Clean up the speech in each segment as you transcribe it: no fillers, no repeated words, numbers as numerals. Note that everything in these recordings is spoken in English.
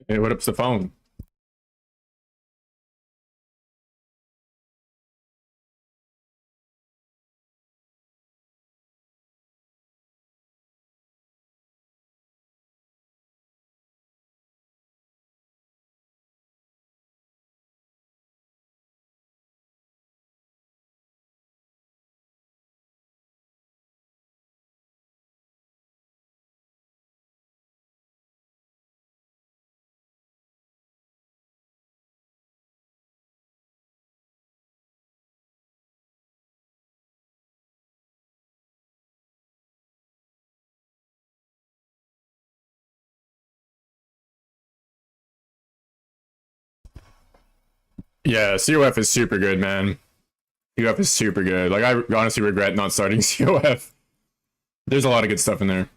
Hey, what up's the phone? Yeah, COF is super good, man. COF is super good. Like, I honestly regret not starting COF. There's a lot of good stuff in there.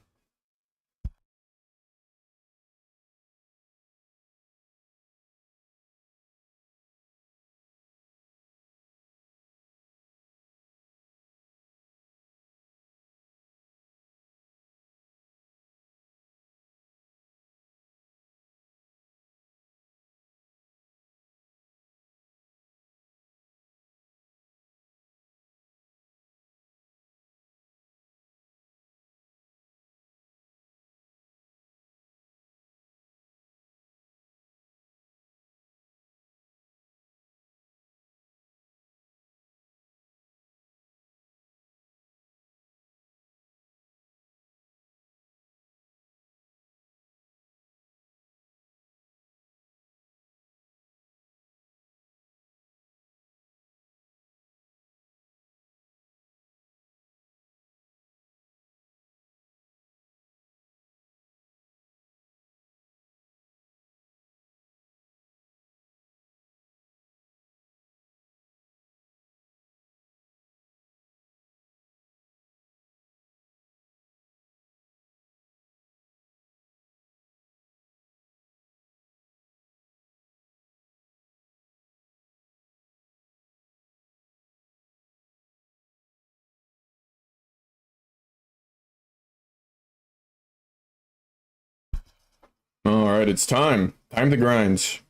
Alright, it's time. Time to grind.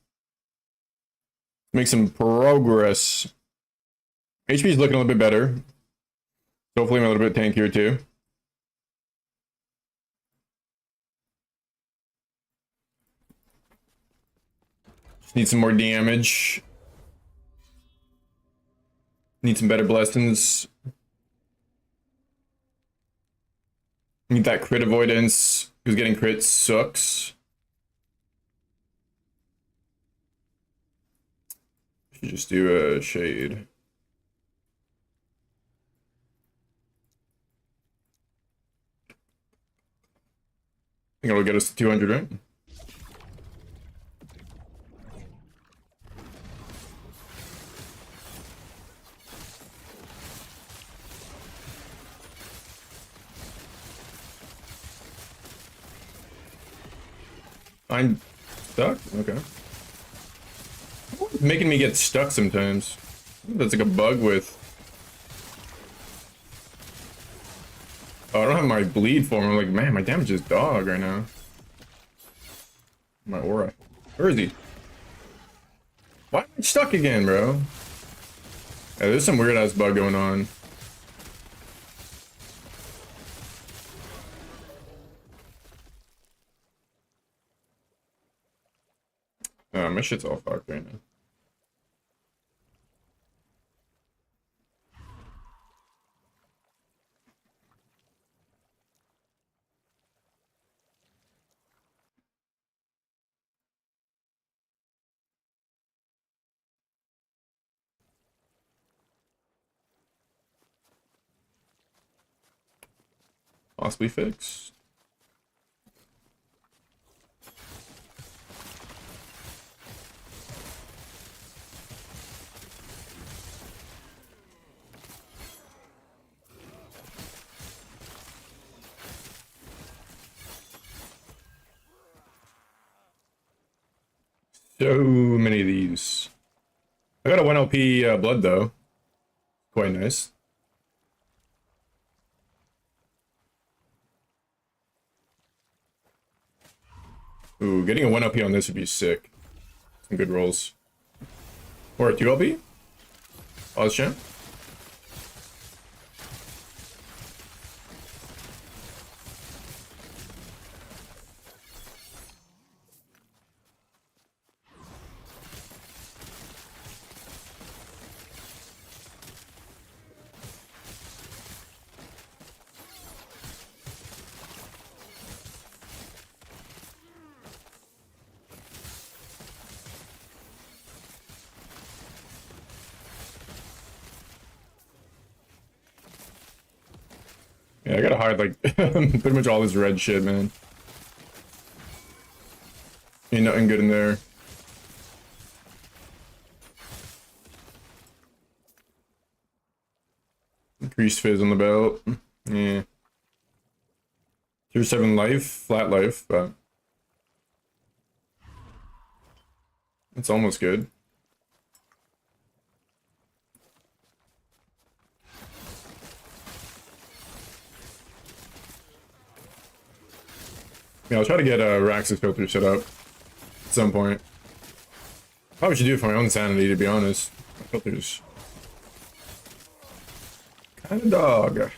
Make some progress. HP is looking a little bit better. Hopefully I'm a little bit tankier too. Just need some more damage. Need some better blessings. Need that crit avoidance, because getting crit sucks. Should just do a shade. I think it'll get us to 200, right? I'm stuck? Okay. It's making me get stuck sometimes. That's like a bug with... Oh, I don't have my bleed form. I'm like, man, my damage is dog right now. My aura. Where is he? Why am I stuck again, bro? Yeah, there's some weird ass bug going on. My shit's all fucked right now. Possibly fixed. So many of these. I got a 1 LP blood though. Quite nice. Ooh, getting a 1 LP on this would be sick. Some good rolls. Or a 2 LP? Oz champ? Yeah, I gotta hide like pretty much all this red shit, man. Ain't nothing good in there. Increased fizz on the belt. Yeah. Tier 7 life, flat life, but it's almost good. Yeah, I'll try to get a Raxus filter set up at some point. Probably should do it for my own sanity, to be honest. My filter's kind of dog.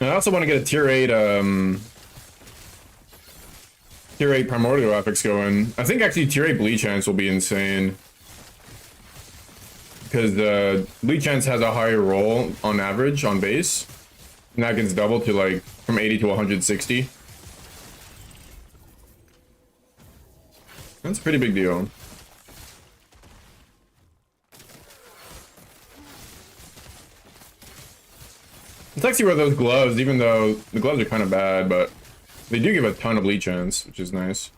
And I also want to get a tier 8 tier 8 primordial epics going. I think actually tier 8 bleed chance will be insane. Because bleed chance has a higher roll on average on base. And that gets doubled to like from 80 to 160. That's a pretty big deal. It's actually where those gloves, even though the gloves are kind of bad, but they do give a ton of bleed chance, which is nice.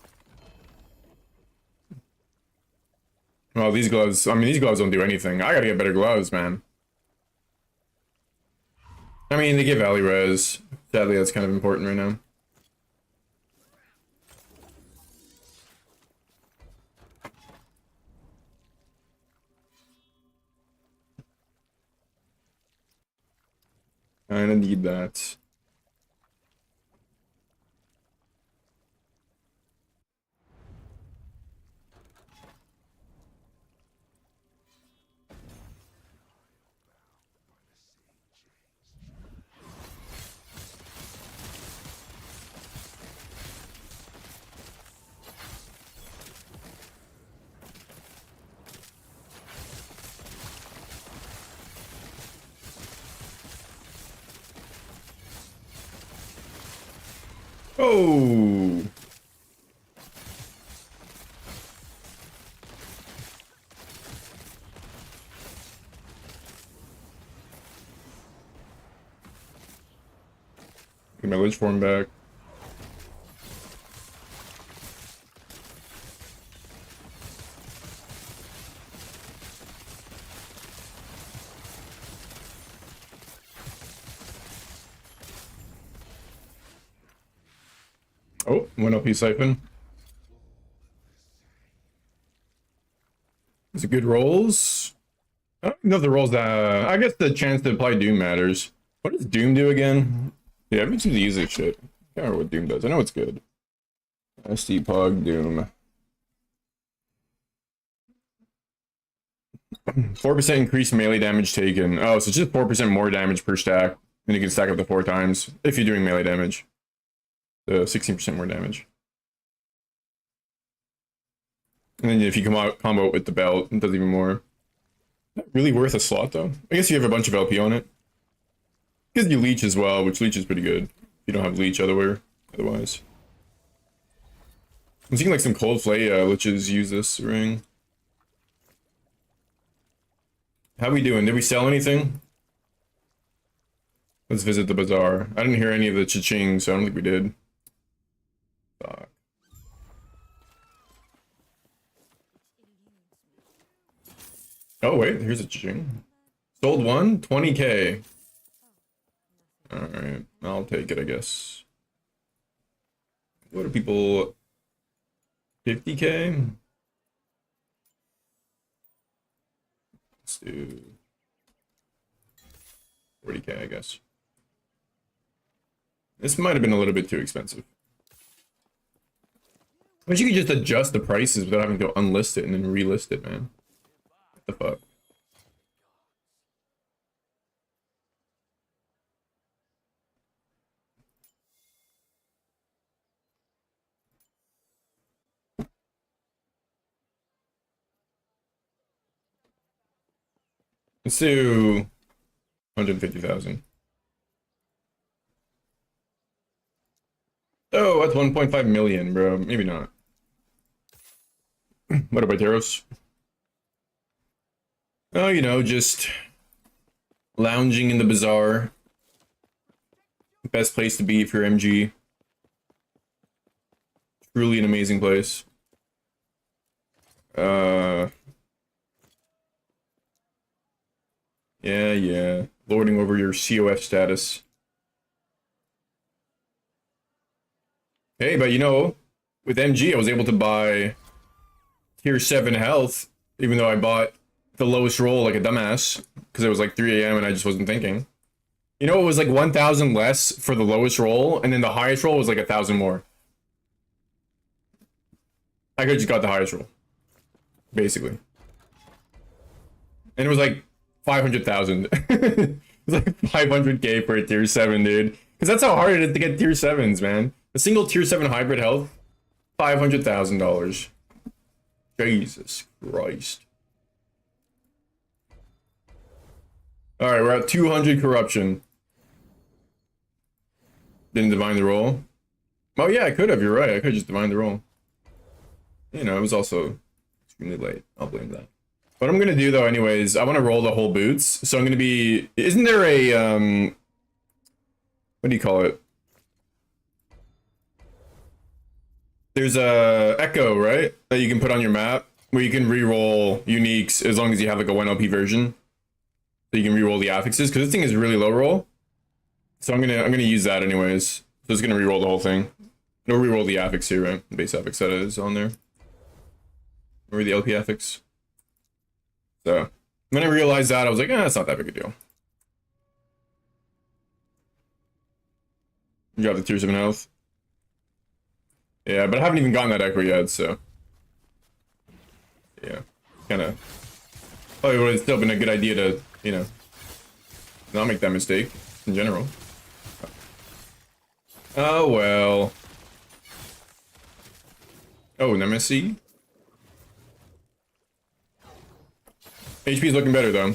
Well, these gloves, I mean, these gloves don't do anything. I gotta get better gloves, man. I mean, they give Valley Res. Sadly, that's kind of important right now. Kinda need that. Oh! Get my Lich form back. Oh, 1 LP siphon. Is it good rolls? I don't know if the rolls I guess the chance to apply Doom matters. What does Doom do again? Yeah, it makes me the easy shit. I can't remember what Doom does. I know it's good. SD Pog Doom. 4% increased melee damage taken. Oh, so it's just 4% more damage per stack. And you can stack up to 4 times if you're doing melee damage. 16% more damage. And then if you combo it with the belt, it does even more. Not really worth a slot though. I guess you have a bunch of LP on it. Gives you leech as well, which leech is pretty good. You don't have leech otherwise. I'm seeing like some cold flay liches use this ring. How we doing? Did we sell anything? Let's visit the bazaar. I didn't hear any of the cha-ching, so I don't think we did. Fuck. Oh wait, here's a cha-ching. Sold one, 20k. Alright, I'll take it, I guess. What are people... 50k? Let's do 40k, I guess. This might have been a little bit too expensive. But you could just adjust the prices without having to unlist it and then relist it, man. What the fuck? Let's do 150,000. Oh, that's 1.5 million, bro. Maybe not. What about Teros? Oh, you know, just lounging in the bazaar. Best place to be if you're MG. Truly an amazing place. Yeah. Lording over your COF status. Hey, but you know, with MG, I was able to buy tier 7 health, even though I bought the lowest roll like a dumbass, because it was like 3 a.m. and I just wasn't thinking. You know, it was like 1,000 less for the lowest roll, and then the highest roll was like 1,000 more. I could just got the highest roll, basically. And it was like 500,000. It was like 500k for a tier 7, dude. Because that's how hard it is to get tier 7s, man. A single tier 7 hybrid health, $500,000. Jesus Christ. Alright, we're at 200 corruption. Didn't divine the roll. Oh yeah, I could have, you're right. I could have just divined the roll. You know, it was also extremely late. I'll blame that. What I'm gonna do though, anyways, I want to roll the whole boots. So I'm gonna be. Isn't there a what do you call it? There's a echo, right? That you can put on your map where you can re-roll uniques as long as you have like a 1LP version. So you can re-roll the affixes because this thing is really low roll. So I'm gonna use that anyways. So it's gonna re-roll the whole thing. No re-roll the affix here, right? The base affix that is on there. Or the LP affix. So when I realized that, I was like, it's not that big a deal. You got the tier 7 health. Yeah, but I haven't even gotten that echo yet, so. Yeah. Kinda. Probably would have still been a good idea to, you know, not make that mistake in general. Oh well. Oh, an MSC? HP's looking better though.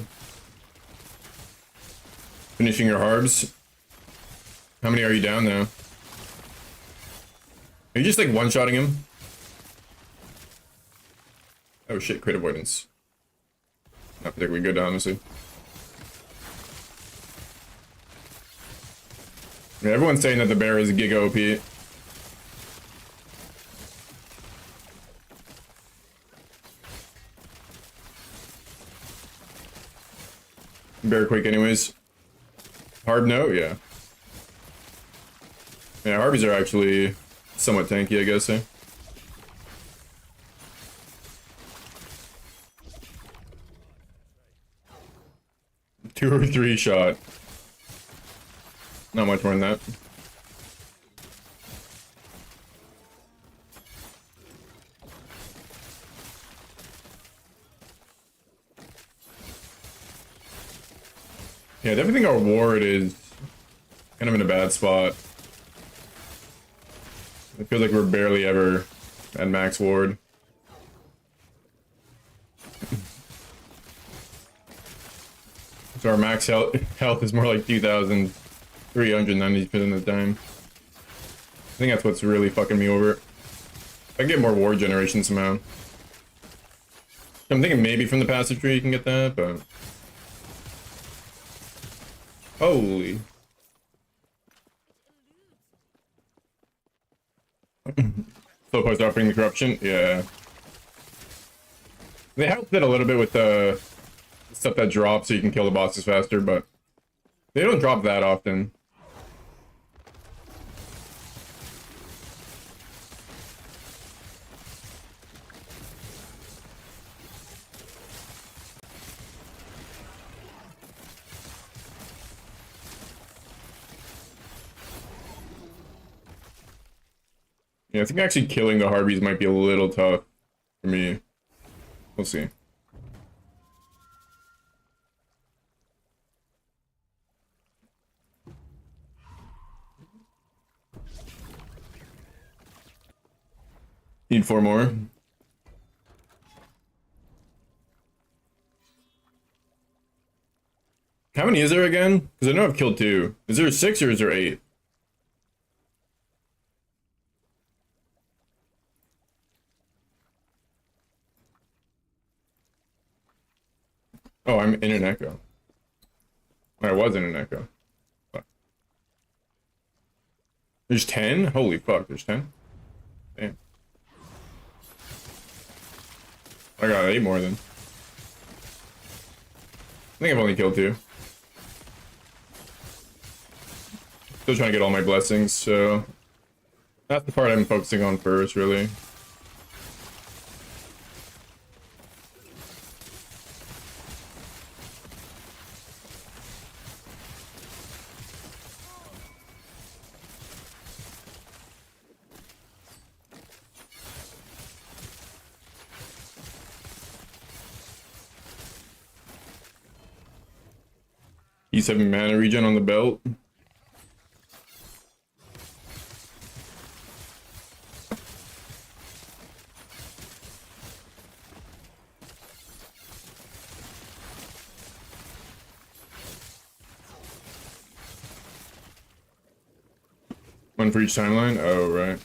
Finishing your harbs. How many are you down now? Are you just like one-shotting him? Oh shit, crit avoidance. Not particularly good, honestly. Yeah, everyone's saying that the bear is giga OP. Bear quick anyways. Hard note, yeah. Yeah, Harbies are actually somewhat tanky, I guess, eh? Two or three shot. Not much more than that. Yeah, I definitely think our ward is kind of in a bad spot. I feel like we're barely ever at max ward. So our max health is more like 2,390% of the time. I think that's what's really fucking me over. I can get more ward generation somehow. I'm thinking maybe from the passive tree you can get that, but... Holy. So close to upping the corruption? Yeah. They helped it a little bit with the stuff that drops so you can kill the bosses faster, but they don't drop that often. Yeah, I think actually killing the Harbies might be a little tough for me. We'll see. Need 4 more. How many is there again? Because I know I've killed 2. Is there 6 or is there 8? Oh, I'm in an echo. I was in an echo. Fuck. There's 10? Holy fuck, there's 10? Damn. I got 8 more than. I think I've only killed 2. Still trying to get all my blessings, so that's the part I'm focusing on first, really. E7 mana regen on the belt. One for each timeline? Oh, right.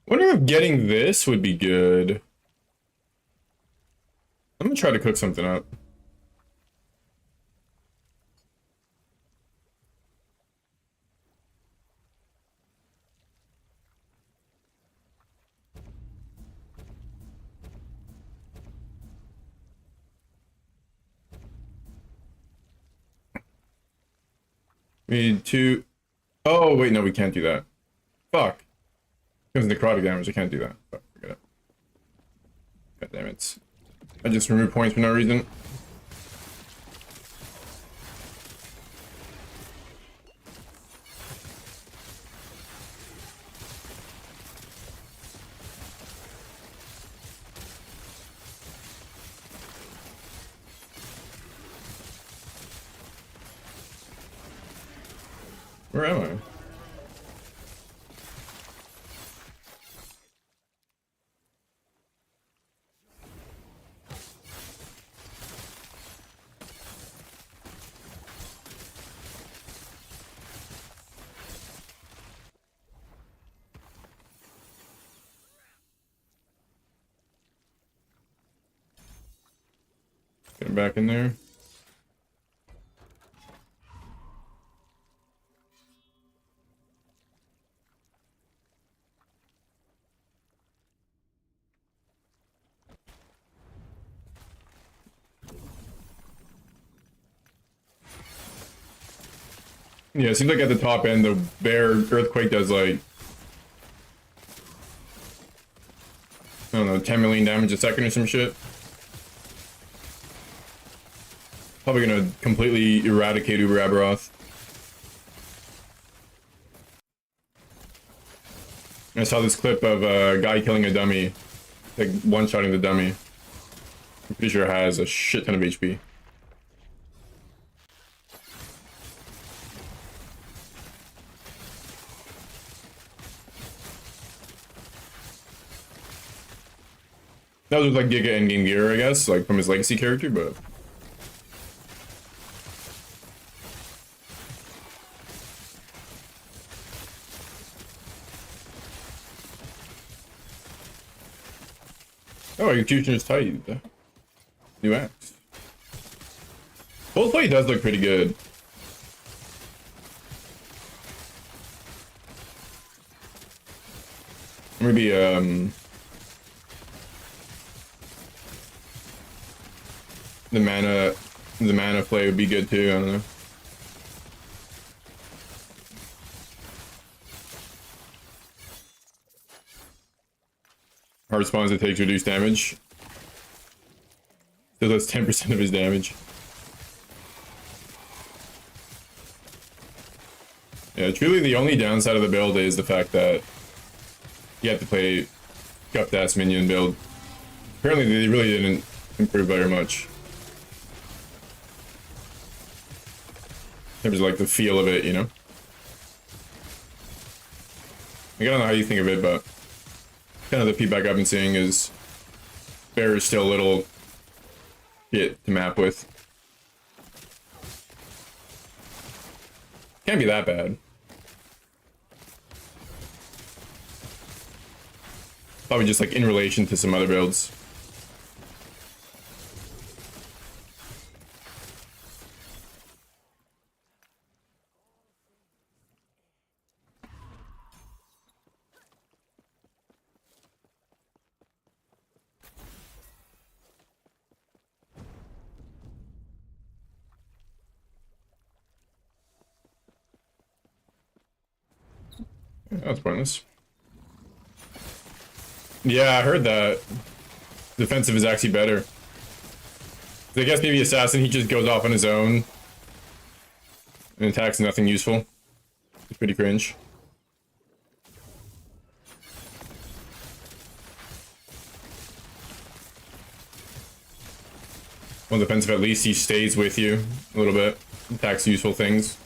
Wonder if getting this would be good. I'm gonna try to cook something up. We need 2. Oh, wait, no, we can't do that. Fuck. Because of necrotic damage, I can't do that. Fuck, forget it. God damn it. I just removed points for no reason. Where am I? Get back in there. Yeah, it seems like at the top end, the bear earthquake does like, I don't know, 10 million damage a second or some shit. Probably gonna completely eradicate Uber Aberoth. I saw this clip of a guy killing a dummy, like one-shotting the dummy. I'm pretty sure it has a shit ton of HP. That was like Giga endgame gear, I guess, like from his legacy character, but. Oh, execution is tight. New axe. Full plate does look pretty good. Maybe the mana play would be good too. I don't know. Hard spawns that takes reduced damage. So that's 10% of his damage. Yeah, truly the only downside of the build is the fact that you have to play cupped ass minion build. Apparently they really didn't improve very much. In terms of like the feel of it, you know? I don't know how you think of it, but kind of the feedback I've been seeing is Bear is still a little shit to map with. Can't be that bad. Probably just like in relation to some other builds. That's pointless. Yeah, I heard that. Defensive is actually better. I guess maybe Assassin, he just goes off on his own and attacks nothing useful. It's pretty cringe. Well, defensive, at least he stays with you a little bit. Attacks useful things.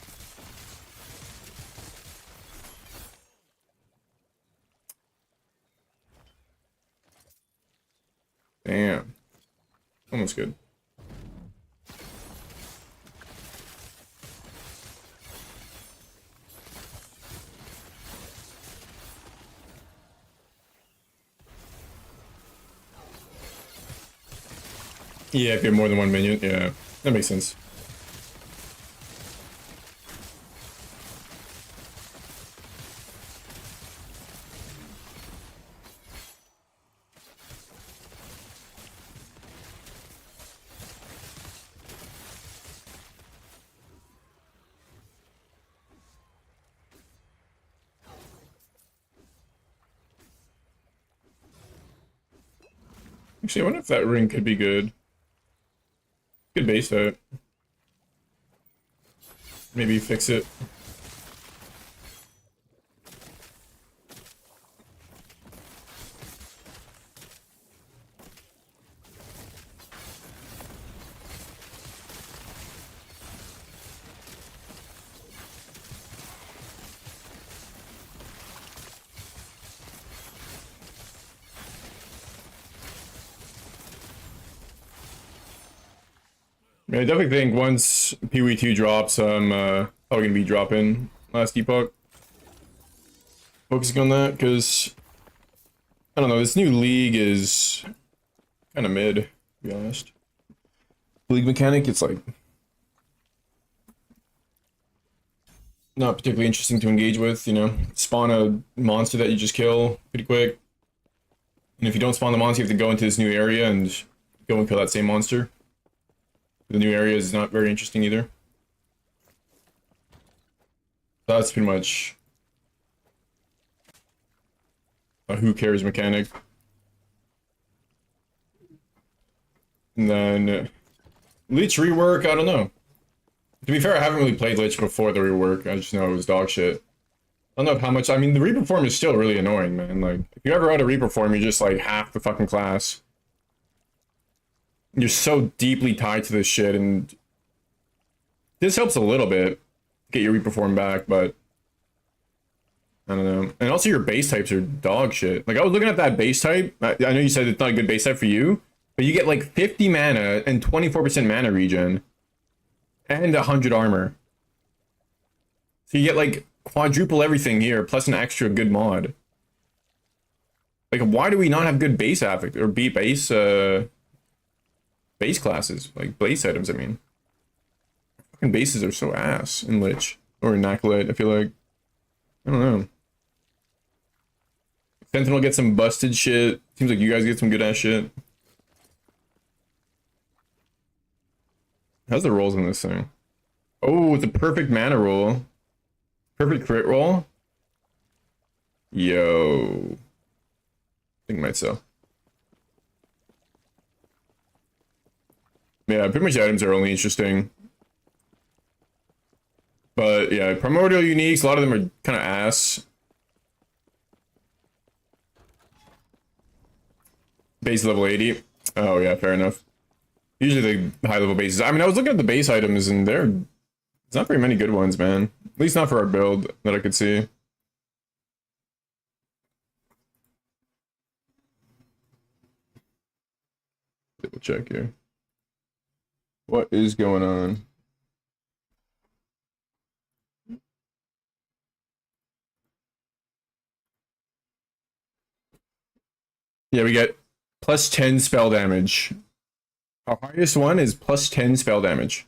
Damn. Almost good. Yeah, if you have more than one minion, yeah, that makes sense. Actually, I wonder if that ring could be good. Good base that. Maybe fix it. I definitely think once PoE2 drops, I'm probably gonna be dropping last Epoch. Focusing on that, because I don't know, this new league is kind of mid, to be honest. League mechanic, it's like not particularly interesting to engage with, you know. Spawn a monster that you just kill pretty quick. And if you don't spawn the monster, you have to go into this new area and go and kill that same monster. The new area is not very interesting either. That's pretty much a who cares mechanic. And then Lich rework, I don't know. To be fair, I haven't really played Lich before the rework. I just know it was dog shit. I don't know how much. I mean, the Reaper form is still really annoying, man. Like, if you ever run a Reaper form, you're just like half the fucking class. You're so deeply tied to this shit, and this helps a little bit get your Reaper form back, but I don't know. And also your base types are dog shit. Like, I was looking at that base type. I know you said it's not a good base type for you, but you get like 50 mana and 24% mana regen and 100 armor. So you get like quadruple everything here, plus an extra good mod. Like, why do we not have good base affect or base classes, like base items? I mean, fucking bases are so ass in Lich or in Acolyte. I feel like, I don't know. Sentinel gets some busted shit. Seems like you guys get some good ass shit. How's the rolls in this thing? Oh, it's a perfect mana roll. Perfect crit roll. Yo. I think it might sell. Yeah, pretty much the items are only interesting. But yeah, primordial uniques, a lot of them are kind of ass. Base level 80. Oh yeah, fair enough. Usually the high level bases. I mean, I was looking at the base items and there's not very many good ones, man. At least not for our build that I could see. Double check here. What is going on? Yeah, we get plus 10 spell damage. Our highest one is plus 10 spell damage.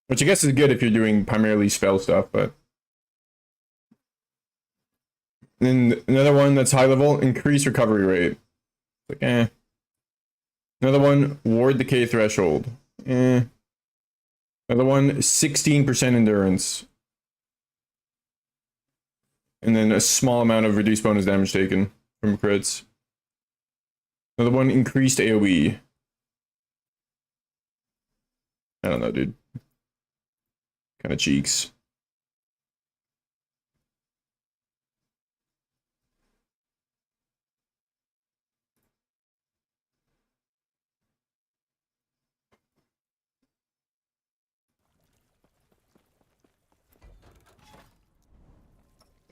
Which I guess is good if you're doing primarily spell stuff, but... Then another one that's high level, increase recovery rate. Like, eh. Another one, ward decay threshold. Eh. Another one, 16% endurance. And then a small amount of reduced bonus damage taken from crits. Another one, increased AoE. I don't know, dude. Kind of cheeks.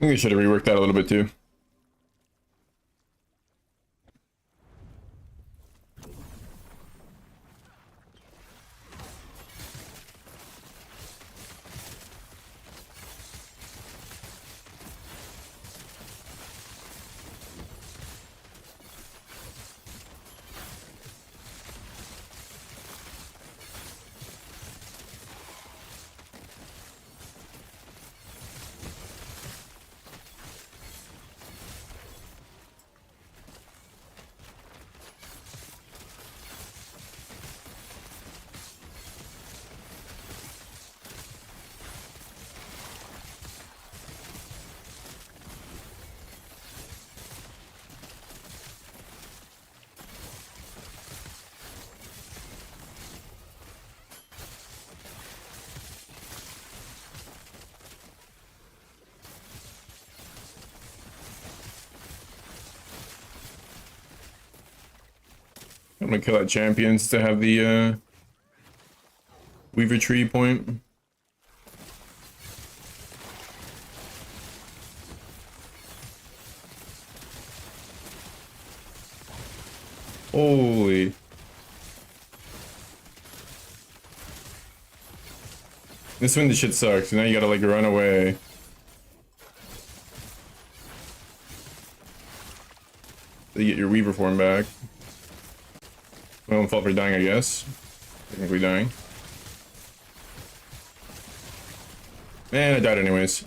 I think I should have reworked that a little bit too. I'm gonna kill out champions to have the Weaver Tree point. Holy. This one, the shit sucks. Now you gotta like run away. So you get your Weaver form back. My own fault for dying, I guess. Technically dying. Man, I died anyways.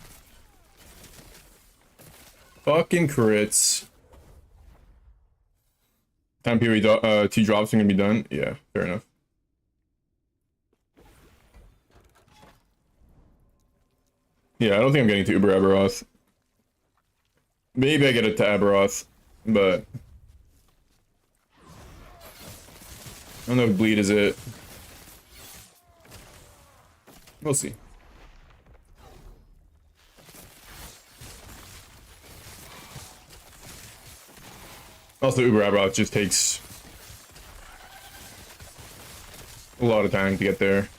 Fucking crits. Time period 2 drops are gonna be done. Yeah, fair enough. Yeah, I don't think I'm getting to Uber Aberoth. Maybe I get it to Aberoth, but I don't know if bleed is it. We'll see. Also, Uber Aberoth just takes a lot of time to get there.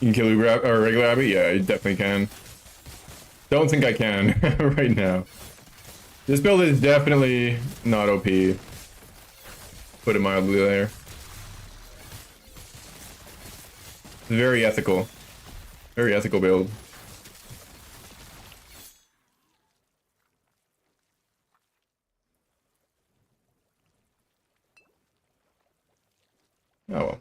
You can kill Uber or regular Abby? Yeah, you definitely can. Don't think I can right now. This build is definitely not OP. Put it mildly there. Very ethical. Very ethical build. Oh well.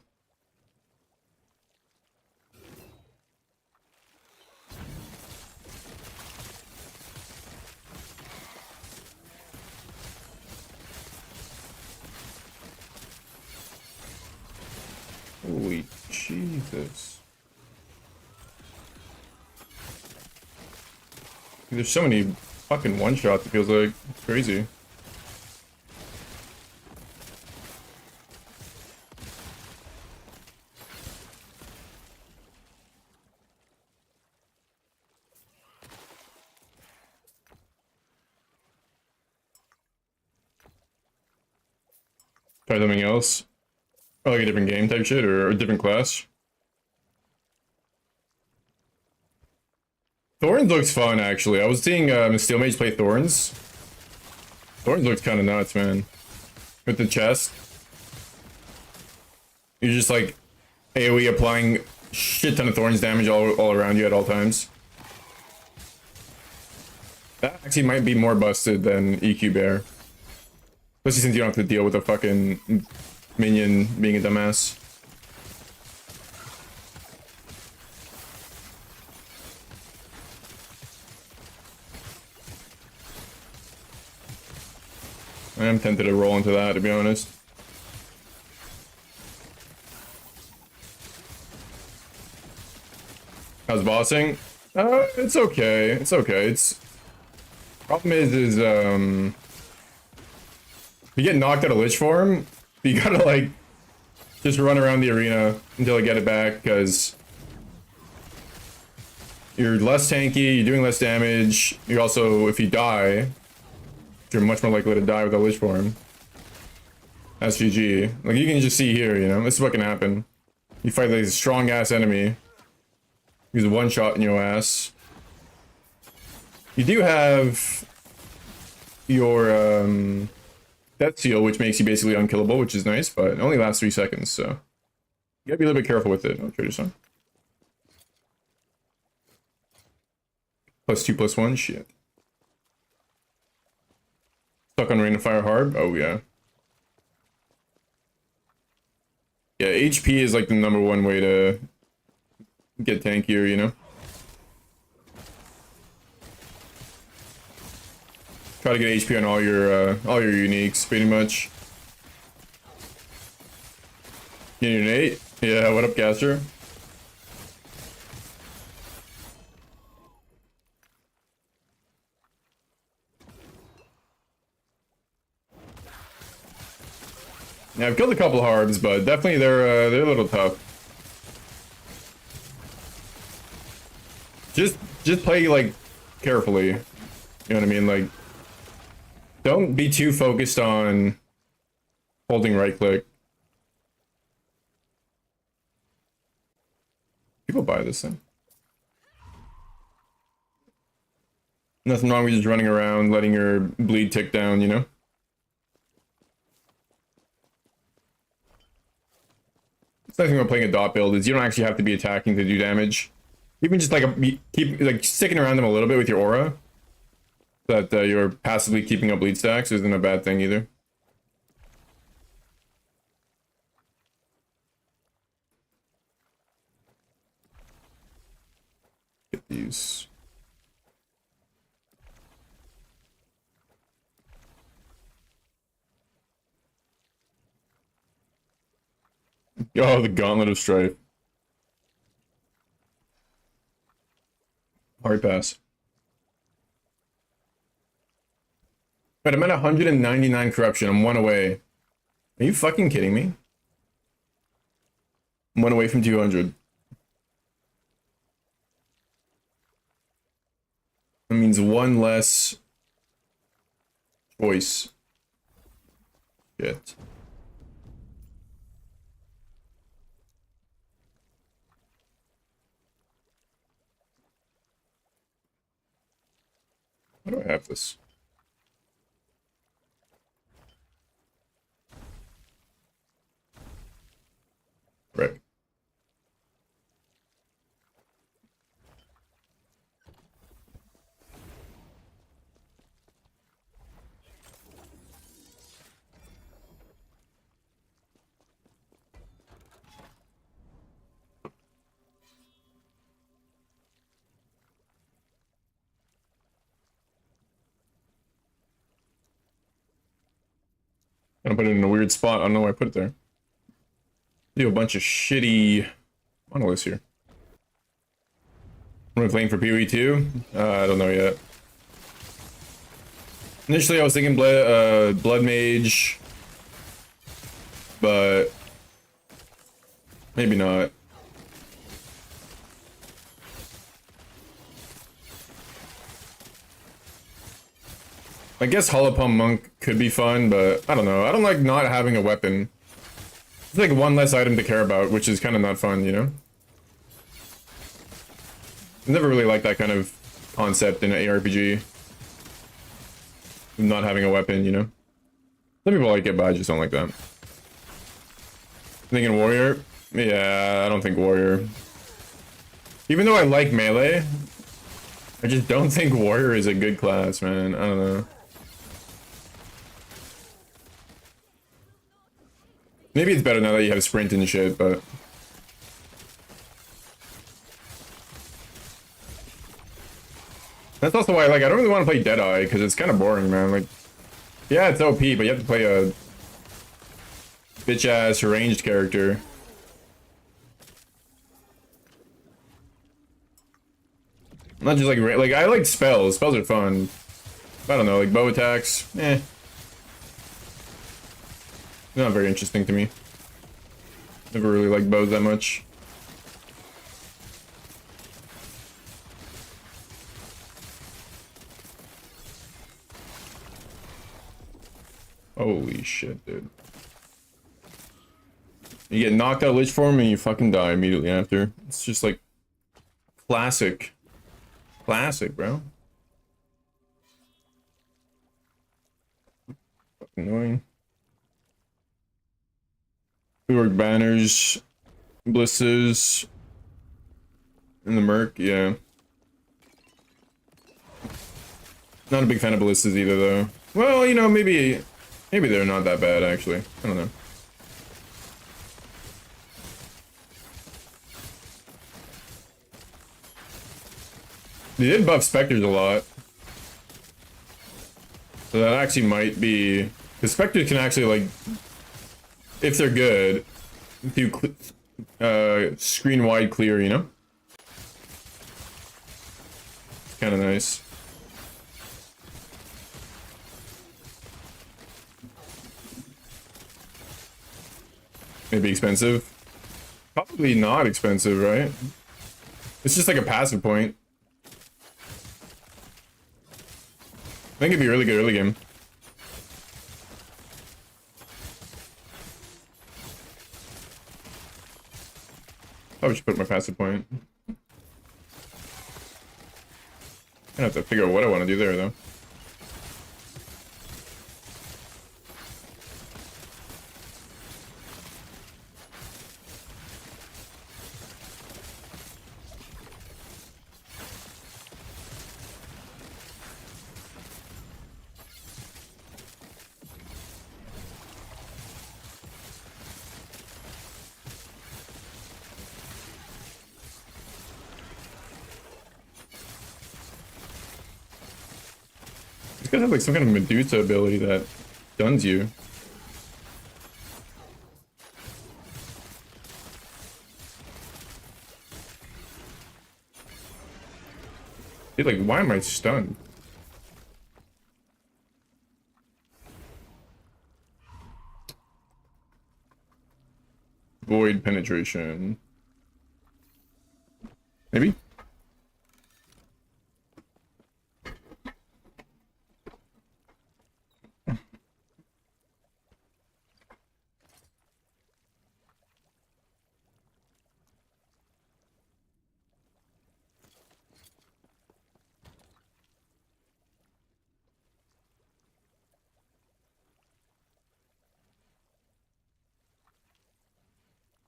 Holy Jesus. There's so many fucking one-shots, it feels like. It's crazy. Try something else. Or like a different game type shit, or a different class. Thorns looks fun, actually. I was seeing Steel Mage play Thorns. Thorns looks kind of nuts, man. With the chest. You're just like AoE applying shit ton of Thorns damage all around you at all times. That actually might be more busted than EQ Bear. Especially since you don't have to deal with a fucking minion being a dumbass. I am tempted to roll into that, to be honest. How's bossing? It's okay. It's okay. It's problem is you get knocked out of Lich form, you gotta like just run around the arena until I get it back, because you're less tanky, you're doing less damage. You also, if you die, you're much more likely to die with a Lich form. SGG. Like you can just see here, you know, this is what can happen. You fight like a strong ass enemy. Use one shot in your ass. You do have your Death Seal, which makes you basically unkillable, which is nice, but it only lasts 3 seconds, so you gotta be a little bit careful with it. I'll trade this on. +2/+1, shit. Stuck on Rain of Fire Harb? Oh yeah. Yeah, HP is like the #1 way to get tankier, you know? Try to get HP on all your uniques, pretty much. Getting an 8? Yeah, what up, Caster? Yeah, I've killed a couple Harbs, but definitely they're a little tough. Just play like carefully. You know what I mean? Like, don't be too focused on holding right click. People buy this thing. Nothing wrong with just running around, letting your bleed tick down, you know? It's nothing about playing a dot build is you don't actually have to be attacking to do damage. Even just like keep like sticking around them a little bit with your aura, that you're passively keeping up bleed stacks isn't a bad thing either. Get these. Oh, the Gauntlet of Strife. Hard pass. But I'm at 199 corruption. I'm 1 away. Are you fucking kidding me? I'm 1 away from 200. That means 1 less choice. Shit. How do I have this? Right. I'm gonna put it in a weird spot. I don't know why I put it there. Do a bunch of shitty monoliths here. Am I playing for PoE 2? I don't know yet. Initially, I was thinking Blood Mage, but maybe not. I guess Holopalm Monk could be fun, but I don't know. I don't like not having a weapon. It's like one less item to care about, which is kind of not fun, you know? I never really liked that kind of concept in an ARPG. Not having a weapon, you know? Some people like it, but I just don't like that. Thinking Warrior? Yeah, I don't think Warrior. Even though I like melee, I just don't think Warrior is a good class, man. I don't know. Maybe it's better now that you have sprint and shit, but... That's also why, like, I don't really want to play Deadeye, because it's kind of boring, man. Like, yeah, it's OP, but you have to play a bitch-ass ranged character. Not just, like, I like spells. Spells are fun. I don't know, like, bow attacks, eh. Not very interesting to me. Never really liked bows that much. Holy shit, dude. You get knocked out Lich Form and you fucking die immediately after. It's just like classic. Classic, bro. Fucking annoying. Work banners, blisters, and the Merc, yeah. Not a big fan of blisters either, though. Well, you know, maybe they're not that bad, actually. I don't know. They did buff Spectres a lot. So that actually might be... The Spectres can actually, like... If they're good, do screen-wide clear, you know? It's kind of nice. Maybe expensive. Probably not expensive, right? It's just like a passive point. I think it'd be a really good early game. Probably should put my passive point. I have to figure out what I want to do there, though. These guys have like some kind of Medusa ability that stuns you. Dude, like, why am I stunned? Void penetration. Maybe?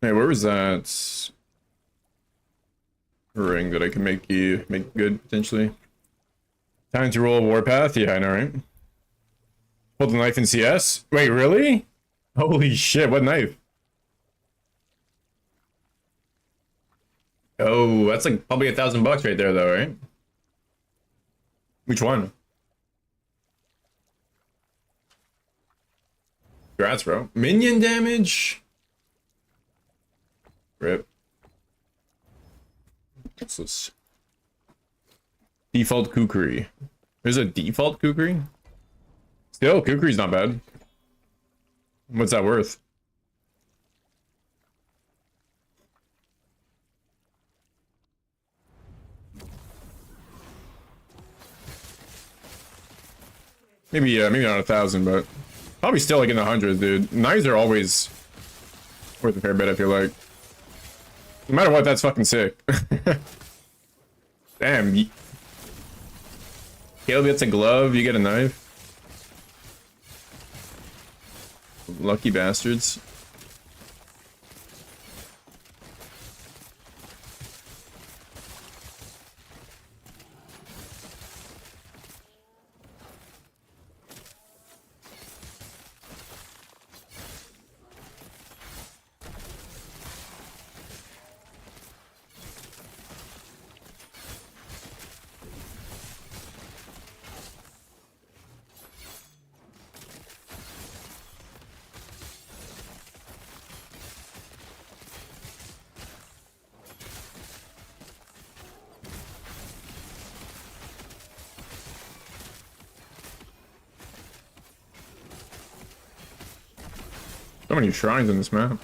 Hey, where was that ring that I can make good potentially? Time to roll a warpath? Yeah, I know, right? Hold the knife in CS? Wait, really? Holy shit, what knife? Oh, that's like probably $1,000 right there though, right? Which one? Congrats, bro. Minion damage? Rip. What's this? Default kukri. There's a default kukri? Still, Kukri's not bad. What's that worth? Maybe, maybe not 1,000, but probably still like in the hundreds, dude. Knives are always worth a fair bit, I feel like. No matter what, that's fucking sick. Damn. Caleb gets a glove, you get a knife. Lucky bastards. So many shrines in this map.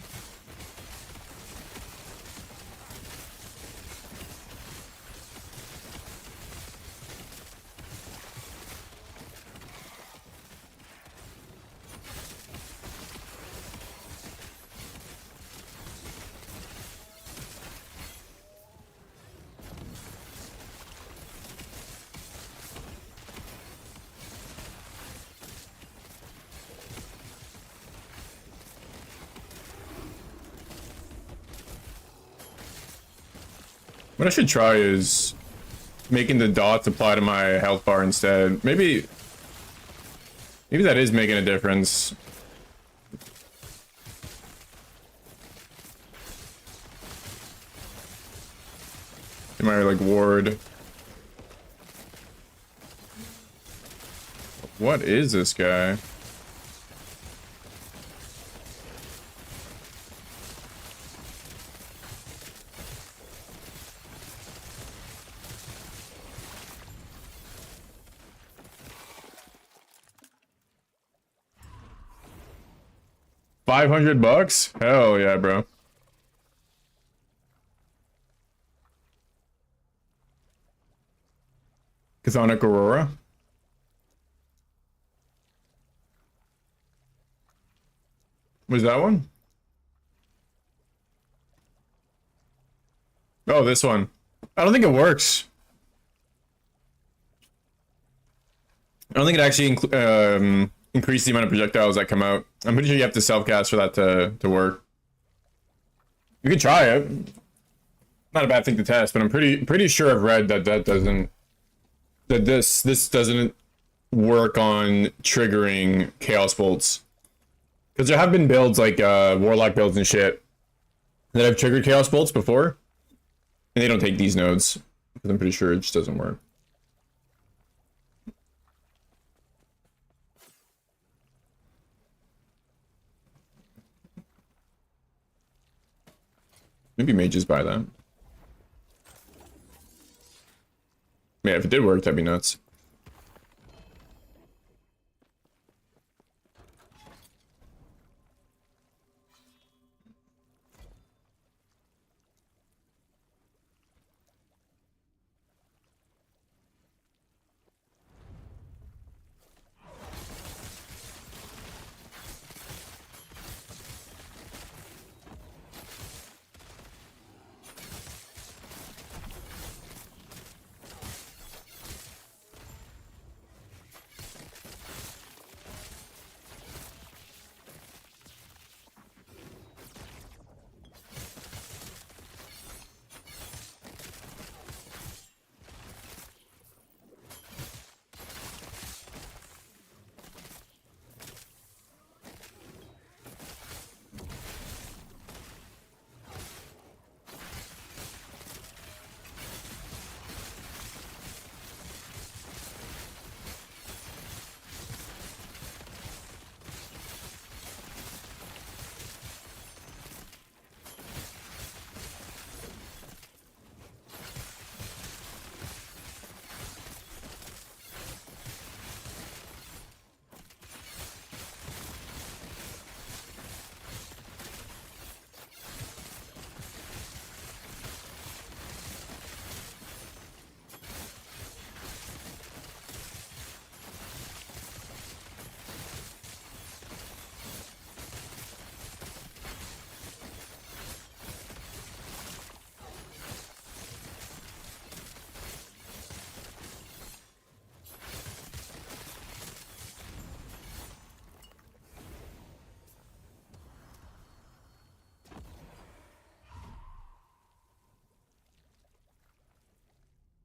What I should try is making the dots apply to my health bar instead. Maybe that is making a difference. In my like ward. What is this guy? $500? Hell yeah, bro. Chthonic Aurora. Was that one? Oh, this one. I don't think it works. I don't think it actually increases the amount of projectiles that come out. I'm pretty sure you have to self-cast for that to work. You can try it. Not a bad thing to test, but I'm pretty sure I've read that this doesn't work on triggering Chaos Bolts. Because there have been builds like Warlock builds and shit that have triggered Chaos Bolts before, and they don't take these nodes. Because I'm pretty sure it just doesn't work. Maybe mages buy that. Yeah, if it did work, that'd be nuts.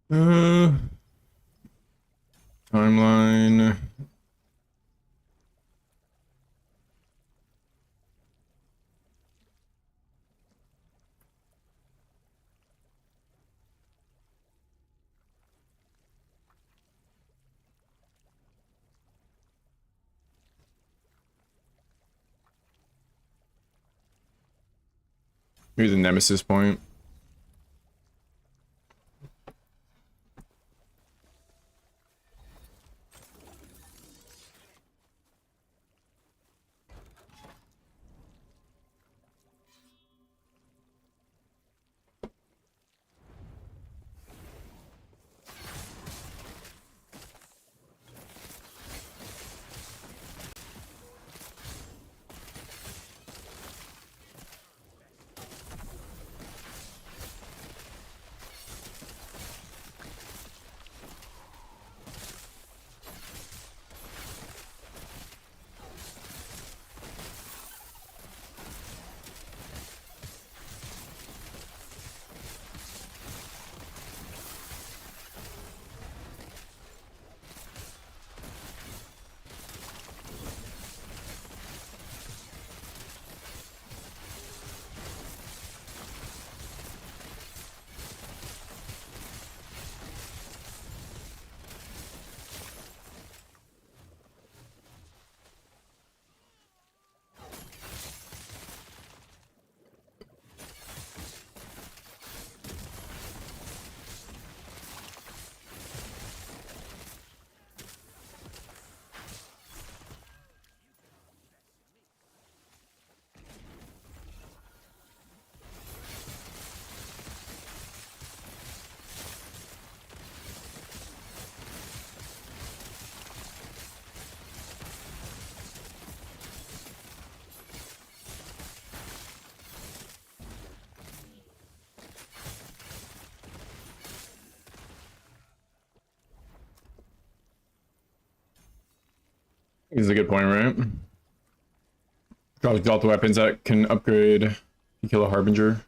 Timeline. Here's a nemesis point. Is a good point, right? Drop the weapons that can upgrade to kill a harbinger.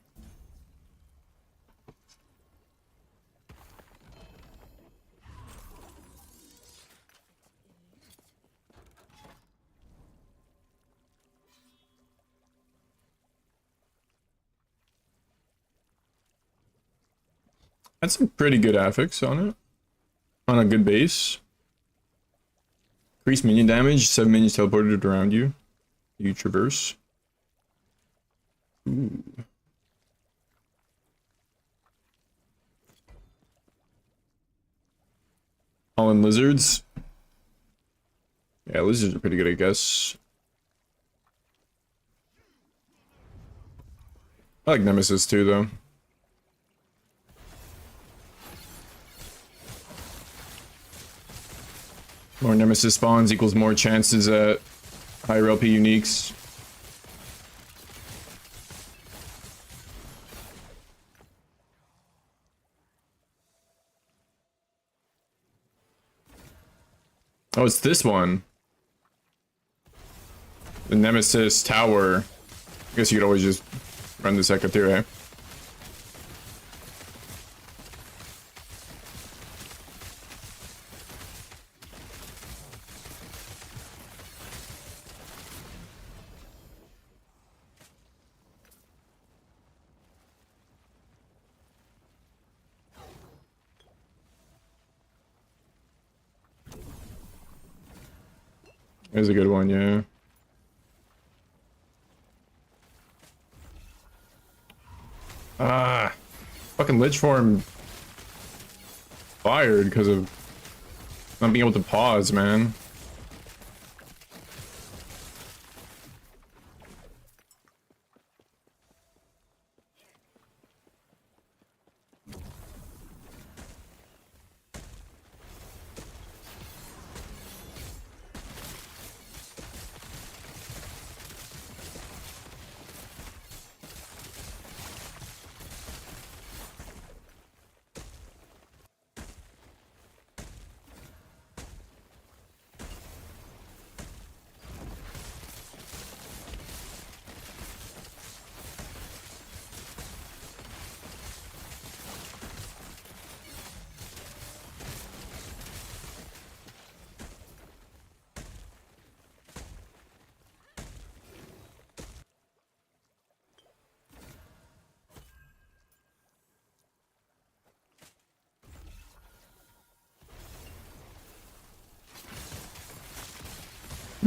That's some pretty good affix on it. On a good base. Increase minion damage, 7 minions teleported around you. You traverse. Ooh. All in lizards. Yeah, lizards are pretty good, I guess. I like Nemesis too, though. More Nemesis spawns equals more chances at higher LP uniques. Oh, it's this one. The Nemesis Tower. I guess you could always just run this Echo through, eh? That's a good one, yeah. Ah, fucking Lich Form fired because of not being able to pause, man.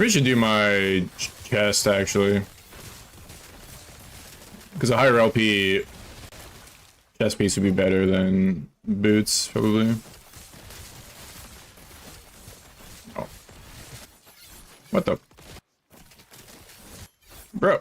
We should do my chest actually, because a higher LP chest piece would be better than boots probably. Oh, what the, bro?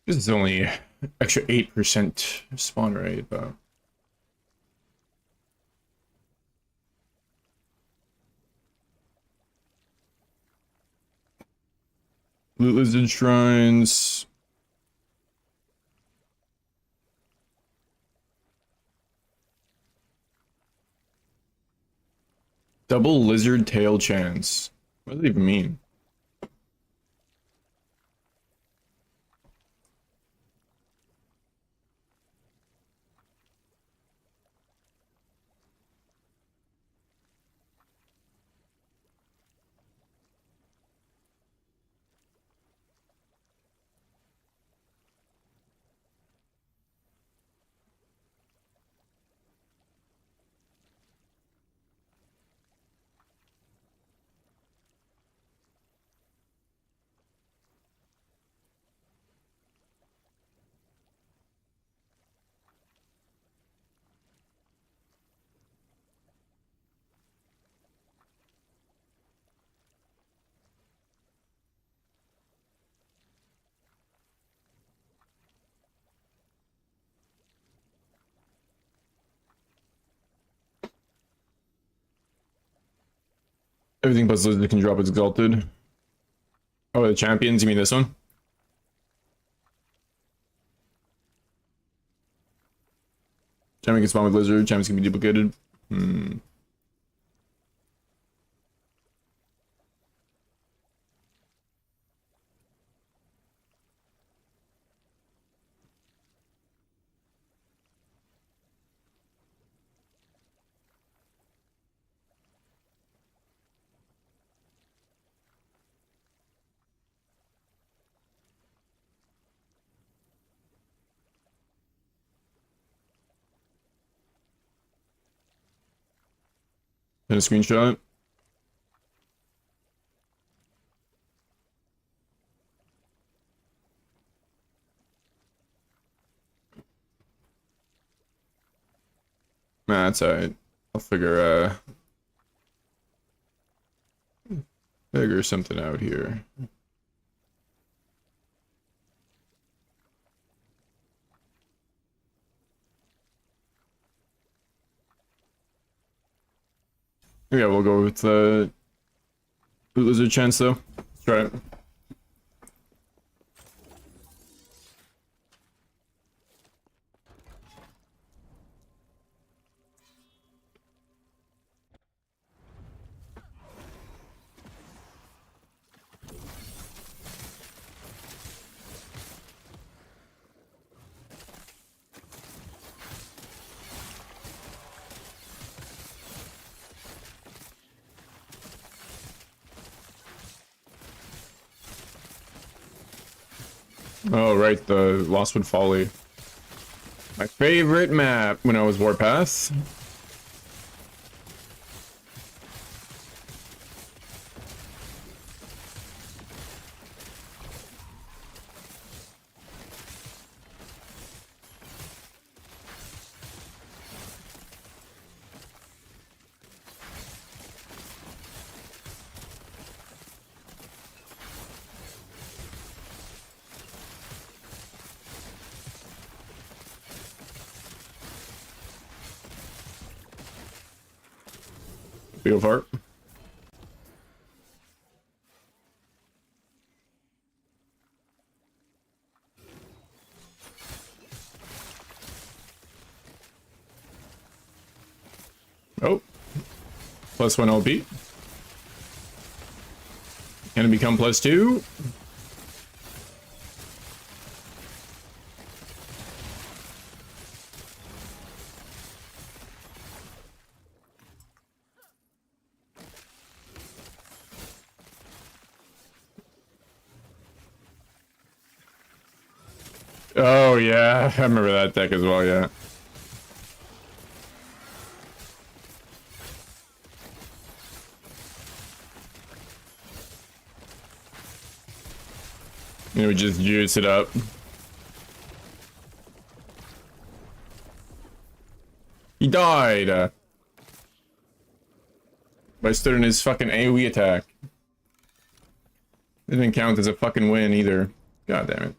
This is only extra 8% spawn rate, but Loot Lizard Shrines. Double Lizard Tail chance. What does it even mean? Everything plus Lizard can drop exalted. Oh, the champions? You mean this one? Champion can spawn with Lizard. Champions can be duplicated. And a screenshot. Nah, that's alright. I'll figure something out here. Yeah, we'll go with the Lizard chance though. Let's try it. Oh, right, the Lostwood Folly. My favorite map when I was Warpath. Go for it. Oh. +1 LP. Can it become +2? Oh yeah, I remember that deck as well, yeah. And we just juice it up. He died! By stood in his fucking AoE attack. It didn't count as a fucking win either. God damn it.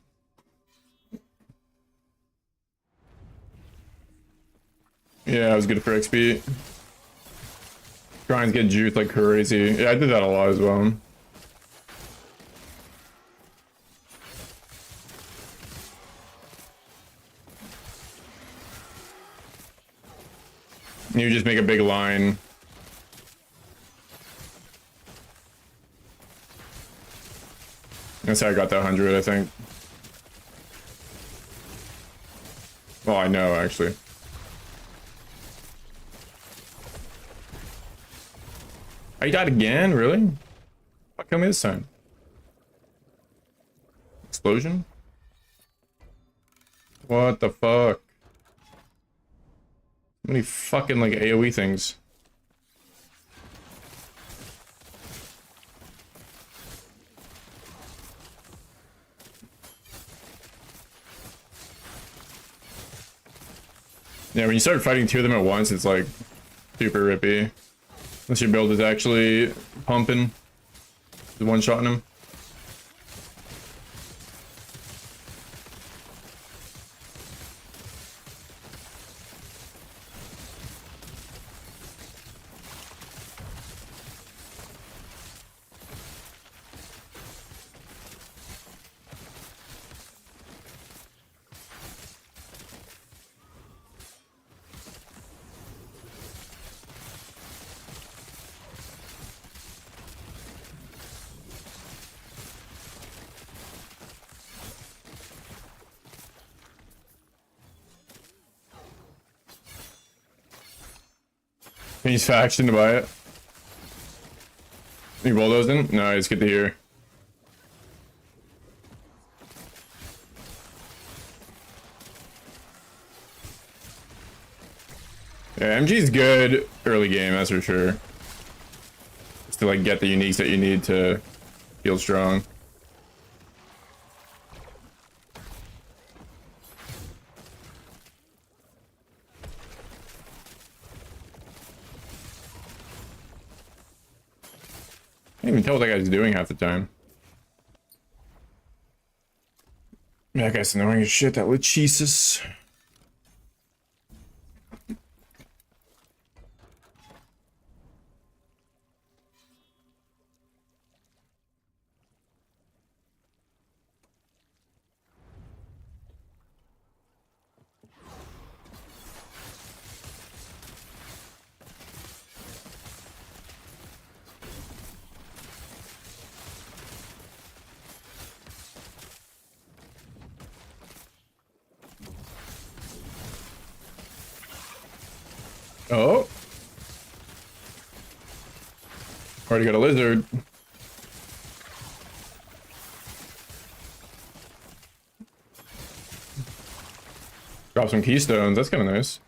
Yeah, I was good for XP. Trying to get juiced like crazy. Yeah, I did that a lot as well. You just make a big line. That's how I got that 100, I think. Well, I know, actually. I died again? Really? Fuck, kill me this time. Explosion? What the fuck? How many fucking, like, AoE things? Yeah, when you start fighting two of them at once, it's like super rippy. Unless your build is actually pumping. The one-shotting him. He's faction to buy it. You bulldozed him? Nice, good to hear. Yeah, MG's good early game, that's for sure. Just to like get the uniques that you need to feel strong. I can't even tell what that guy's doing half the time. That guy's annoying as shit, that Lachesis. Oh. Already got a lizard. Drop some keystones, that's kind of nice.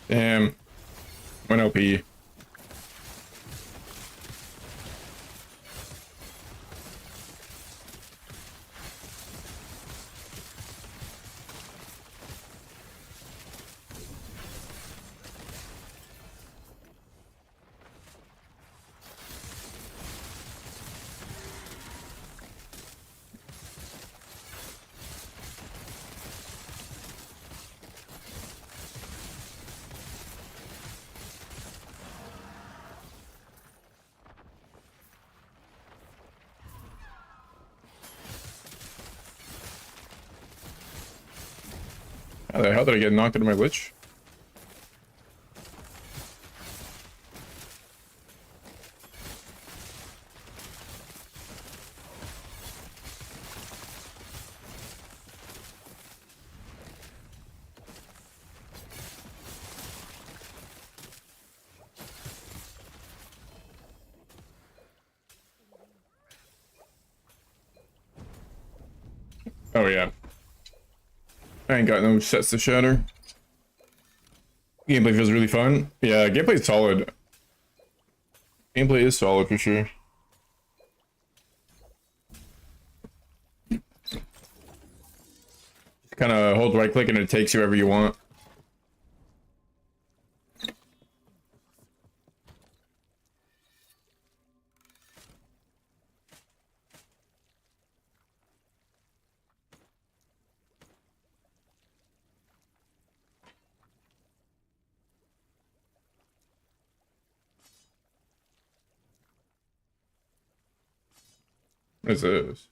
Damn. 1 OP. How the hell did I get knocked into my lich? Oh yeah. I ain't got no sets to shatter. Gameplay feels really fun. Yeah, gameplay is solid. Gameplay is solid for sure. Kind of hold right click and it takes you wherever you want. What is this?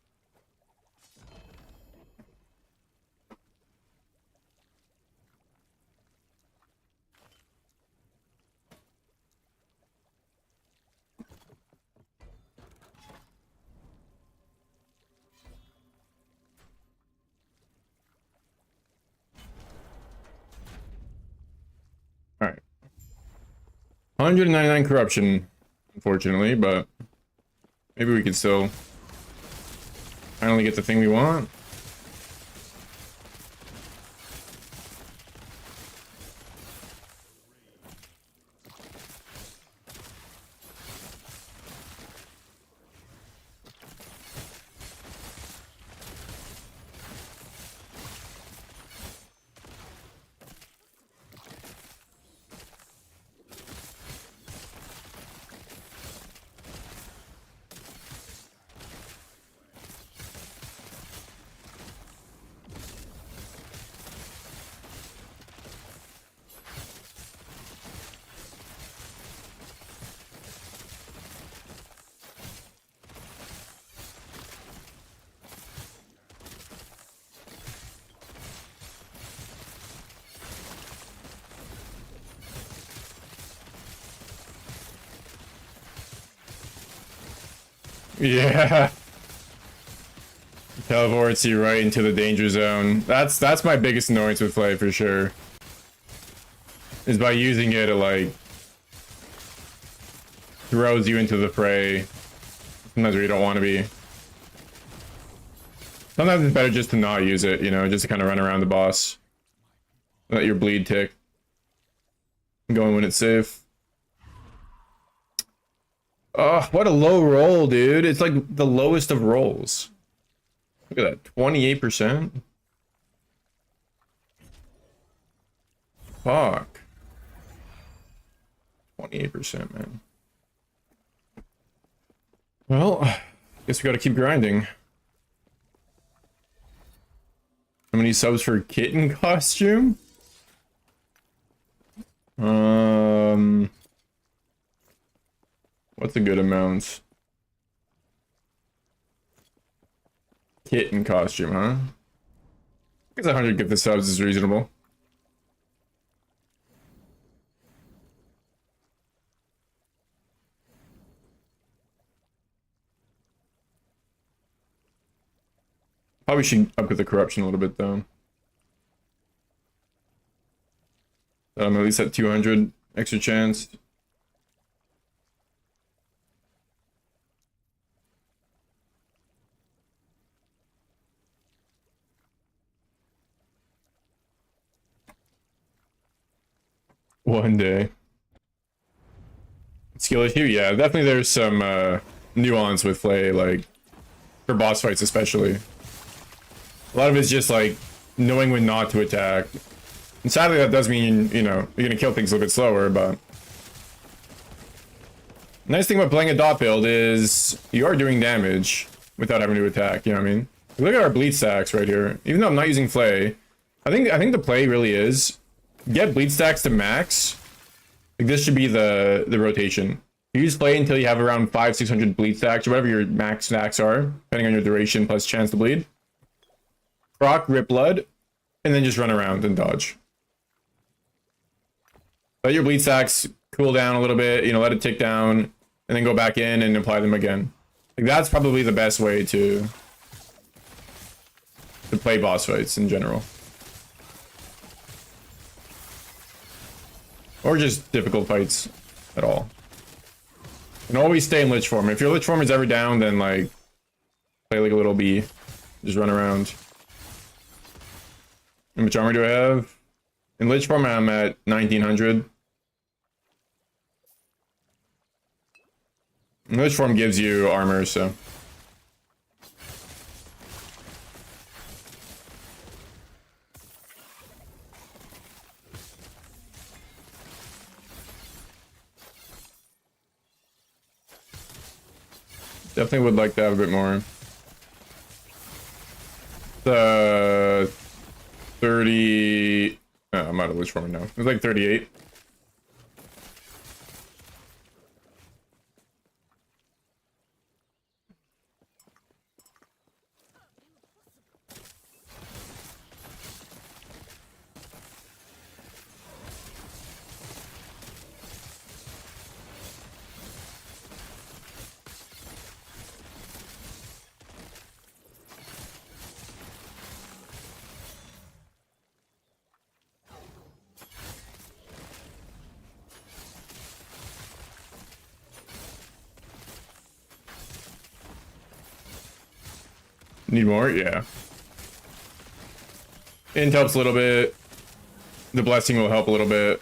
All right. 199 corruption, unfortunately, but maybe we can still finally get the thing we want. Yeah. Teleports you right into the danger zone. That's my biggest annoyance with play for sure. Is by using it, like throws you into the fray. Sometimes where you don't want to be. Sometimes it's better just to not use it, you know, just to kind of run around the boss. Let your bleed tick. Going when it's safe. Oh, what a low roll, dude. It's like the lowest of rolls. Look at that, 28%. Fuck. 28%, man. Well, guess we gotta keep grinding. How many subs for kitten costume? What's a good amount? Kitten costume, huh? I guess 100 gift the subs is reasonable. Probably should up with the corruption a little bit though. At least at 200 extra chance. One day. Skill issue? Yeah, definitely there's some nuance with Flay, like, for boss fights especially. A lot of it's just, like, knowing when not to attack. And sadly, that does mean, you know, you're gonna kill things a little bit slower, but... Nice thing about playing a dot build is you are doing damage without having to attack, you know what I mean? Look at our bleed stacks right here. Even though I'm not using Flay, I think the play really is get bleed stacks to max. Like this should be the rotation. You use Flay until you have around 500-600 bleed stacks or whatever your max stacks are, depending on your duration plus chance to bleed. Proc, rip blood, and then just run around and dodge. Let your bleed stacks cool down a little bit, you know, let it tick down, and then go back in and apply them again. Like that's probably the best way to play boss fights in general. Or just difficult fights at all. And always stay in Lich form. If your Lich form is ever down, then like play like a little bee. Just run around. How much armor do I have? In Lich form I'm at 1900. And Lich form gives you armor, so. Definitely would like to have a bit more. The 30. Oh, I'm out of Lich form now. It was like 38. Need more? Yeah. Int helps a little bit. The blessing will help a little bit.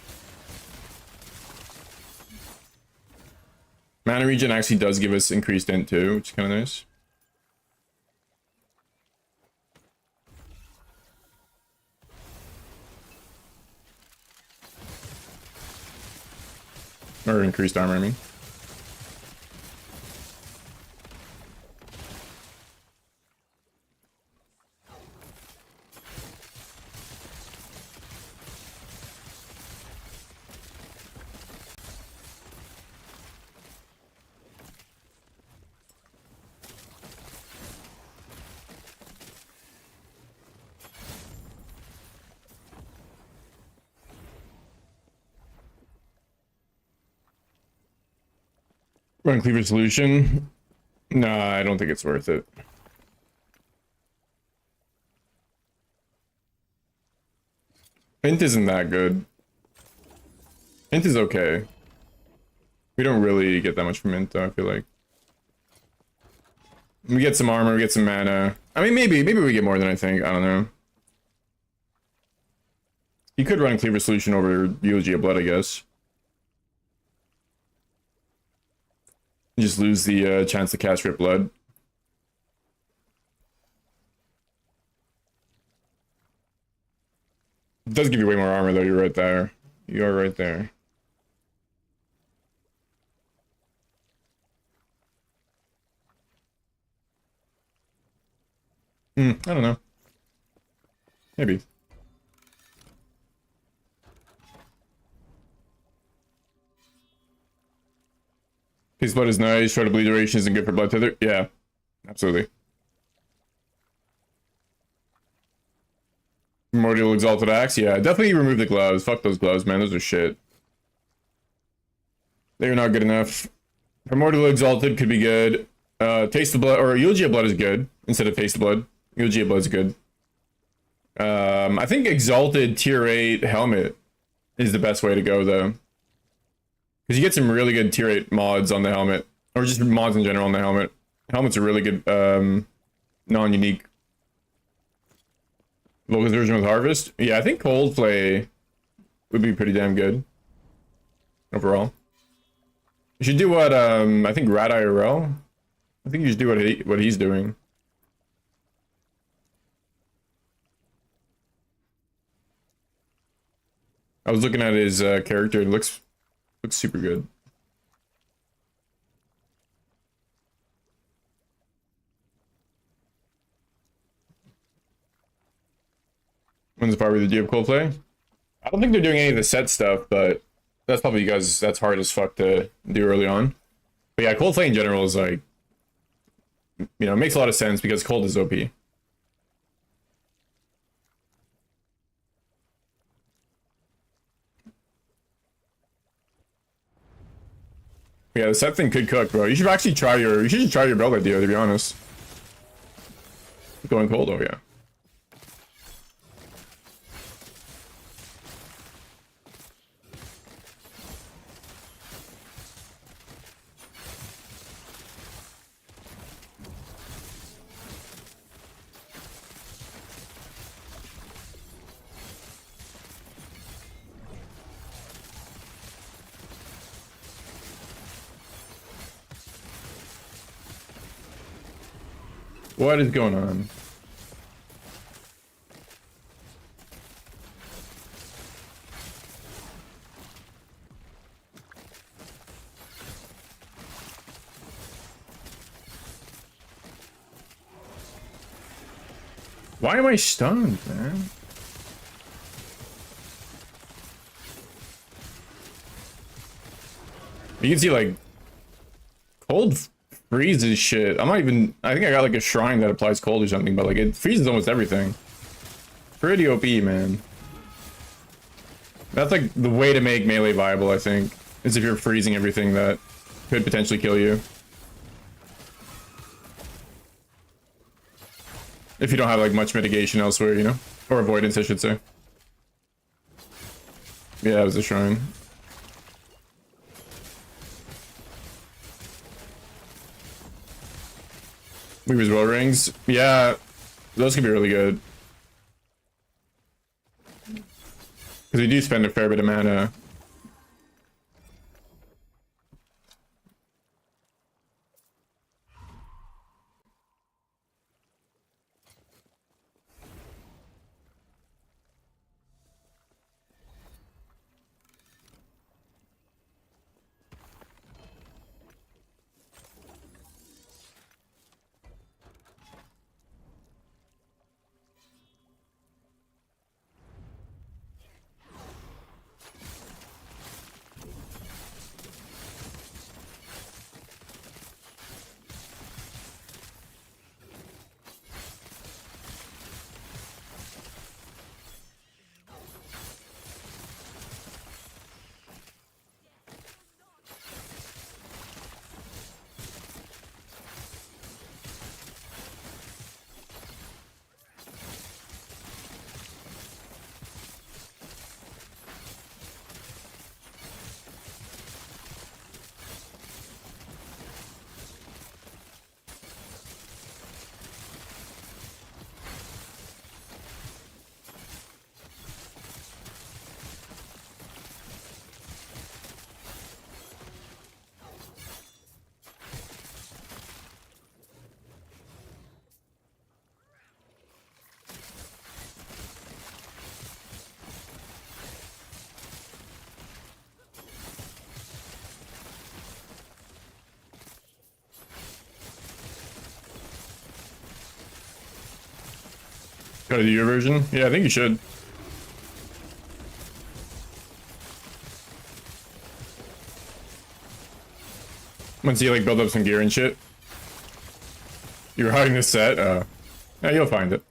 Mana regen actually does give us increased int too, which is kind of nice. Or increased armor, I mean. Run cleaver solution? Nah, I don't think it's worth it. Int isn't that good. Int is okay. We don't really get that much from Int though, I feel like. We get some armor, we get some mana. I mean, maybe we get more than I think, I don't know. You could run cleaver solution over Eulogy of Blood, I guess. You just lose the chance to cast Rip Blood. It does give you way more armor though, you're right there. You are right there. I don't know. Maybe. His blood is nice, short bleed duration isn't good for blood tether. Yeah, absolutely. Primordial Exalted Axe, yeah, definitely remove the gloves. Fuck those gloves, man, those are shit. They're not good enough. Primordial Exalted could be good. Taste of Blood, or Eulogy of Blood is good, instead of Taste of Blood. Eulogy of Blood is good. I think Exalted Tier 8 Helmet is the best way to go, though. Because you get some really good tier 8 mods on the helmet. Or just mods in general on the helmet. Helmet's a really good, non-unique. Locust version with Harvest? Yeah, I think Coldplay would be pretty damn good. overall. You should do what I think Rad IRL. I think you should do what he's doing. I was looking at his character. It looks super good. When's the part where they do have Coldplay? I don't think they're doing any of the set stuff, but that's probably because that's hard as fuck to do early on. But yeah, Coldplay in general is like, you know, it makes a lot of sense because Cold is OP. Yeah, the set thing could cook, bro. You should actually try your build idea, to be honest. Going cold, oh yeah. What is going on? Why am I stunned, man? You can see like cold freezes shit. I'm not even. I think I got like a shrine that applies cold or something, but like it freezes almost everything. Pretty OP, man. That's like the way to make melee viable, I think, is if you're freezing everything that could potentially kill you. If you don't have like much mitigation elsewhere, you know? Or avoidance, I should say. Yeah, it was a shrine. Weaver's Will Rings. Yeah, those could be really good. Because we do spend a fair bit of mana. Gotta do your version? Yeah, I think you should. Once you like build up some gear and shit. You're hiding this set? Yeah, you'll find it.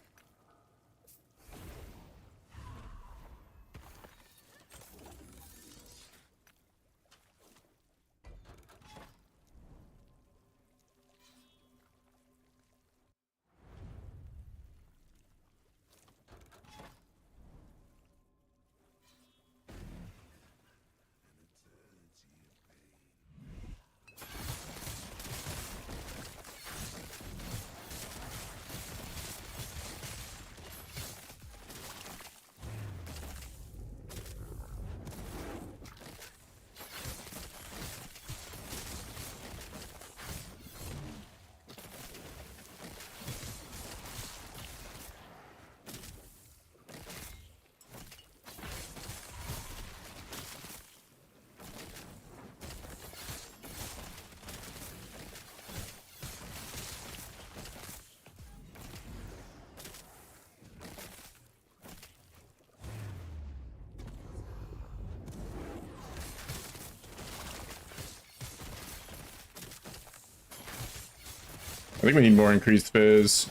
think we need more increased fizz.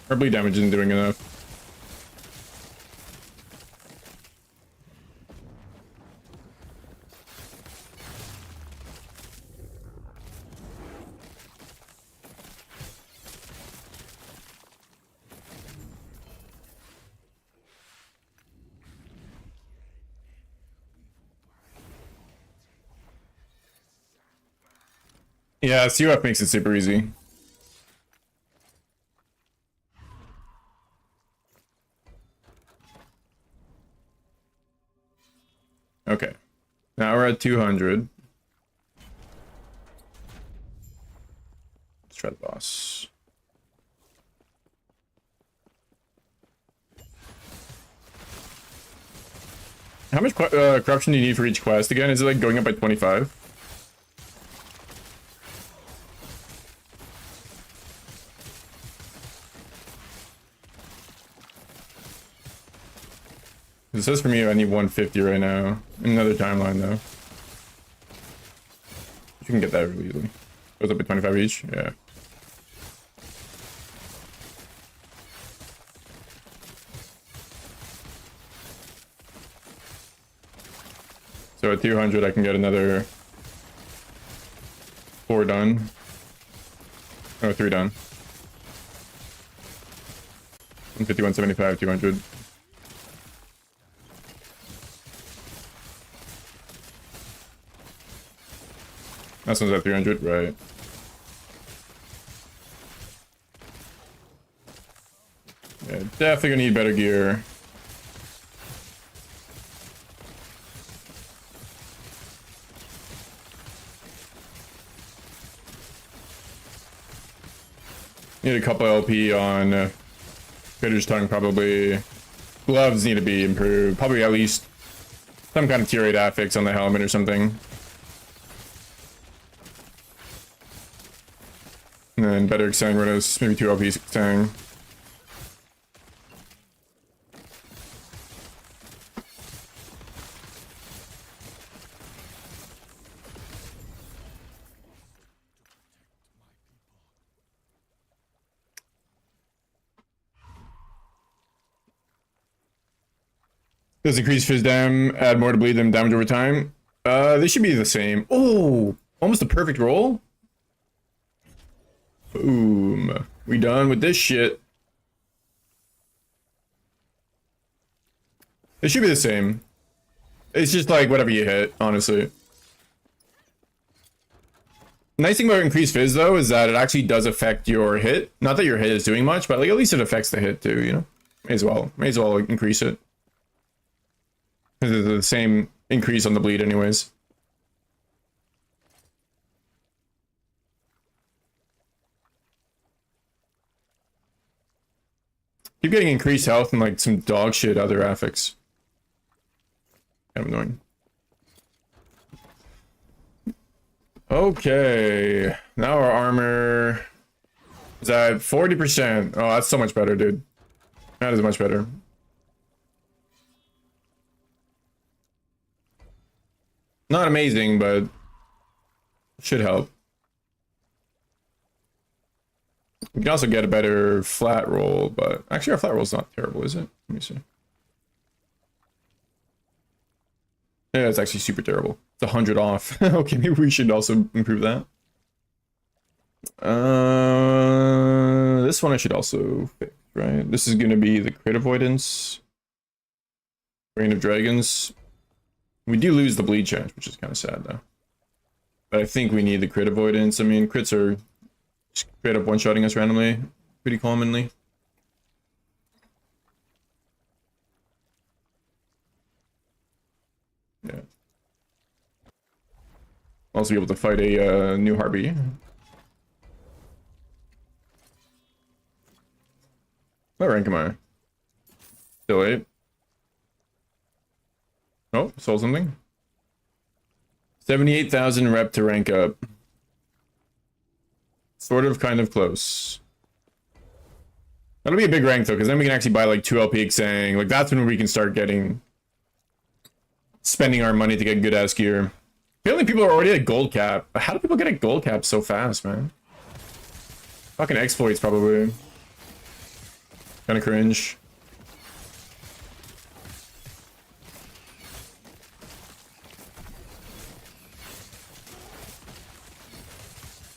Our bleed damage isn't doing enough. Yeah, CUF makes it super easy. Okay. Now we're at 200. Let's try the boss. How much corruption do you need for each quest again? Is it like going up by 25? It says for me I need 150 right now. Another timeline though. You can get that really easily. Goes up at 25 each. Yeah. So at 200 I can get another 4 done. Oh, 3 done. 150, 175, 200. That one's at 300, right? Yeah, definitely gonna need better gear. Need a couple LP on Critter's Tongue, probably. Gloves need to be improved. Probably at least some kind of tier 8 affix on the helmet or something. And then better extending Rhodos, maybe 2 LPs extending. Does increase fizz dam, add more to bleed them damage over time? They should be the same. Oh, almost a perfect roll. Boom. We done with this shit. It should be the same. It's just like whatever you hit, honestly. Nice thing about increased fizz though is that it actually does affect your hit. Not that your hit is doing much, but like at least it affects the hit too, you know? May as well increase it. Because it's the same increase on the bleed anyways. Keep getting increased health and like some dog shit other affix. Kind of annoying. Okay, now our armor is at 40%. Oh, that's so much better, dude. That is much better. Not amazing, but should help. We can also get a better flat roll, but actually our flat roll is not terrible, is it? Let me see. Yeah, it's actually super terrible. It's 100 off. Okay, maybe we should also improve that. This one I should also fix, right? This is going to be the crit avoidance. Reign of Dragons. We do lose the bleed chance, which is kind of sad though. But I think we need the crit avoidance. I mean, crits are just straight up one-shotting us randomly, pretty commonly. Yeah. Also be able to fight a new Harbie. What rank am I? Still 8. Oh, sold something. 78,000 rep to rank up. Sort of, kind of close. That'll be a big rank though, because then we can actually buy like 2 LP Xang. Like that's when we can start spending our money to get good ass gear. Apparently people are already at gold cap. How do people get a gold cap so fast, man? Fucking exploits probably. Kinda cringe.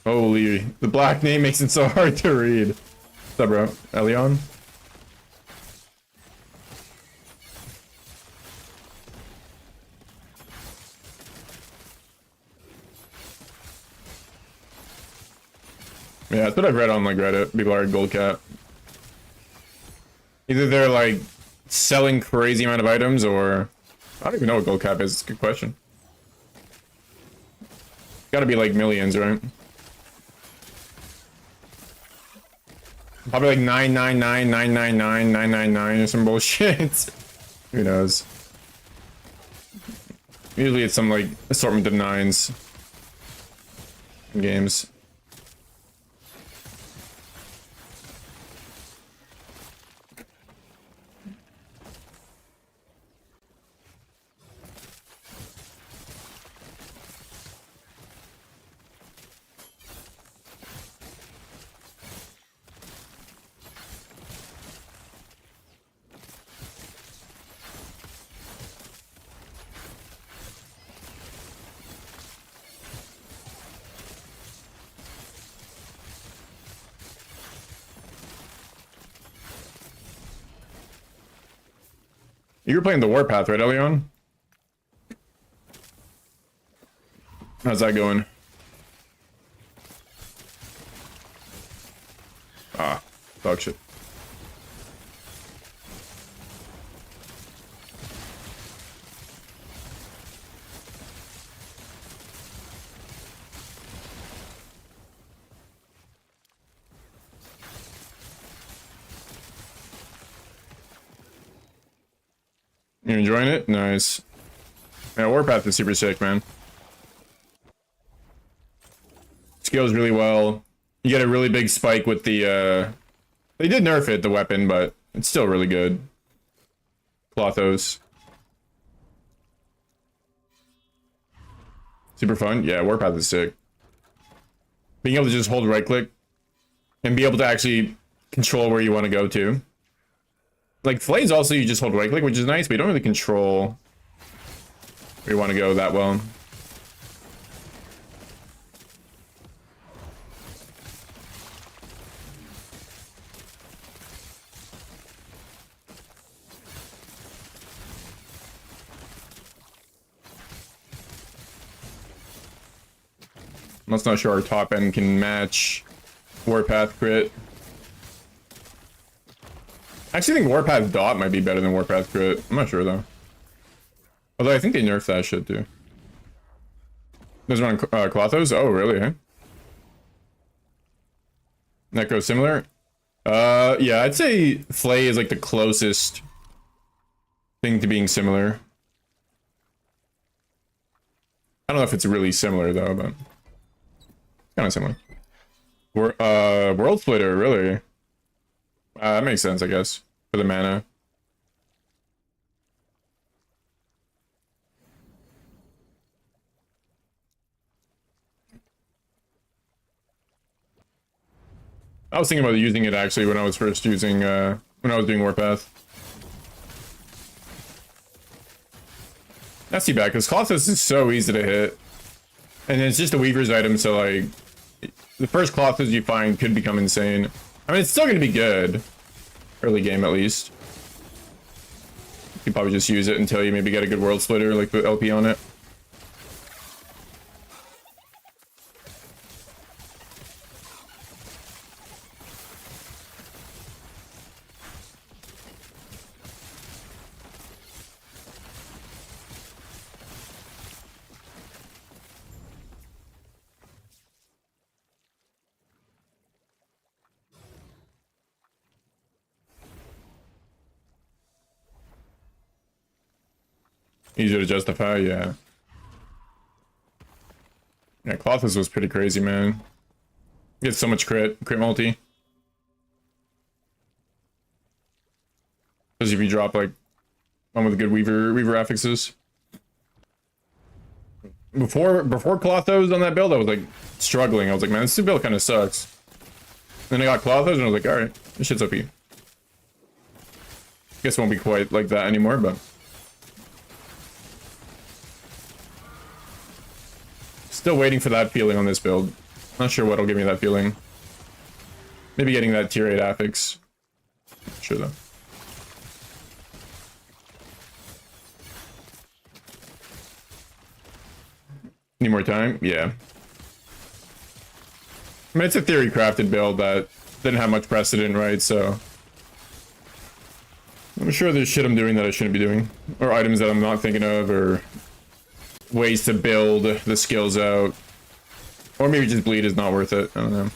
Holy, the black name makes it so hard to read. What's up, bro? Elion? Yeah, that's what I've read on like Reddit. People are gold cap. Either they're like selling crazy amount of items, or I don't even know what gold cap is. It's a good question. Gotta be like millions, right? Probably like 999,999,999 or some bullshit. Who knows? Usually it's some like assortment of nines in games. You were playing the Warpath, right, Elion? How's that going? Ah, dog shit. You enjoying it? Nice. Yeah, Warpath is super sick, man. Scales really well. You get a really big spike with the, they did nerf it, the weapon, but it's still really good. Clothos. Super fun. Yeah, Warpath is sick. Being able to just hold right click and be able to actually control where you want to go to. Like, Flay's also, you just hold right click, which is nice, but you don't really control where you want to go that well. I'm also not sure our top end can match Warpath crit. I actually think Warpath dot might be better than Warpath crit. I'm not sure though. Although I think they nerfed that shit too. Those are on Clothos? Oh, really? Eh? Necro similar? Yeah, I'd say Flay is like the closest thing to being similar. I don't know if it's really similar though, but kind of similar. World Splitter, really? That makes sense, I guess, for the mana. I was thinking about using it actually when I was first using, when I was doing Warpath. That's too bad, because Clothos is so easy to hit. And it's just a Weaver's item, so like, the first Clothos you find could become insane. I mean, it's still going to be good. Early game, at least. You could probably just use it until you maybe get a good World Splitter, like the LP on it. Easier to justify, yeah. Yeah, Clothos was pretty crazy, man. Gets so much crit multi. Because if you drop like one with good Weaver affixes. Before Clothos on that build, I was like struggling. I was like, man, this build kind of sucks. Then I got Clothos and I was like, alright, this shit's OP. Guess it won't be quite like that anymore, but... Still waiting for that feeling on this build. Not sure what'll give me that feeling. Maybe getting that tier 8 affix. Not sure though. Need more time? Yeah. I mean, it's a theory crafted build that didn't have much precedent, right? So I'm sure there's shit I'm doing that I shouldn't be doing. Or items that I'm not thinking of, or ways to build the skills out. Or maybe just bleed is not worth it. I don't know.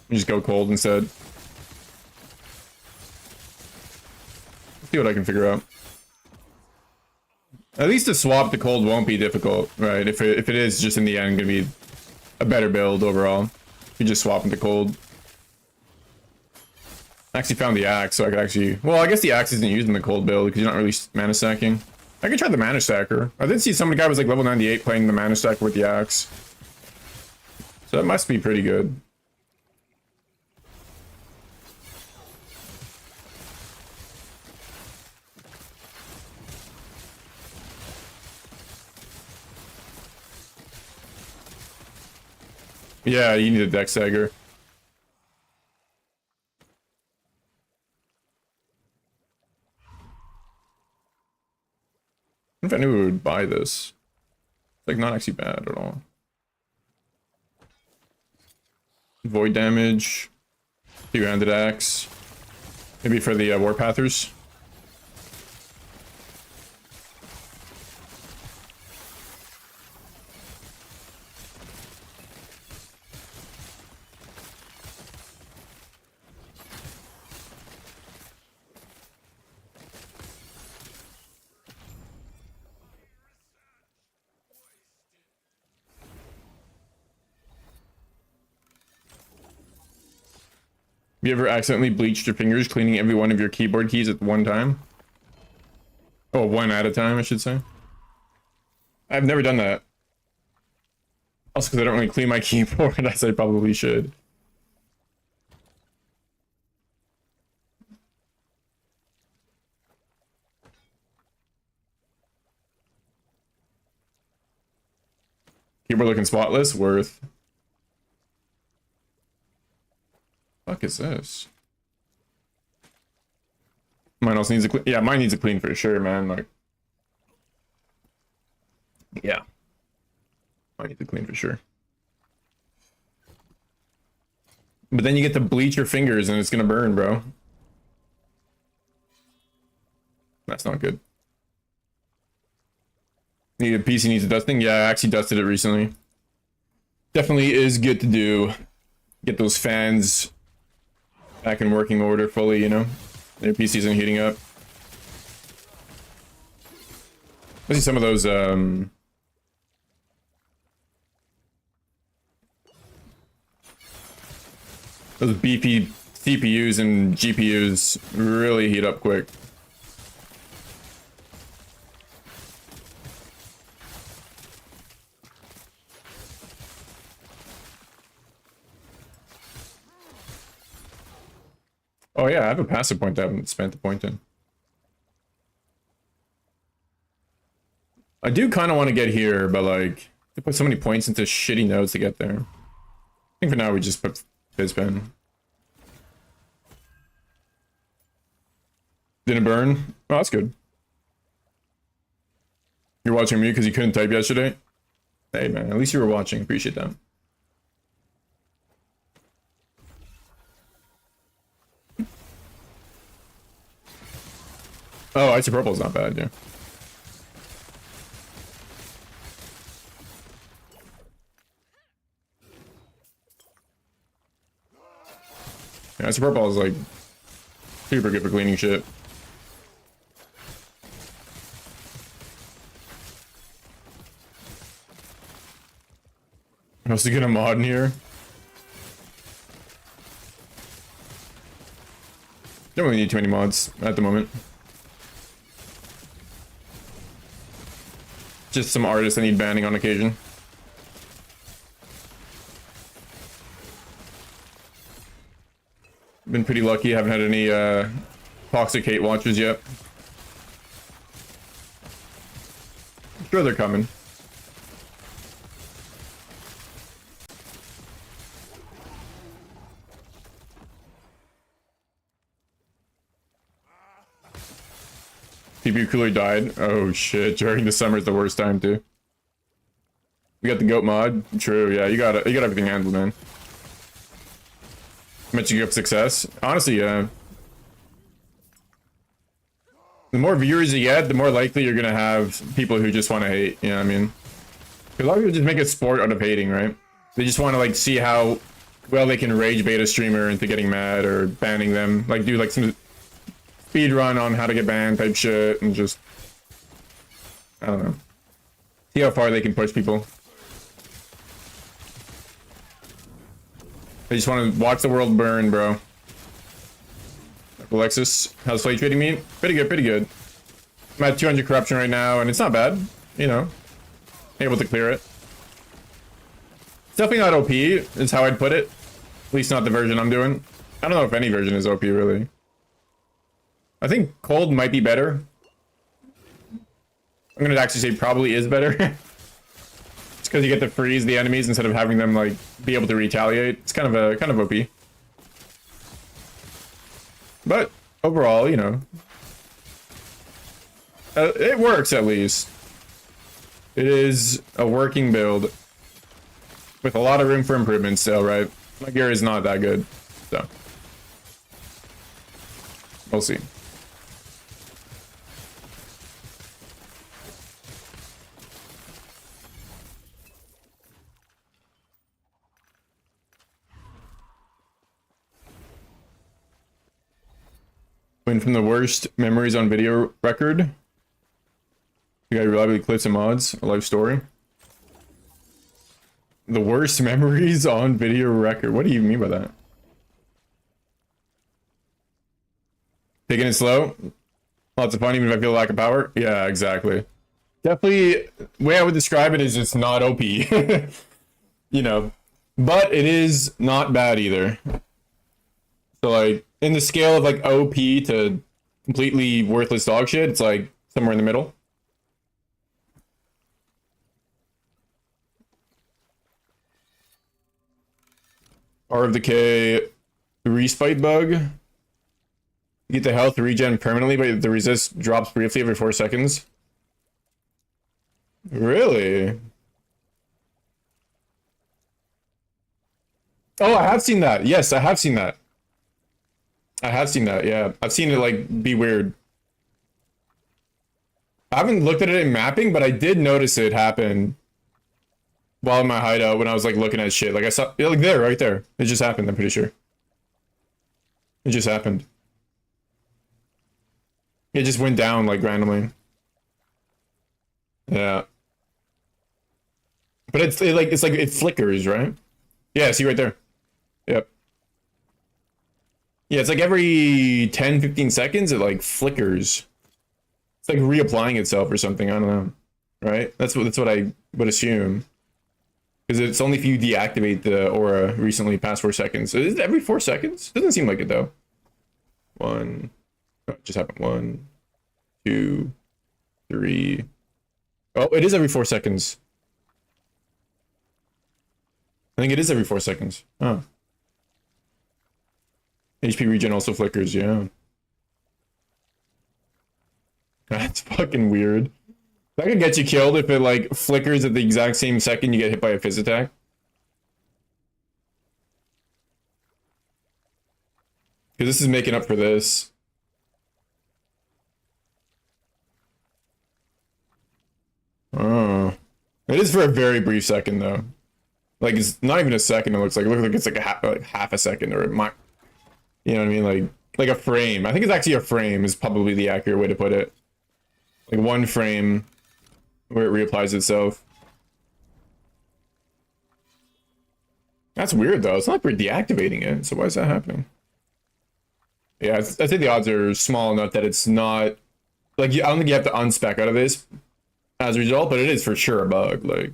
You just go cold instead. See what I can figure out. At least a swap to cold won't be difficult, right? If it is just in the end gonna be a better build overall. You just swap into cold. I actually found the axe, so I could actually... Well, I guess the axe isn't used in the cold build because you're not really mana stacking. I could try the mana stacker. I did see some guy was like level 98 playing the mana stacker with the axe. So that must be pretty good. Yeah, you need a deck stagger. If I knew we would buy this. It's like not actually bad at all. Void damage. Two-handed axe. Maybe for the Warpathers. Have you ever accidentally bleached your fingers cleaning every one of your keyboard keys at one time? Oh, one at a time, I should say. I've never done that. Also, because I don't really clean my keyboard as I probably should. Keyboard looking spotless, worth. Fuck is this? Mine also needs a clean. Yeah, mine needs a clean for sure, man. Like, yeah, mine needs a clean for sure. But then you get to bleach your fingers and it's gonna burn, bro. That's not good. The PC needs a dusting. Yeah, I actually dusted it recently. Definitely is good to do. Get those fans back in working order fully, you know? Their PC isn't heating up. I see some of those, those beefy CPUs and GPUs really heat up quick. Oh yeah, I have a passive point I haven't spent the point in. I do kind of want to get here, but like, they put so many points into shitty nodes to get there. I think for now we just put Fizzpen. Didn't burn? Oh, that's good. You're watching me because you couldn't type yesterday? Hey man, at least you were watching. Appreciate that. Oh, Icy Purple is not bad, yeah. Yeah, Icy Purple is like super good for cleaning shit. I was to get a mod in here. Don't really need too many mods at the moment. Just some artists I need banning on occasion. Been pretty lucky. Haven't had any toxic hate watches yet. I'm sure they're coming. CPU cooler died. Oh shit, during the summer is the worst time too. We got the goat mod. True, yeah, you got it. You got everything handled, man. Meant you get success. Honestly, yeah. The more viewers you get, the more likely you're gonna have people who just want to hate. You know what I mean? Because a lot of people just make a sport out of hating, right? They just want to like see how well they can rage bait a streamer into getting mad or banning them. Like do like some speed run on how to get banned type shit and just I don't know. See how far they can push people. They just want to watch the world burn, bro. Alexis, how's play treating me? Pretty good, pretty good. I'm at 200 corruption right now, and it's not bad. You know, able to clear it. It's definitely not OP, is how I'd put it. At least not the version I'm doing. I don't know if any version is OP, really. I think cold might be better. I'm gonna actually say probably is better. It's because you get to freeze the enemies instead of having them like be able to retaliate. It's kind of OP. But overall, you know, it works at least. It is a working build with a lot of room for improvement still, right? My gear is not that good, so we'll see. Win from the worst memories on video record. You got reliably clips and mods, a life story. The worst memories on video record. What do you mean by that? Taking it slow. Lots of fun, even if I feel a lack of power. Yeah, exactly. Definitely, the way I would describe it is just not OP. You know, but it is not bad either. So like, in the scale of like OP to completely worthless dog shit, it's like somewhere in the middle. R of Decay respite bug. You get the health regen permanently, but the resist drops briefly every 4 seconds. Really? Oh, I have seen that. Yes, I have seen that. I have seen that, yeah. I've seen it, like, be weird. I haven't looked at it in mapping, but I did notice it happen while in my hideout when I was, like, looking at shit. Like, I saw, like, there, right there. It just happened, I'm pretty sure. It just happened. It just went down, like, randomly. Yeah. But it's like it flickers, right? Yeah, see right there. Yep. Yeah, it's like every 10, 15 seconds, it like flickers. It's like reapplying itself or something. I don't know. Right? That's what I would assume. Because it's only if you deactivate the aura recently past 4 seconds. So is it every 4 seconds? Doesn't seem like it though. One. Oh, it just happened. 1, 2, 3. Oh, it is every 4 seconds. I think it is every 4 seconds. Oh. HP regen also flickers, yeah. That's fucking weird. That could get you killed if it like flickers at the exact same second you get hit by a fizz attack. Because this is making up for this. Oh. It is for a very brief second though. Like it's not even a second, it looks like it's like half a second or you know what I mean? Like a frame. I think it's actually a frame is probably the accurate way to put it. Like one frame where it reapplies itself. That's weird though. It's not like we're deactivating it. So why is that happening? Yeah, I think the odds are small enough that it's not like I don't think you have to unspec out of this as a result, but it is for sure a bug. Like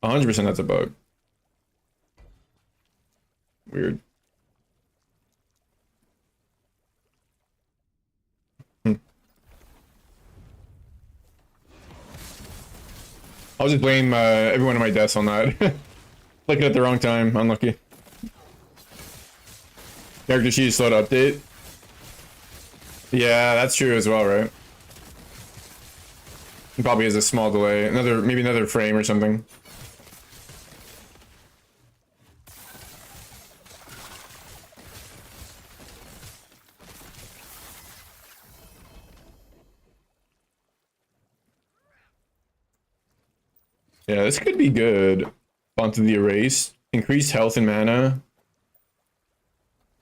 100% that's a bug. Weird. I'll just blame every one of my deaths on that. Clicking at the wrong time. Unlucky. Character sheet is slow to update. Yeah, that's true as well, right? It probably has a small delay. Maybe another frame or something. Yeah, this could be good. Onto the erase. Increased health and mana.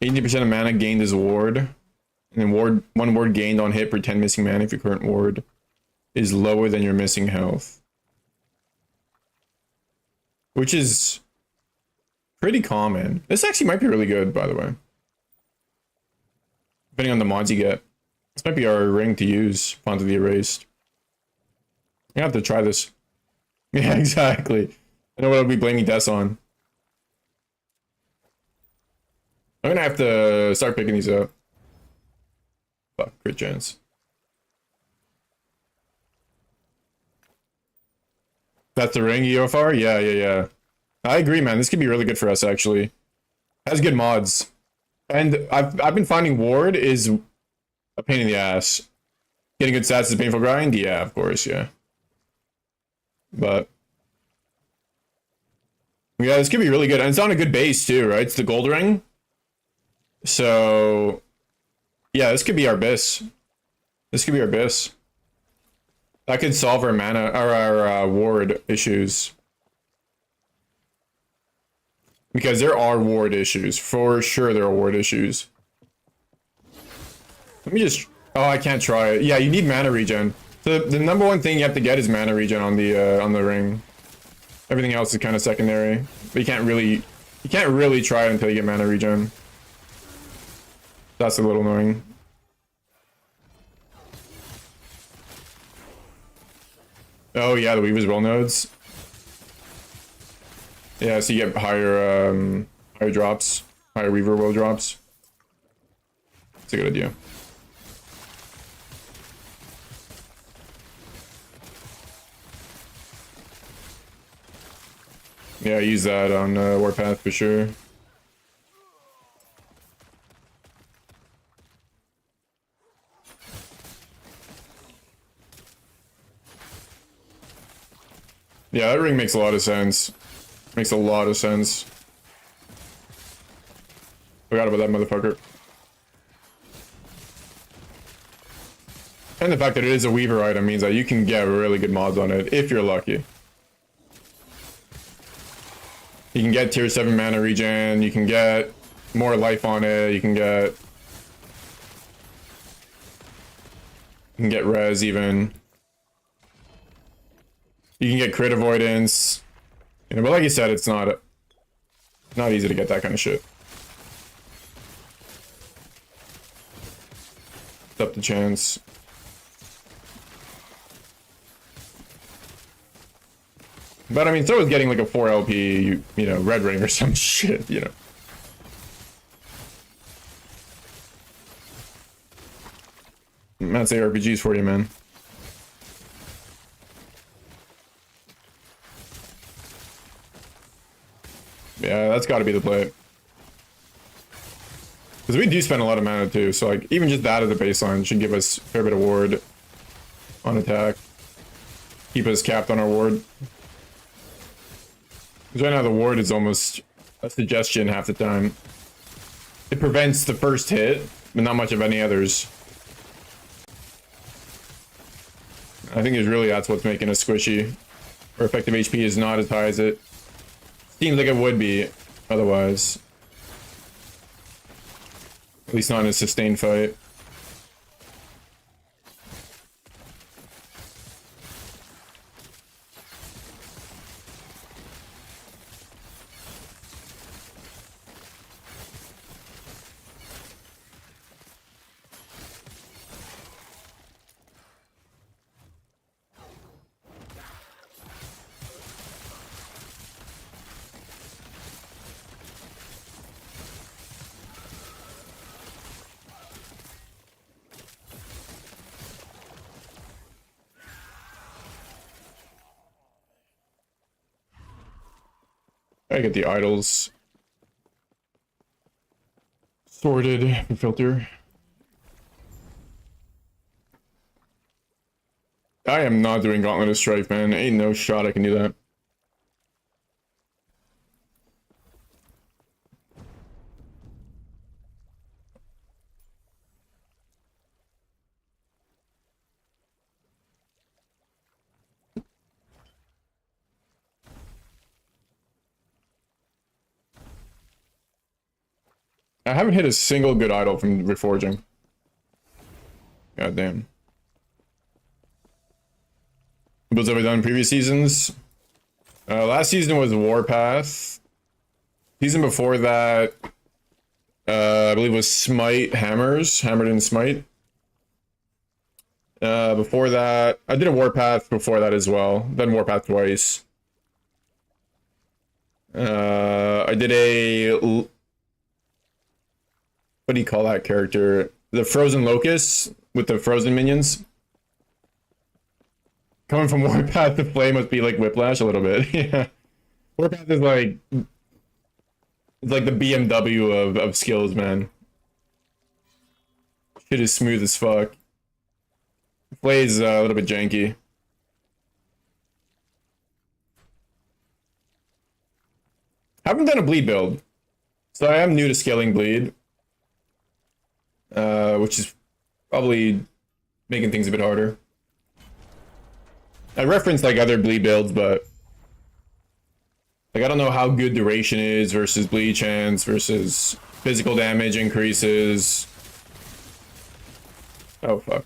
80% of mana gained as a ward. And then one ward gained on hit for 10 missing mana if your current ward is lower than your missing health. Which is pretty common. This actually might be really good, by the way. Depending on the mods you get. This might be our ring to use onto the erased. I have to try this. Yeah, exactly. I know what I'll be blaming deaths on. I'm gonna have to start picking these up. Fuck, crit chance. That's the ring EOFR? Yeah. I agree, man. This could be really good for us, actually. Has good mods. And I've been finding ward is a pain in the ass. Getting good stats is a painful grind? Yeah, of course, yeah. But yeah, this could be really good. And it's on a good base too, right? It's the gold ring. So yeah, this could be our bis. This could be our bis. That could solve our mana or our ward issues. Because there are ward issues. For sure there are ward issues. Let me just... Oh, I can't try it. Yeah, you need mana regen. The number one thing you have to get is mana regen on the ring. Everything else is kind of secondary. But you can't really try it until you get mana regen. That's a little annoying. Oh yeah, the Weaver's Will nodes. Yeah, so you get higher drops, higher Weaver Will drops. It's a good idea. Yeah, use that on Warpath for sure. Yeah, that ring makes a lot of sense. Makes a lot of sense. Forgot about that motherfucker. And the fact that it is a Weaver item means that you can get really good mods on it if you're lucky. You can get tier 7 mana regen, you can get more life on it, you can get res even. You can get crit avoidance. You know, but like you said, it's not easy to get that kind of shit. It's up to chance. But I mean, so is getting like a 4 LP, you know, red ring or some shit, you know. That's ARPGs for you, man. Yeah, that's got to be the play. Because we do spend a lot of mana too, so like even just that as a baseline should give us a fair bit of ward on attack. Keep us capped on our ward. Because right now the ward is almost a suggestion half the time. It prevents the first hit, but not much of any others. I think that's what's making us squishy. Our effective HP is not as high as it seems like it would be otherwise. At least not in a sustained fight. I get the idols sorted and filter. I am not doing Gauntlet of Strife, man. Ain't no shot I can do that. I haven't hit a single good idol from reforging. God damn. Builds have I done in previous seasons? Last season was Warpath. Season before that, I believe was Smite Hammers. Hammered in Smite. Before that, I did a Warpath before that as well. Done Warpath twice. I did a... What do you call that character? The Frozen Locust with the Frozen minions. Coming from Warpath to Flame must be like Whiplash a little bit. Yeah. Warpath is like... It's like the BMW of skills, man. Shit is smooth as fuck. Plays a little bit janky. Haven't done a bleed build. So I am new to scaling bleed. Which is probably making things a bit harder. I referenced like other bleed builds, but like I don't know how good duration is versus bleed chance versus physical damage increases. Oh fuck.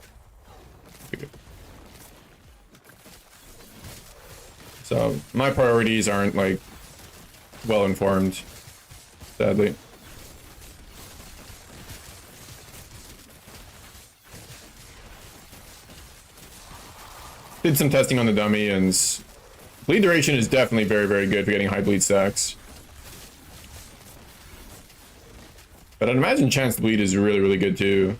So my priorities aren't like well informed, sadly. Did some testing on the dummy, and bleed duration is definitely very, very good for getting high bleed stacks. But I'd imagine chance to bleed is really, really good too.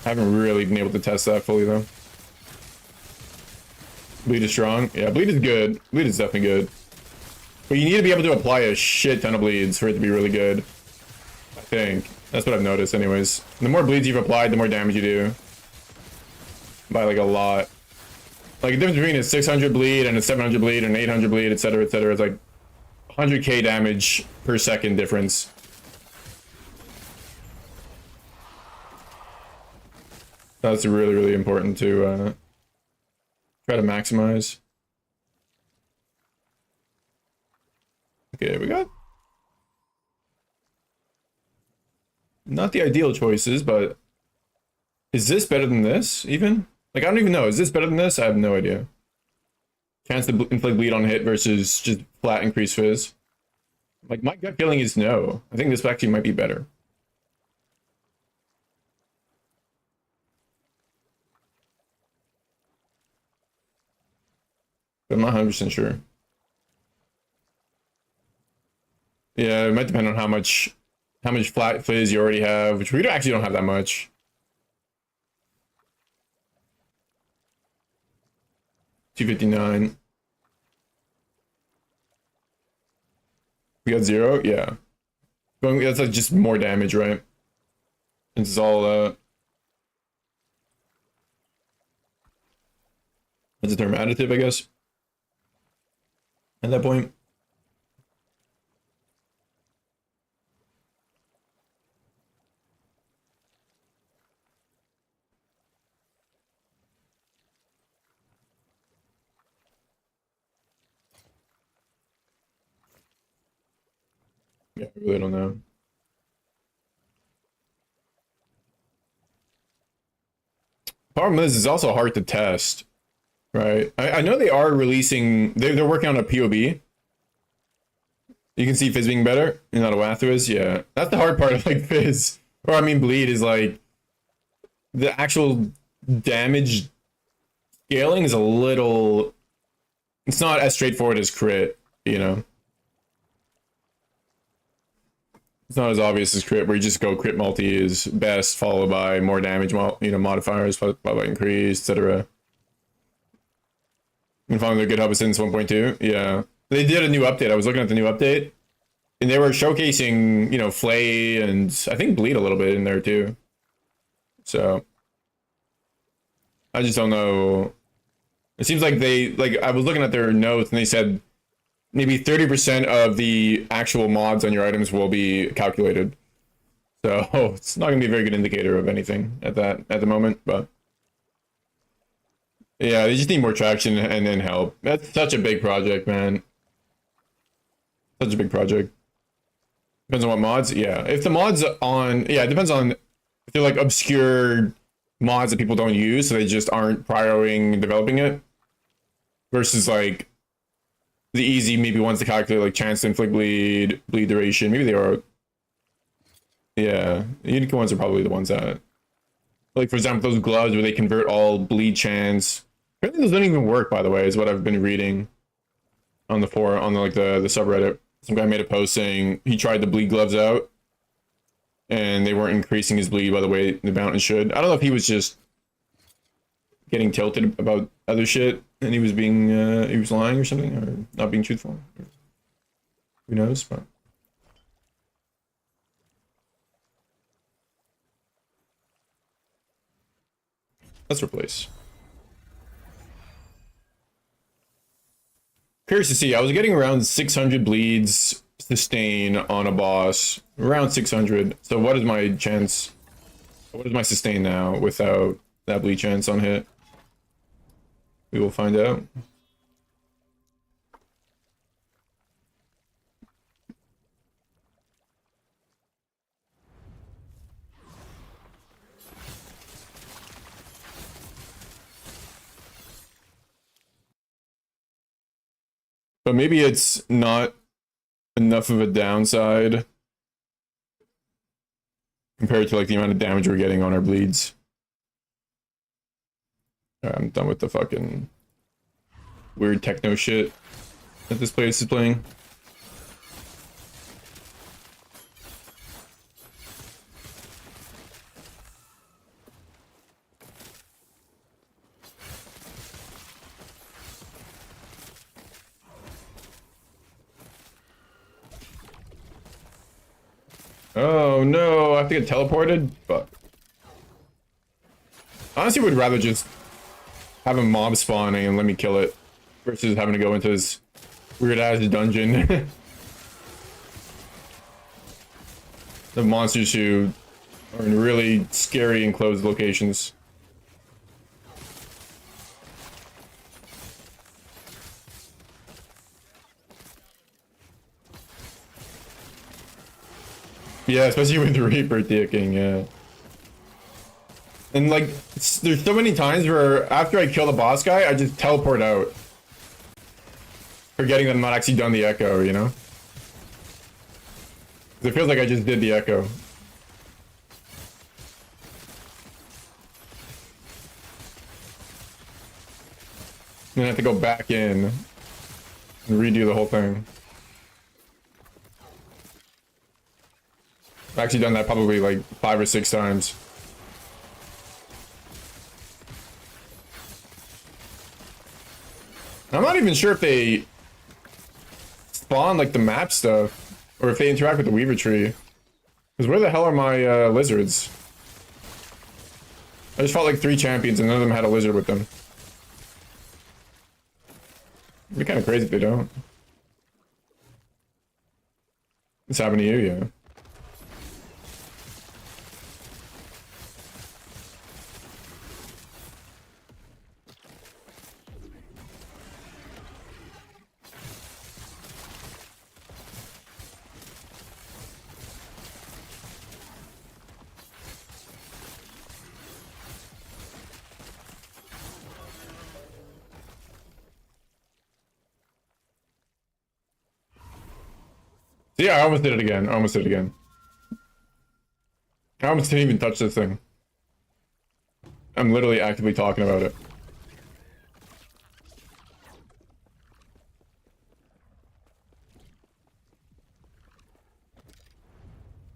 Haven't really been able to test that fully though. Bleed is strong. Yeah, bleed is good. Bleed is definitely good. But you need to be able to apply a shit ton of bleeds for it to be really good. I think. That's what I've noticed anyways. The more bleeds you've applied, the more damage you do. By like a lot. Like the difference between a 600 bleed and a 700 bleed and an 800 bleed, etc., etc. It's like 100k damage per second difference. That's really, really important to try to maximize. Okay, we got not the ideal choices, but is this better than this even? Like, I don't even know. Is this better than this? I have no idea. Chance to inflict bleed on hit versus just flat increased fizz. Like, my gut feeling is no. I think this actually might be better. But I'm not 100% sure. Yeah, it might depend on how much flat fizz you already have, which we actually don't have that much. 259. We got 0? Yeah. That's like just more damage, right? This is all what's the term? Additive, I guess. At that point. Yeah, I really don't know. Problem is, it's also hard to test, right? I know they are releasing, they're working on a POB. You can see Fizz being better, and not a Wathuis. Yeah, that's the hard part of like Fizz, or I mean Bleed, is like the actual damage scaling is a little. It's not as straightforward as crit, you know. It's not as obvious as crit, where you just go crit multi is best, followed by more damage, modifiers, followed by increase, etc. And finally, the good hub since 1.2. Yeah. They did a new update. I was looking at the new update, and they were showcasing, you know, Flay and I think Bleed a little bit in there too. So I just don't know. It seems like I was looking at their notes and they said maybe 30% of the actual mods on your items will be calculated. So it's not gonna be a very good indicator of anything at the moment, but yeah, they just need more traction and then help. That's such a big project, man. Such a big project. Depends on what mods. Yeah, if the mods on, yeah, it depends on if they're like obscure mods that people don't use, so they just aren't prioring developing it, versus like the easy maybe ones to calculate, like chance to inflict bleed, bleed duration. Maybe they are. Yeah, the unique ones are probably the ones that, like for example, those gloves where they convert all bleed chance. Apparently those don't even work, by the way, is what I've been reading on the forum, on the, like the subreddit. Some guy made a post saying he tried the bleed gloves out and they weren't increasing his bleed by the way the mountain should. I don't know if he was just getting tilted about other shit and he was being he was lying or something, or not being truthful. Who knows? But let's replace. Curious to see. I was getting around 600 bleeds sustain on a boss, around 600. So what is my chance? What is my sustain now without that bleed chance on hit? We will find out. But maybe it's not enough of a downside compared to like the amount of damage we're getting on our bleeds. Alright, I'm done with the fucking weird techno shit that this place is playing. Oh no, I have to get teleported? Fuck. Honestly, would rather just have a mob spawning and let me kill it versus having to go into this weird ass dungeon. The monsters who are in really scary enclosed locations. Yeah, especially with the Reaper ticking, yeah. And like, there's so many times where after I kill the boss guy, I just teleport out. Forgetting that I'm not actually done the echo, you know? 'Cause it feels like I just did the echo. Then I have to go back in and redo the whole thing. I've actually done that probably like 5 or 6 times. I'm not even sure if they spawn like the map stuff or if they interact with the Weaver tree. Because where the hell are my lizards? I just fought like 3 champions and none of them had a lizard with them. It'd be kind of crazy if they don't. It's happened to you, yeah. Yeah, I almost did it again. I almost did it again. I almost didn't even touch this thing. I'm literally actively talking about it.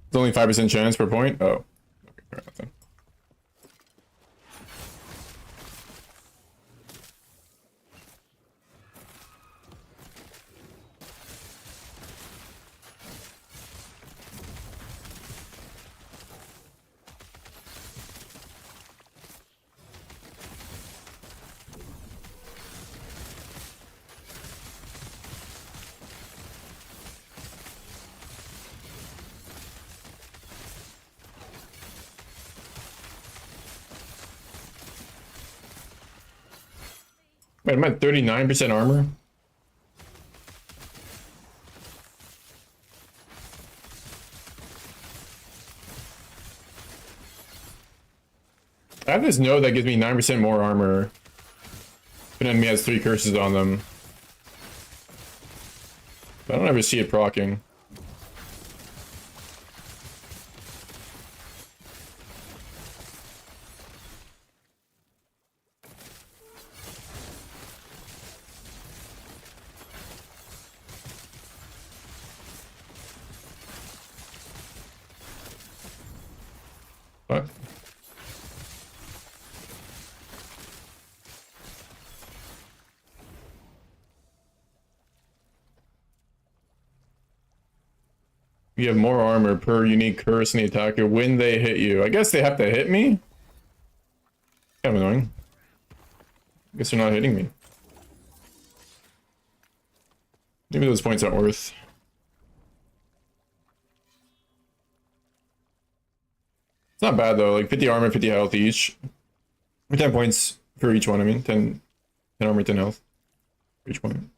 It's only 5% chance per point? Oh. Okay, fair enough then. Wait, I'm at 39% armor. I have this node that gives me 9% more armor. If an enemy has 3 curses on them. But I don't ever see it proccing. What? You have more armor per unique curse in the attacker when they hit you. I guess they have to hit me? Kind of annoying. I guess they're not hitting me. Maybe those points aren't worth. It's not bad though, like 50 armor, 50 health each. 10 points for each one, I mean. 10 armor, 10 health for each one.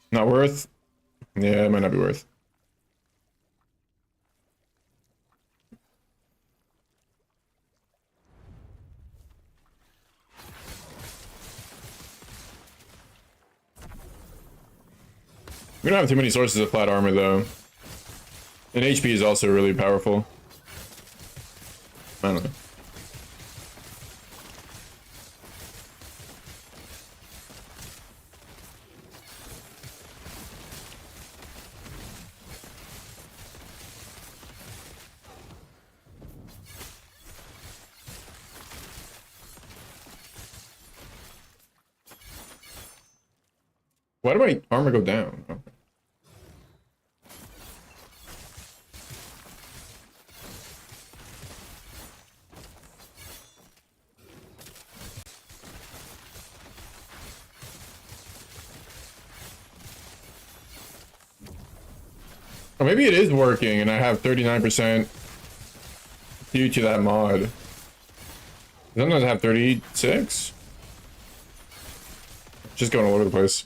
Not worth? Yeah, it might not be worth. We don't have too many sources of flat armor though. And HP is also really powerful. I don't know. Why did my armor go down? Okay. Oh, maybe it is working and I have 39% due to that mod. Sometimes I have 36. Just going all over the place.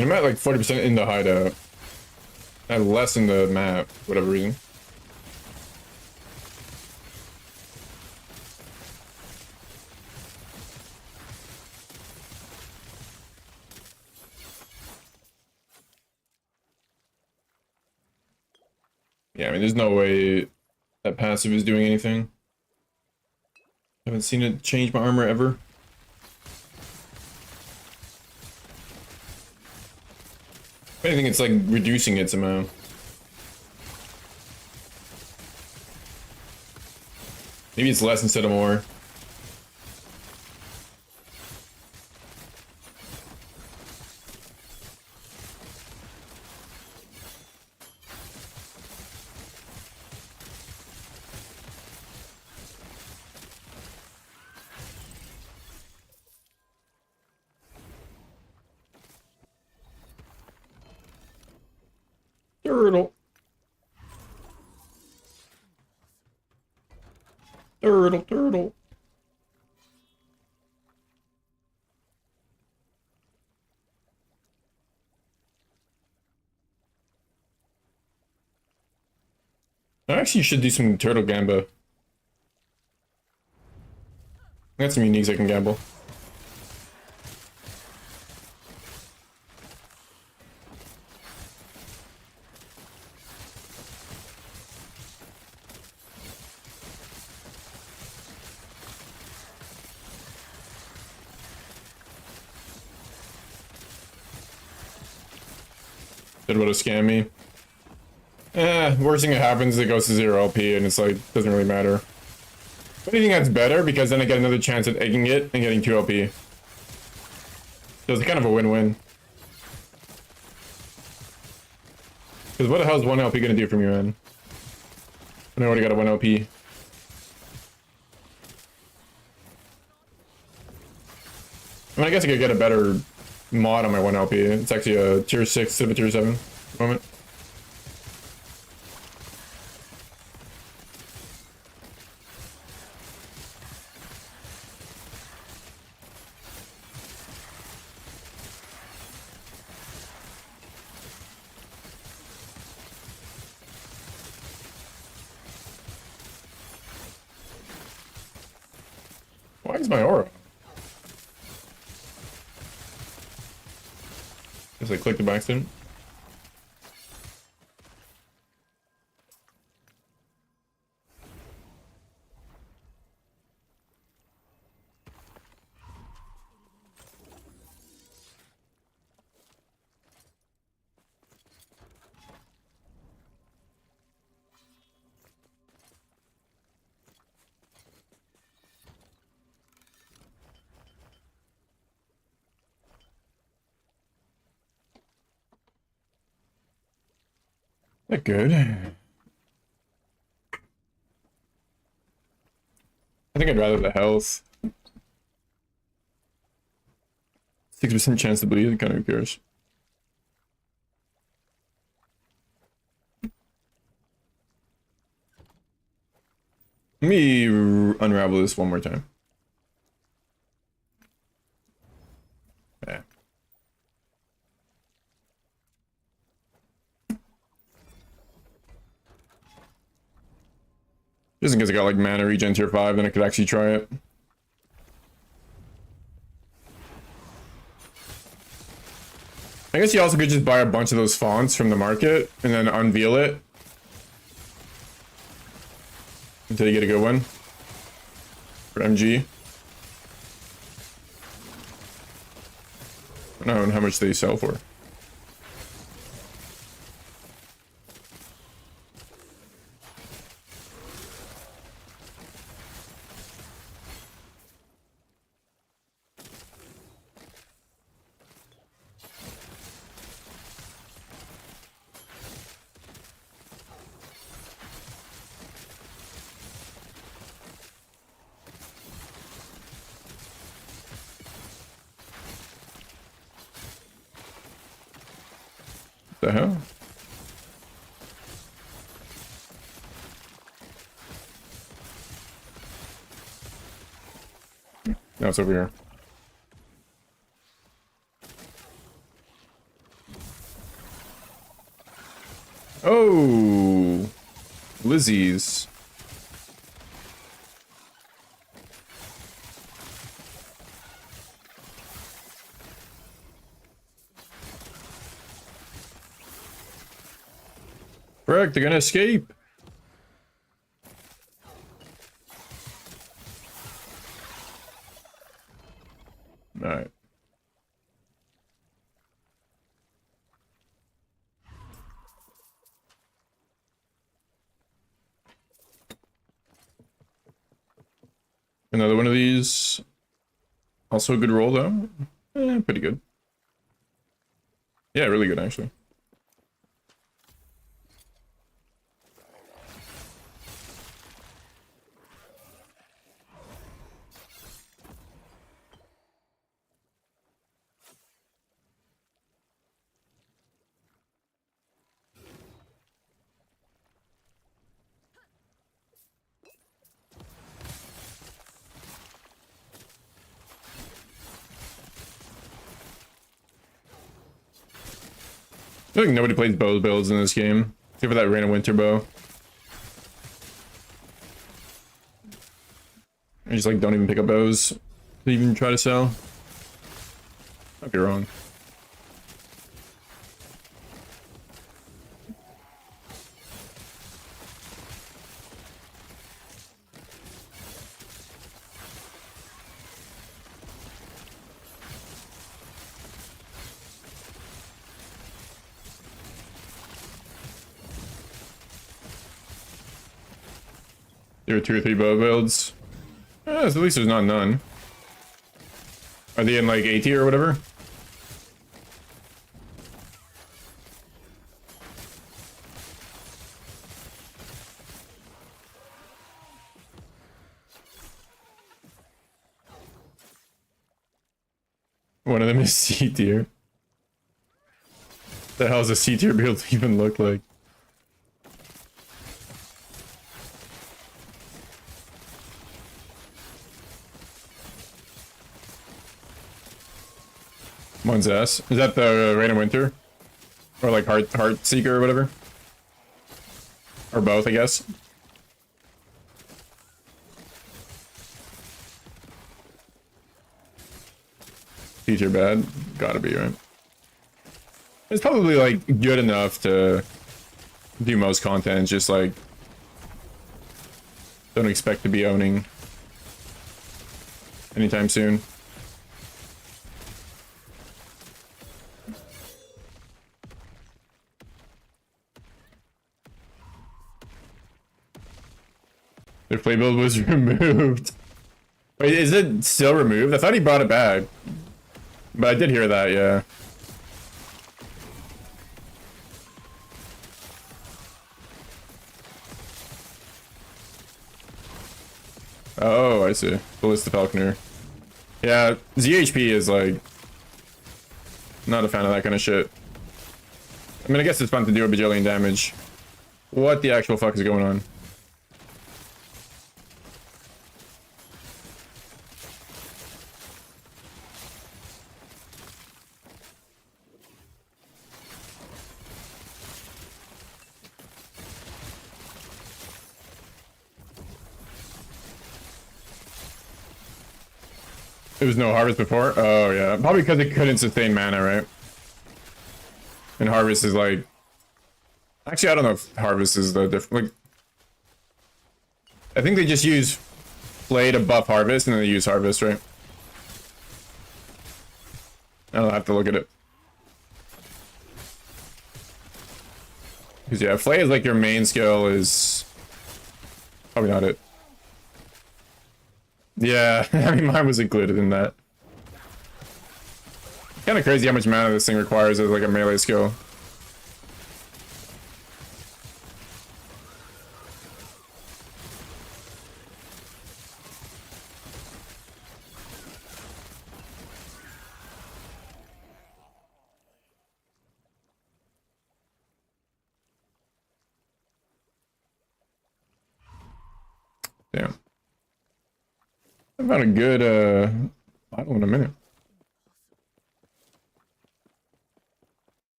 I'm at like 40% in the hideout. I have less in the map, for whatever reason. Yeah, I mean, there's no way that passive is doing anything. I haven't seen it change my armor ever. If anything, it's like reducing its amount. Maybe it's less instead of more. Turtle. Turtle, turtle. I actually should do some turtle gamba. I got some uniques I can gamble. Did about to scam me. Worst thing that happens is it goes to 0 LP and it's like, doesn't really matter. But I think that's better because then I get another chance at egging it and getting 2 LP. So it's kind of a win-win. Because what the hell is 1 LP gonna do from you, man? I already got a 1 LP. I mean, I guess I could get a better mod on my 1 LP. It's actually a tier 6 instead of a tier 7 at the moment. Why is my aura? Just like click the back accident. That good. I think I'd rather the health. 6% chance to bleed, it kind of appears. Let me unravel this one more time. Yeah. Just in case I got like mana regen tier 5, then I could actually try it. I guess you also could just buy a bunch of those fonts from the market and then unveil it until you get a good one for MG. I don't know how much they sell for. The hell? No, it's over here. Oh, Lizzie's. Frick, they're gonna escape. Alright. Another one of these. Also a good roll though. Pretty good. Yeah, really good actually. I feel like nobody plays bow builds in this game, except for that random winter bow. I just like don't even pick up bows to even try to sell. Might be wrong. There were 2 or 3 bow builds. So at least there's not none. Are they in like A tier or whatever? One of them is C tier. The hell does a C tier build even look like? One's S. Is that the Rain and Winter? Or like Heart Seeker or whatever? Or both, I guess. C tier bad? Gotta be, right? It's probably like good enough to do most content, just like don't expect to be owning anytime soon. Their play build was removed. Wait, is it still removed? I thought he brought it back. But I did hear that, yeah. Oh, I see. Ballista Falconer. Yeah, ZHP is like... not a fan of that kind of shit. I mean, I guess it's fun to do a bajillion damage. What the actual fuck is going on? It was no Harvest before? Oh, yeah. Probably because it couldn't sustain mana, right? And Harvest is like... Actually, I don't know if Harvest is the different... Like... I think they just use Play to buff Harvest, and then they use Harvest, right? I'll have to look at it. Because, yeah, Flay is like your main skill is... Probably not it. Yeah, I mean, mine was included in that. Kind of crazy how much mana this thing requires as like a melee skill. Damn. I found a good bottle in a minute.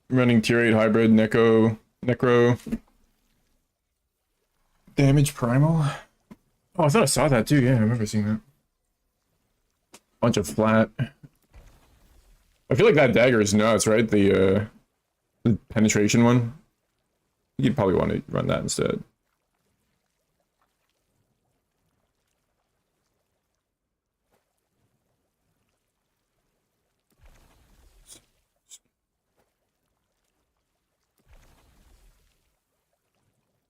Running tier 8 hybrid necro damage primal. Oh, I thought I saw that too. Yeah, I remember seeing that. Bunch of flat. I feel like that dagger is nuts, right? The penetration one. You'd probably want to run that instead.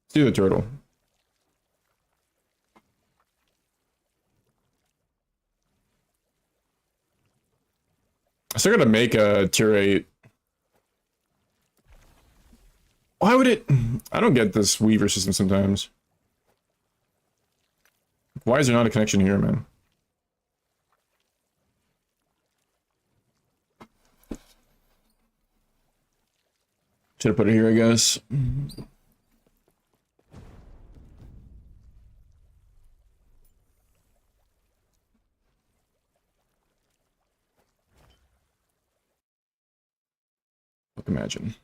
Let's do the turtle. I still gotta make a tier 8. Why would it... I don't get this Weaver system sometimes. Why is there not a connection here, man? Should have put it here, I guess. Imagine.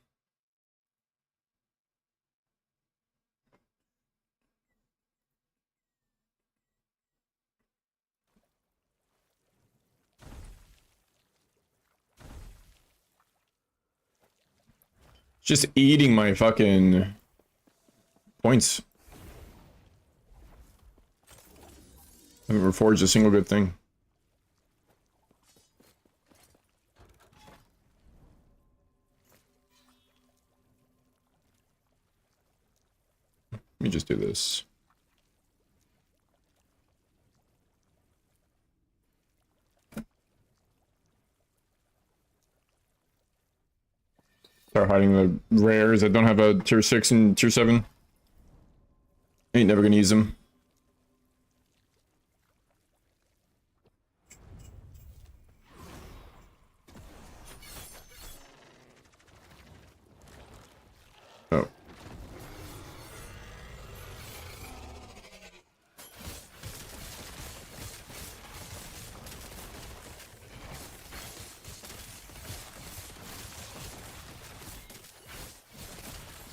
Just eating my fucking points. I haven't reforged a single good thing. me just do this. Start hiding the rares that don't have a tier 6 and tier 7. Ain't never gonna use them. Oh.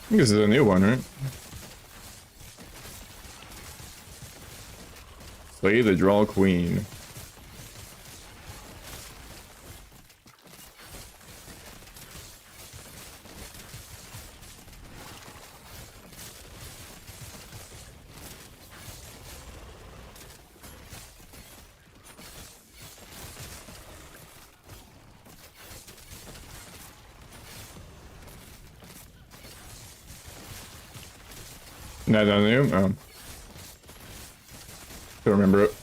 I think this is a new one, right? Slay the Draw Queen. Not that new? Oh. Don't remember it.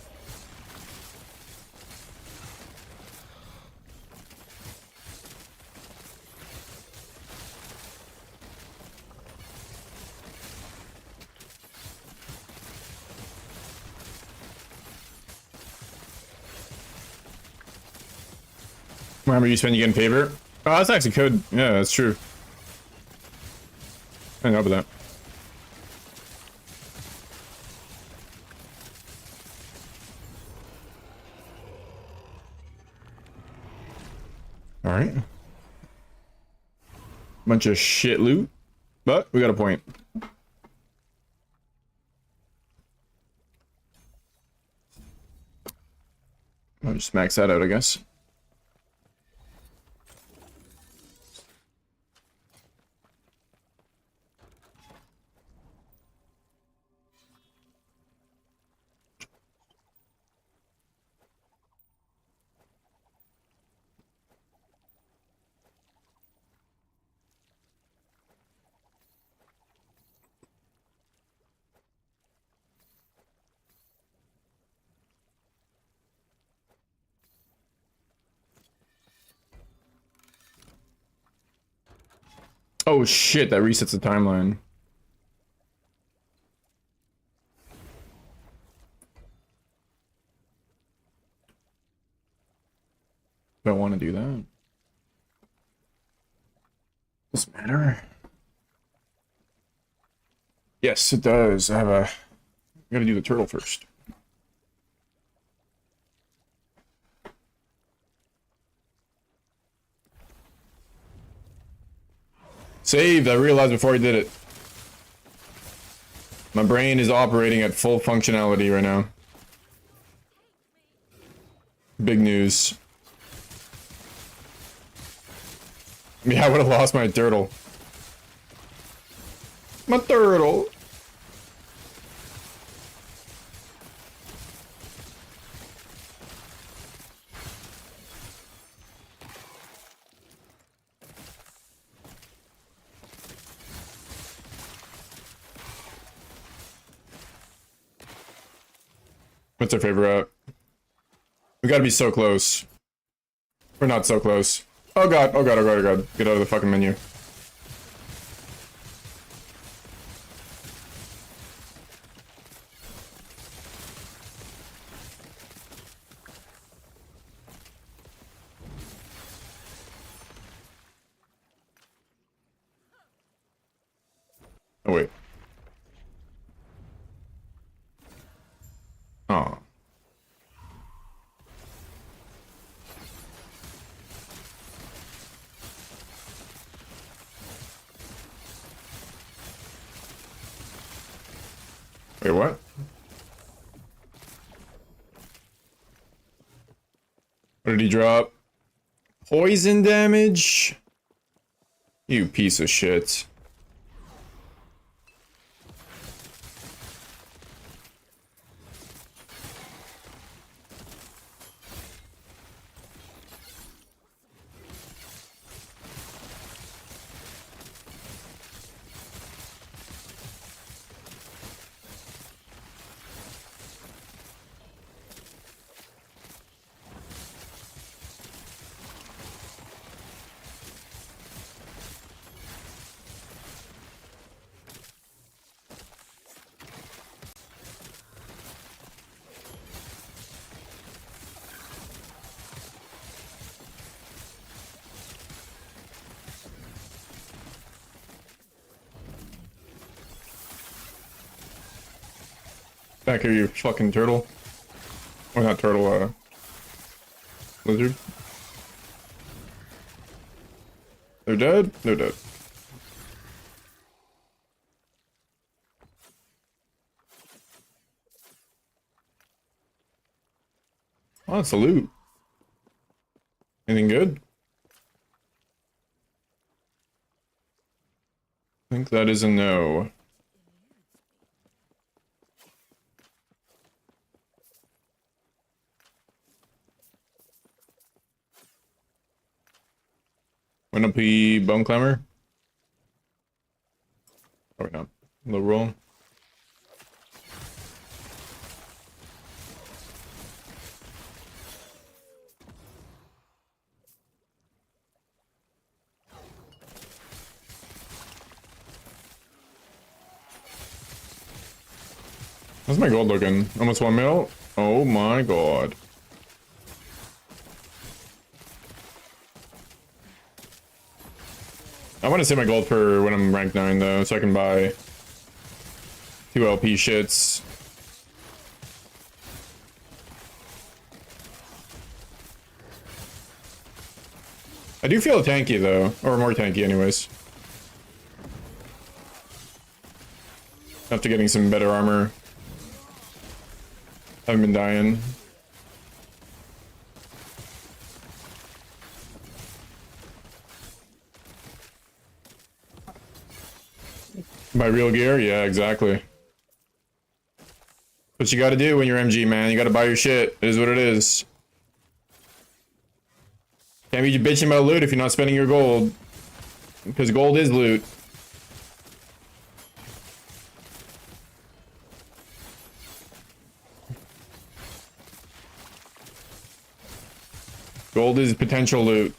Remember you spend you get in favor? Oh, that's actually code. Yeah, that's true. I know about that. Alright. Bunch of shit loot. But we got a point. I'll just max that out, I guess. Oh shit, that resets the timeline. Don't want to do that. Doesn't matter. Yes, it does. I gotta do the turtle first. Saved, I realized before I did it. My brain is operating at full functionality right now. Big news. Yeah, I would have lost my turtle. My turtle! What's our favorite route? We gotta be so close. We're not so close. Oh god, oh god, oh god, oh god. Get out of the fucking menu. Oh wait. Oh. Wait, what? What did he drop? Poison damage? You piece of shit. Back here, you fucking turtle. Or not turtle, lizard. They're dead? They're dead. Oh, it's a loot. Anything good? I think that is a no. Wanna be bone climber? Probably not. Low roll. How's my gold looking? Almost 1 mil? Oh my god. I want to save my gold for when I'm rank 9 though, so I can buy 2 LP shits. I do feel tanky though, or more tanky anyways. After getting some better armor. Haven't been dying. Buy real gear? Yeah, exactly. What you gotta do when you're MG, man. You gotta buy your shit. It is what it is. Can't be bitching about loot if you're not spending your gold. Because gold is loot. Gold is potential loot.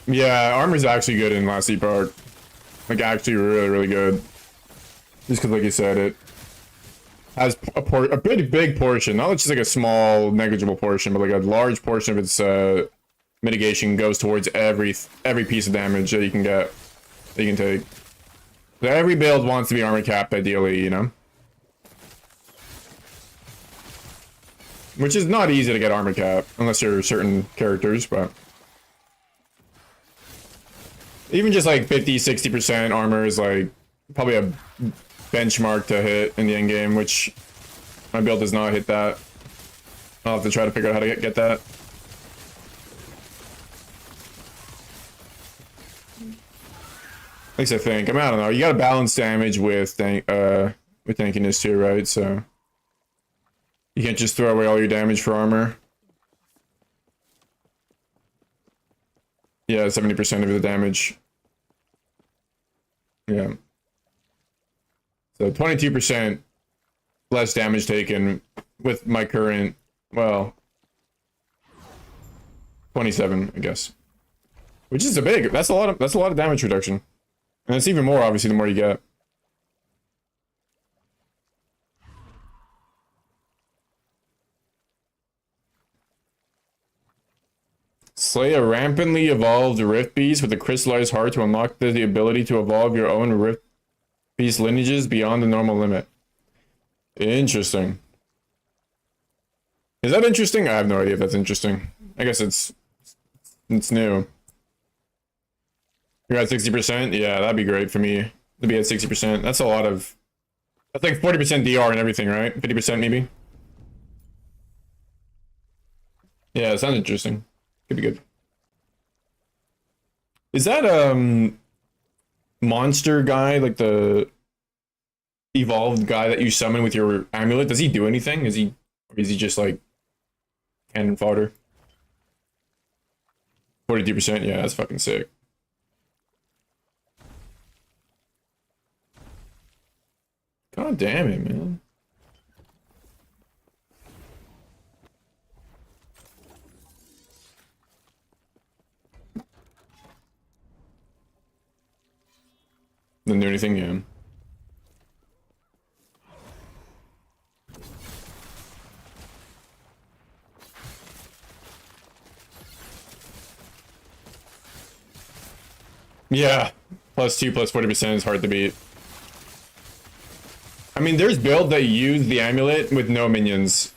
Yeah, armor's actually good in last Epoch. Like, actually really, really good. Just because, like you said, it has a pretty big portion. Not just like a small, negligible portion, but like a large portion of its mitigation goes towards every piece of damage that you can get, that you can take. So every build wants to be armor capped, ideally, you know? Which is not easy to get armor cap, unless you're certain characters, but... Even just like 50-60% armor is like probably a benchmark to hit in the end game, which my build does not hit that. I'll have to try to figure out how to get that. At least I think. I mean, I don't know. You gotta balance damage with tankiness too, right? So you can't just throw away all your damage for armor. Yeah, 70% of the damage. Yeah. So 22% less damage taken with my current, well, 27, I guess. Which is that's a lot of damage reduction. And it's even more, obviously, the more you get. Slay a rampantly evolved Rift Beast with a crystallized heart to unlock the ability to evolve your own Rift Beast lineages beyond the normal limit. Interesting. Is that interesting? I have no idea if that's interesting. I guess it's new. You're at 60%? Yeah, that'd be great for me to be at 60%. That's a lot of... That's like 40% DR and everything, right? 50% maybe? Yeah, it sounds interesting. Could be good. Is that monster guy, like the evolved guy that you summon with your amulet? Does he do anything? Is he just like cannon fodder? 42%, yeah, that's fucking sick. God damn it, man. Didn't do anything, yeah. Yeah, +2, +40% is hard to beat. I mean, there's builds that use the amulet with no minions,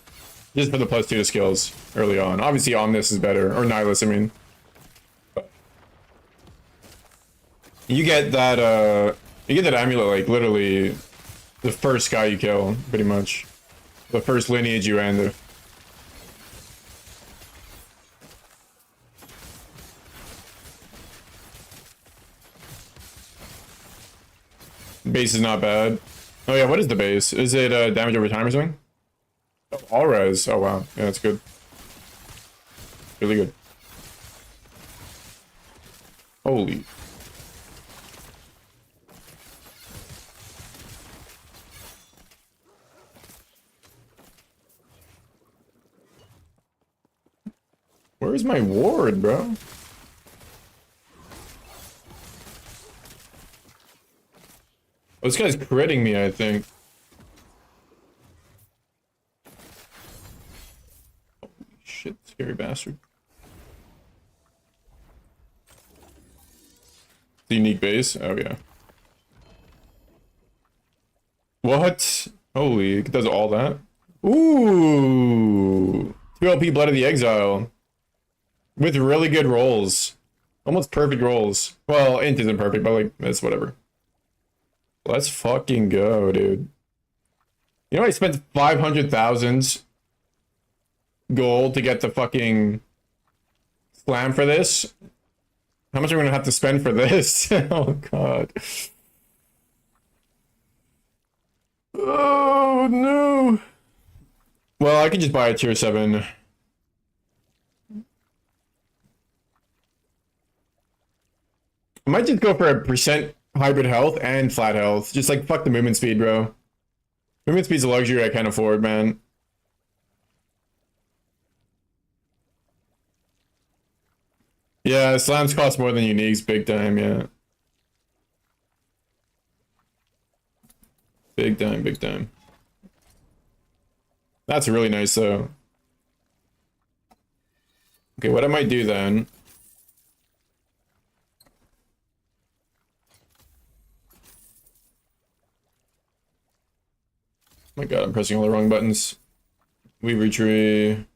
just for the +2 to skills early on. Obviously, Omnis is better, or Nihilus, I mean. You get that amulet, like, literally the first guy you kill, pretty much. The first lineage you end. Base is not bad. Oh yeah, what is the base? Is it damage over time or something? Oh, all res. Oh wow, yeah, that's good. Really good. Holy. Where's my ward, bro? Oh, this guy's critting me, I think. Holy shit, scary bastard. The unique base? Oh yeah. What? Holy, it does all that? Ooh! 2 LP Blood of the Exile. With really good rolls. Almost perfect rolls. Well, int isn't perfect, but like, that's whatever. Let's fucking go, dude. You know, I spent 500,000 gold to get the fucking slam for this. How much are we gonna have to spend for this? Oh god. Oh no. Well, I could just buy a tier 7. I might just go for a percent hybrid health and flat health. Just like fuck the movement speed, bro. Movement speed's a luxury I can't afford, man. Yeah, slams cost more than uniques, big time, yeah. Big time, big time. That's really nice, though. Okay, what I might do then... Oh my god, I'm pressing all the wrong buttons. Weaver tree.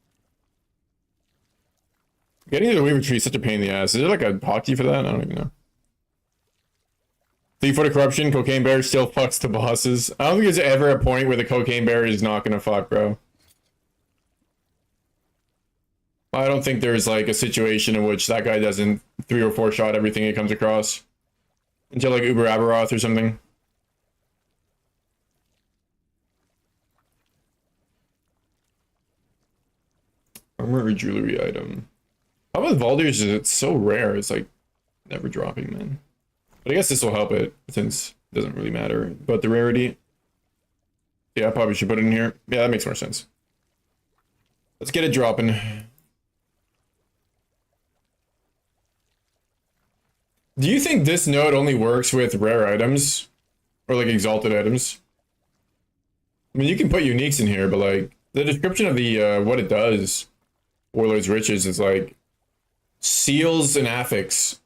Getting to the Weaver tree is such a pain in the ass. Is there like a hotkey for that? I don't even know. 3 foot of corruption, cocaine bear still fucks the bosses. I don't think there's ever a point where the cocaine bear is not gonna fuck, bro. I don't think there's like a situation in which that guy doesn't 3 or 4 shot everything he comes across. Until like Uber Aberoth or something. Armor or jewelry item. How about Valdir's? It's so rare. It's like never dropping, man. But I guess this will help it since it doesn't really matter. But the rarity. Yeah, I probably should put it in here. Yeah, that makes more sense. Let's get it dropping. Do you think this node only works with rare items? Or like exalted items? I mean, you can put uniques in here, but like the description of the what it does, Warlord's Riches, is like seals and affix,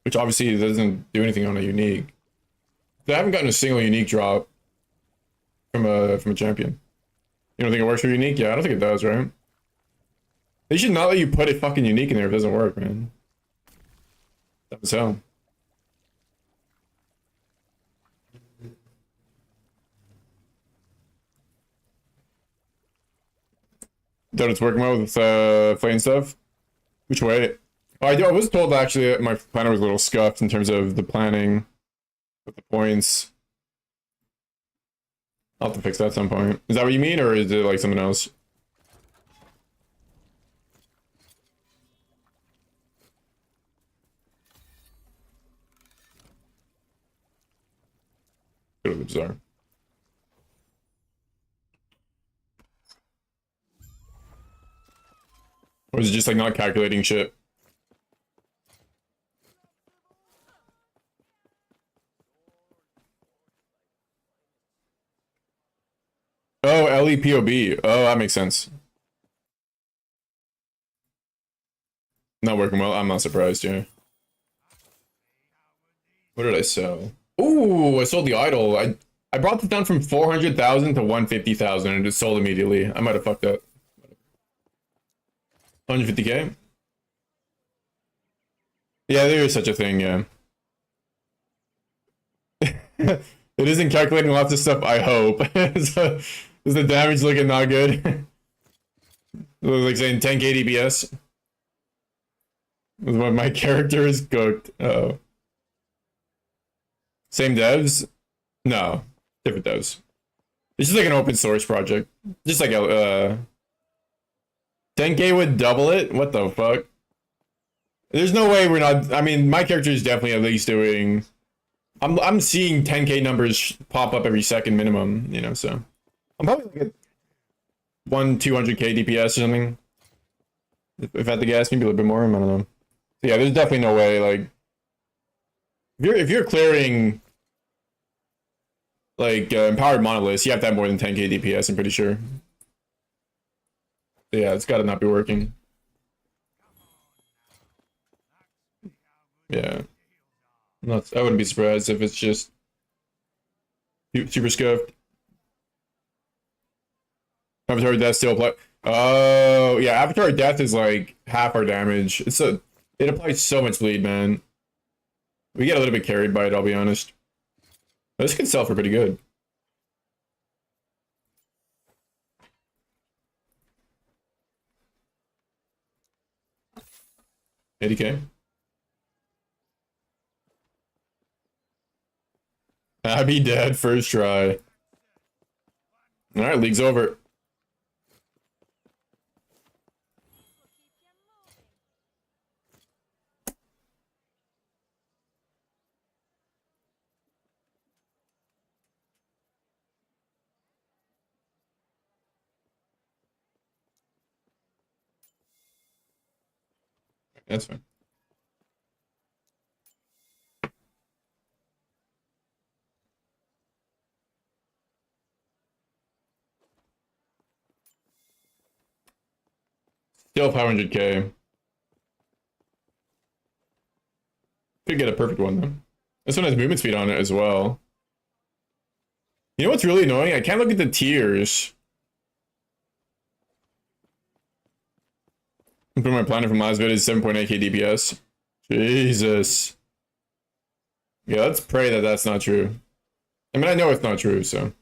which obviously doesn't do anything on a unique. I haven't gotten a single unique drop from a champion. You don't think it works for unique? Yeah, I don't think it does, right? They should not let you put a fucking unique in there if it doesn't work, man. That's hell. That it's working well with flame stuff. Which way? Oh, I was told actually that my planner was a little scuffed in terms of the planning with the points. I'll have to fix that at some point. Is that what you mean, or is it like something else? Totally bizarre. Or is it just like not calculating shit? Oh, LEPOB. Oh, that makes sense. Not working well. I'm not surprised, yeah. What did I sell? Ooh, I sold the idol. I brought this down from 400,000 to 150,000 and just sold immediately. I might have fucked up. 150k? Yeah, there is such a thing, yeah. It isn't calculating lots of stuff, I hope. So, is the damage looking not good? It looks like saying 10k DPS. My character is cooked. Oh. Same devs? No. Different devs. It's just like an open source project. Just like a 10k would double it? What the fuck? There's no way we're not. I mean, my character is definitely at least doing. I'm seeing 10k numbers pop up every second minimum, you know, so I'm probably like at 200k DPS or something. If I had to guess, maybe a little bit more, I don't know. So yeah, there's definitely no way, like if you're clearing like empowered monoliths, you have to have more than 10k DPS, I'm pretty sure. So yeah, it's gotta not be working. Yeah. I wouldn't be surprised if it's just super scuffed. Avatar Death still apply. Oh yeah, Avatar Death is like half our damage. It applies so much bleed, man. We get a little bit carried by it, I'll be honest. This could sell for pretty good. $80k. I'd be dead first try. Alright, league's over. That's fine. Still 500k. Could get a perfect one though. This one has movement speed on it as well. You know what's really annoying? I can't look at the tiers. Put my planner from last vid is 7.8k DPS. Jesus. Yeah, let's pray that that's not true. I mean, I know it's not true, so.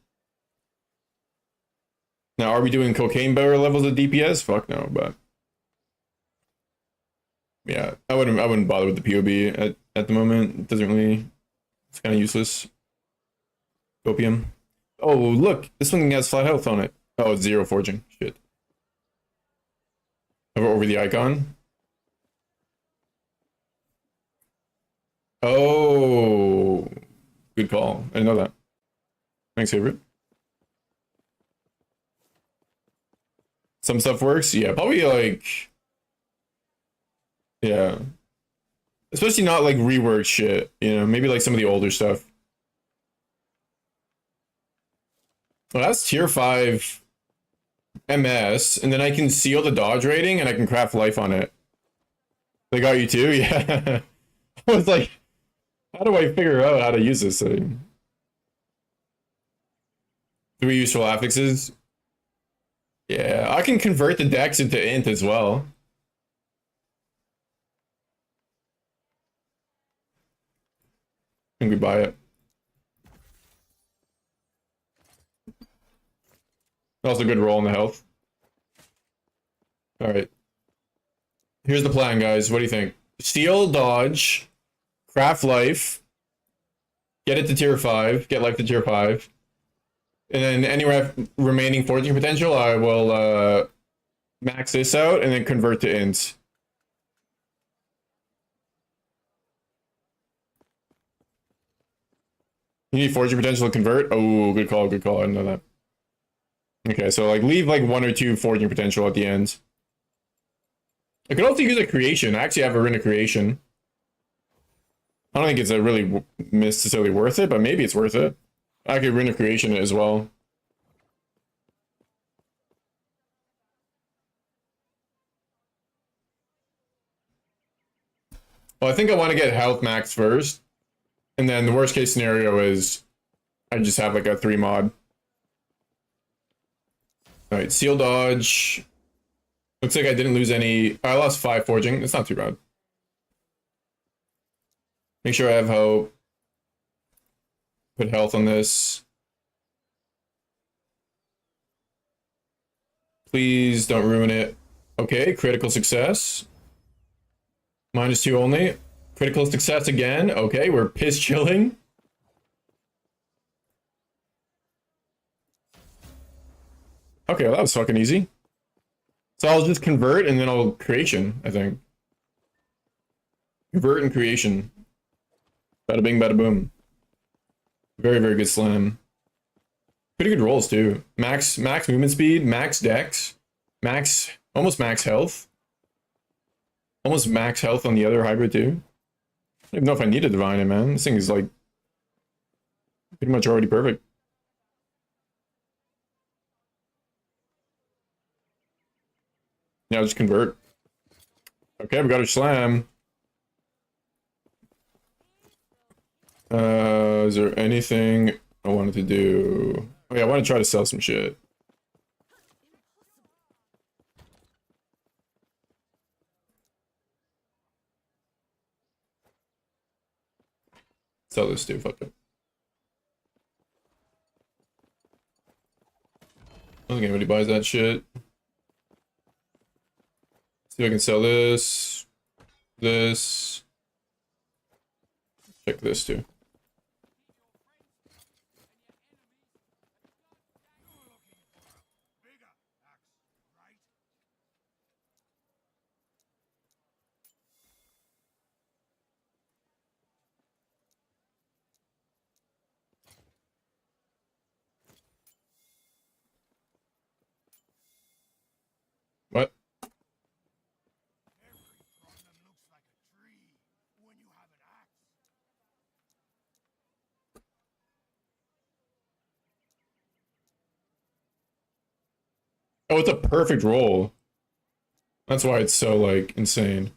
Now, are we doing cocaine bearer levels of DPS? Fuck no, but. Yeah, I wouldn't bother with the POB at the moment. It doesn't really. It's kind of useless. Opium. Oh, look, this one has flat health on it. Oh, it's 0 forging. Shit. Over the icon. Oh, good call. I didn't know that. Thanks, favorite. Some stuff works. Yeah, probably like. Yeah. Especially not like rework shit, you know, maybe like some of the older stuff. Well, that's tier 5 MS, and then I can seal the dodge rating and I can craft life on it. They got you too? Yeah. I was like, how do I figure out how to use this thing? 3 useful affixes? Yeah, I can convert the dex into int as well. I think we buy it. Also good roll on the health. Alright. Here's the plan, guys. What do you think? Steal, dodge, craft life, get it to tier 5, get life to tier 5. And then any remaining forging potential, I will max this out and then convert to int. You need forging potential to convert? Oh, good call, good call. I didn't know that. Okay, so like leave like 1 or 2 forging potential at the end. I could also use a creation. I actually have a rune of creation. I don't think it's a really necessarily worth it, but maybe it's worth it. I could rune of creation it as well. Well, I think I want to get health max first. And then the worst case scenario is I just have like a 3 mod. Alright, seal dodge. Looks like I didn't lose any. I lost 5 forging. It's not too bad. Make sure I have hope. Put health on this. Please don't ruin it. Okay, critical success. -2 only. Critical success again. Okay, we're piss chilling. Okay, well, that was fucking easy. So I'll just convert and then I'll creation, I think. Convert and creation. Bada bing, bada boom. Very, very good slam. Pretty good rolls too. Max movement speed, max dex, almost max health. Almost max health on the other hybrid too. I don't even know if I need to divine it, man. This thing is like pretty much already perfect. Yeah, I'll just convert. Okay, we got a slam. Is there anything I wanted to do? Oh yeah, I want to try to sell some shit. Sell this too, fuck it. I don't think anybody buys that shit. See if I can sell this. This. Check this too. What? Oh, it's a perfect roll. That's why it's so, like, insane.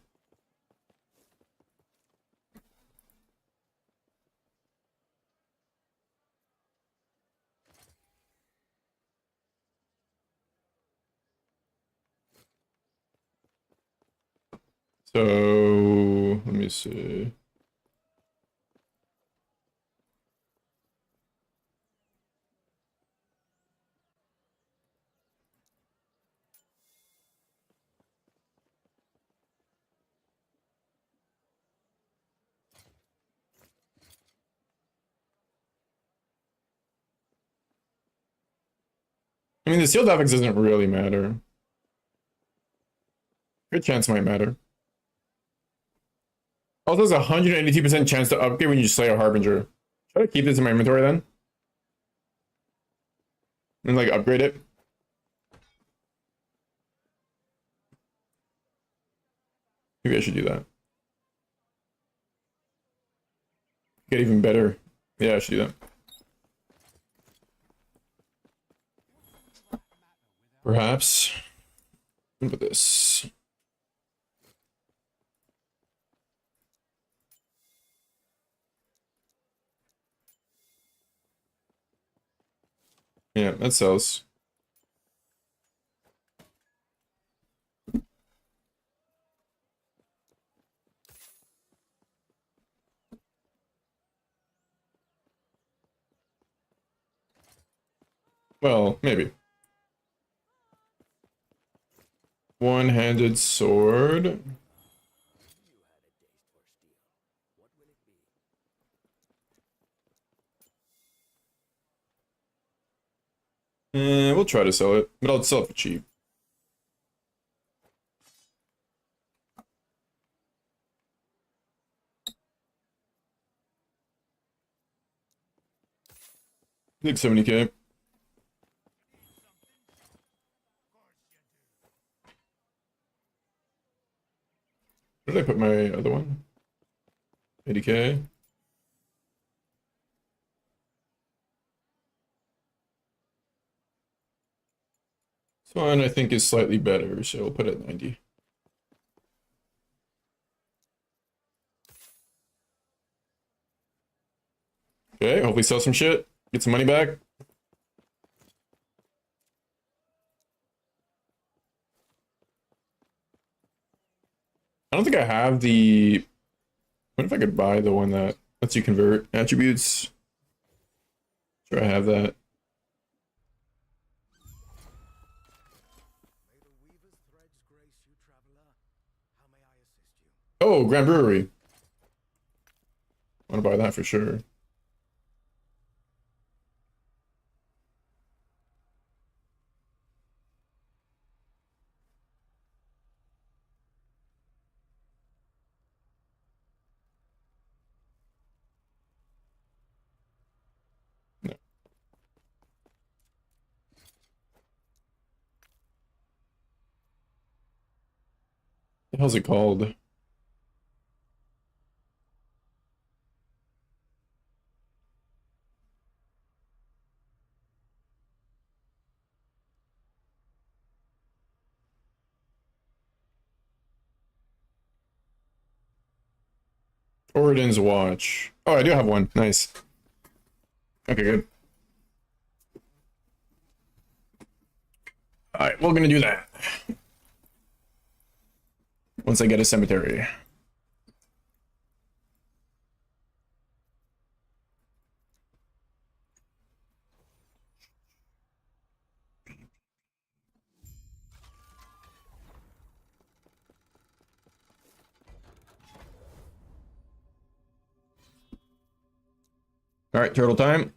So, let me see. I mean, the sealed affix doesn't really matter. Good chance might matter. Also, there's a 182% chance to upgrade when you slay a Harbinger. Should I keep this in my inventory then? And, like, upgrade it? Maybe I should do that. Get even better. Yeah, I should do that. Perhaps. Look at this. Yeah, that sells. Well, maybe. One-handed sword. We'll try to sell it, but I'll sell it for cheap. Like 70k. Where did I put my other one? 80k. This one I think is slightly better, so we'll put it at 90. Okay, hopefully sell some shit. Get some money back. I don't think I have the... What if I could buy the one that lets you convert attributes? Sure, I have that. Oh, Grand Brewery. I want to buy that for sure. No. What the hell's it called? Oriden's Watch. Oh, I do have one. Nice. Okay, good. Alright, we're gonna do that. Once I get a cemetery. Alright, turtle time.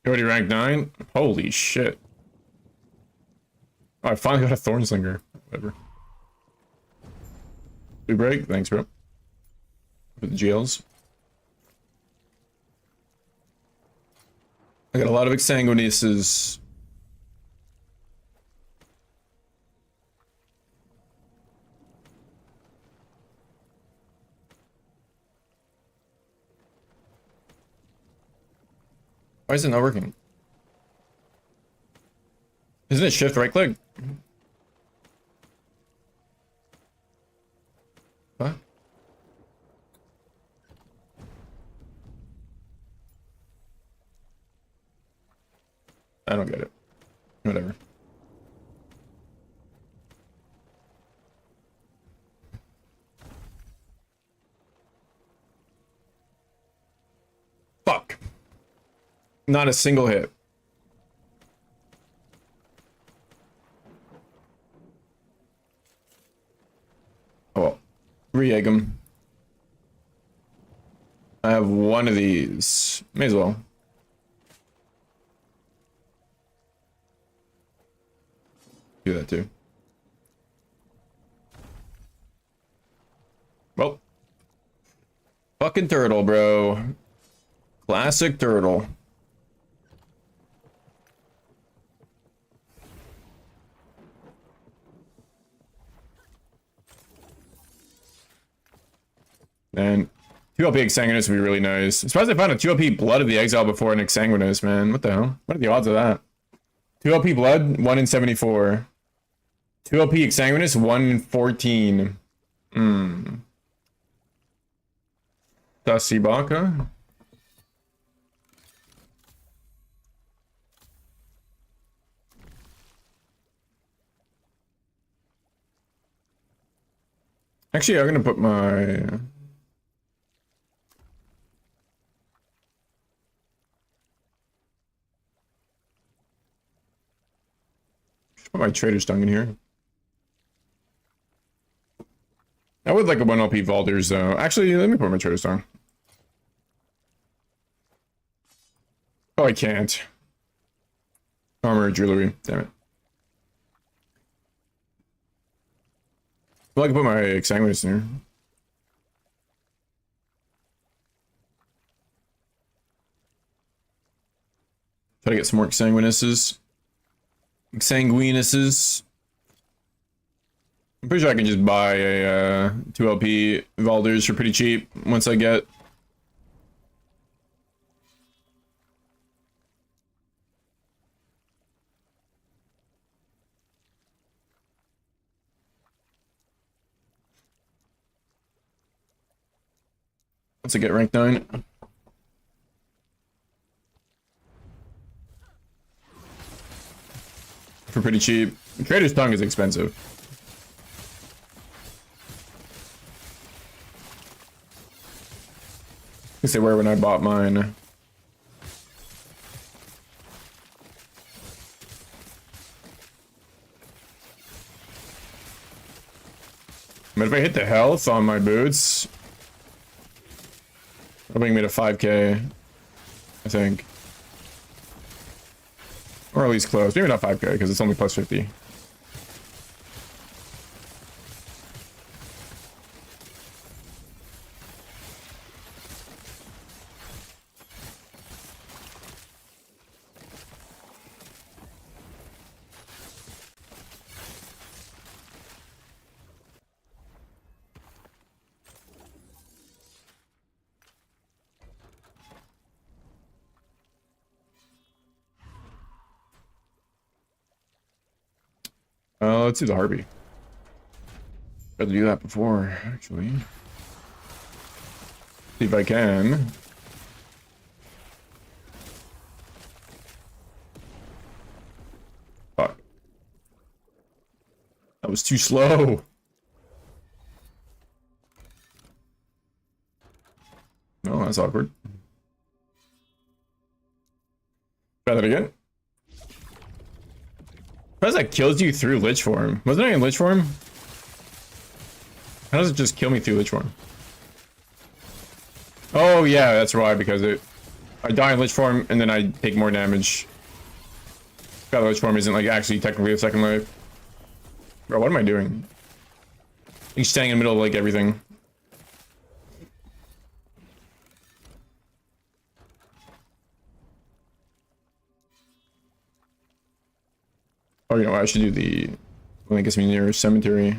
You already ranked 9? Holy shit. Oh, I finally got a Thornslinger. Whatever. We break? Thanks, bro. For the GLs. I got a lot of exsanguineouses. Why is it not working? Isn't it shift right click? What? I don't get it. Whatever. Fuck. Not a single hit. Oh well. Re-egg him. I have one of these. May as well. Do that too. Well. Fucking turtle, bro. Classic turtle. And 2 LP Exsanguinous would be really nice. I'm surprised I found a 2 LP Blood of the Exile before an Exsanguinous, man. What the hell? What are the odds of that? 2 LP Blood, 1 in 74. 2 LP Exsanguinous, 1 in 14. Tasibaka? Actually, I'm gonna put my... Put my Trader's Tongue in here. I would like a 1 LP Vaulters though. Actually, let me put my Trader's Tongue. Oh, I can't. Armor, jewelry, damn it. I'd like to put my Exsanguinous in here. Try to get some more Exsanguinuses. Exsanguinuses. I'm pretty sure I can just buy a 2 LP Vaulters for pretty cheap once I get... Once I get rank 9. For pretty cheap. Trader's Tongue is expensive. I say where when I bought mine. But if I hit the health on my boots, it'll bring me to 5k, I think. Or at least close. Maybe not 5k, because it's only plus 50. Let's do the Harby. Better do that before, actually. See if I can. Fuck. That was too slow. No, that's awkward. Try that again. How does that kills you through Lich Form? Wasn't I in Lich Form? How does it just kill me through Lich Form? Oh yeah, that's why, because I die in Lich Form and then I take more damage. God, Lich Form isn't like actually technically a second life. Bro, what am I doing? He's standing in the middle of like everything. Oh, you know what? I should do the one that gets me near cemetery.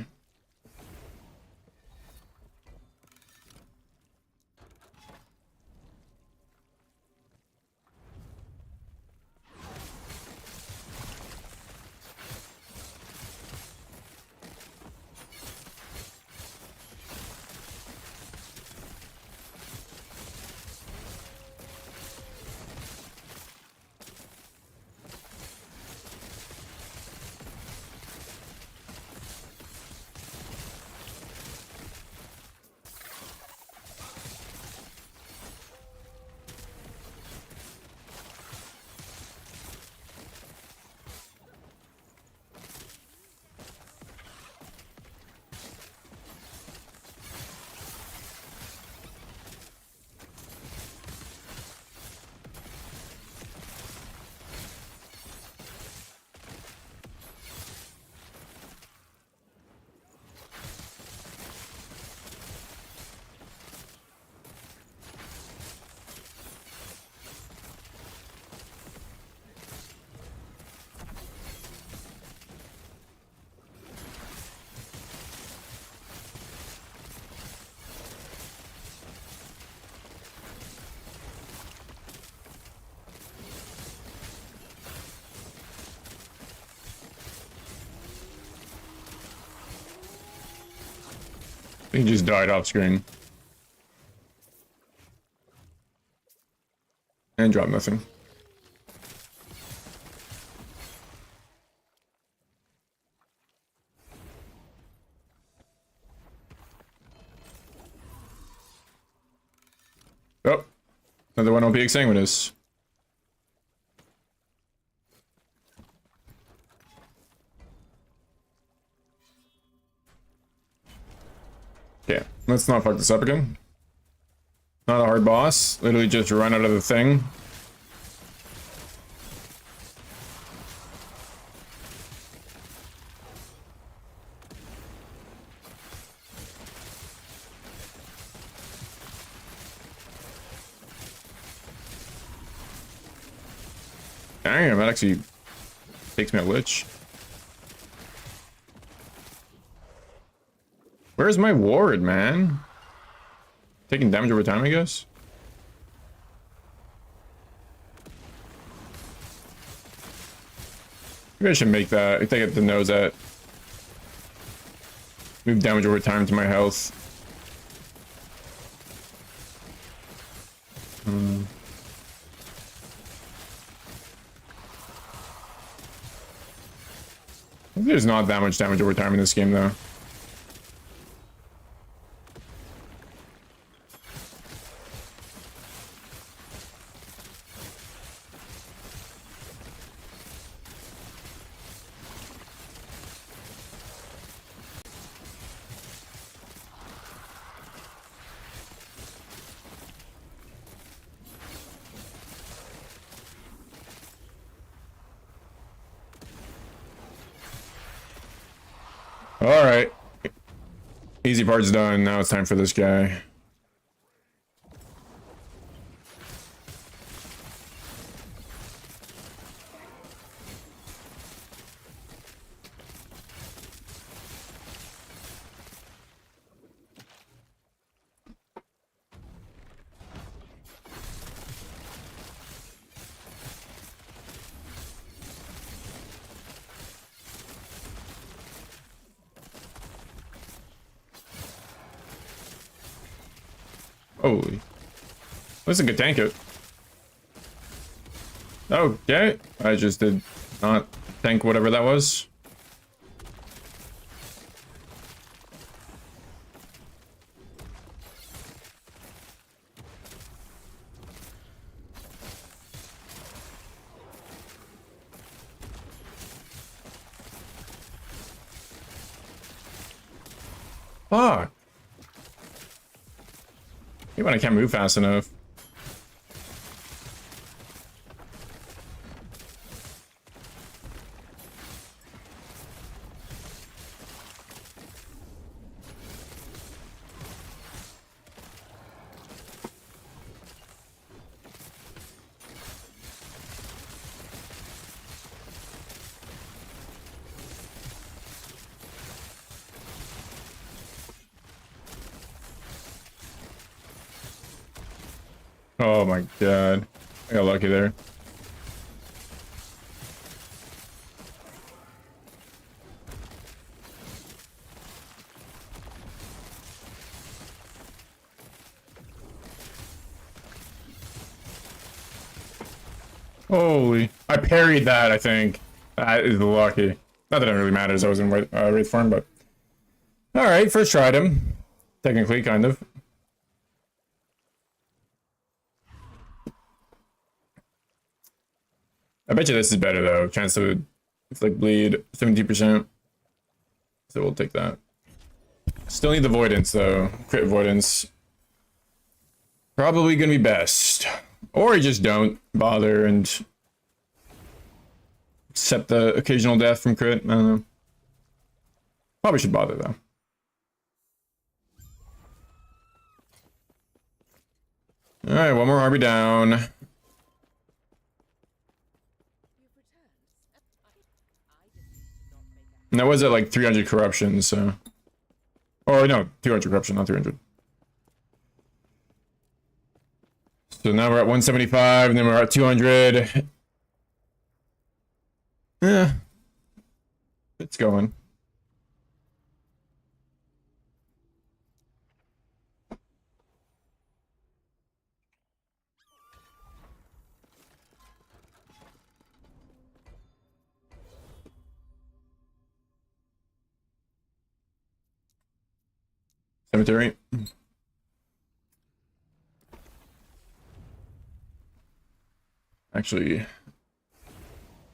He just died off screen. And dropped nothing. Another one OP Exsanguinous. Okay, let's not fuck this up again. Not a hard boss. Literally just run out of the thing. Damn, that actually takes me a lich. Where's my ward, man? Taking damage over time, I guess? Maybe I should make that. I think I get the nose at. Move damage over time to my health. There's not that much damage over time in this game, though. All right. Easy part's done. Now it's time for this guy. Holy. That's a good tank it. Okay. I just did not tank whatever that was. Fuck. Maybe when I can't move fast enough. Oh my god. I got lucky there. Holy. I parried that, I think. That is lucky. Not that it really matters, I was in Wraith form, but... Alright, first tried him. Technically, kind of. I bet you this is better, though. Chance to, like, bleed 17%. So we'll take that. Still need the Voidance, though. Crit Voidance. Probably gonna be best. Or you just don't bother and accept the occasional death from crit. I don't know. Probably should bother, though. Alright, one more Harbie down. And that was at like 300 corruption, so... Or no, 200 corruption, not 300. So now we're at 175, and then we're at 200. Yeah. It's going. Cemetery. Actually,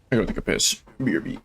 I gotta take a piss. BRB.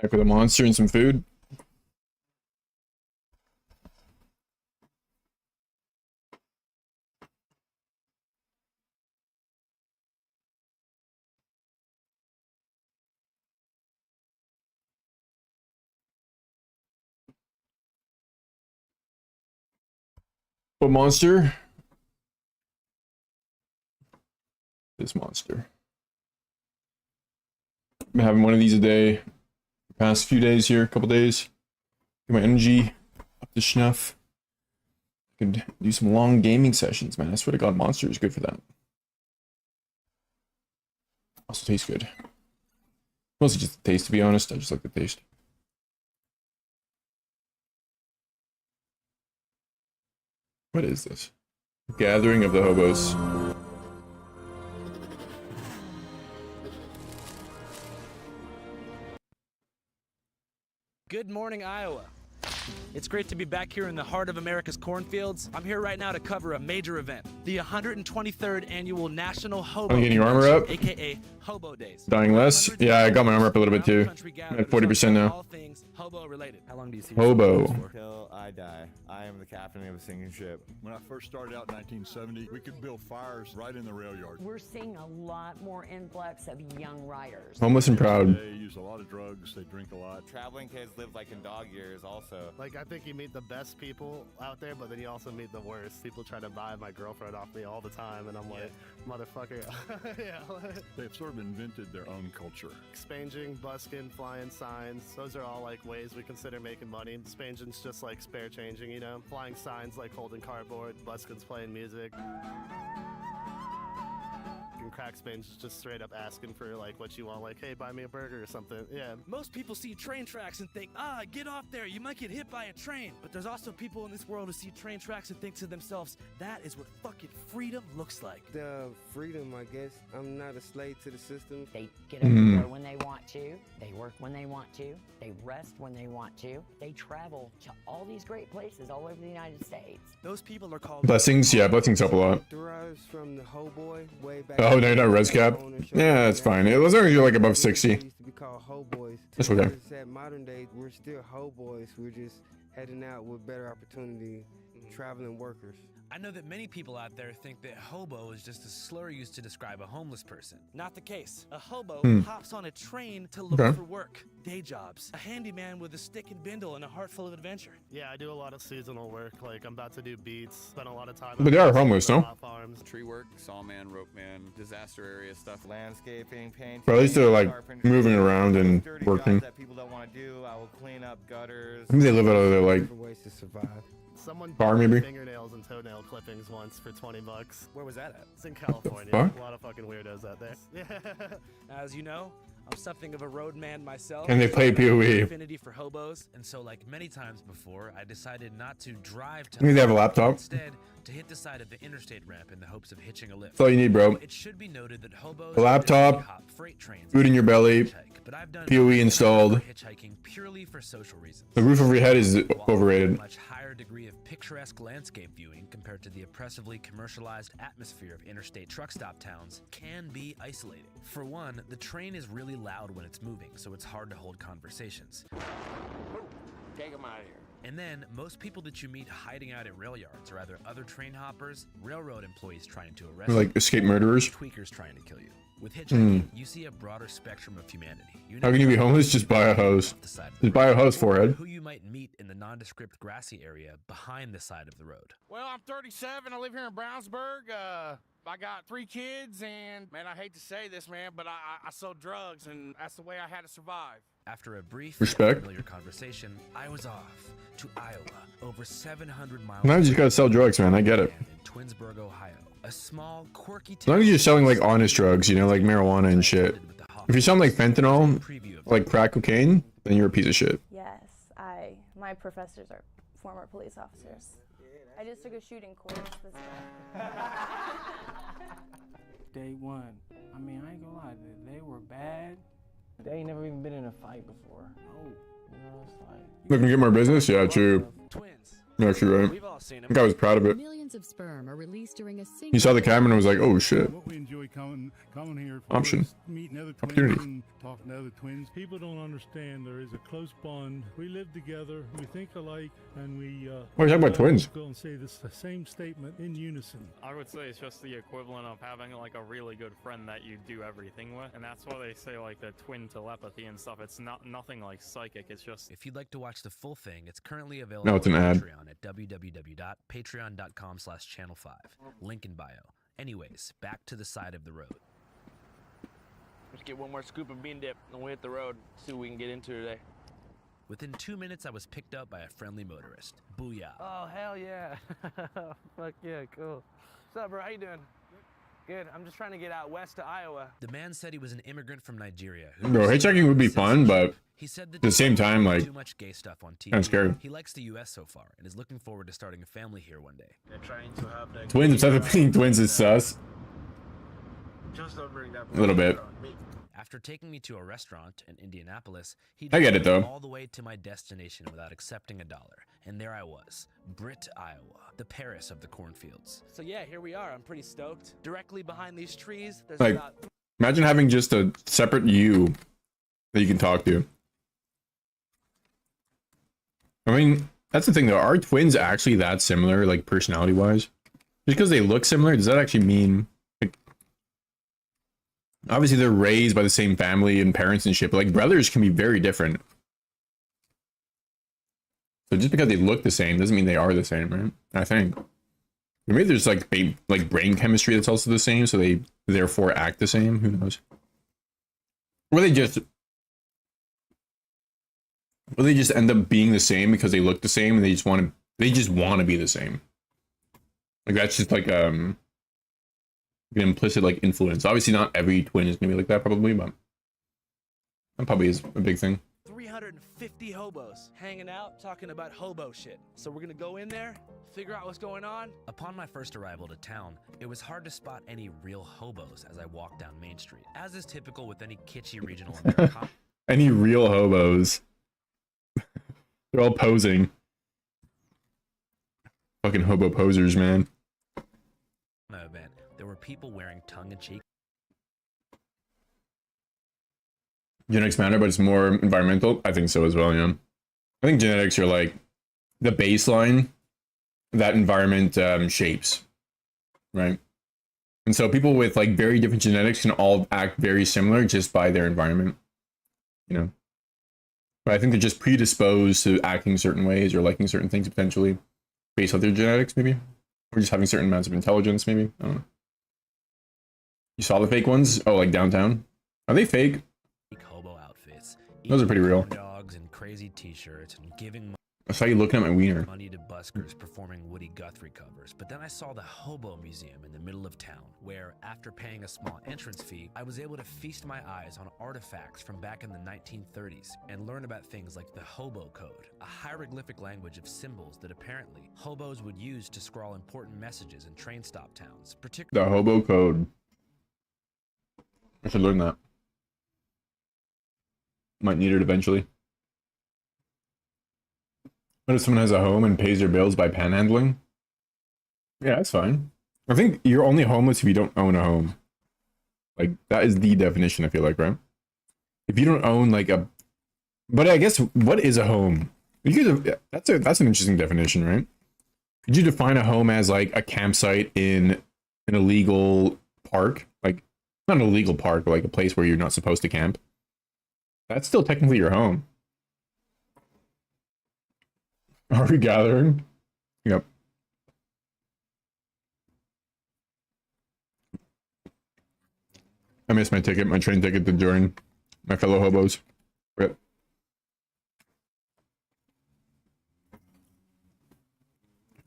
Back with a monster and some food. What monster? This monster. Been having one of these a day. The past few days here, a couple days. Get my energy up to snuff. I could do some long gaming sessions, man. I swear to God, monster is good for that. Also tastes good. Mostly just the taste, to be honest. I just like the taste. What is this? Gathering of the hobos. Good morning, Iowa. It's great to be back here in the heart of America's cornfields. I'm here right now to cover a major event, the 123rd Annual National Hobo I'm getting your armor up. aka Hobo Days. Dying less? Yeah, I got my armor up a little bit too. I'm at 40% now. All things hobo related. How long do you see Hobo. Until I die. I am the captain of a sinking ship. When I first started out in 1970, we could build fires right in the rail yard. We're seeing a lot more influx of young riders. Homeless and proud. They use a lot of drugs. They drink a lot. Traveling kids live like in dog years also. Like, I think you meet the best people out there, but then you also meet the worst. People try to buy my girlfriend off me all the time, and I'm like, motherfucker. Yeah. They've sort of invented their own culture. Expanging, busking, flying signs. Those are all like ways we consider making money. Expanging's just like spare changing, you know? Flying signs like holding cardboard. Busking's playing music. And crack spange is just straight up asking for like what you want, like, hey, buy me a burger or something. Yeah. Most people see train tracks and think, get off there, you might get hit by a train. But there's also people in this world who see train tracks and think to themselves, that is what fucking freedom looks like. The freedom, I guess. I'm not a slave to the system. They get up and go when they want to. They work when they want to. They rest when they want to. They travel to all these great places all over the United States. Those people are called Blessings, yeah, blessings help a lot. Derives from the Hoboy way back. Oh, no, you're not res cap? Yeah, that's fine. As long as you're like above 60. We used to be called Hoboys. That's okay. At modern day, we're still Hoboys. We're just heading out with better opportunity, traveling workers. I know that many people out there think that hobo is just a slur used to describe a homeless person. Not the case. A hobo hops on a train to look for work, day jobs, a handyman with a stick and bindle and a heart full of adventure. Yeah, I do a lot of seasonal work. Like, I'm about to do beats, spend a lot of time. But they are homeless, no? Farms. Tree work, sawman, rope man, disaster area stuff, landscaping, painting. But at least they're like moving around and dirty working. jobs that people don't want to do. I will clean up gutters. I mean, they live out of their like Different ways to survive. Someone Bar, bought my maybe? fingernails and toenail clippings once for $20. Where was that at? It's in California. fuck? A lot of fucking weirdos out there. Yeah. As you know, I'm something of a road man myself. And they play PoE. Affinity for hobos, and so like many times before, I decided not to drive to Maybe they have a laptop. instead to hit the side of the interstate ramp in the hopes of hitching a lift. That's all you need, bro. It should be noted that hobos A laptop, hop freight trains, food in your belly, hitchhike, but I've done PoE installed. hitchhiking purely for social reasons. The roof over your head is While a overrated. much higher degree of picturesque landscape viewing compared to the oppressively commercialized atmosphere of interstate truck stop towns can be isolating. For one, the train is really loud when it's moving, so it's hard to hold conversations. Take him out of here. And then, most people that you meet hiding out at rail yards are either other train hoppers, railroad employees trying to arrest Like escape murderers. you, tweakers trying to kill you. With hitchhiking, you see a broader spectrum of humanity. How can you be homeless? Just buy a hose. The side of the Just buy a hose, forehead. who you might meet in the nondescript grassy area behind the side of the road. Well, I'm 37. I live here in Brownsburg. I got 3 kids, and man, I hate to say this, man, but I sold drugs, and that's the way I had to survive. After a brief, Respect. familiar conversation, I was off to Iowa, over 700 miles. Sometimes you just gotta sell drugs, man. I get it. in Twinsburg, Ohio, a small, quirky As long as you're selling like honest drugs, you know, like marijuana and shit. If you're selling like fentanyl, like crack cocaine, then you're a piece of shit. Yes, my professors are former police officers. I just took a shooting course this month. Day one. I mean, I ain't gonna lie, they were bad. They ain't never even been in a fight before. Oh, you know, it's like. Looking to get more business? Yeah, true. Twins. You're actually right. We've all seen I them. think I was proud of it. Millions of sperm are released during a single. He saw the camera and was like, oh shit. What we enjoy coming here for Option. is meeting other twins Opportunity. and talking to other twins. People don't understand there is a close bond. We live together, we think alike, and we Why are you talking about twins? go and say this the same statement in unison. I would say it's just the equivalent of having like a really good friend that you do everything with, and that's why they say like the twin telepathy and stuff. It's nothing like psychic. It's just. If you'd like to watch the full thing, it's currently available No, it's an on ad. Patreon at www.patreon.com/channel5. Link in bio. Anyways, back to the side of the road. Let's get one more scoop of bean dip, and we'll hit the road, see what we can get into today. Within 2 minutes, I was picked up by a friendly motorist. Booyah. Oh, hell yeah. Fuck yeah, cool. What's up, bro? How you doing? Good. I'm just trying to get out west to Iowa. The man said he was an immigrant from Nigeria. Bro, hitchhiking would be fun, but he said that at the same time, like, too much gay stuff on TV. kind of scary. He likes the U.S. so far and is looking forward to starting a family here one day. They're trying to have the Twins, instead of being twins, is sus. Just don't bring that A little bit. After taking me to a restaurant in Indianapolis, he I get it, drove me though. all the way to my destination without accepting $1. And there I was, Britt, Iowa, the Paris of the cornfields. So yeah, here we are. I'm pretty stoked. Directly behind these trees, there's Like, about... imagine having just a separate you that you can talk to. I mean, that's the thing though. Are twins actually that similar, like personality-wise? Just because they look similar, does that actually mean... Like, obviously, they're raised by the same family and parents and shit, but like brothers can be very different. So just because they look the same doesn't mean they are the same, right? I think. Maybe there's like brain chemistry that's also the same, so they therefore act the same. Who knows? Or they just end up being the same because they look the same and they just want to be the same. Like that's just like an implicit like influence. Obviously, not every twin is gonna be like that, probably, but that probably is a big thing. 350 hobos hanging out, talking about hobo shit. So we're gonna go in there, figure out what's going on. Upon my first arrival to town, it was hard to spot any real hobos as I walked down Main Street. As is typical with any kitschy regional Americana Any real hobos? They're all posing. Fucking hobo posers, man. event, there were people wearing tongue-in-cheek Genetics matter, but it's more environmental. I think so as well, yeah. I think genetics are like the baseline that environment shapes, right? And so people with like very different genetics can all act very similar just by their environment, you know? But I think they're just predisposed to acting certain ways or liking certain things potentially based on their genetics, maybe. Or just having certain amounts of intelligence, maybe. I don't know. You saw the fake ones? Oh, like downtown? Are they fake? hobo outfits. Those are pretty real. Dogs and crazy t-shirts and giving I saw you looking at my wiener. money to buskers performing Woody Guthrie covers. But then I saw the Hobo Museum in the middle of town, where after paying a small entrance fee, I was able to feast my eyes on artifacts from back in the 1930s and learn about things like the Hobo Code, a hieroglyphic language of symbols that apparently hobos would use to scrawl important messages in train stop towns, The Hobo Code. I should learn that. Might need it eventually. What if someone has a home and pays their bills by panhandling? Yeah, that's fine. I think you're only homeless if you don't own a home. Like, that is the definition, I feel like, right? If you don't own, like, a... But I guess, what is a home? You could, that's an interesting definition, right? Could you define a home as, like, a campsite in an illegal park? Like, not an illegal park, but, like, a place where you're not supposed to camp? That's still technically your home. Are we gathering? Yep. I missed my ticket, my train ticket to join my fellow hobos. Rip.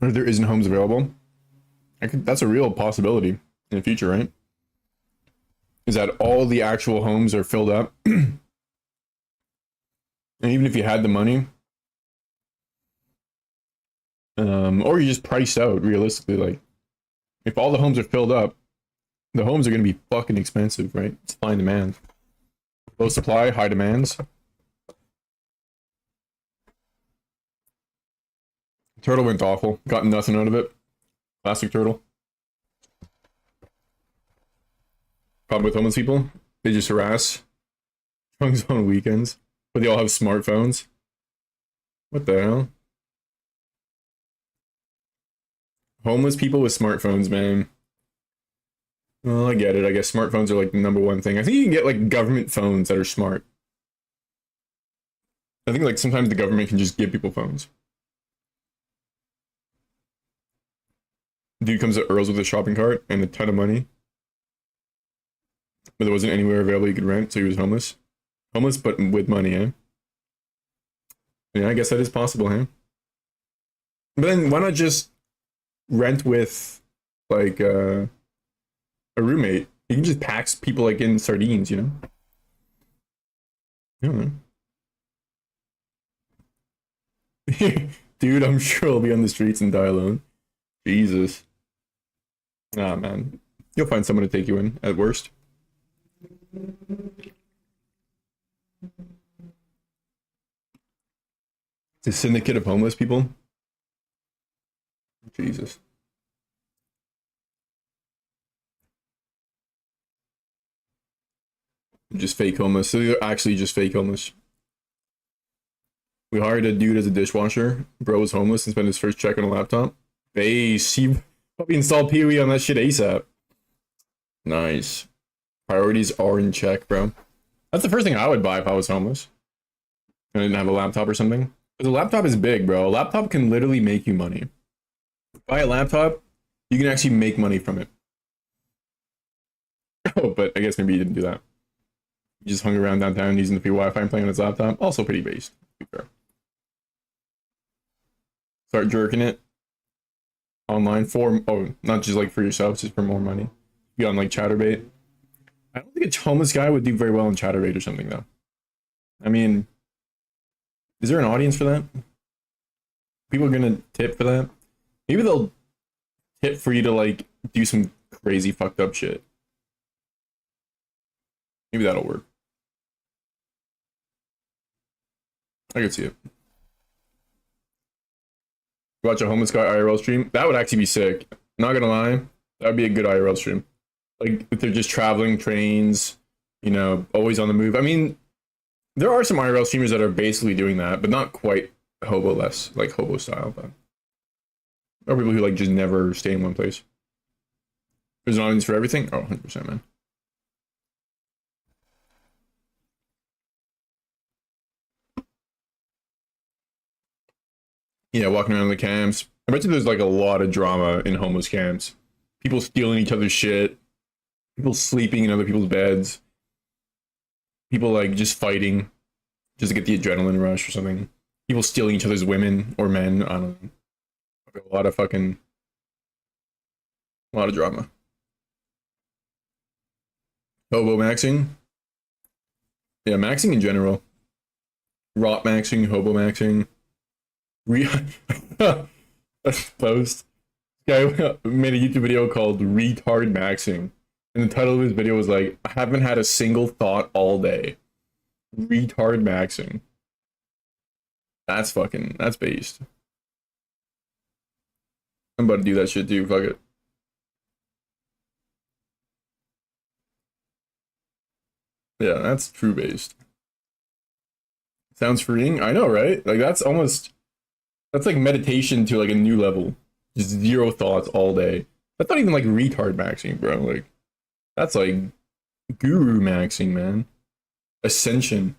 Or there isn't homes available. That's a real possibility in the future, right? Is that all the actual homes are filled up? And even if you had the money, or you just priced out realistically, like if all the homes are filled up, the homes are going to be fucking expensive, right? Supply and demand. Low supply, high demands. Turtle went awful. Got nothing out of it. Classic turtle. Problem with homeless people, they just harass drunks on weekends, but they all have smartphones. What the hell? Homeless people with smartphones, man. Well, I get it. I guess smartphones are like the #1 thing. I think you can get like government phones that are smart. I think like sometimes the government can just give people phones. Dude comes to Earl's with a shopping cart and a ton of money. But there wasn't anywhere available you could rent, so he was homeless. Homeless, but with money, eh? Yeah, I guess that is possible, eh? But then why not just rent with, like, a roommate. You can just pack people like in sardines, you know? I don't know. Dude, I'm sure I'll be on the streets and die alone. Jesus. Ah, man. You'll find someone to take you in, at worst. It's a syndicate of homeless people? Jesus. Just fake homeless. So they're actually just fake homeless. We hired a dude as a dishwasher. Bro was homeless and spent his first check on a laptop. Base. He probably installed PoE on that shit ASAP. Nice. Priorities are in check, bro. That's the first thing I would buy if I was homeless. And I didn't have a laptop or something. Because a laptop is big, bro. A laptop can literally make you money. Buy a laptop, you can actually make money from it. Oh, but I guess maybe he didn't do that. He just hung around downtown using the free Wi-Fi and playing on his laptop. Also pretty based, to be fair. Start jerking it. Online for, oh, not just like for yourself, just for more money. Be on like Chatterbait. I don't think a homeless guy would do very well on Chatterbait or something though. I mean, is there an audience for that? People are gonna tip for that? Maybe they'll tip for you to like do some crazy fucked up shit. Maybe that'll work. I could see it. Watch a homeless guy IRL stream. That would actually be sick. Not gonna lie, that would be a good IRL stream. Like if they're just traveling trains, you know, always on the move. I mean, there are some IRL streamers that are basically doing that, but not quite hobo-less, like hobo style. But there are people who like just never stay in one place. There's an audience for everything. Oh, 100%, man. Yeah, walking around the camps. I bet you there's like a lot of drama in homeless camps. People stealing each other's shit. People sleeping in other people's beds. People like just fighting just to get the adrenaline rush or something. People stealing each other's women or men. I don't know. A lot of drama. Hobo maxing. Yeah, maxing in general. Rot maxing, hobo maxing. Post. This guy made a YouTube video called Retard Maxing. And the title of his video was like, I haven't had a single thought all day. Retard maxing. That's based. I'm about to do that shit too, fuck it. Yeah, that's true based. Sounds freeing? I know, right? Like that's like meditation to like a new level. Just zero thoughts all day. That's not even like retard maxing, bro. Like that's like guru maxing, man. Ascension.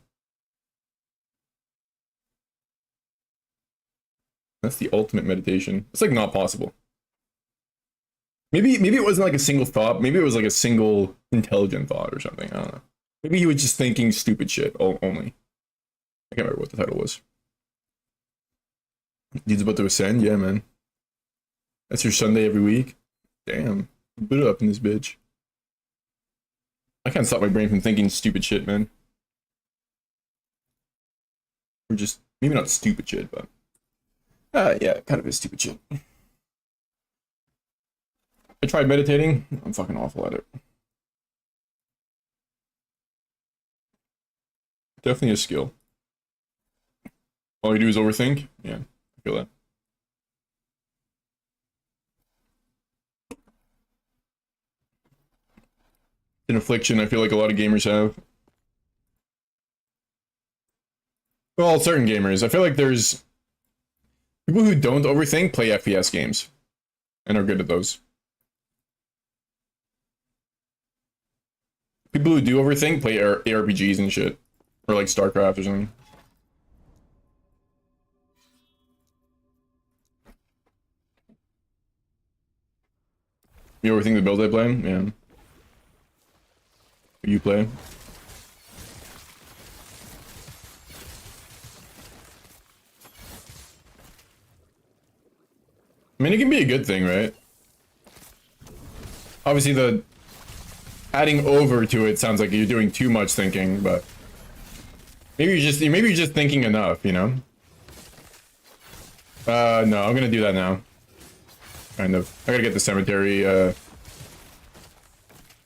That's the ultimate meditation. It's like not possible. Maybe it wasn't like a single thought. Maybe it was like a single intelligent thought or something. I don't know. Maybe he was just thinking stupid shit only. I can't remember what the title was. Dude's about to ascend? Yeah, man. That's your Sunday every week? Damn. Put it up in this bitch. I can't stop my brain from thinking stupid shit, man. Or just, maybe not stupid shit, but... yeah, kind of is stupid shit. I tried meditating. I'm fucking awful at it. Definitely a skill. All you do is overthink? Yeah, I feel that. An affliction I feel like a lot of gamers have. Well, certain gamers. I feel like there's people who don't overthink play FPS games and are good at those. People who do overthink play ARPGs and shit. Or like StarCraft or something. You overthink the build I play? Yeah. You play? I mean, it can be a good thing, right? Obviously, the adding over to it sounds like you're doing too much thinking, but maybe you're just thinking enough, you know? No, I'm gonna do that now. Kind of. I gotta get the cemetery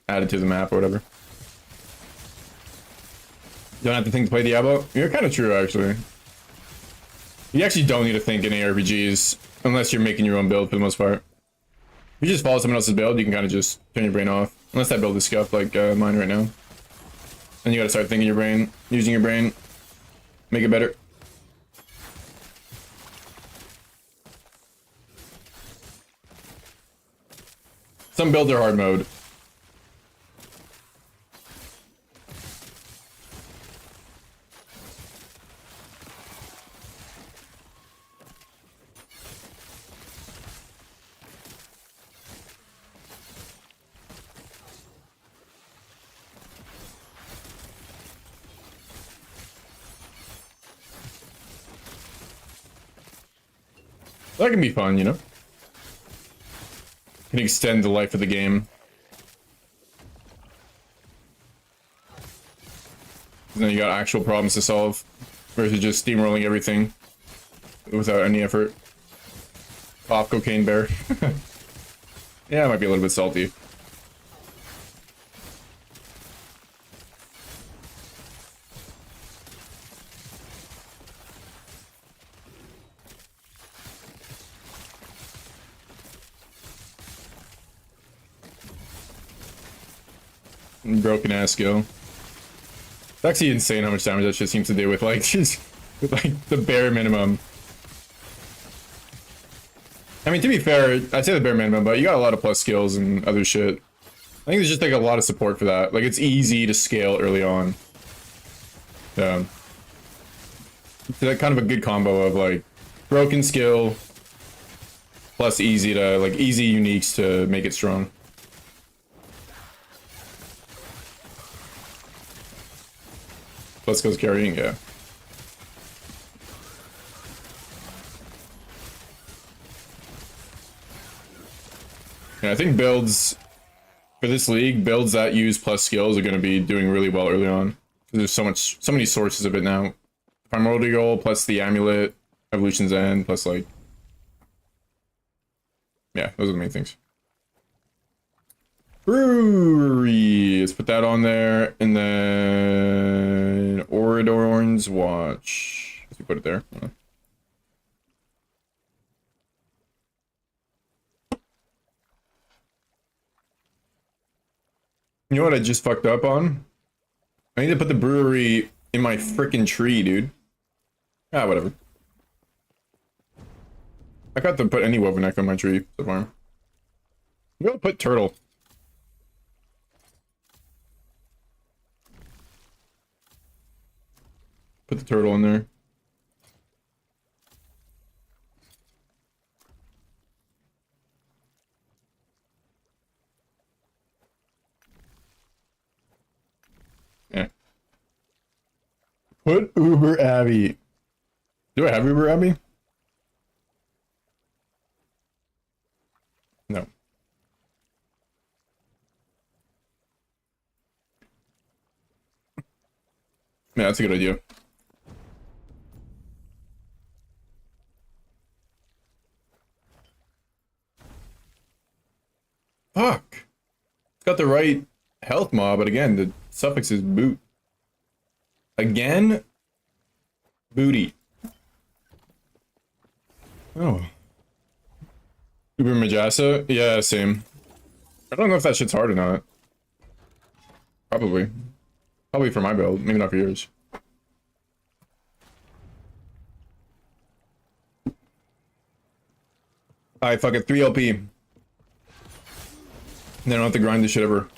added to the map or whatever. You don't have to think to play Diablo? You're kind of true, actually. You actually don't need to think in ARPGs unless you're making your own build for the most part. If you just follow someone else's build, you can kind of just turn your brain off. Unless that build is scuffed like mine right now. And you gotta start thinking your brain, using your brain, make it better. Some builds are hard mode. That can be fun, you know? Can extend the life of the game. And then you got actual problems to solve versus just steamrolling everything without any effort. Pop cocaine bear. Yeah, it might be a little bit salty. Broken ass skill. It's actually insane how much damage that shit seems to do with like just with like the bare minimum. I mean, to be fair, I'd say the bare minimum, but you got a lot of plus skills and other shit. I think there's just like a lot of support for that. Like it's easy to scale early on. Yeah. It's like kind of a good combo of like broken skill plus easy uniques to make it strong. Plus goes carrying, yeah. Yeah, I think builds for this league, builds that use plus skills are going to be doing really well early on. There's so many sources of it now. Primordial Goal plus the amulet, Evolution's End plus like, yeah, those are the main things. Brewery, let's put that on there, and then Oridorn's Watch. Let's put it there. You know what I just fucked up on? I need to put the brewery in my frickin' tree, dude. Ah, whatever. I got to put any woven neck on my tree so far. I'm gonna put turtle. Put the turtle in there. Yeah. Put Uber Abby. Do I have Uber Abby? No. Yeah, that's a good idea. Fuck. It's got the right health mob, but again, the suffix is boot. Again? Booty. Oh. Uber Majasa? Yeah, same. I don't know if that shit's hard or not. Probably. Probably for my build, maybe not for yours. Alright, fuck it, 3 LP. And then I don't have to grind this shit ever.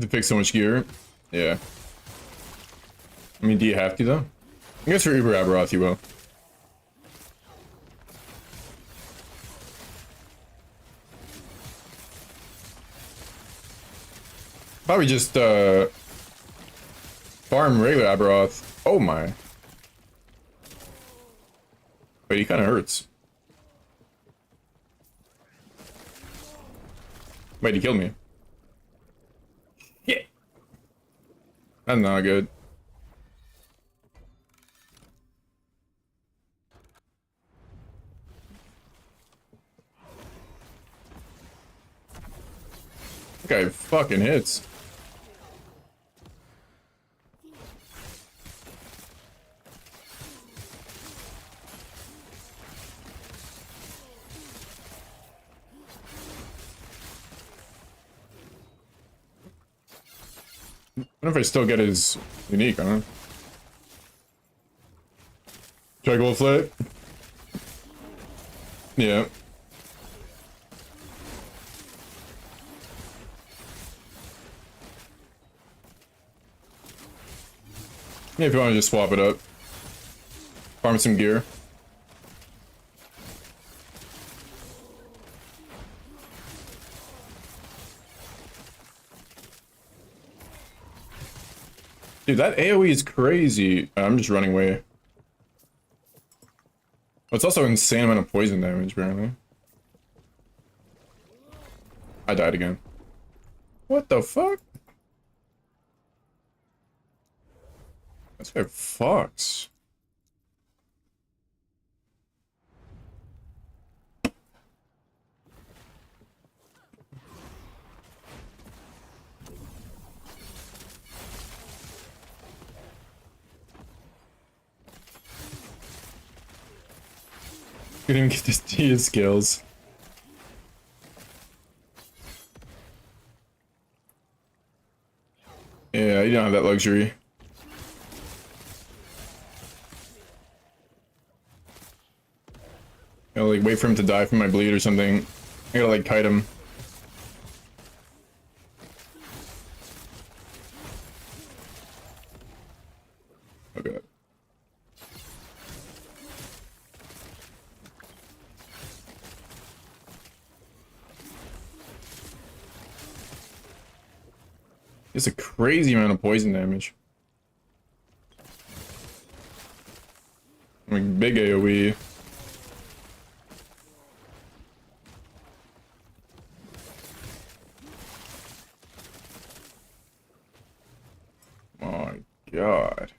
To fix so much gear. Yeah. I mean, do you have to though? I guess for Uber Aberoth you will. Probably just farm regular Aberoth. Oh my. But he kind of hurts. Wait, he killed me. Yeah. That's not good. That guy fucking hits. I wonder if I still get his unique, huh? Should I go flip? Yeah. Yeah, if you want to just swap it up. Farm some gear. Dude, that AoE is crazy. I'm just running away. It's also insane amount of poison damage, apparently. I died again. What the fuck? This guy fucks. Couldn't even get this Tues skills. Yeah, you don't have that luxury. I gotta like wait for him to die from my bleed or something. I gotta like kite him. Okay. It's a crazy amount of poison damage. Like big AoE. Oh my god.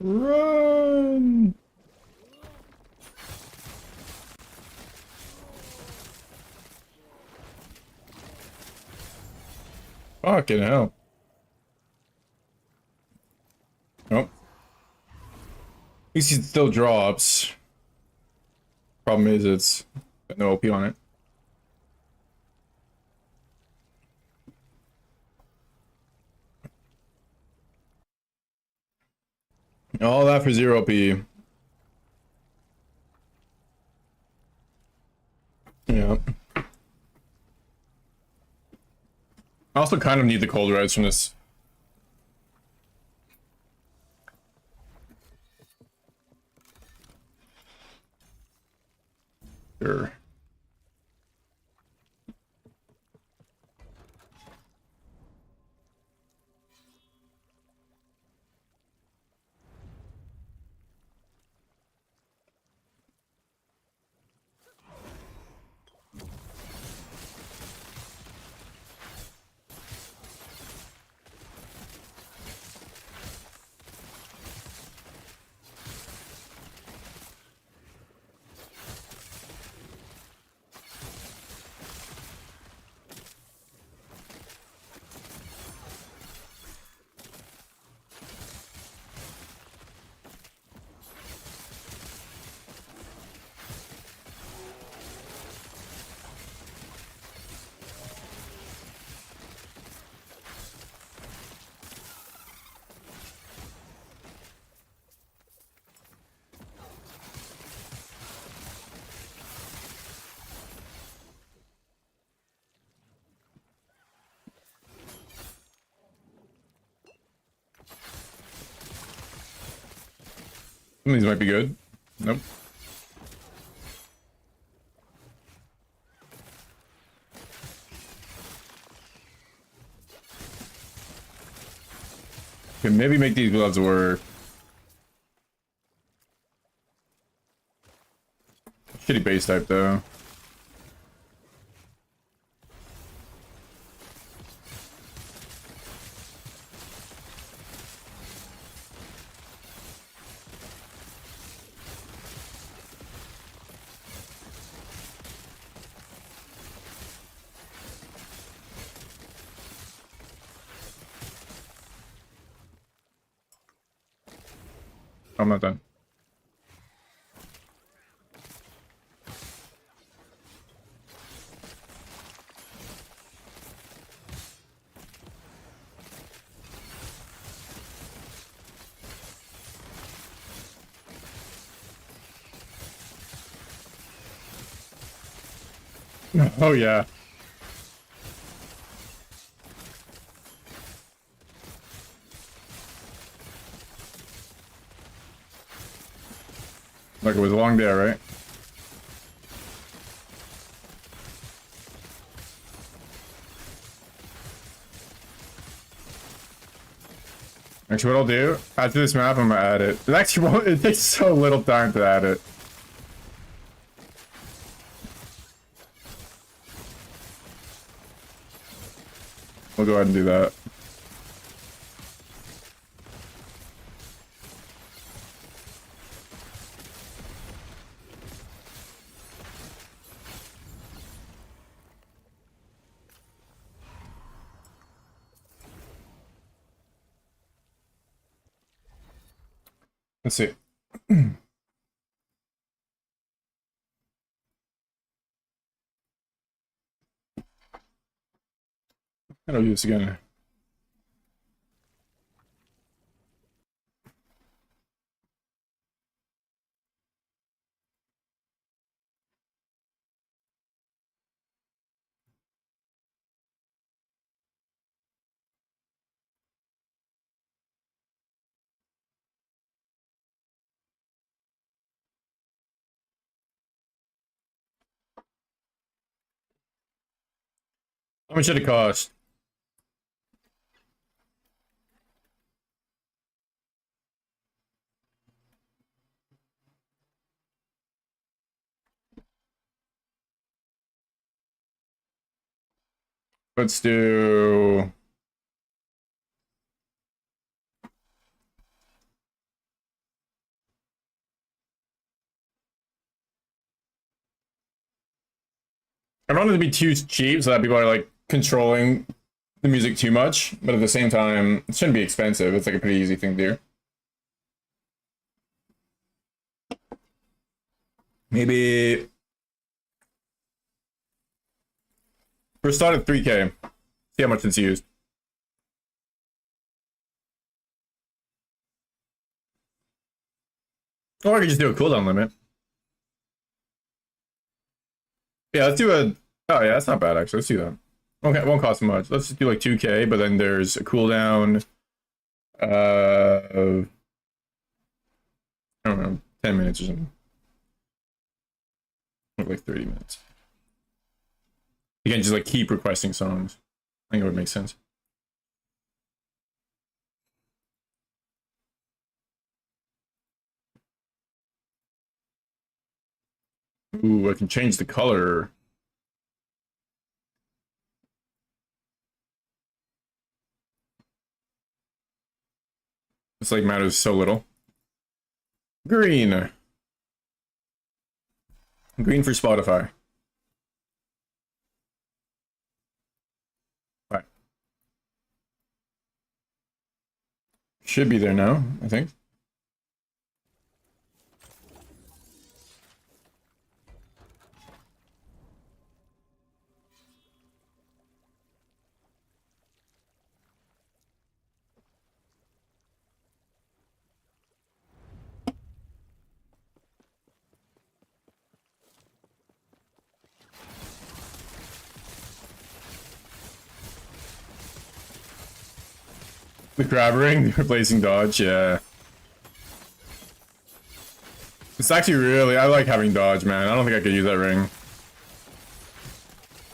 Run! Fucking hell. Nope. At least he still drops. Problem is, it's got no OP on it. All that for 0 OP. Yeah. I also kind of need the cold res from this. Sure. Some of these might be good. Nope. Can maybe make these gloves work. Shitty base type though. I'm not done. Oh yeah. Like it was a long day, right? Actually, what I'll do after this map, I'm gonna add it. It actually won't. It takes so little time to add it. We'll go ahead and do that. Let's see. I don't do this again. How much did it cost? Let's do... I don't want it to be too cheap so that people are like controlling the music too much, but at the same time, it shouldn't be expensive. It's like a pretty easy thing to do. Maybe for a start at 3K. See how much it's used. Or I could just do a cooldown limit. Yeah, let's do a... Oh yeah, that's not bad actually. Let's do that. Okay, it won't cost much. Let's just do like 2K, but then there's a cooldown. I don't know, 10 minutes or something. Or like 30 minutes. You can just like keep requesting songs. I think it would make sense. Ooh, I can change the color. This like matters so little. Green. Green for Spotify. Right. Should be there now, I think. The crab ring, replacing dodge, yeah. It's actually really, I like having dodge, man. I don't think I could use that ring.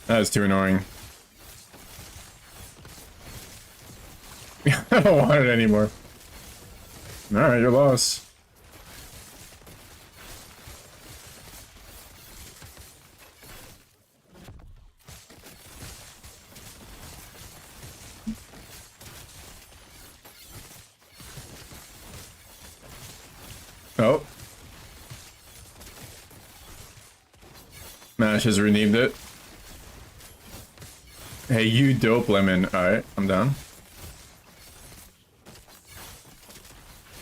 That is too annoying. I don't want it anymore. Alright, your loss. Oh. Mash has renamed it. Hey, you dope lemon. Alright, I'm down.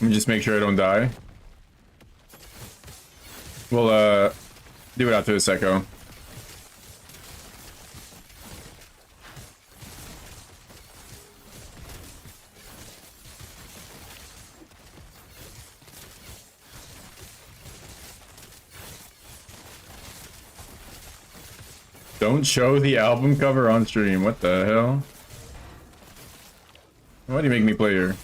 Let me just make sure I don't die. We'll, do it after this echo. Don't show the album cover on stream. What the hell? Why do you make me play here?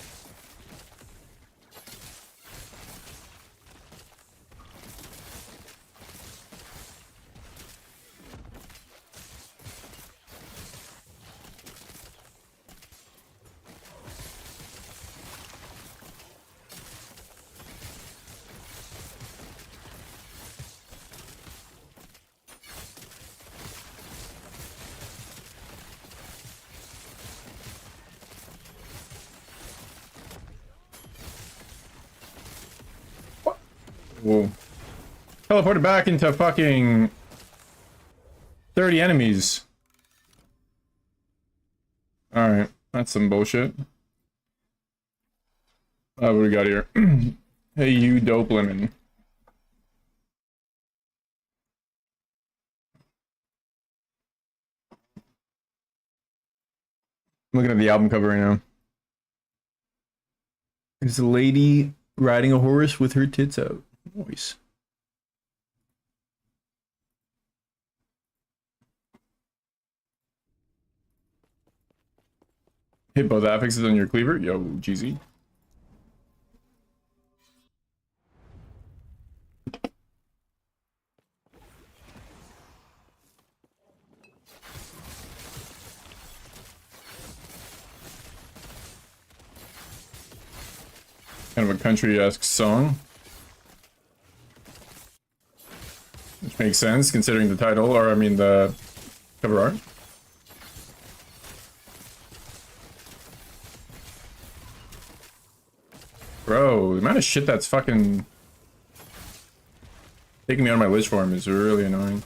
Whoa. Teleported back into fucking 30 enemies. Alright, that's some bullshit. What do we got here? Hey, you dope lemon. I'm looking at the album cover right now. There's a lady riding a horse with her tits out. Nice. Hit both affixes on your cleaver? Yo, GZ. Kind of a country-esque song. Which makes sense considering the title, or I mean the cover art. Bro, the amount of shit that's fucking taking me on my list for him is really annoying.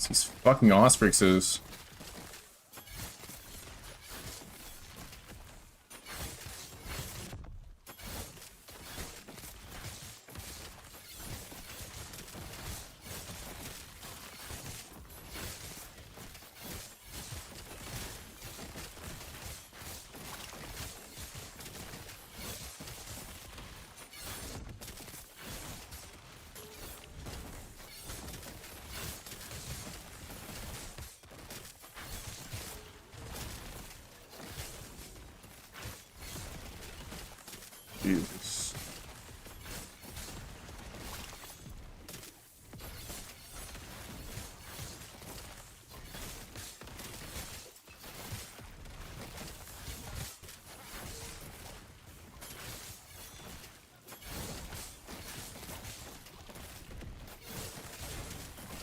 These fucking Osprixes. Jesus.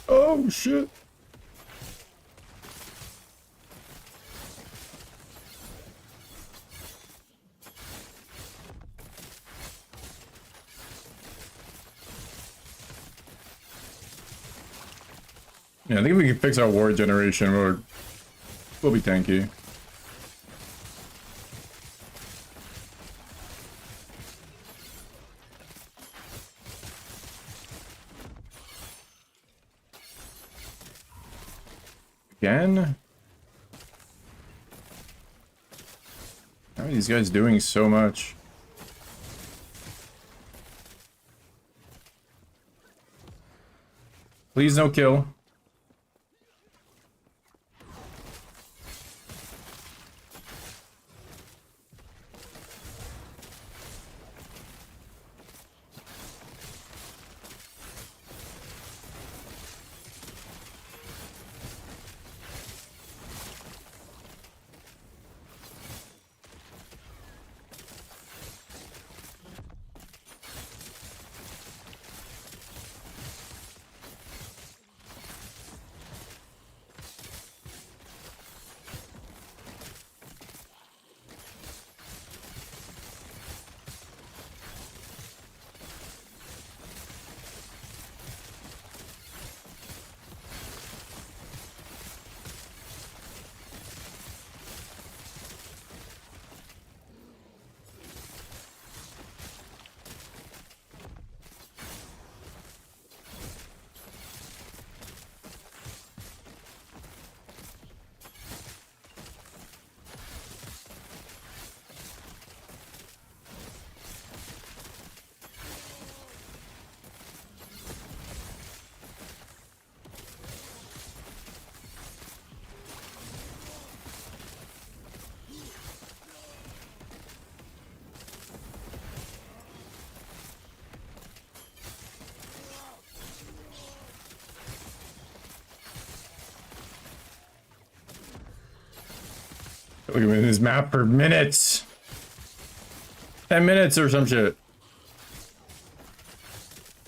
Oh shit. Yeah, I think if we can fix our ward generation, we'll be tanky. Again? How are these guys doing so much? Please no kill. Look at this map for minutes. 10 minutes or some shit.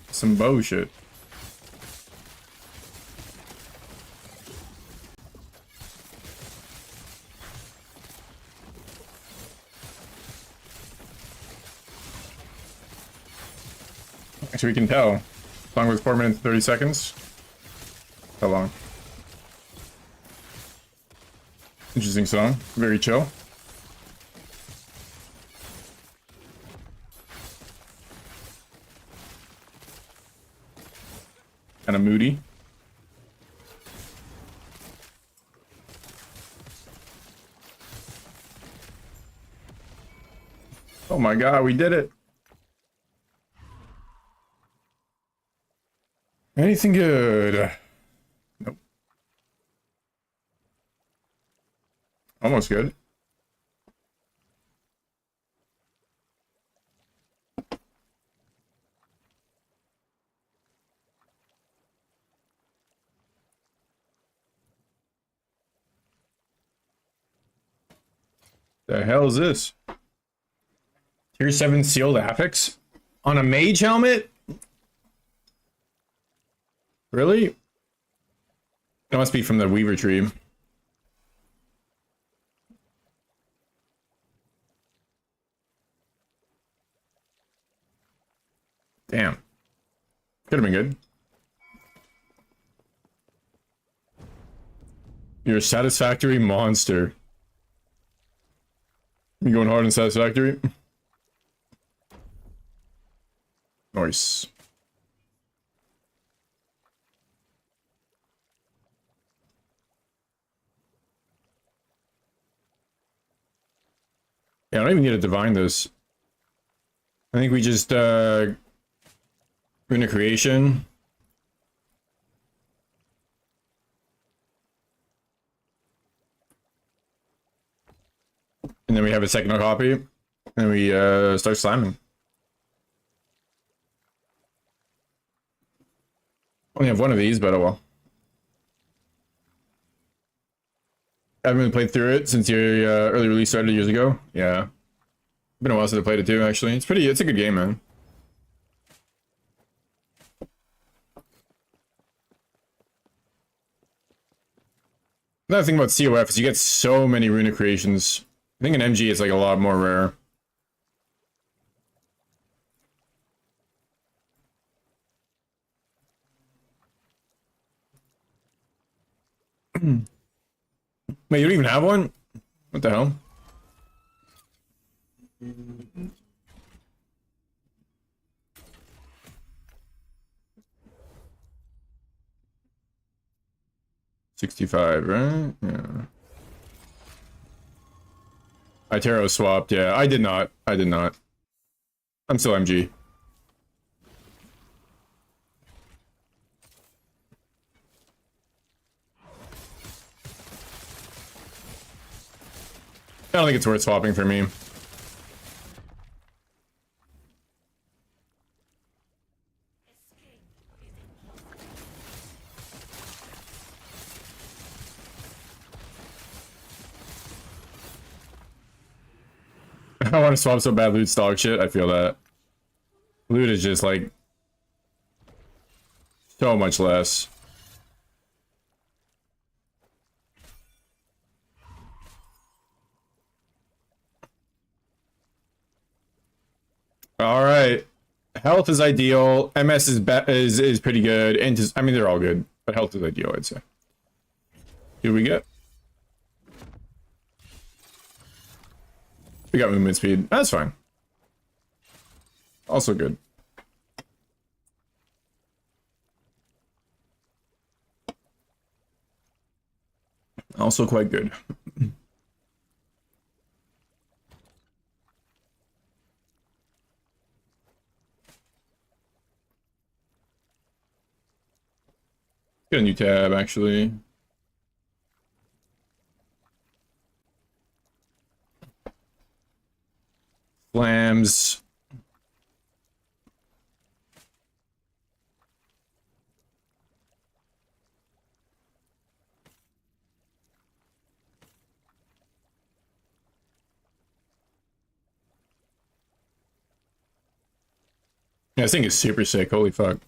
Some bullshit. Actually, we can tell. Song was 4 minutes 30 seconds. How long? Interesting song. Very chill. Kind of moody. Oh my god, we did it. Anything good? Nope. Almost good. The hell is this? Tier 7 sealed affix? On a mage helmet? Really? It must be from the Weaver tree. Damn. Could have been good. You're a satisfactory monster. You going hard and satisfactory? Nice. Yeah, I don't even need to divine this. I think we just rune of creation. And then we have a second copy. And we start slamming. Only have one of these, but oh well. I haven't played through it since your early release started years ago. Yeah. Been a while since I played it too, actually. It's a good game, man. Another thing about COF is you get so many runic creations. I think in MG it's like a lot more rare. Wait, you don't even have one? What the hell? $65, right? Yeah. Itero swapped, yeah. I did not. I did not. I'm still MG. I don't think it's worth swapping for me. I want to swap so bad. Loot's dog shit. I feel that. Loot is just like so much less. All right, health is ideal. MS is pretty good, and just, I mean they're all good, but health is ideal, I'd say. Here we go. We got movement speed. That's fine. Also good. Also quite good. Get a new tab, actually. Flams. Yeah, this thing is super sick. Holy fuck.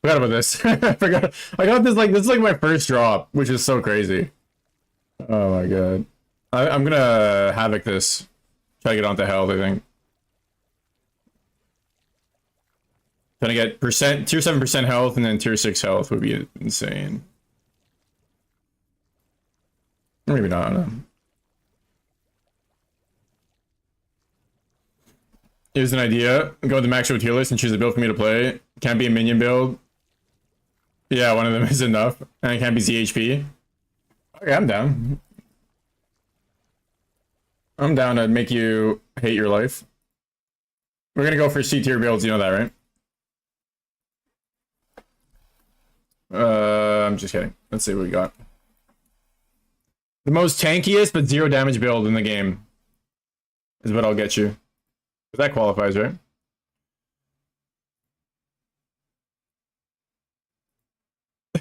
Forgot about this. I forgot. I got this like my first drop, which is so crazy. Oh my god. I'm gonna havoc this. Try to get onto health, I think. Trying to get tier 7% health and then tier 6 health would be insane. Or maybe not, I don't know. Here's an idea. Go with the max tier list and choose a build for me to play. Can't be a minion build. Yeah, one of them is enough. And it can't be ZHP. Okay, I'm down. I'm down to make you hate your life. We're gonna go for C tier builds, you know that, right? I'm just kidding. Let's see what we got. The most tankiest but 0 damage build in the game is what I'll get you. That qualifies, right?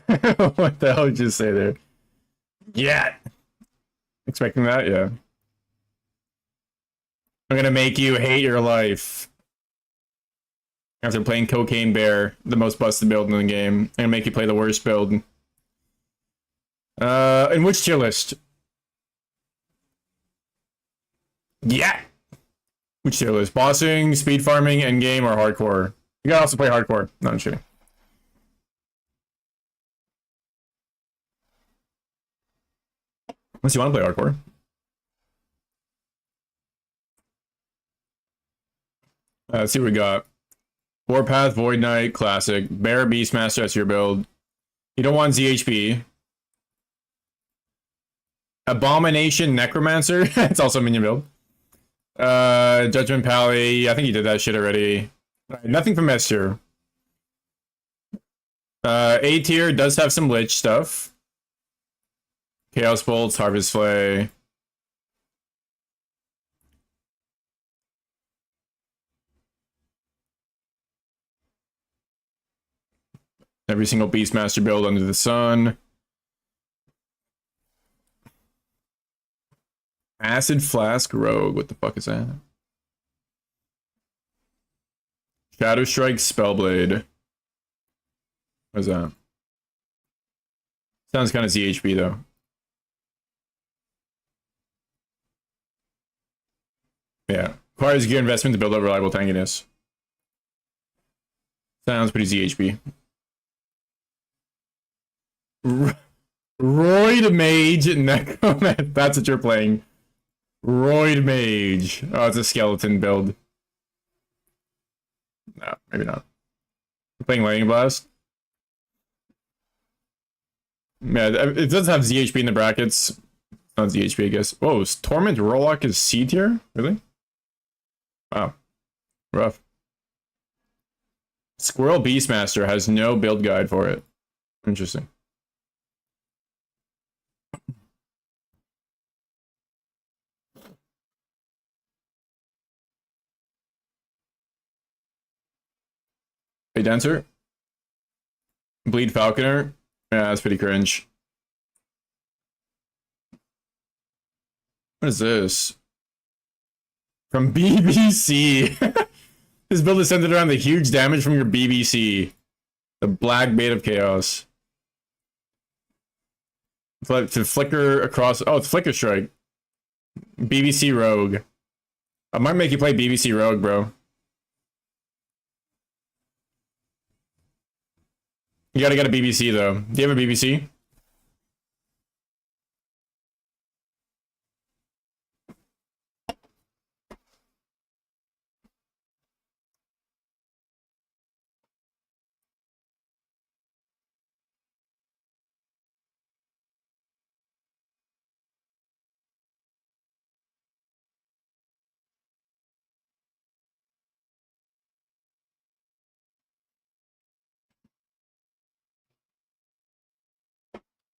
What the hell did you say there? Yeah. Expecting that? Yeah. I'm gonna make you hate your life. After playing Cocaine Bear, the most busted build in the game. I'm gonna make you play the worst build. In which tier list? Yeah! Which tier list? Bossing, speed farming, endgame, or hardcore? You gotta also play hardcore. No, I'm kidding. Unless you want to play hardcore. Let's see what we got. Warpath, Void Knight, Classic. Bear, Beastmaster, that's your build. You don't want ZHP. Abomination, Necromancer. It's also a minion build. Judgment Pally. I think you did that shit already. Right, nothing from S tier. A tier does have some Lich stuff. Chaos Bolts, Harvest Flay. Every single Beastmaster build under the sun. Acid Flask Rogue. What the fuck is that? Shadow Strike Spellblade. What is that? Sounds kind of ZHB though. Yeah. Requires gear investment to build up reliable tankiness. Sounds pretty ZHB. Roid Mage Necromancer. That's what you're playing. Roid Mage. Oh, it's a skeleton build. No, maybe not. You're playing Lightning Blast. Yeah, it does have ZHP in the brackets. Not ZHP, I guess. Whoa, Torment Warlock is C tier? Really? Wow. Rough. Squirrel Beastmaster has no build guide for it. Interesting. Hey, Dancer. Bleed Falconer. Yeah, that's pretty cringe. What is this? From BBC. This build is centered around the huge damage from your BBC. The Black Bait of Chaos. To flicker across... Oh, it's Flicker Strike. BBC Rogue. I might make you play BBC Rogue, bro. You gotta get a BBC, though. Do you have a BBC?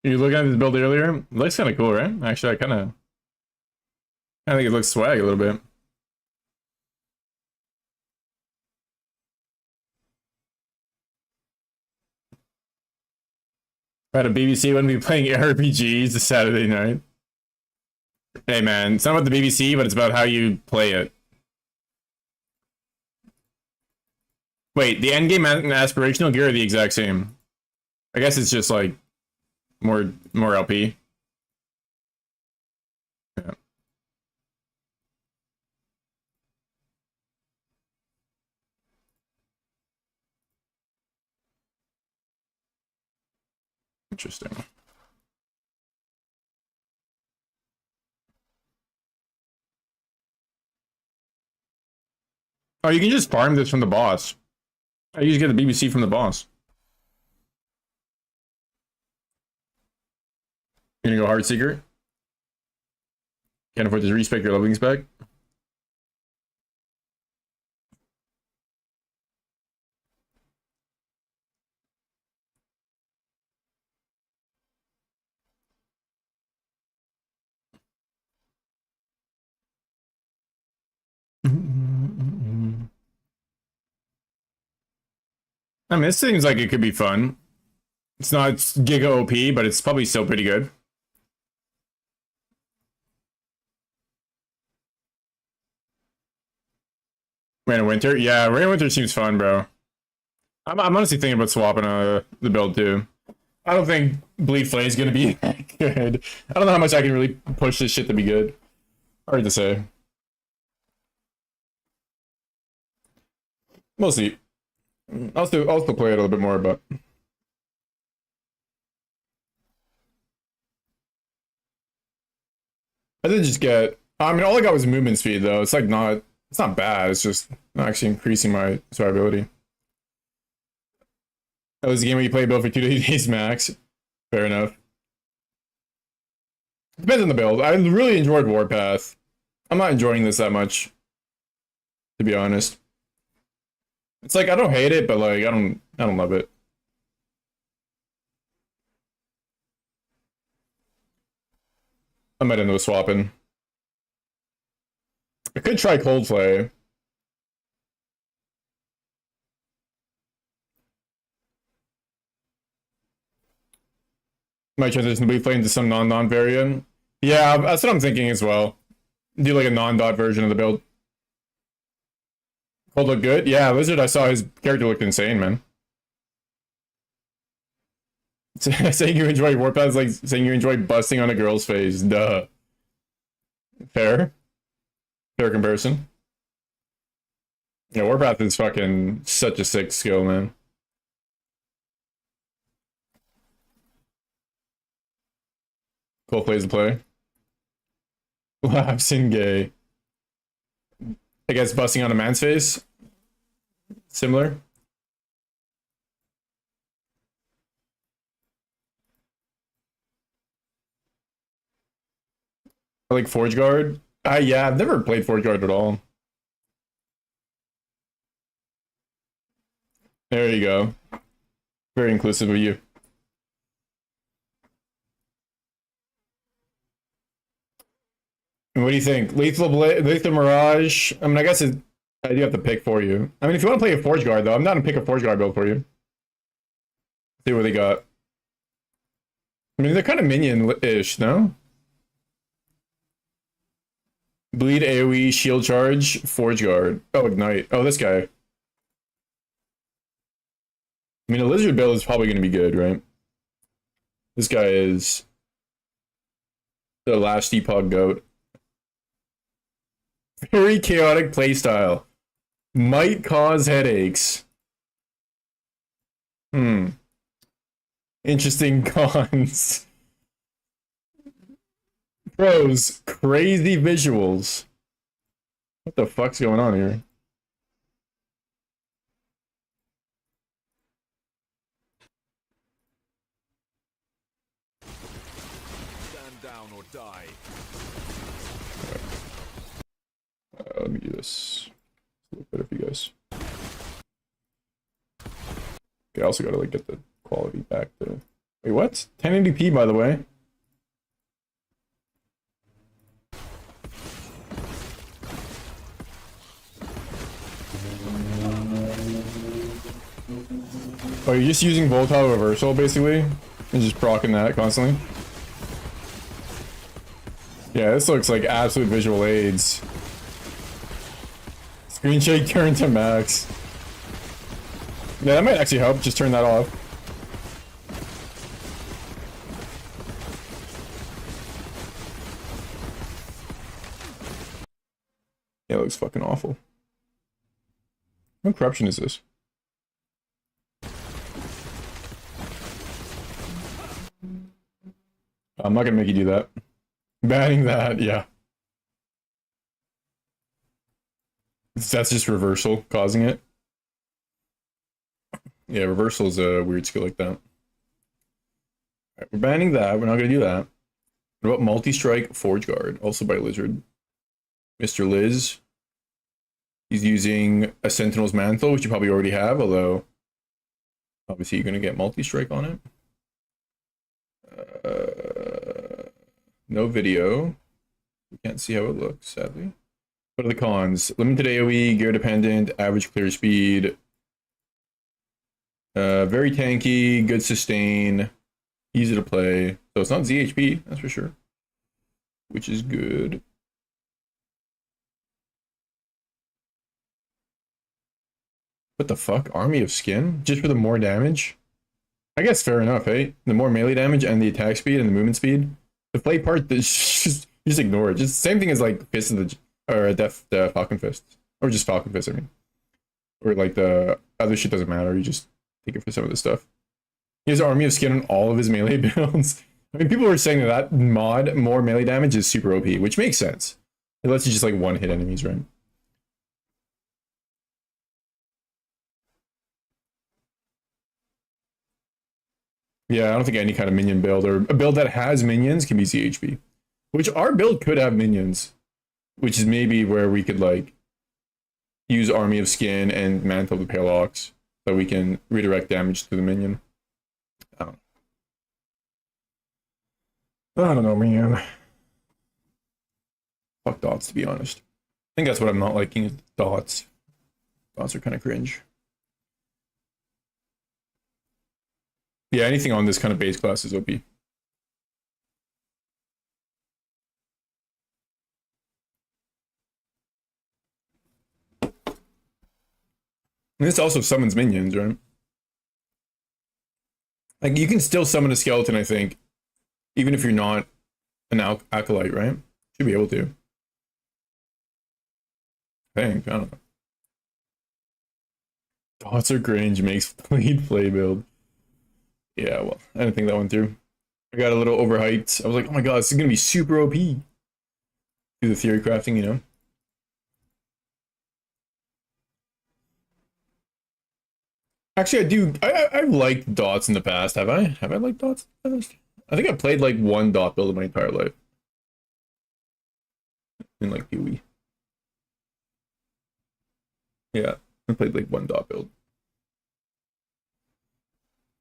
You looking at this build earlier? It looks kind of cool, right? Actually, I think it looks swag a little bit. Right, a BBC wouldn't be playing RPGs this Saturday night. Hey man, it's not about the BBC, but it's about how you play it. Wait, the end game and aspirational gear are the exact same. I guess it's just like more LP. Yeah. Interesting. Oh, you can just farm this from the boss. Oh, you just get the BBC from the boss. You're gonna go hard secret? Can't afford to respec your leveling spec? I mean, this seems like it could be fun. It's not Giga OP, but it's probably still pretty good. Rain of Winter? Yeah, Rain of Winter seems fun, bro. I'm honestly thinking about swapping the build, too. I don't think Bleed Flame is going to be good. I don't know how much I can really push this shit to be good. Hard to say. We'll see. I'll still play it a little bit more, but... I did just get... I mean, all I got was movement speed, though. It's like not... It's not bad. It's just not actually increasing my survivability. That was a game where you play a build for 2 days max. Fair enough. Depends on the build. I really enjoyed Warpath. I'm not enjoying this that much, to be honest. It's like I don't hate it, but like I don't love it. I might end up swapping. I could try Coldplay. Might transition to be playing to some non-dot variant. Yeah, that's what I'm thinking as well. Do like a non-dot version of the build. Cold look good? Yeah, Lizard, I saw his character looked insane, man. Saying you enjoy Warpath is like saying you enjoy busting on a girl's face. Duh. Fair. Fair comparison. Yeah, Warpath is fucking such a sick skill, man. Cool plays the play. Laughs in gay. I guess busting on a man's face. Similar. I like Forge Guard. Yeah, I've never played Forge Guard at all. There you go. Very inclusive of you. What do you think? Lethal Mirage? I mean, I guess I do have to pick for you. I mean, if you want to play a Forge Guard, though, I'm not going to pick a Forge Guard build for you. See what they got. I mean, they're kind of minion-ish, no? Bleed AoE, Shield Charge, Forge Guard. Oh, Ignite. Oh, this guy. I mean, a Lizard build is probably going to be good, right? This guy is the last Epoch goat. Very chaotic playstyle. Might cause headaches. Interesting cons. Pros, crazy visuals. What the fuck's going on here? Stand down or die. Let me do this a little better for you guys. Okay, I also gotta like get the quality back to. Wait, what? 1080p, by the way. Oh, you're just using volatile reversal basically, and just proccing that constantly. Yeah, this looks like absolute visual aids. Screen shake turn to max. Yeah, that might actually help. Just turn that off. Yeah, it looks fucking awful. What corruption is this? I'm not gonna make you do that. Banning that, yeah. That's just reversal causing it. Yeah, reversal is a weird skill like that. Alright, we're banning that. We're not gonna do that. What about multi-strike Forge Guard, also by Lizard? Mr. Liz. He's using a Sentinel's Mantle, which you probably already have, although obviously you're gonna get multi-strike on it. No video. We can't see how it looks, sadly. What are the cons? Limited AoE, gear dependent, average clear speed. Very tanky, good sustain, easy to play. So it's not ZHP, that's for sure. Which is good. What the fuck? Army of Skin? Just for the more damage? I guess fair enough, eh? The more melee damage and the attack speed and the movement speed. The play part, just ignore it. Just same thing as like Fist of the, or the Falcon Fist. Or just Falcon Fist, I mean. Or like the other shit doesn't matter, you just take it for some of this stuff. He has Army of Skin on all of his melee builds. I mean, people were saying that mod, more melee damage, is super OP, which makes sense. It lets you just like one-hit enemies, right? Yeah, I don't think any kind of minion build or a build that has minions can be CHP. Which our build could have minions. Which is maybe where we could like use Army of Skin and Mantle of the Pale Ox so we can redirect damage to the minion. I don't know, man. Fuck dots, to be honest. I think that's what I'm not liking is dots. Dots are kind of cringe. Yeah, anything on this kind of base class is OP. And this also summons minions, right? Like, you can still summon a skeleton, I think, even if you're not an acolyte, right? Should be able to. I think, I don't know. Dots are cringe, makes lead play build. Yeah, well, I didn't think that one through. I got a little overhyped. I was like, oh my god, this is gonna be super OP. Do the theory crafting, you know? Actually, I do. I've liked dots in the past. Have I? Have I liked dots in the past? I think I played like one dot build in my entire life. In like PoE. Yeah, I played like one dot build.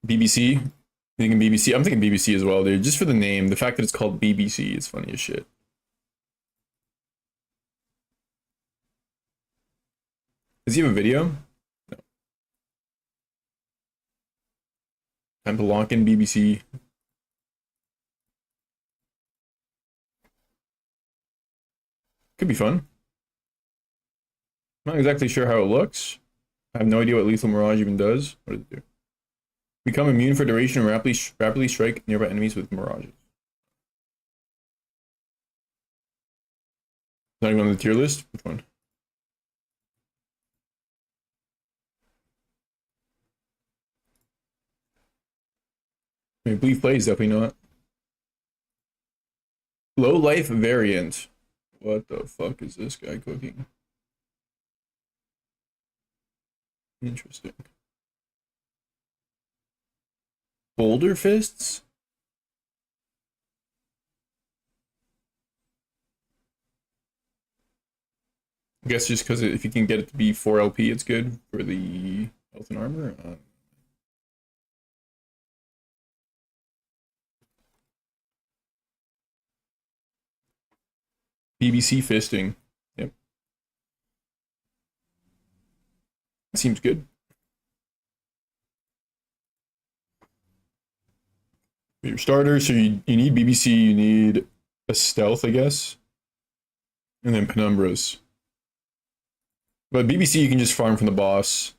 BBC? Thinking BBC? I'm thinking BBC as well, dude. Just for the name. The fact that it's called BBC is funny as shit. Does he have a video? No. Time to lock in BBC. Could be fun. Not exactly sure how it looks. I have no idea what Lethal Mirage even does. What does it do? Become immune for duration and rapidly strike nearby enemies with mirages. Not even on the tier list? Which one? I mean, Bleed Plays definitely not. Low life variant. What the fuck is this guy cooking? Interesting. Boulder Fists? I guess just because if you can get it to be 4 LP, it's good for the health and armor. BBC Fisting. Yep. Seems good. Your starter, so you need BBC, you need a stealth, I guess. And then penumbras. But BBC you can just farm from the boss.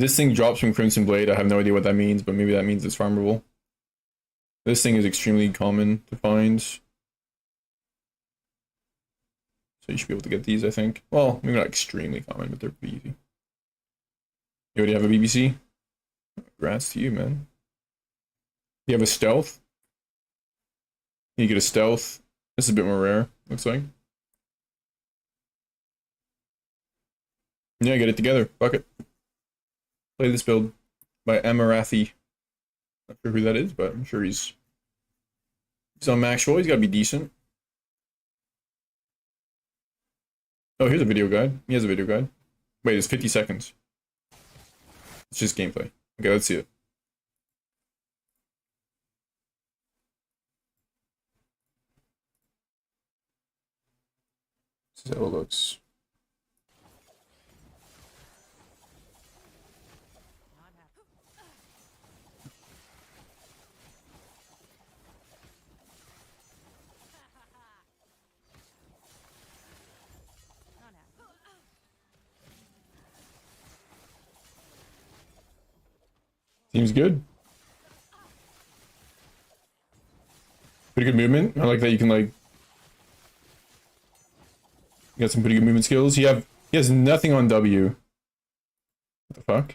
This thing drops from Crimson Blade. I have no idea what that means, but maybe that means it's farmable. This thing is extremely common to find. So you should be able to get these, I think. Well, maybe not extremely common, but they're pretty easy. You already have a BBC? Congrats to you, man. You have a stealth? You get a stealth. This is a bit more rare, looks like. Yeah, get it together. Fuck it. Play this build by Amarathi. Not sure who that is, but I'm sure he's on Maxwell. He's got to be decent. Oh, here's a video guide. He has a video guide. Wait, it's 50 seconds. It's just gameplay. Okay, let's see it. This is how it looks. Seems good. Pretty good movement. I like that you can like. You got some pretty good movement skills. He has nothing on W. What the fuck?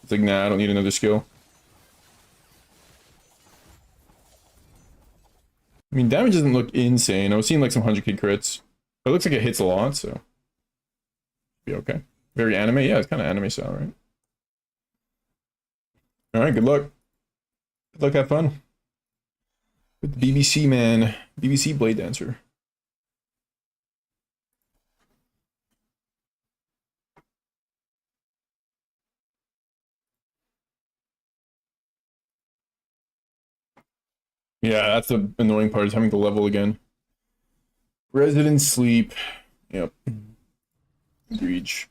It's like, nah, I don't need another skill. I mean, damage doesn't look insane. I was seeing like some 100k crits. But it looks like it hits a lot, so. Be okay. Very anime? Yeah, it's kind of anime style, right? Alright, good luck. Good luck, have fun. With the BBC, man. BBC Blade Dancer. Yeah, that's the annoying part, is having to level again. Resident Sleep. Yep. Breach.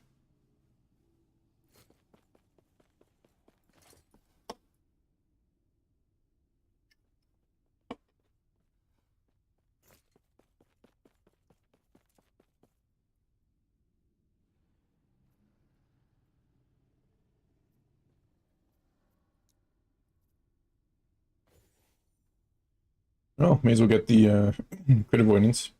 Oh, may as well get the crit avoidance.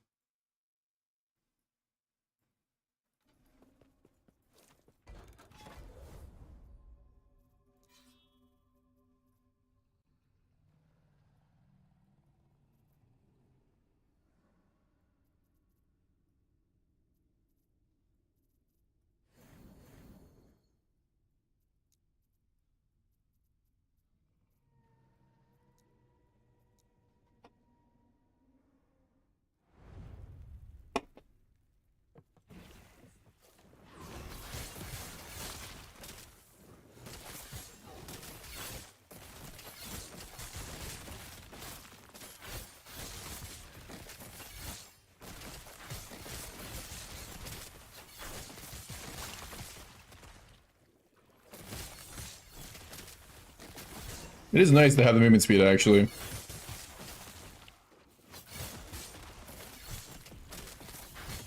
It is nice to have the movement speed, actually.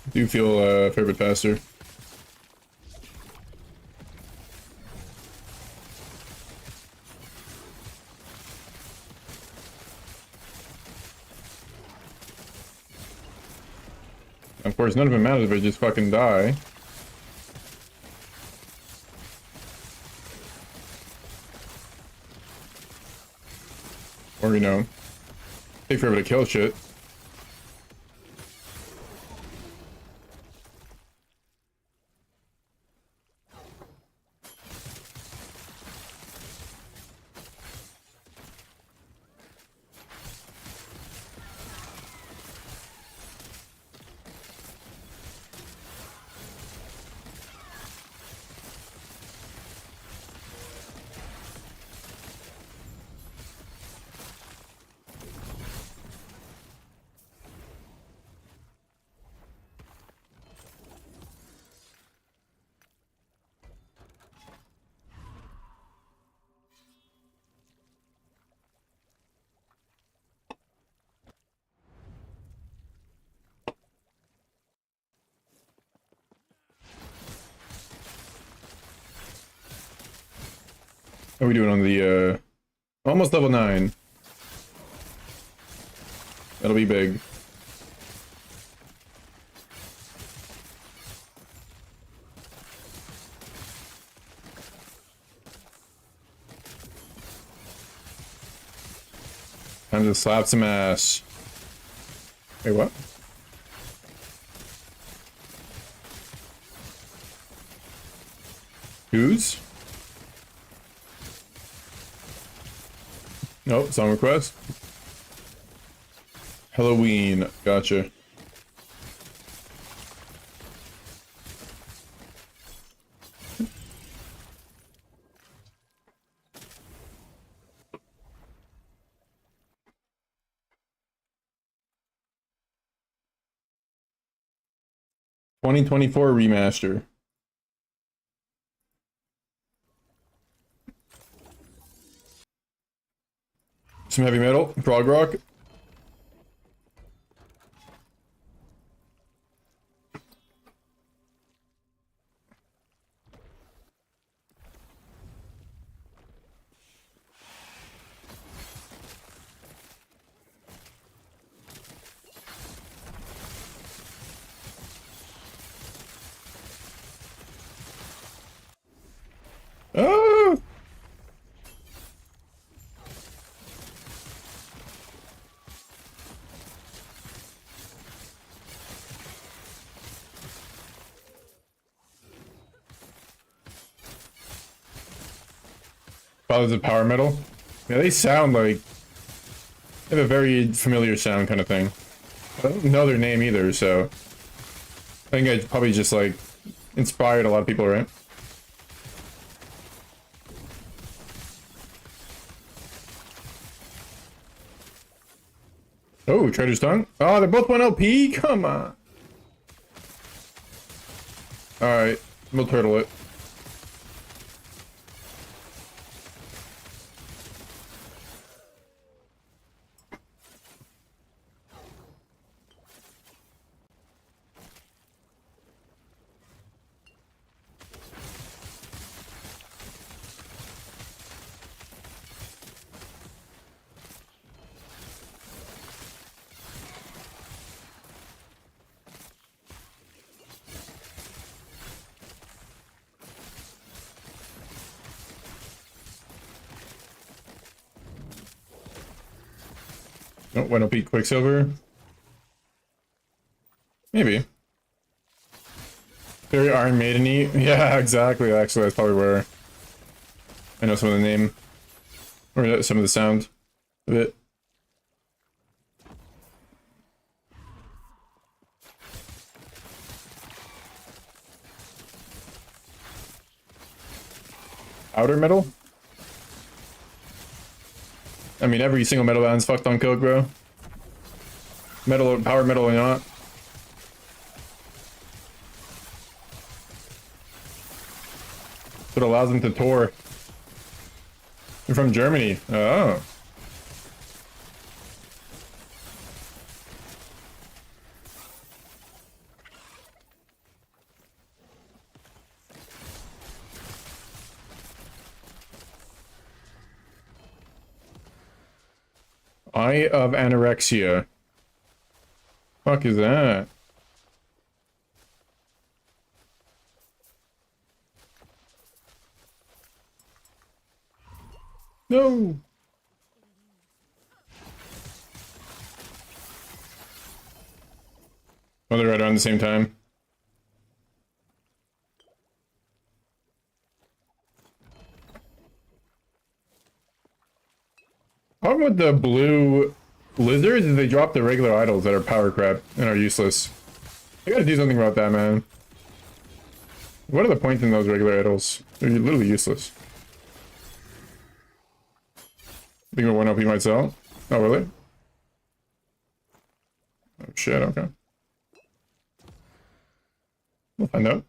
I do feel a fair bit faster. Of course, none of it matters if I just fucking die. Or, you know, take forever to kill shit. How are we doing on the, almost level 9. That'll be big. Time to slap some ass. Wait, what? Who's? Nope, song request. Halloween, gotcha. (2024) remaster. Some heavy metal, prog rock. Oh! Fathers of Power Metal. Yeah, they sound like... They have a very familiar sound kind of thing. I don't know their name either, so... I think I probably just, like, inspired a lot of people, right? Oh, Trader's Tongue? Oh, they're both 1 LP? Come on. Alright, we'll turtle it. Oh, 1 LP Quicksilver. Maybe. Very Iron Maiden-y. Yeah, exactly. Actually, that's probably where I know some of the name. Or some of the sound of it. Outer metal? I mean, every single metal band's fucked on coke, bro. Metal, power metal or not. What allows them to tour. They're from Germany. Oh. Eye of Anorexia. Fuck is that? No. Oh, they're right around the same time. Problem with the blue lizards is they drop the regular idols that are power crap and are useless. I gotta do something about that, man. What are the points in those regular idols? They're literally useless. Think of 1 LP might sell? Oh, really? Oh, shit, okay. We'll find out.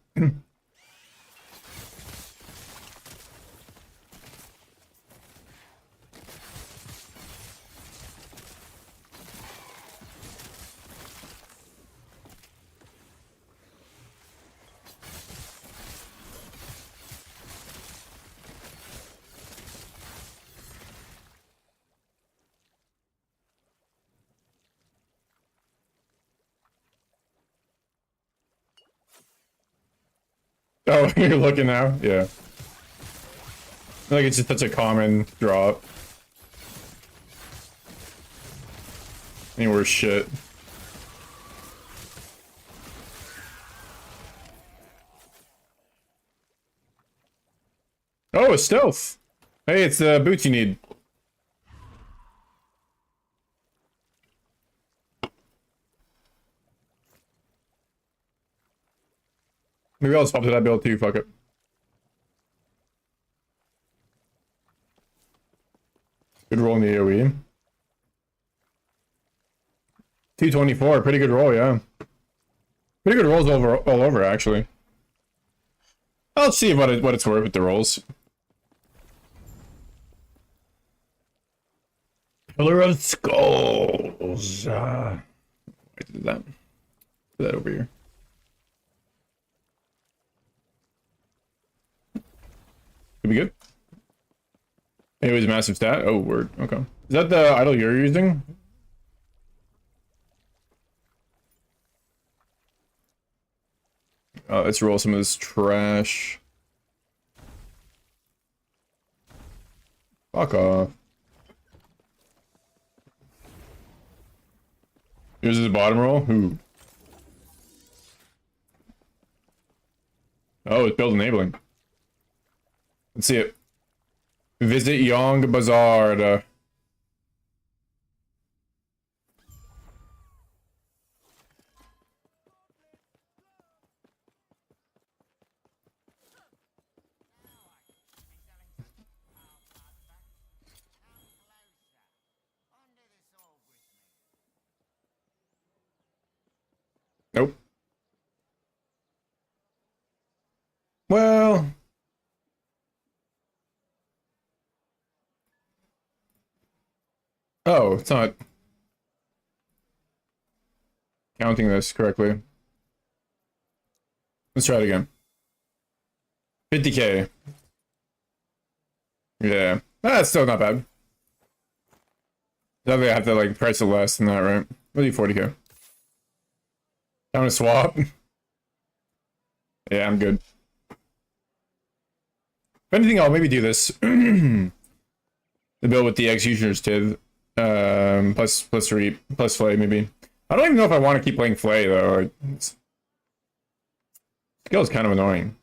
Oh, you're looking now? Yeah. Like it's just such a common drop. Any worse shit. Oh, a stealth. Hey, it's the boots you need. Maybe I'll swap to that build too, fuck it. Good roll in the AoE. 224, pretty good roll, yeah. Pretty good rolls all over, actually. I'll see what it's worth with the rolls. Pillar of Skulls. I did that. Put that over here. Could be good. Anyways, massive stat. Oh, word. Okay. Is that the idol you're using? Let's roll some of this trash. Fuck off. Yours is the bottom roll? Who? Oh, it's build enabling. Let's see it. Visit Yong Bazaar. Nope. Well... Oh, it's not counting this correctly. Let's try it again. 50k. Yeah. That's still not bad. Definitely have to like price it less than that, right? We'll do 40k. Time to swap. Yeah, I'm good. If anything, I'll maybe do this. The build with the executioner's Tiv. Plus reap, plus flay maybe. I don't even know if I want to keep playing flay though. Skill is kind of annoying.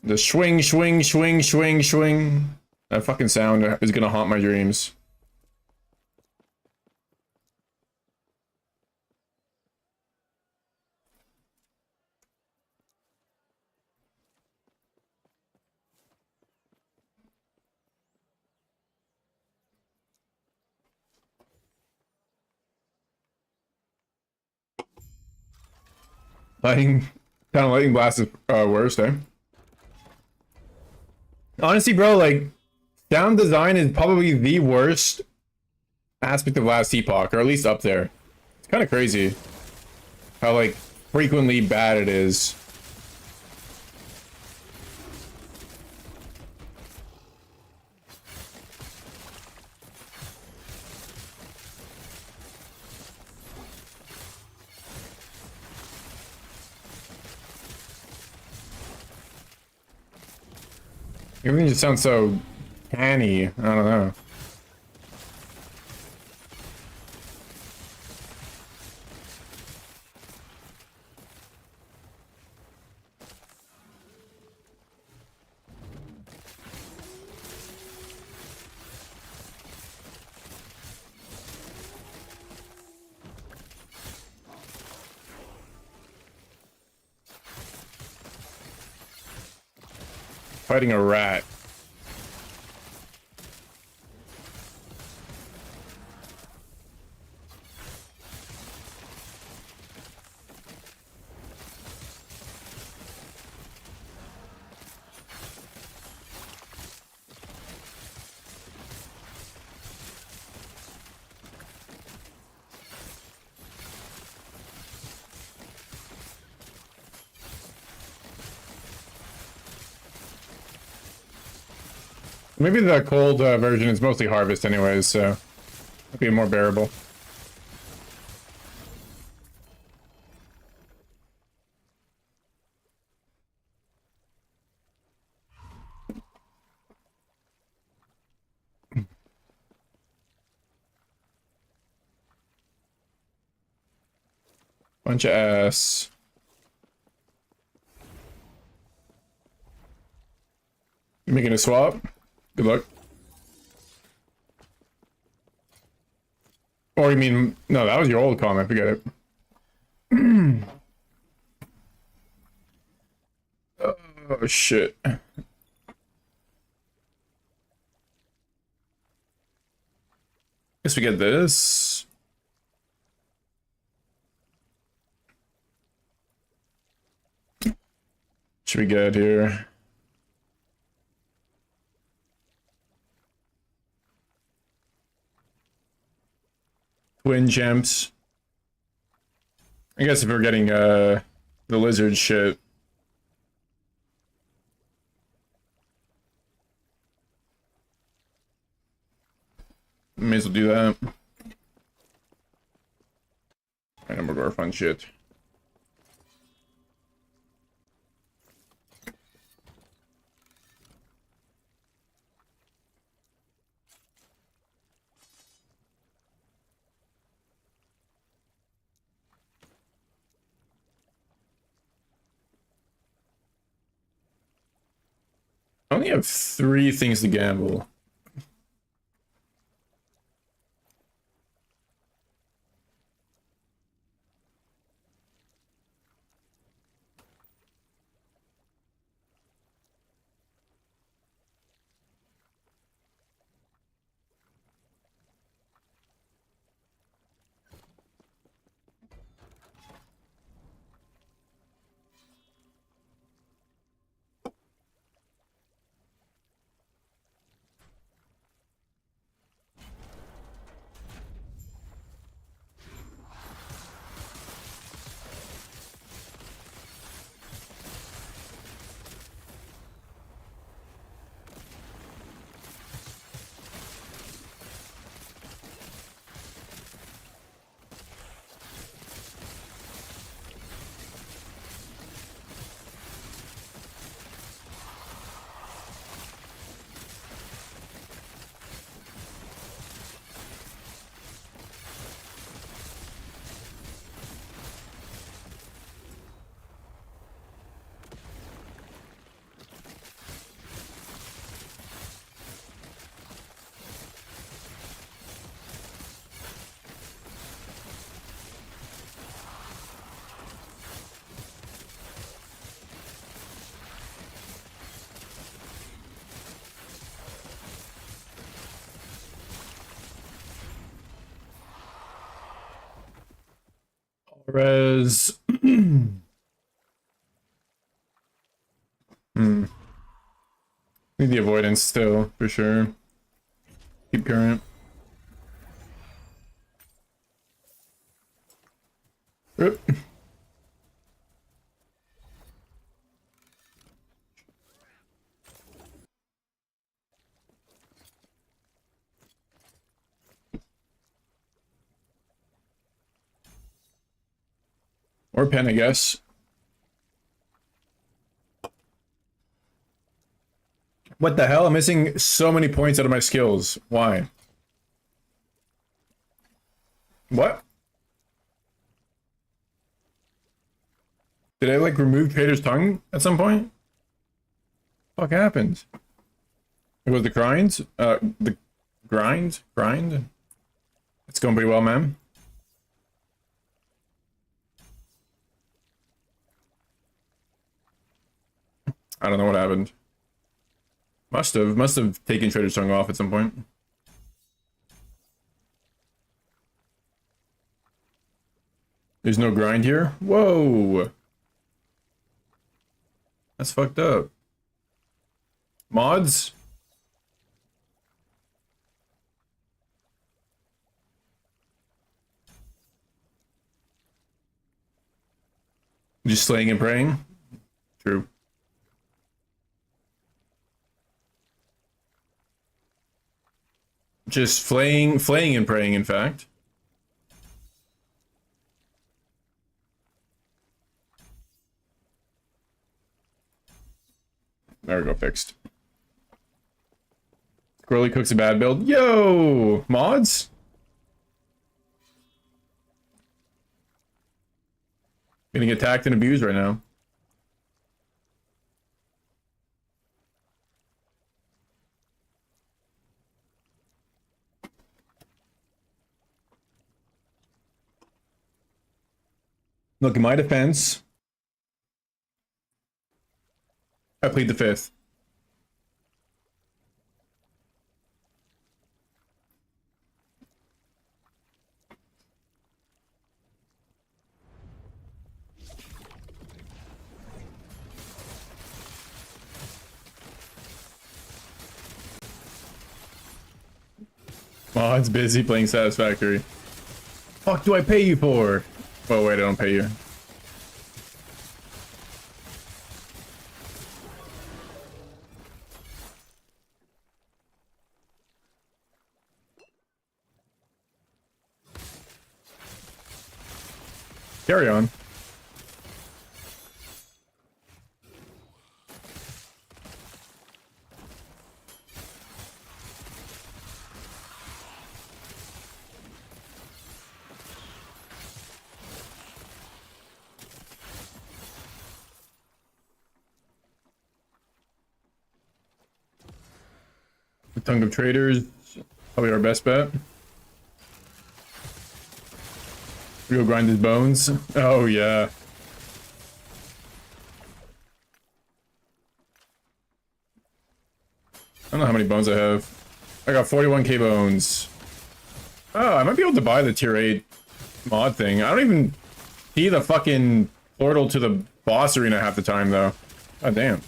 The swing, swing, swing, swing, swing. That fucking sound is gonna haunt my dreams. Lightning blast is worst, eh? Honestly, bro, like sound design is probably the worst aspect of last Epoch, or at least up there. It's kind of crazy how like frequently bad it is. Everything just sounds so canny. I don't know. Fighting a rat. Maybe the cold version is mostly harvest anyways, so it'll be more bearable. Bunch of ass. You making a swap? Good luck. Or you mean, no, that was your old comment, forget it. Oh, shit. Guess we get this. Should we get here? Twin champs. I guess if we're getting the lizard shit. May as well do that. And we'll go fun shit. I only have 3 things to gamble. Res. Need the avoidance still, for sure. Keep current. Oop. Or pen, I guess. What the hell? I'm missing so many points out of my skills. Why? What? Did I like remove Trader's tongue at some point? What happened? It was the grinds? The grind? Grind? It's going pretty well, man. I don't know what happened. Must have taken Trader's tongue off at some point. There's no grind here? Whoa! That's fucked up. Mods? Just slaying and praying? True. Just flaying and praying, in fact. There we go, fixed. Squirrely cooks a bad build. Yo! Mods? Getting attacked and abused right now. Look, in my defense, I plead the fifth. Oh, it's busy playing Satisfactory. Fuck do I pay you for? Oh wait, I don't pay you. Carry on. The Tongue of Traders, probably our best bet. We go grind his bones. Oh yeah. I don't know how many bones I have. I got 41k bones. Oh, I might be able to buy the tier 8 mod thing. I don't even see the fucking portal to the boss arena half the time though. God damn.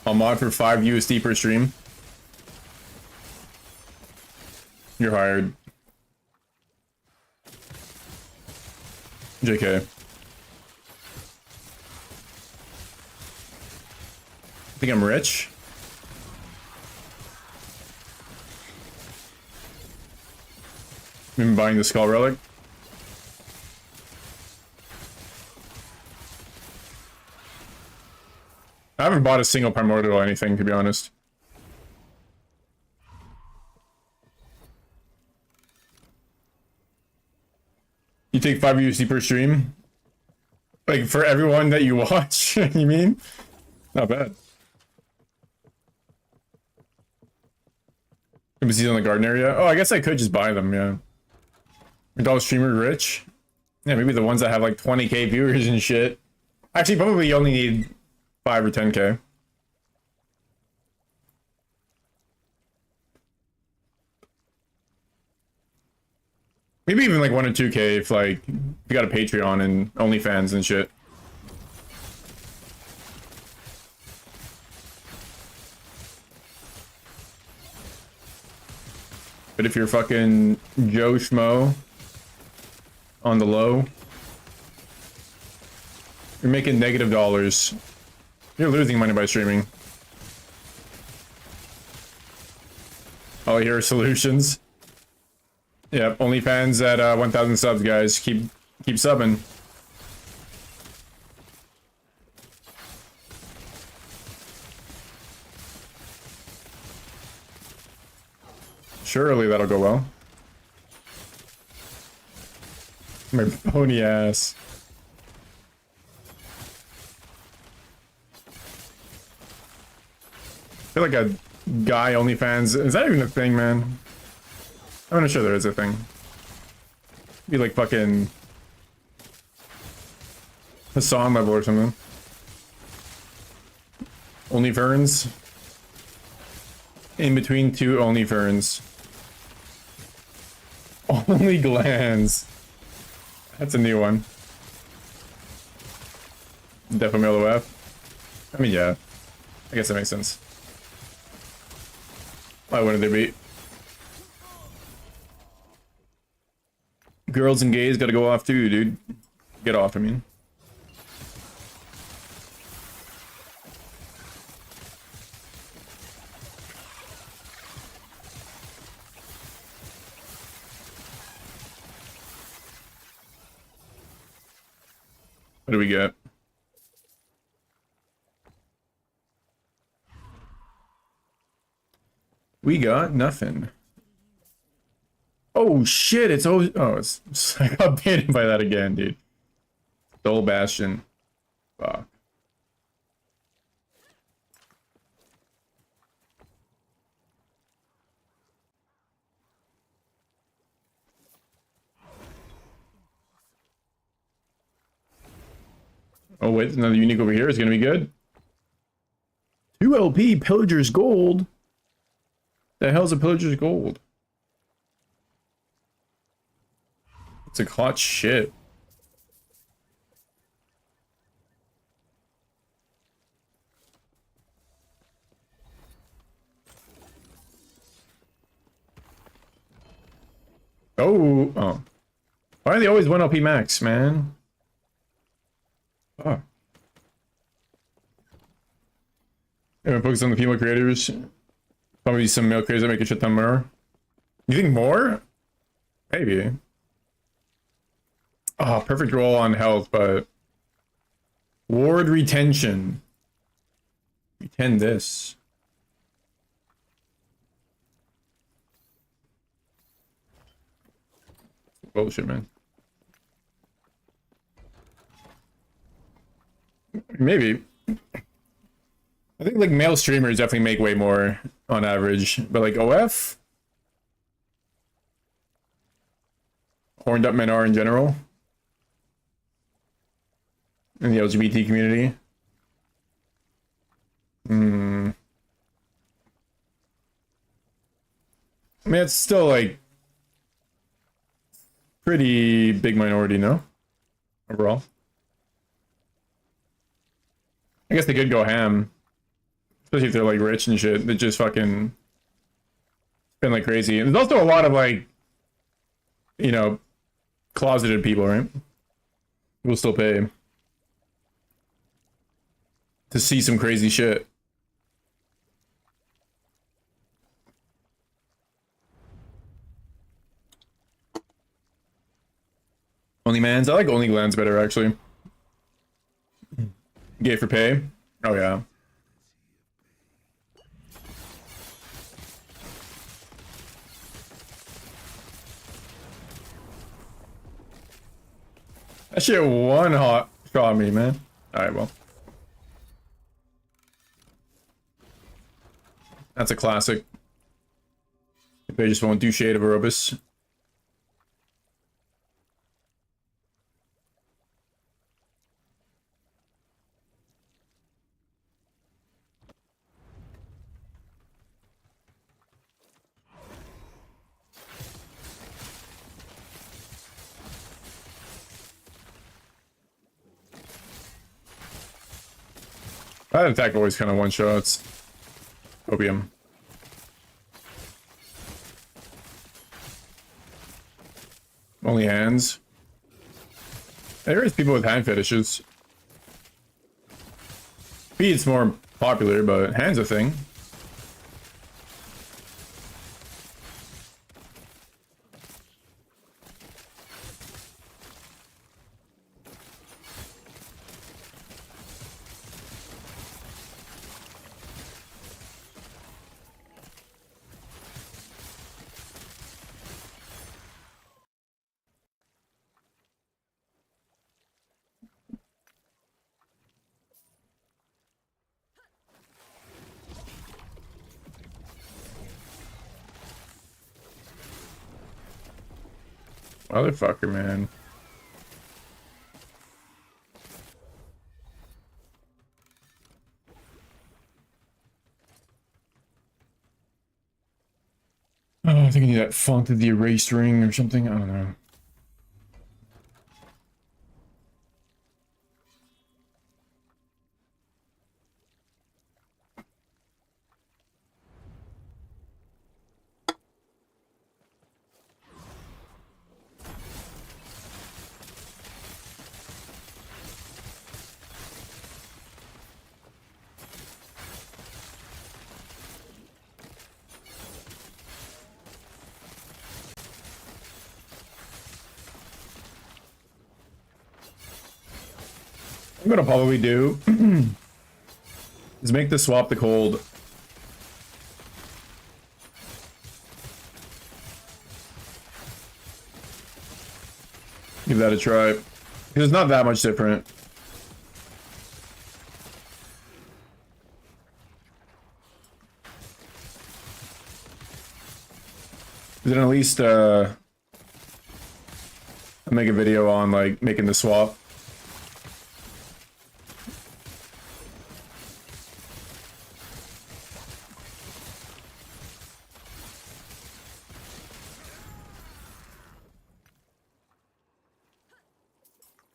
I'll mod for 5 USD per stream. You're hired. JK. Think I'm rich? I'm buying the skull relic. I haven't bought a single primordial or anything, to be honest. You take 5 USD per stream? Like, for everyone that you watch, you mean? Not bad. Embassies on the garden area? Oh, I guess I could just buy them, yeah. $1 streamer rich? Yeah, maybe the ones that have like 20k viewers and shit. Actually, probably you only need 5 or 10k. Maybe even like 1 or 2k if like you got a Patreon and OnlyFans and shit. But if you're fucking Joe Schmo on the low, you're making negative dollars. You're losing money by streaming. All I hear are solutions. Yep, OnlyFans at 1,000 subs, guys. Keep subbing. Surely that'll go well. My pony ass. I feel like a guy OnlyFans. Is that even a thing, man? I'm not sure there is a thing. Be like fucking Hassan level or something. OnlyFerns. In between 2 OnlyFerns. Only glands. That's a new one. Definitely LOF. I mean, yeah. I guess that makes sense. Why wouldn't there be? Girls and gays gotta go off too, dude. Get off, I mean. What do we get? We got nothing. Oh shit, it's always I got baited by that again, dude. Soul Bastion. Fuck. Oh wait, another unique over here is gonna be good. 2 LP Pillager's Gold. The hell's a Pillager's Gold? It's a hot shit. Oh. Why are they always 1 LP max, man? Oh. Everyone focus on the female creators. Probably some male creators that make a shit ton more. You think more? Maybe. Oh, perfect roll on health, but ward retention. Retend this. Bullshit, man. Maybe. I think like male streamers definitely make way more on average, but like OF, horned up men are in general in the LGBT community. I mean, it's still like pretty big minority, no? Overall. I guess they could go ham. Especially if they're like rich and shit. They just fucking spend like crazy. And there's also a lot of like, you know, closeted people, right? Who'll still pay to see some crazy shit. Onlymans? I like Onlylands better, actually. Gay for pay? Oh, yeah. That shit one hot shot me, man. Alright, well. That's a classic. They just won't do Shade of Aerobus. That attack always kind of one-shots. Opium. Only hands. There is people with hand fetishes. Feet's more popular, but hands a thing. Motherfucker, man. Oh, I think I need that font of the erased ring or something. I don't know. I'm gonna probably do is make the swap the cold. Give that a try. Because it's not that much different. Then at least I'll make a video on like making the swap.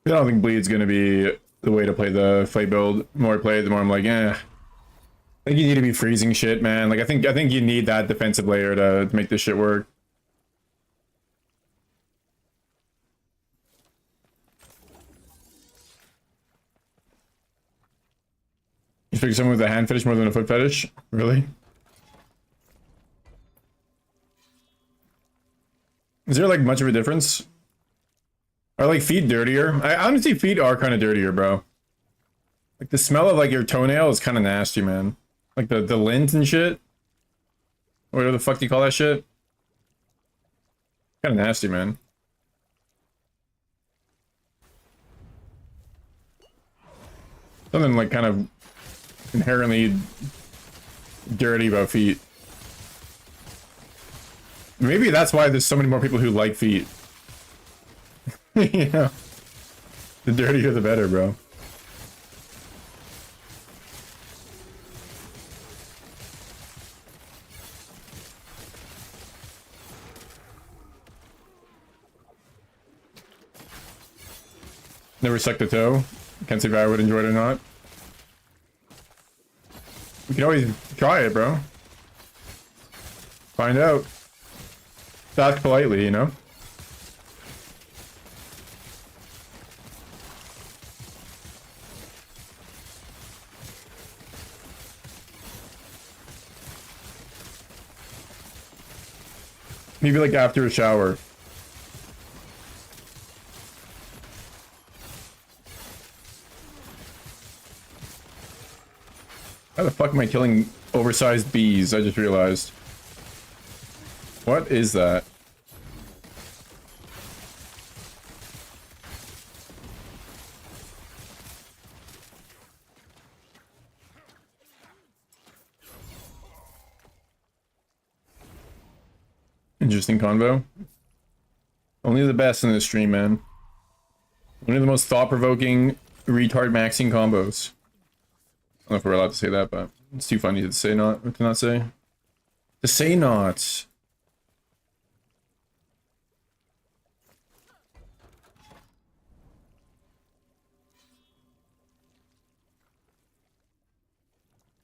I don't think bleed's gonna be the way to play the fight build. The more I play it, the more I'm like, eh. I think you need to be freezing shit, man. Like I think you need that defensive layer to make this shit work. You figure someone with a hand fetish more than a foot fetish? Really? Is there like much of a difference? Are like feet dirtier? I honestly feet are kind of dirtier, bro. Like the smell of like your toenail is kind of nasty, man. Like the lint and shit. Whatever the fuck do you call that shit? Kind of nasty, man. Something like kind of inherently dirty about feet. Maybe that's why there's so many more people who like feet. You know, the dirtier the better, bro. Never sucked a toe. Can't say if I would enjoy it or not. We can always try it, bro. Find out. Ask politely, you know? Maybe like after a shower. How the fuck am I killing oversized bees? I just realized. What is that? Interesting convo. Only the best in this stream, man. One of the most thought-provoking retard maxing combos. I don't know if we're allowed to say that, but it's too funny to say not, to not say. To say not.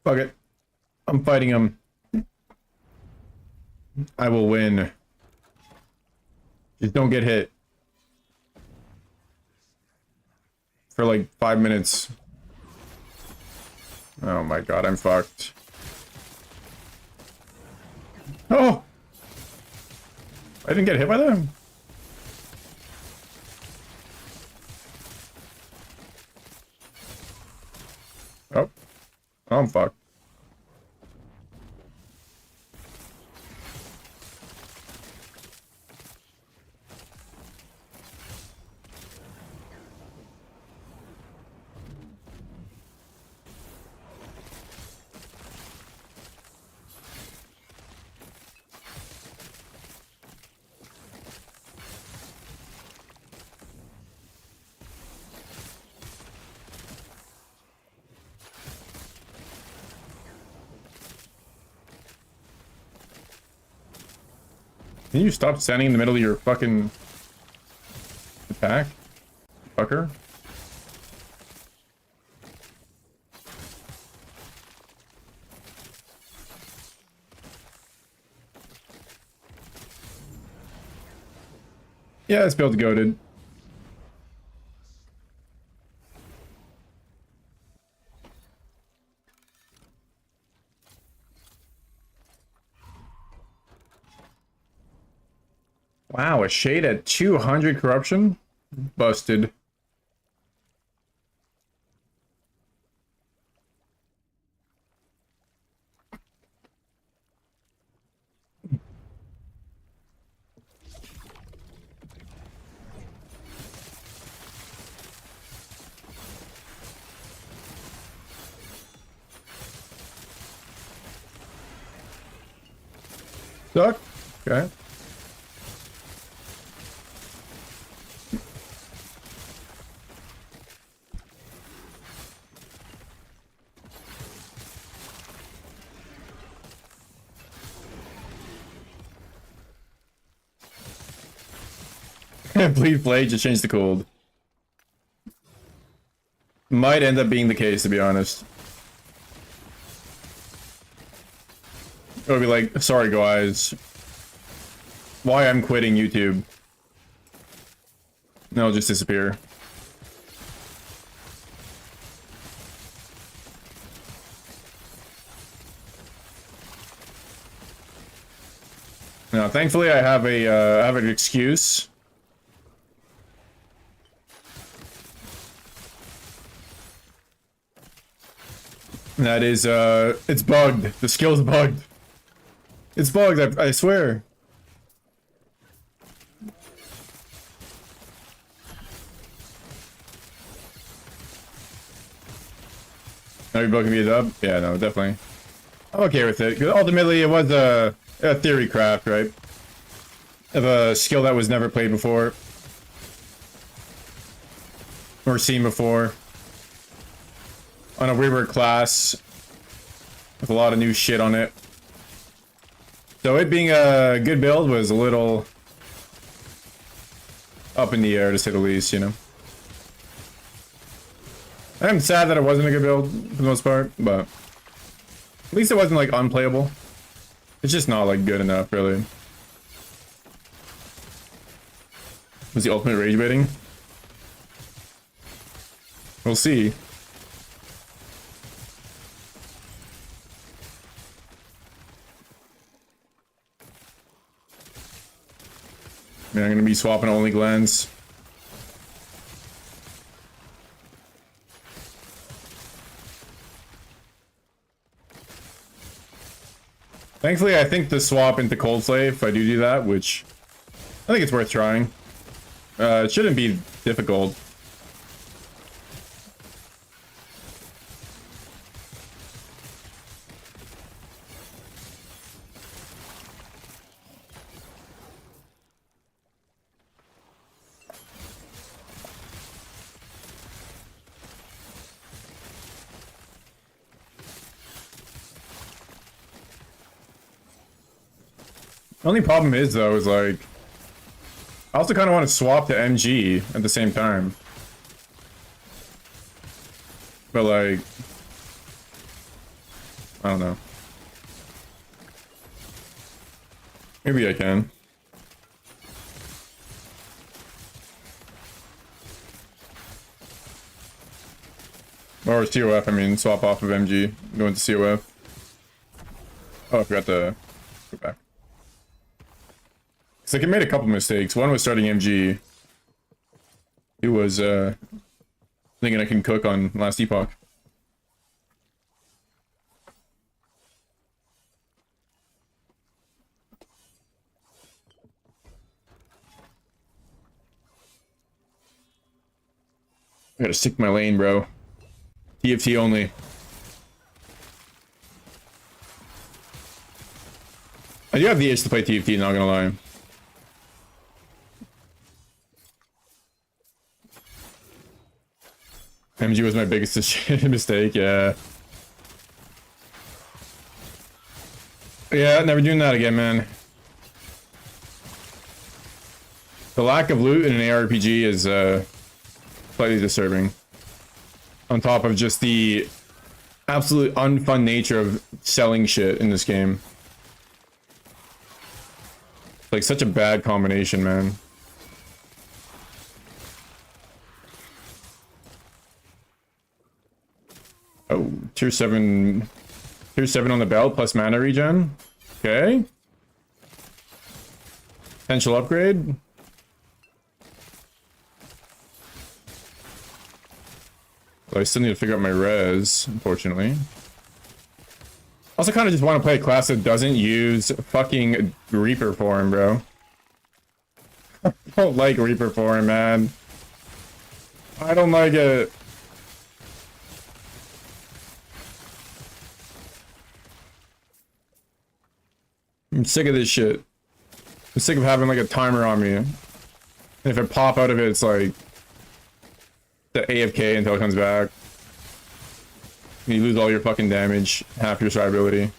Fuck it. I'm fighting him. I will win. Just don't get hit. For like 5 minutes. Oh my god, I'm fucked. Oh! I didn't get hit by them? Oh. I'm fucked. Can you stop standing in the middle of your fucking attack? Fucker. Yeah, this build's goated. Wow, a shade at 200 corruption? Busted. Suck. Okay. Bleed Blade just changed the cold. Might end up being the case, to be honest. It would be like, sorry guys. Why I'm quitting YouTube. No, it'll just disappear. No, thankfully I have an excuse. That is, it's bugged. The skill's bugged. It's bugged, I swear. Are you bugging me up? Yeah, no, definitely. I'm okay with it, because ultimately it was a theory craft, right? Of a skill that was never played before. Or seen before. On a rework class. With a lot of new shit on it. So it being a good build was a little up in the air, to say the least, you know. I'm sad that it wasn't a good build for the most part, but at least it wasn't like unplayable. It's just not like good enough, really. Was the ultimate rage baiting? We'll see. Man, I'm gonna be swapping only Glens. Thankfully, I think the swap into Cold Slave, if I do that, which I think it's worth trying. It shouldn't be difficult. The only problem is, though, is like, I also kind of want to swap to MG at the same time. But like, I don't know. Maybe I can. Or COF, I mean, swap off of MG, go into COF. Oh, I forgot to go back. It's like I made a couple mistakes. One was starting MG. It was thinking I can cook on last Epoch. I gotta stick to my lane, bro. TFT only. I do have the itch to play TFT, not gonna lie. MG was my biggest mistake, yeah. Yeah, never doing that again, man. The lack of loot in an ARPG is slightly disturbing. On top of just the absolute unfun nature of selling shit in this game. Like, such a bad combination, man. Oh, tier 7 on the belt plus mana regen. Okay. Potential upgrade. But I still need to figure out my res, unfortunately. Also kind of just want to play a class that doesn't use fucking Reaper form, bro. I don't like Reaper form, man. I don't like it. I'm sick of this shit. I'm sick of having like a timer on me. And if I pop out of it, it's like the AFK until it comes back. You lose all your fucking damage, half your survivability.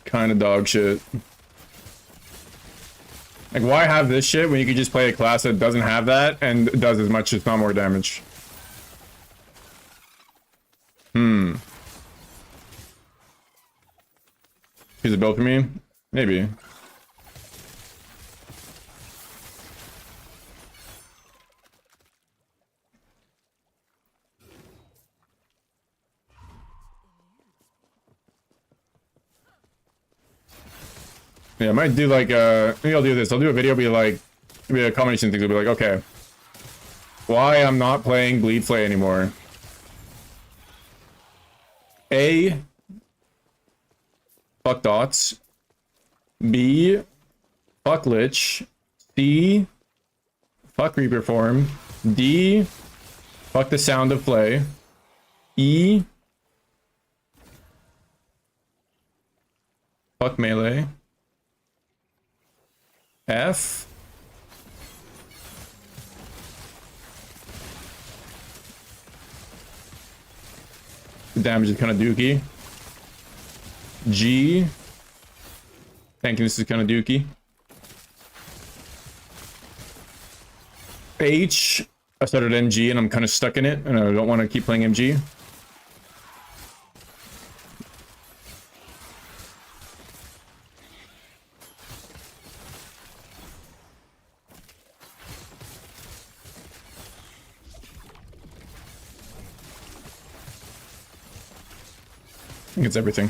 Kind of dog shit. Like, why have this shit when you could just play a class that doesn't have that and does as much, if not more damage? Is it built for me? Maybe. Yeah, I might do like maybe I'll do this. I'll do a video, be like, be a combination thing. I'll be like, okay, why I'm not playing Bleed Flay anymore? A, fuck dots. B, fuck lich. C, fuck Reaper form. D, fuck the sound of Flay. E, fuck melee. F, the damage is kind of dookie. G, thinking this is kind of dookie. H, I started MG and I'm kind of stuck in it and I don't want to keep playing MG. I think it's everything.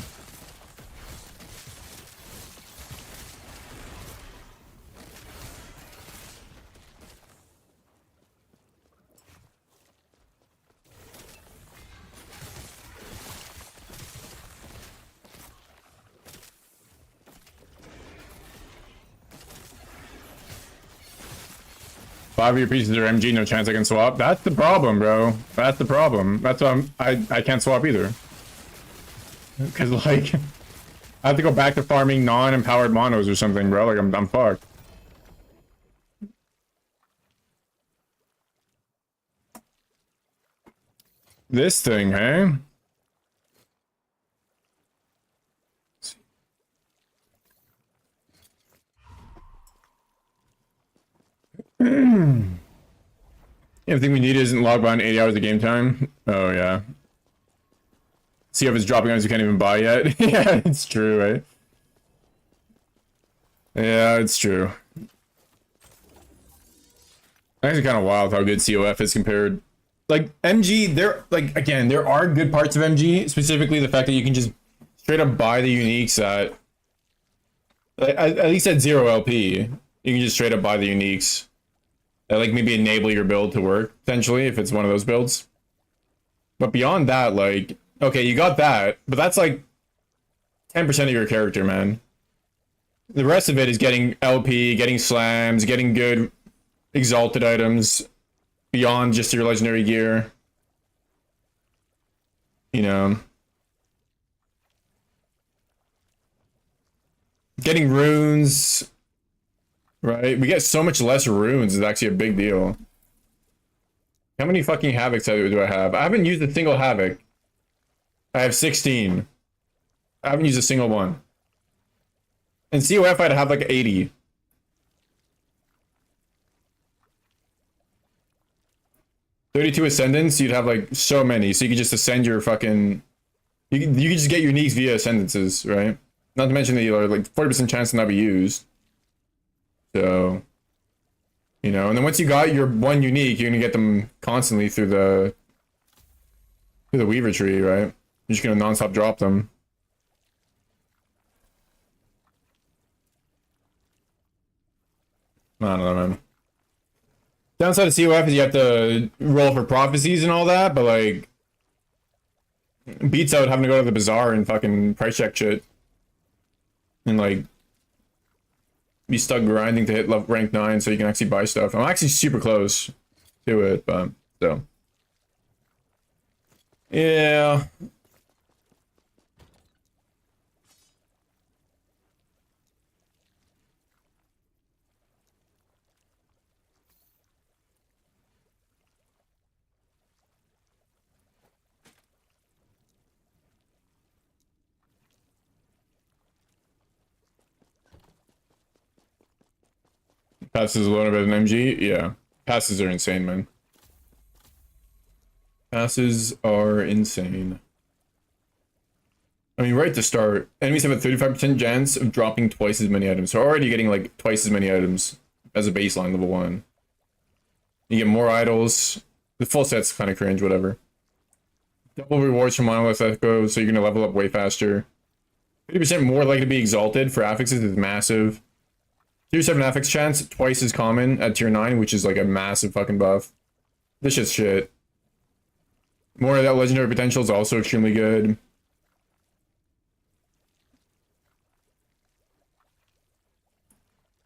Five of your pieces are MG, no chance I can swap. That's the problem, bro. That's the problem. That's why I can't swap either. Because, like, I have to go back to farming non-empowered monos or something, bro. Like, I'm fucked. This thing, hey? Everything we need isn't log behind 80 hours of game time. Oh, yeah. See if it's dropping items you can't even buy yet. Yeah, it's true, right? Yeah, it's true. Actually kind of wild how good COF is compared. Like, MG, again, there are good parts of MG, specifically the fact that you can just straight up buy the uniques at least at 0 LP. You can just straight up buy the uniques. That, like, maybe enable your build to work, potentially, if it's one of those builds. But beyond that, like, okay, you got that, but that's like 10% of your character, man. The rest of it is getting LP, getting slams, getting good exalted items beyond just your legendary gear. You know. Getting runes. Right? We get so much less runes is actually a big deal. How many fucking Havocs do I have? I haven't used a single Havoc. I have 16. I haven't used a single one. In COF, I'd have like 80. "32 Ascendants, you'd have like so many. So you could just ascend your fucking... You could just get uniques via Ascendances, right? Not to mention that you are like 40% chance to not be used. So... You know, and then once you got your one unique, you're gonna get them constantly through the Weaver tree, right? You're just gonna non-stop drop them. I don't know, man. Downside of COF is you have to roll for prophecies and all that, but like, beats out having to go to the bazaar and fucking price check shit. And like, be stuck grinding to hit rank 9 so you can actually buy stuff. I'm actually super close to it, but so. Yeah. Passes alone better than MG? Yeah. Passes are insane, man. Passes are insane. I mean, right to start, enemies have a 35% chance of dropping twice as many items. So already getting like twice as many items as a baseline level 1. You get more idols. The full set's kind of cringe, whatever. Double rewards from Monolith Echo, so you're going to level up way faster. 50% more likely to be exalted for affixes is massive. Tier 7 affix chance, twice as common at tier 9, which is like a massive fucking buff. This shit's shit. More of that legendary potential is also extremely good.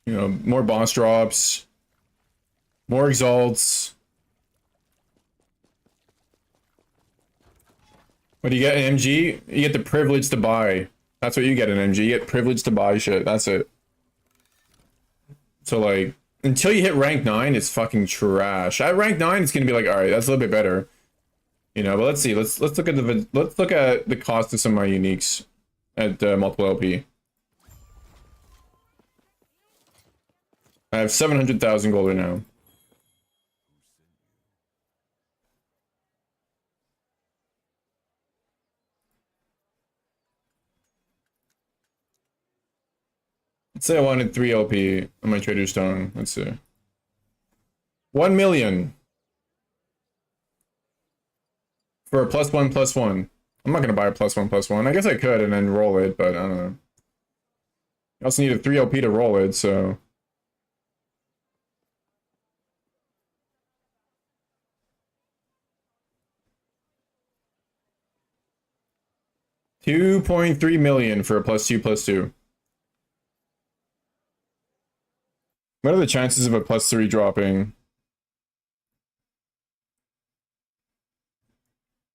You know, more boss drops. More exalts. What do you get in MG? You get the privilege to buy. That's what you get in MG. You get privilege to buy shit. That's it. So like, until you hit rank 9, it's fucking trash. At rank 9, it's gonna be like, alright, that's a little bit better. You know, but let's see. Let's look at the cost of some of my uniques at multiple LP. I have 700,000 gold right now. Let's say I wanted 3 LP on my Trader Stone. Let's see. 1 million. For a +1/+1. I'm not gonna buy a +1/+1. I guess I could and then roll it, but I don't know. I also need a 3 LP to roll it, so. $2.3 million for a +2/+2. What are the chances of a +3 dropping?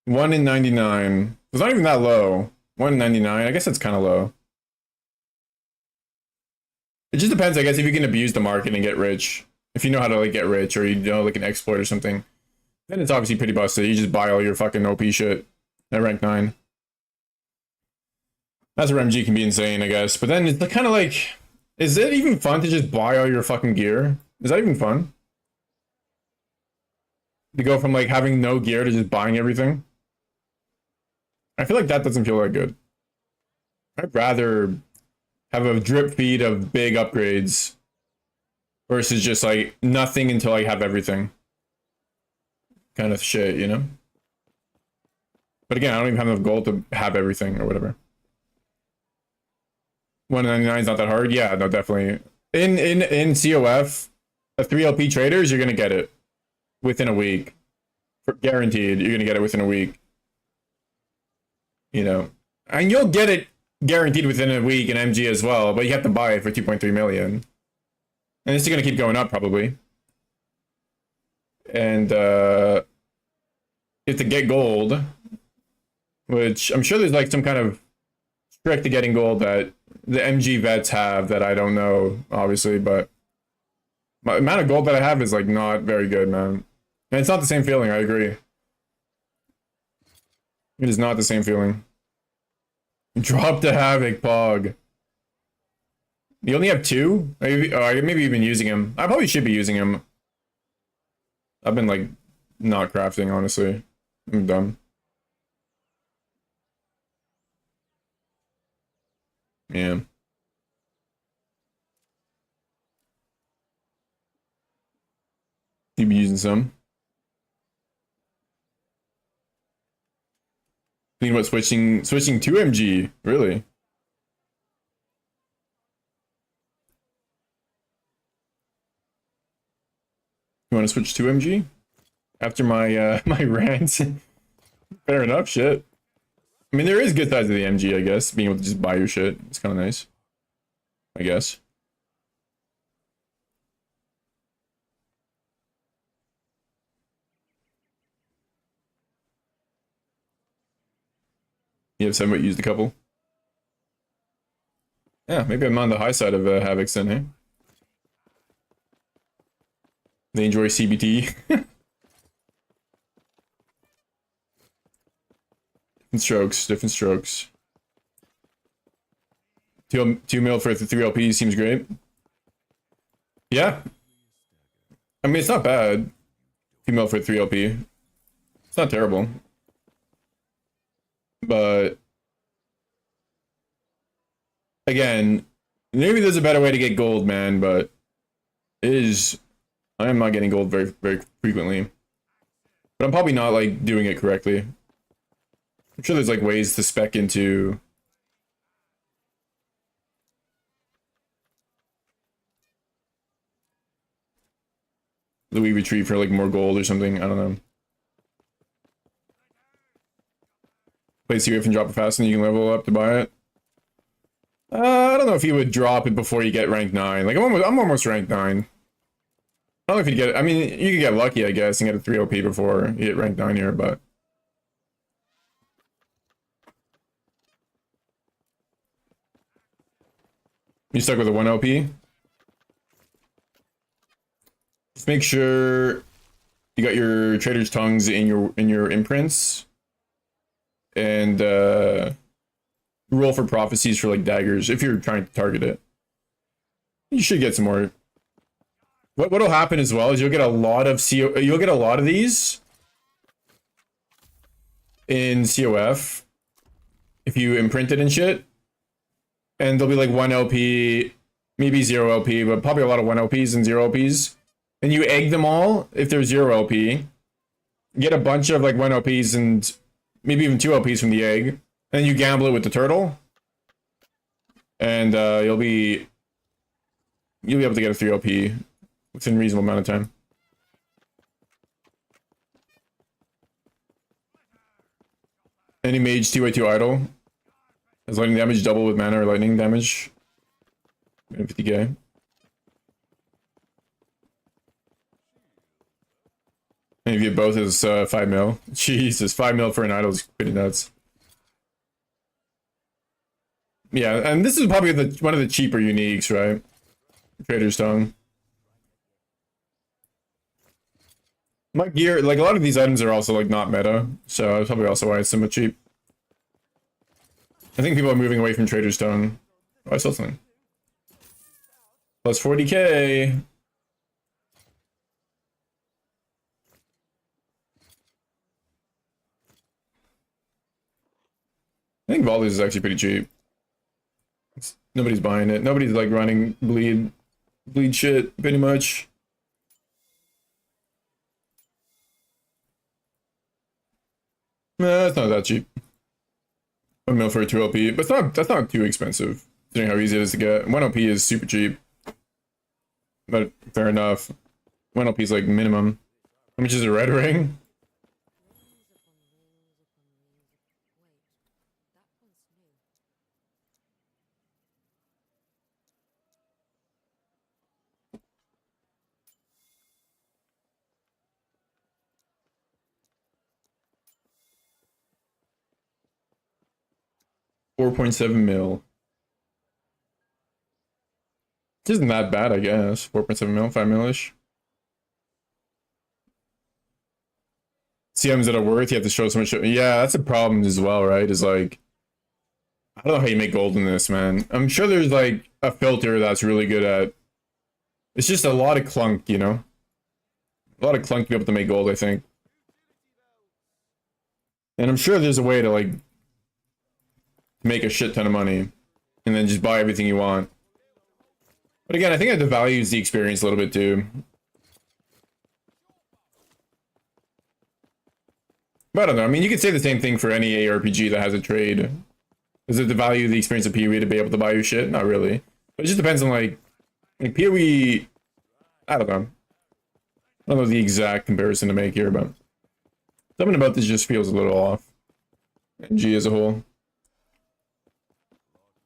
1 in 99. It's not even that low. 1 in 99. I guess that's kind of low. It just depends, I guess, if you can abuse the market and get rich. If you know how to like get rich, or you know like an exploit or something, then it's obviously pretty busted. You just buy all your fucking OP shit at rank 9. That's where MG can be insane, I guess. But then it's kind of like, is it even fun to just buy all your fucking gear? Is that even fun? To go from like having no gear to just buying everything? I feel like that doesn't feel that good. I'd rather have a drip feed of big upgrades versus just like nothing until I have everything. Kind of shit, you know? But again, I don't even have enough gold to have everything or whatever. 199 is not that hard. Yeah, no, definitely. In COF, a 3 LP traders, you're gonna get it within a week. Guaranteed, you're gonna get it within a week. You know, and you'll get it guaranteed within a week in MG as well, but you have to buy it for 2.3 million. And it's gonna keep going up probably. And you have to get gold, which I'm sure there's like some kind of trick to getting gold that the MG vets have that I don't know, obviously, but the amount of gold that I have is like not very good, man. And it's not the same feeling, I agree. It is not the same feeling. Drop the Havoc, Pog. You only have 2? Maybe you've been using him. I probably should be using him. I've been like not crafting, honestly. I'm dumb. Yeah. You be using some. Thinking about switching to MG, really? You want to switch to MG? After my my rant? Fair enough, shit. I mean, there is good sides of the MG, I guess. Being able to just buy your shit. It's kind of nice. I guess. You have somewhat used a couple. Yeah, maybe I'm on the high side of Havocs then, hey? They enjoy CBT. Different strokes. 2 mil for the 3 LP seems great. Yeah, I mean, it's not bad. 2 mil for 3 LP. It's not terrible. But again, maybe there's a better way to get gold, man, but it is, I am not getting gold very, very frequently. But I'm probably not like doing it correctly. I'm sure there's like ways to spec into Louis Retrieve for like more gold or something. I don't know. Play CUF and drop it fast and you can level up to buy it. I don't know if you would drop it before you get rank 9. Like I'm almost rank 9. I don't know if you'd get it. I mean, you could get lucky, I guess, and get a 3 OP before you hit rank 9 here, but you stuck with a 1 OP? Just make sure you got your Trader's Tongues in your imprints. And roll for prophecies for like daggers if you're trying to target it. You should get some more. What'll happen as well is you'll get a lot of these in COF if you imprint it and shit. And there'll be like 1 LP, maybe 0 LP, but probably a lot of 1 LPs and 0 LPs. And you egg them all if they're 0 LP. Get a bunch of like 1 LPs and maybe even 2 LPs from the egg. And you gamble it with the turtle. And you'll be able to get a 3 LP within a reasonable amount of time. Any mage 2x2 idle. Has lightning damage double with mana or lightning damage. 50k. And if you get both, is 5 mil. Jesus, 5 mil for an idol is pretty nuts. Yeah, and this is probably one of the cheaper uniques, right? Trader's Tongue. My gear, like a lot of these items are also like not meta, so that's probably also why it's so much cheap. I think people are moving away from Trader's Tongue. Oh, I saw something. Plus 40k. I think Volleys is actually pretty cheap. Nobody's buying it. Nobody's like running bleed shit pretty much. Nah, it's not that cheap. 1 mil for a 2 LP, but that's not too expensive considering how easy it is to get. 1 LP is super cheap. But fair enough. 1 LP is like minimum. How much is a red ring? $4.7 mil. Which isn't that bad, I guess. 4.7 mil, 5 mil-ish. CMs that are worth, you have to show so much. Yeah, that's a problem as well, right? Is like, I don't know how you make gold in this, man. I'm sure there's like a filter that's really good at. It's just a lot of clunk, you know? A lot of clunk to be able to make gold, I think. And I'm sure there's a way to like make a shit ton of money and then just buy everything you want. But again, I think it devalues the experience a little bit too. But I don't know. I mean, you could say the same thing for any ARPG that has a trade. Does it devalue the experience of PoE to be able to buy your shit? Not really. But it just depends on like PoE. I don't know. I don't know the exact comparison to make here, but something about this just feels a little off. NG as a whole.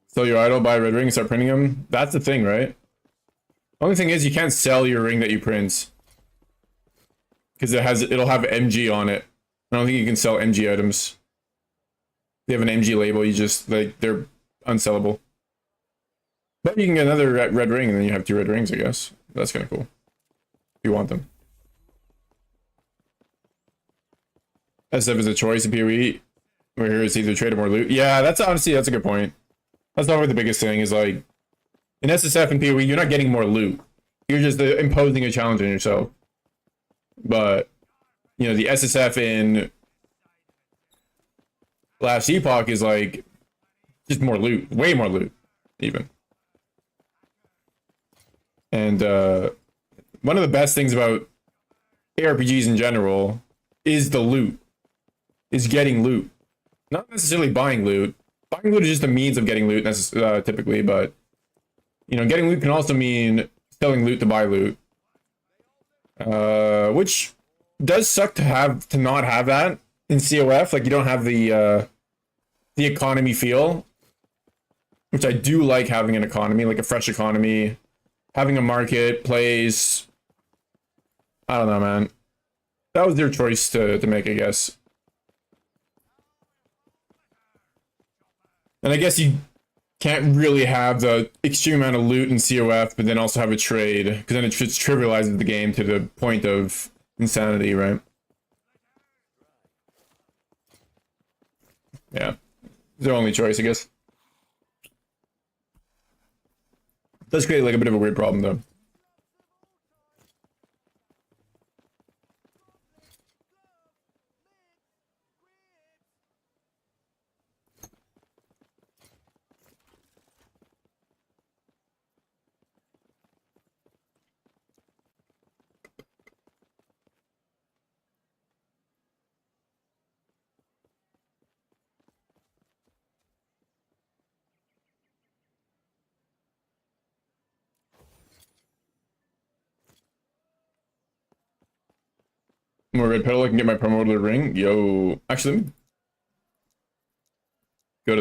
Sell your idol, buy a red ring, and start printing them. That's the thing, right? Only thing is you can't sell your ring that you print because it'll have MG on it. I don't think you can sell MG items. They have an MG label. You just they're unsellable. But you can get another red ring, and then you have 2 red rings. I guess that's kind of cool. If you want them. SF is a choice in PoE. Where here it's either trade or more loot. Yeah, that's honestly a good point. That's probably the biggest thing is like in SSF and PoE, you're not getting more loot. You're just imposing a challenge on yourself. but you know, the SSF in last Epoch is like just more loot, way more loot, even. And one of the best things about ARPGs in general is the loot, is getting loot. Not necessarily buying loot. Buying loot is just a means of getting loot, typically, but you know, getting loot can also mean selling loot to buy loot. Which does suck to not have that in COF. Like, you don't have the economy feel, which I do like having an economy, like a fresh economy, having a marketplace. I don't know, man. That was their choice to make, I guess. And I guess you can't really have the extreme amount of loot in COF, but then also have a trade, because then it just trivializes the game to the point of insanity, right? Yeah. It's their only choice, I guess. It does create like a bit of a weird problem, though. More red pedal, I can get my promoter ring. Yo, actually, let me go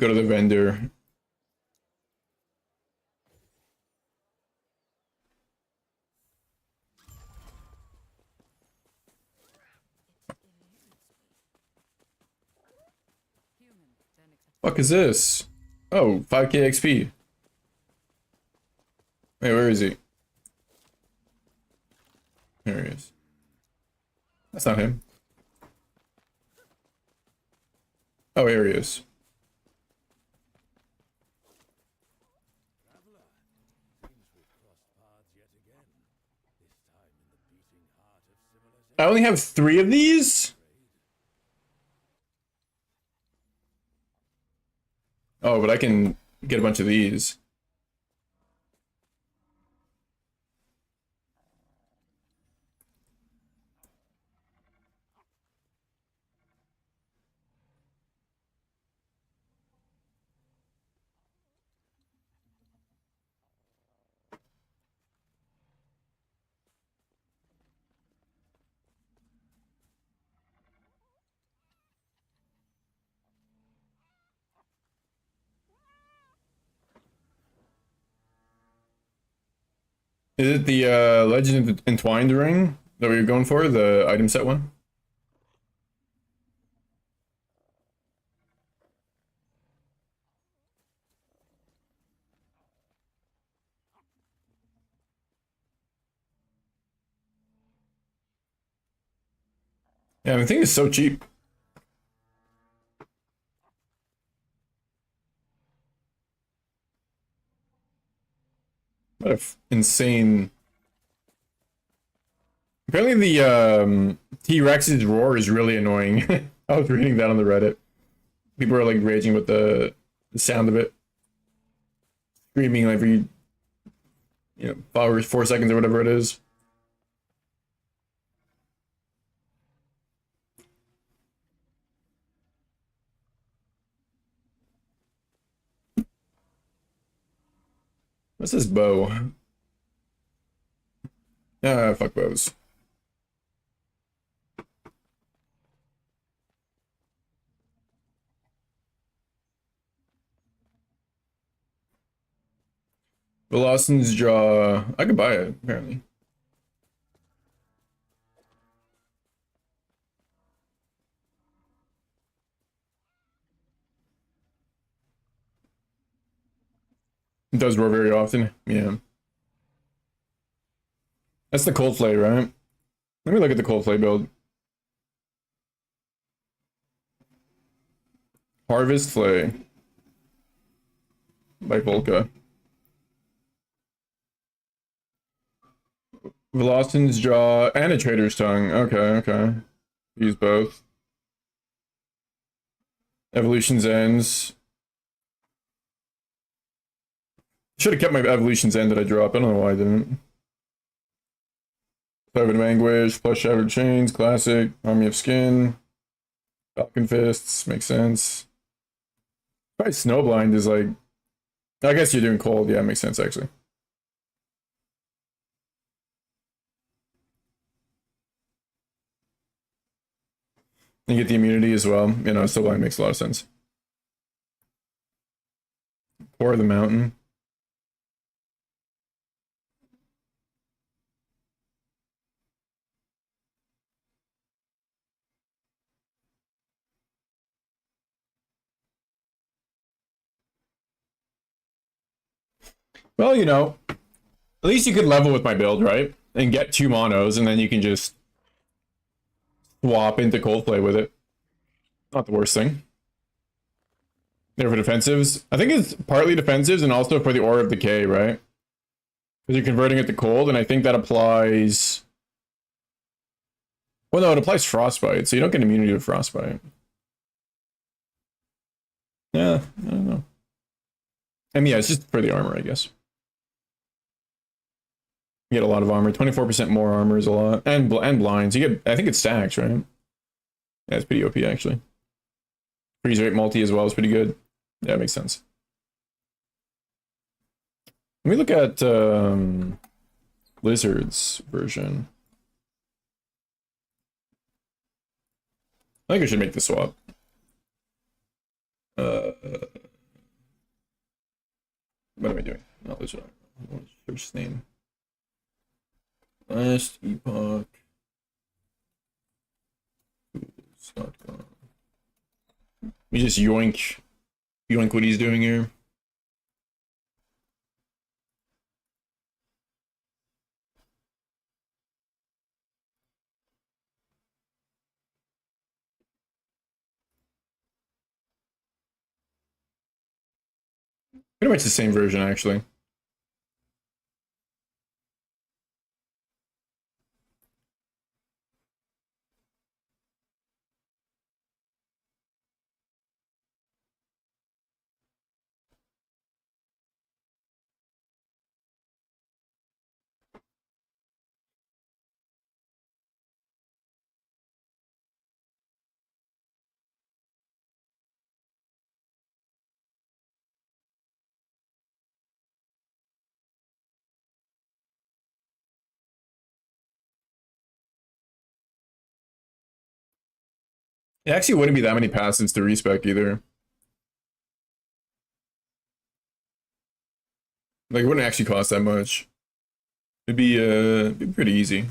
to the vendor. Fuck is this? Oh, 5k XP. Wait, where is he? There he is. That's not him. Oh, here he is. I only have 3 of these? Oh, but I can get a bunch of these. Is it the Legend Entwined ring that we were going for? The item set one? Yeah, the thing is so cheap. What a insane... Apparently the T-Rex's roar is really annoying. I was reading that on the Reddit. People are like raging with the sound of it. Screaming like every, 4 seconds or whatever it is. What's this bow? Ah, fuck bows. Velocity's jaw. I could buy it, apparently. It does roar very often. Yeah. That's the cold flay, right? Let me look at the cold flay build. Harvest Flay by Volca. Velociton's Jaw and a Trader's Tongue. Okay, okay. Use both. Evolution's Ends. Should have kept my Evolution's End that I dropped. I don't know why I didn't. Seven of Anguish, plus Shattered Chains, Classic, Army of Skin, Falcon Fists, makes sense. Probably Snowblind is like, I guess you're doing cold. Yeah, makes sense actually. You get the immunity as well. You know, Snowblind makes a lot of sense. Core of the Mountain. Well, you know, at least you could level with my build, right? And get 2 monos, and then you can just swap into Coldplay with it. Not the worst thing. There for defensives. I think it's partly defensives and also for the Aura of Decay, right? Because you're converting it to cold, and I think that applies... Well, no, it applies Frostbite, so you don't get immunity to Frostbite. Yeah, I don't know. I mean, yeah, it's just for the armor, I guess. You get a lot of armor. 24% more armor is a lot. And blinds. You get, I think it stacks, right? Yeah, it's pretty OP, actually. Freeze rate multi as well is pretty good. Yeah, it makes sense. Let me look at Blizzard's version. I think I should make the swap. What am I doing? Not Blizzard. What's the first name? Last Epoch. Tools.com. We just yoink what he's doing here. Pretty much the same version, actually. It actually wouldn't be that many passives to respec either. Like, it wouldn't actually cost that much. It'd be pretty easy.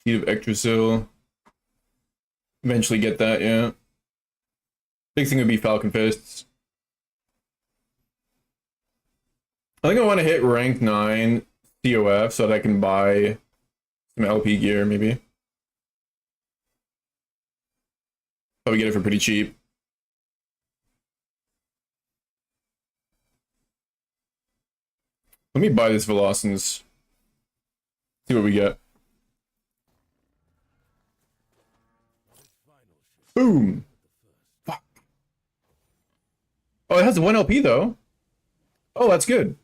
Heat of Ectrosil. Eventually get that, yeah. Big thing would be Falcon Fists. I think I want to hit rank 9 COF so that I can buy some LP gear, maybe. Probably get it for pretty cheap. Let me buy this Velocins. See what we get. Boom! Fuck. Oh, it has 1 LP though. Oh, that's good.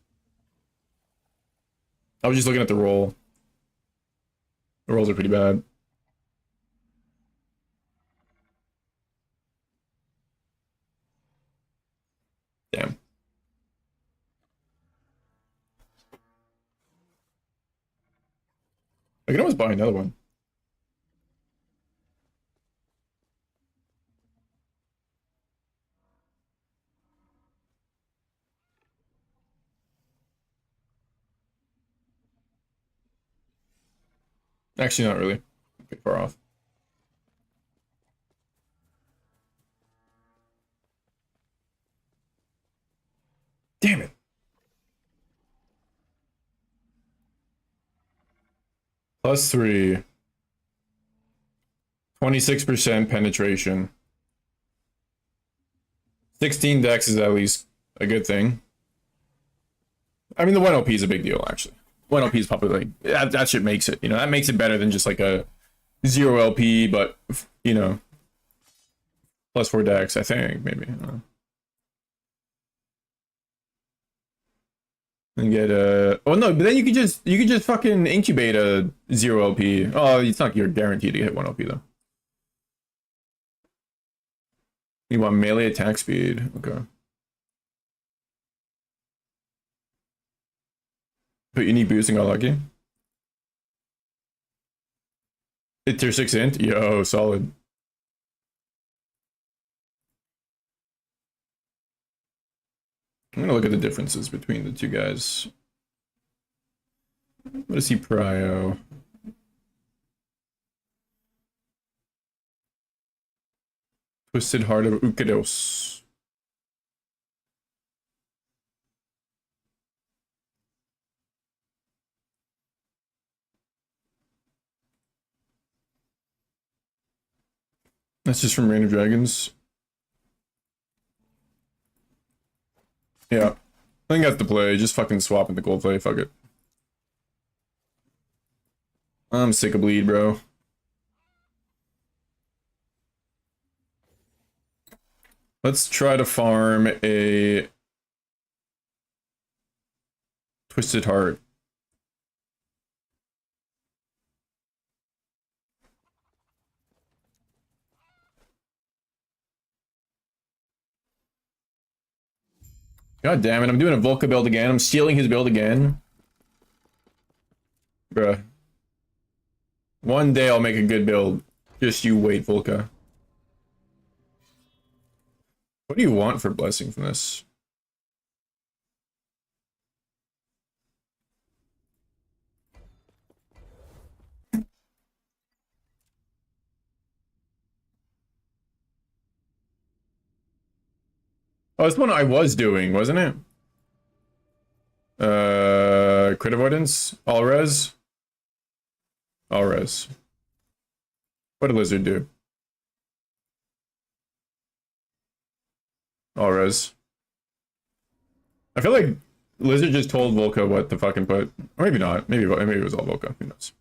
I was just looking at the roll. The rolls are pretty bad. Damn. I can almost buy another one. Actually, not really. Pretty far off. Damn it. +3. 26% penetration. 16 dex is at least a good thing. I mean, the 1 OP is a big deal, actually. 1 OP is probably like, that shit makes it, you know, that makes it better than just like a 0 LP, but, you know, +4 dex, I think, maybe. I don't know. And get oh no, but then you could just fucking incubate a 0 LP. Oh, it's not you're guaranteed to get 1 LP though. You want melee attack speed, okay. But you need boosting all lucky. Hit tier 6 int? Yo, solid. I'm gonna look at the differences between the two guys. What is he prio? Twisted Heart of Ukados. That's just from Reign of Dragons. Yeah. I think that's the play. Just fucking swap in the gold play. Fuck it. I'm sick of bleed, bro. Let's try to farm a Twisted Heart. God damn it, I'm doing a Volca build again. I'm stealing his build again. Bruh. One day I'll make a good build. Just you wait, Volca. What do you want for blessing from this? Oh, it's one I was doing, wasn't it? Crit avoidance? All res? All res. What did Lizard do? All res. I feel like Lizard just told Volca what to fucking put. Or maybe not. Maybe it was all Volca. Who knows?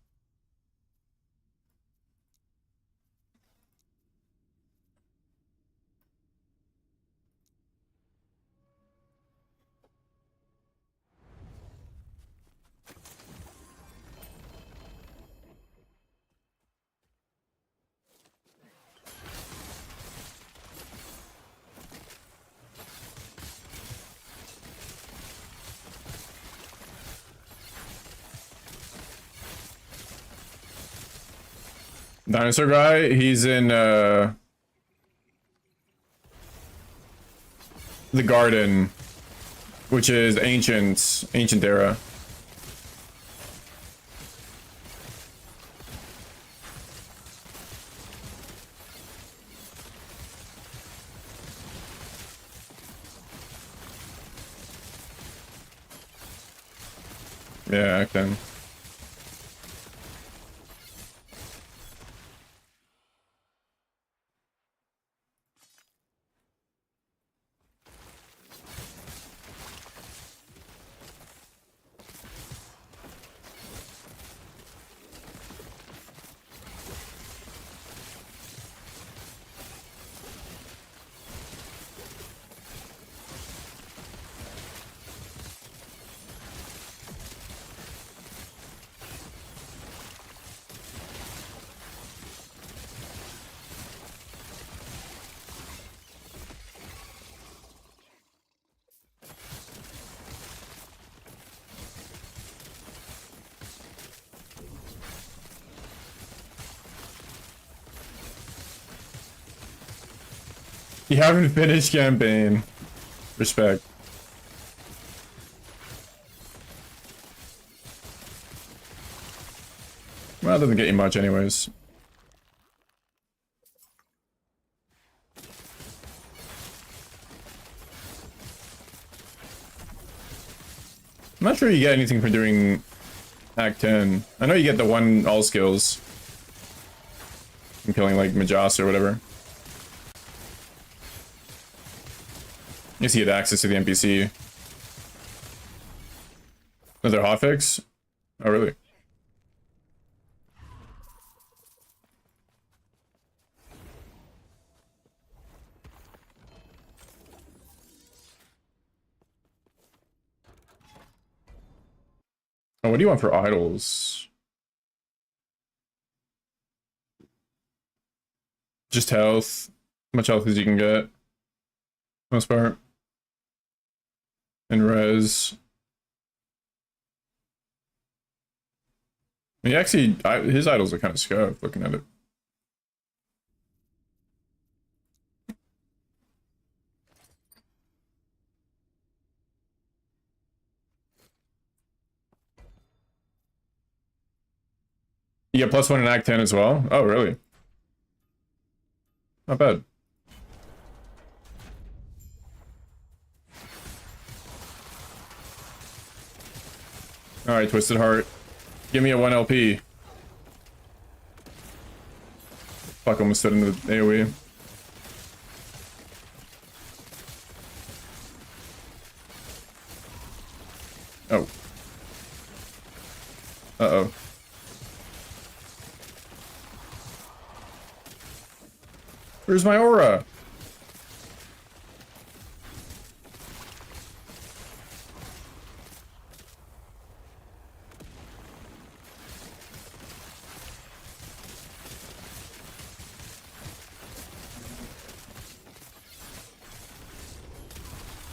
Dinosaur guy, he's in the garden, which is ancient era. Yeah, I can. You haven't finished campaign. Respect. Well, it doesn't get you much anyways. I'm not sure you get anything for doing Act 10. I know you get the one all skills from killing like Majas or whatever. I guess you get access to the NPC. Another hotfix? Oh, really? Oh, what do you want for idols? Just health. Much health as you can get. Most part. And res. I mean, actually, his idols are kind of scuffed looking at it. You get +1 in Act 10 as well? Oh, really? Not bad. Alright, Twisted Heart. Give me a 1 LP. Fuck, almost stood into the AoE. Oh. Uh-oh. Where's my aura?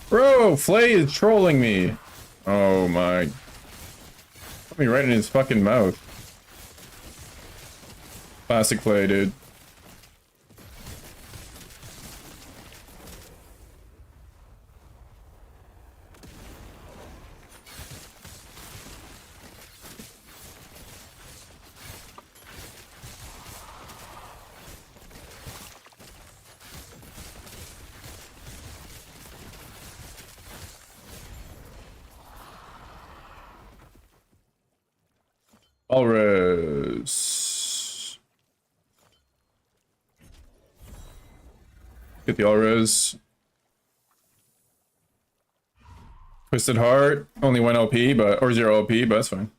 Bro, Flay is trolling me. Oh my. Put me right in his fucking mouth. Classic Flay, dude. All-res. Get the all-res. Twisted Heart. Only 1 LP, but or 0 LP, but that's fine.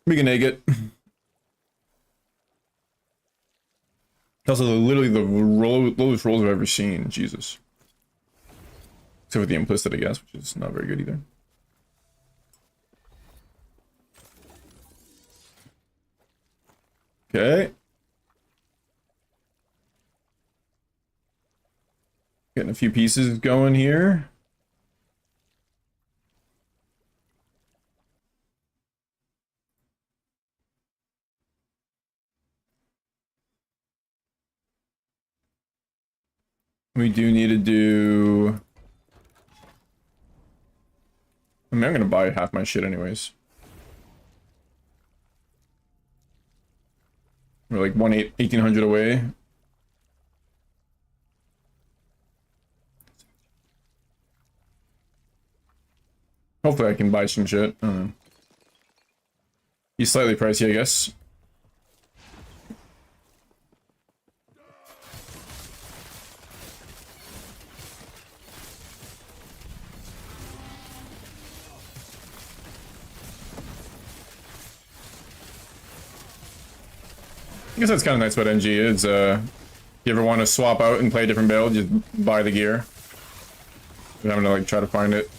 We can egg it. Also, literally the lowest rolls I've ever seen. Jesus. Except for the implicit, I guess, which is not very good either. Okay. Getting a few pieces going here. We do need to do... I mean, I'm gonna buy half my shit anyways. We're like 1800 away. Hopefully I can buy some shit. I don't know. He's slightly pricey, I guess. I guess that's kind of nice about NG is, if you ever want to swap out and play a different build, just buy the gear. You're having to like try to find it.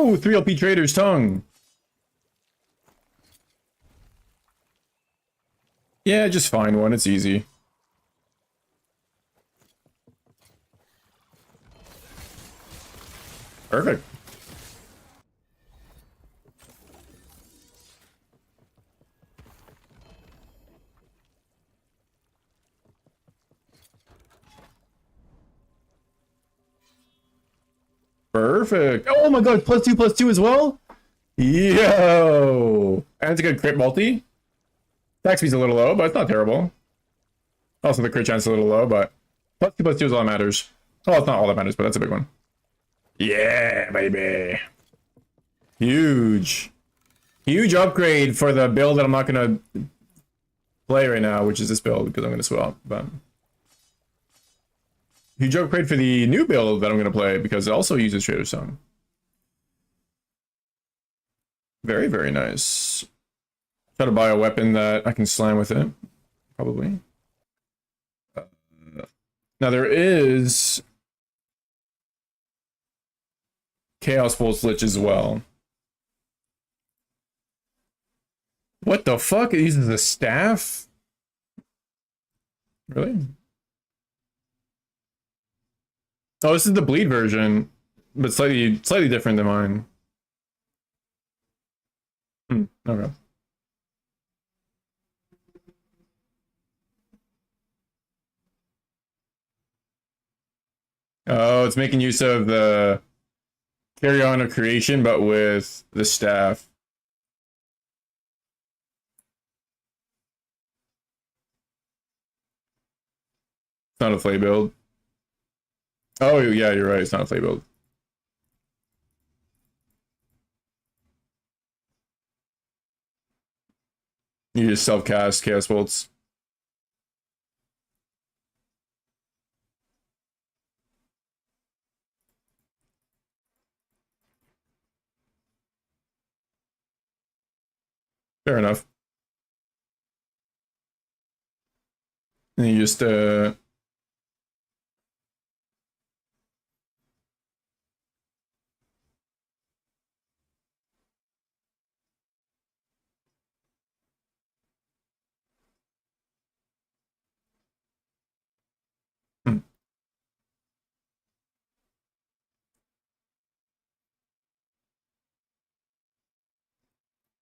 Oh, 3LP Trader's Tongue. Yeah, just find one. It's easy. Perfect. Perfect. Oh my god, +2/+2 as well? Yo! And it's a good crit multi. Attack speed's a little low, but it's not terrible. Also, the crit chance is a little low, but +2/+2 is all that matters. Well, it's not all that matters, but that's a big one. Yeah, baby. Huge. Huge upgrade for the build that I'm not going to play right now, which is this build, because I'm going to swap. But huge upgrade for the new build that I'm going to play, because it also uses Trader's Tongue. Very, very nice. Try to buy a weapon that I can slam with it, probably. Now there is Chaos Pulse Lich as well. What the fuck? It uses the staff? Really? Oh, this is the bleed version, but slightly different than mine. Okay. Oh, it's making use of the Carry On of Creation, but with the staff. It's not a flay build. Oh, yeah, you're right. It's not a flay build. You just self-cast Chaos Bolts. Fair enough. And you just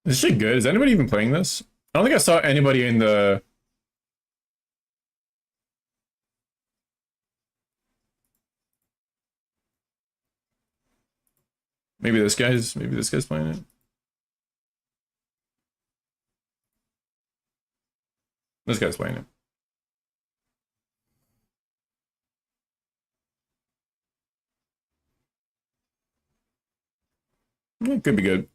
Is this shit good? Is anybody even playing this? I don't think I saw anybody in the... Maybe this guy's playing it. This guy's playing it. It could be good.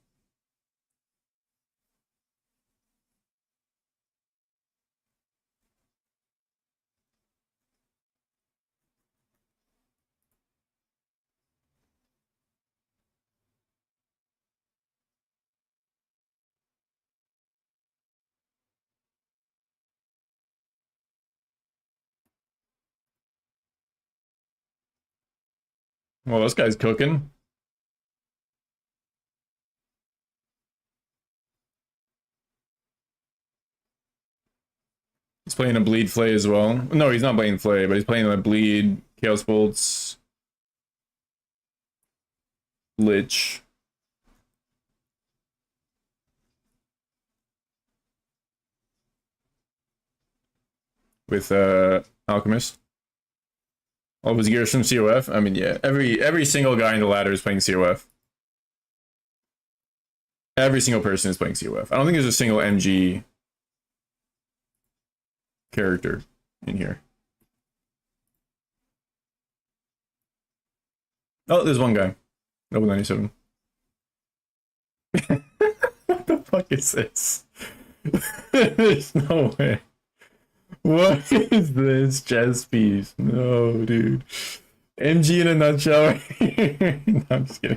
Well, this guy's cooking. He's playing a bleed flay as well. No, he's not playing flay, but he's playing a bleed, Chaos Bolts, Lich. With Alchemist. All of his gears from COF. I mean, yeah, every single guy in the ladder is playing COF. Every single person is playing COF. I don't think there's a single MG character in here. Oh, there's one guy. Level 97. What the fuck is this? There's no way. What is this chess piece? No, dude. MG in a nutshell. No, I'm just kidding.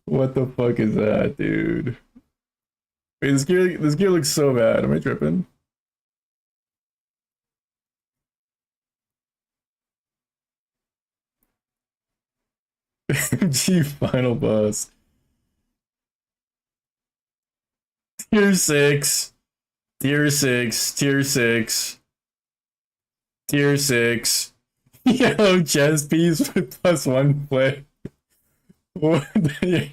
What the fuck is that, dude? Wait, this gear looks so bad. Am I tripping? MG final boss. Tier 6. Tier 6. Tier 6. Tier 6. Yo, chess piece with +1 play. What the...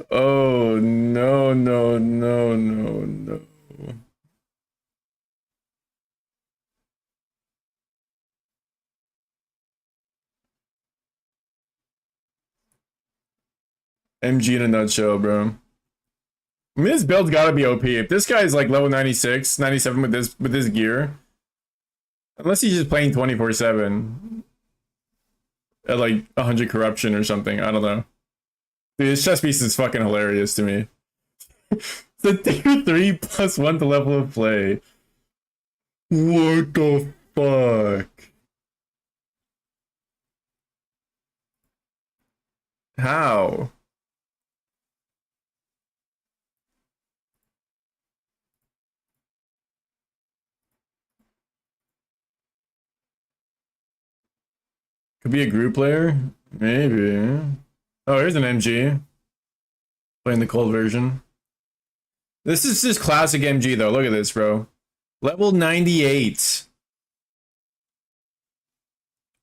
Oh, no, no, no, no, no. MG in a nutshell, bro. I mean, this build's gotta be OP. If this guy's like level 96, 97 with this gear, unless he's just playing 24/7 at like 100 corruption or something, I don't know. Dude, this chess piece is fucking hilarious to me. The tier 3 +1 to level of play. What the fuck? How? Could be a group player? Maybe. Oh, here's an MG. Playing the cold version. This is just classic MG though. Look at this, bro. Level 98.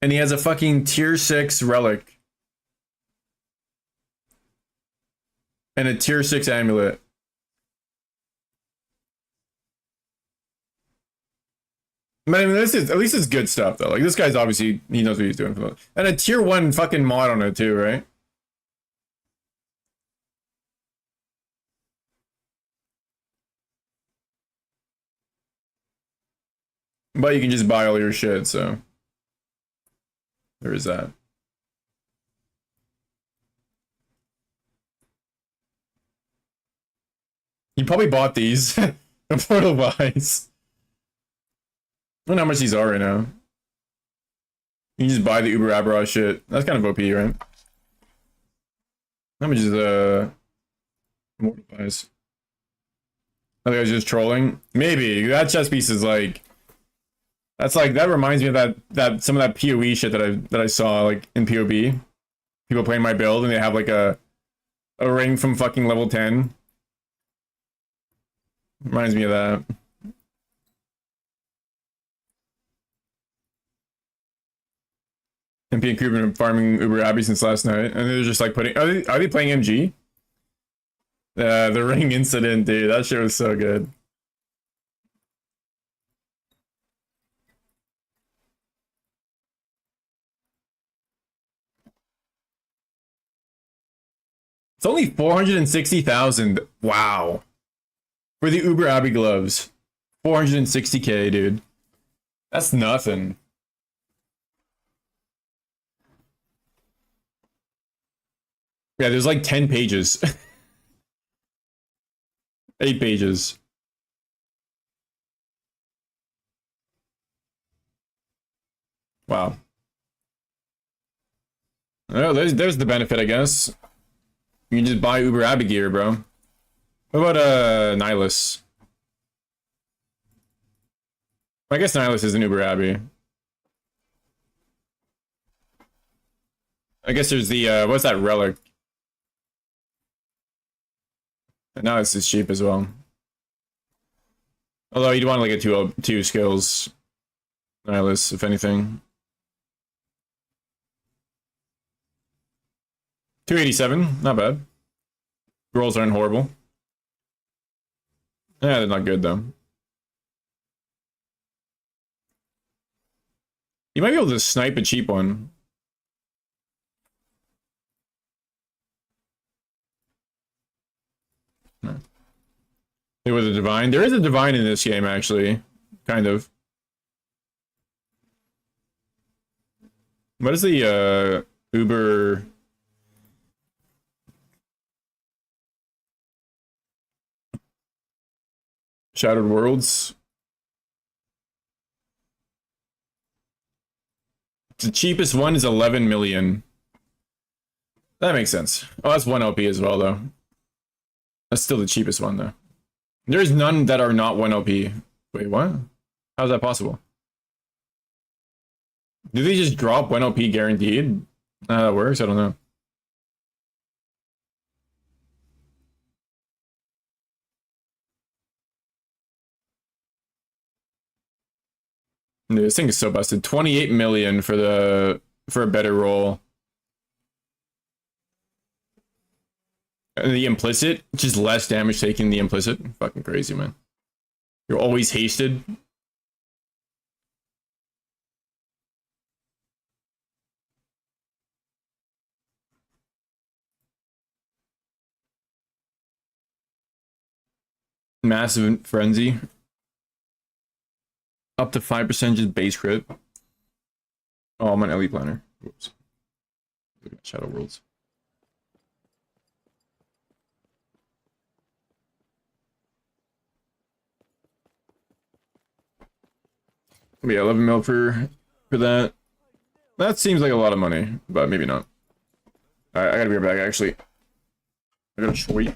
And he has a fucking tier 6 relic. And a tier 6 amulet. I mean, this is, at least it's good stuff though. Like, this guy's obviously, he knows what he's doing. And a tier 1 fucking mod on it too, right? But you can just buy all your shit, so there is that. You probably bought these portal buys. I don't know how much these are right now. You can just buy the Uber Abra shit. That's kind of OP, right? How much is mortal buys? I think I was just trolling. Maybe that chess piece is like. That's like, that reminds me of that some of that PoE shit that I saw like in PoB. People playing my build and they have like a ring from fucking level 10. Reminds me of that. MP and Crew have been farming Uber Abbey since last night, and they're just like putting. Are they playing MG? The ring incident, dude. That shit was so good. It's only 460,000. Wow. For the Uber Abbey gloves. 460k, dude. That's nothing. Yeah, there's like 10 pages. 8 pages. Wow. Oh, there's the benefit, I guess. You can just buy Uber Abbey gear, bro. What about Nihilus? I guess Nihilus is an Uber Abbey. I guess there's the what's that relic? And now this is cheap as well. Although you'd want like a two skills Nihilus, if anything. 287, not bad. Rolls aren't horrible. Yeah, they're not good though. You might be able to snipe a cheap one. It was a divine. There is a divine in this game, actually. Kind of. What is the Uber... Shattered Worlds? The cheapest one is 11 million. That makes sense. Oh, that's 1 LP as well, though. That's still the cheapest one, though. There's none that are not 1 LP. Wait, what? How's that possible? Do they just drop 1 LP guaranteed? How that works? I don't know. Dude, this thing is so busted. 28 million for a better roll. And the implicit, just less damage taking the implicit. Fucking crazy, man. You're always hasted. Massive frenzy. Up to 5% just base crit. Oh, I'm an elite planner. Whoops. Look at Shadow Worlds. Yeah, 11 mil for that. That seems like a lot of money, but maybe not. Alright, I gotta be right back, actually. I gotta tweet.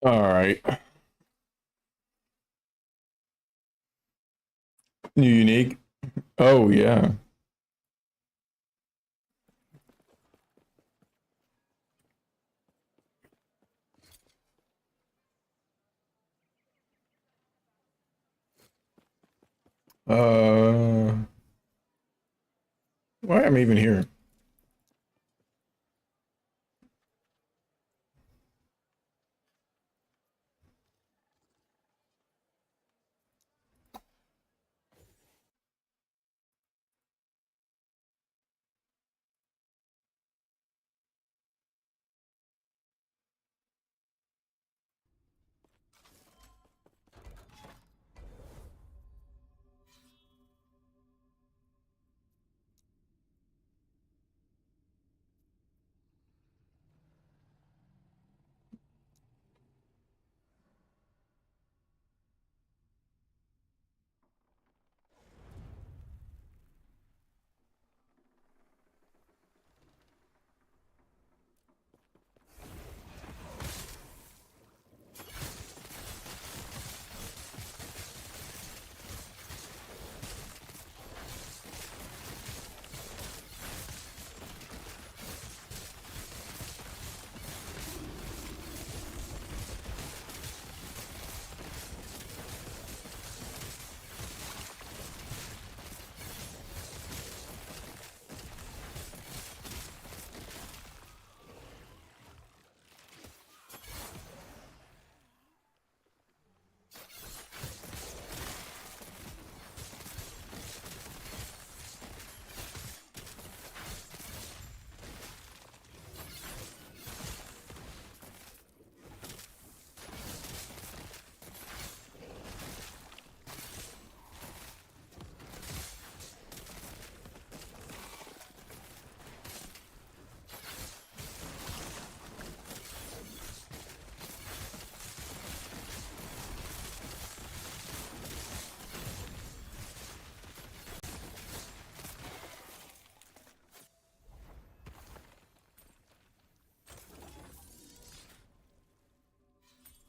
All right. New unique. Oh yeah. Why am I even here?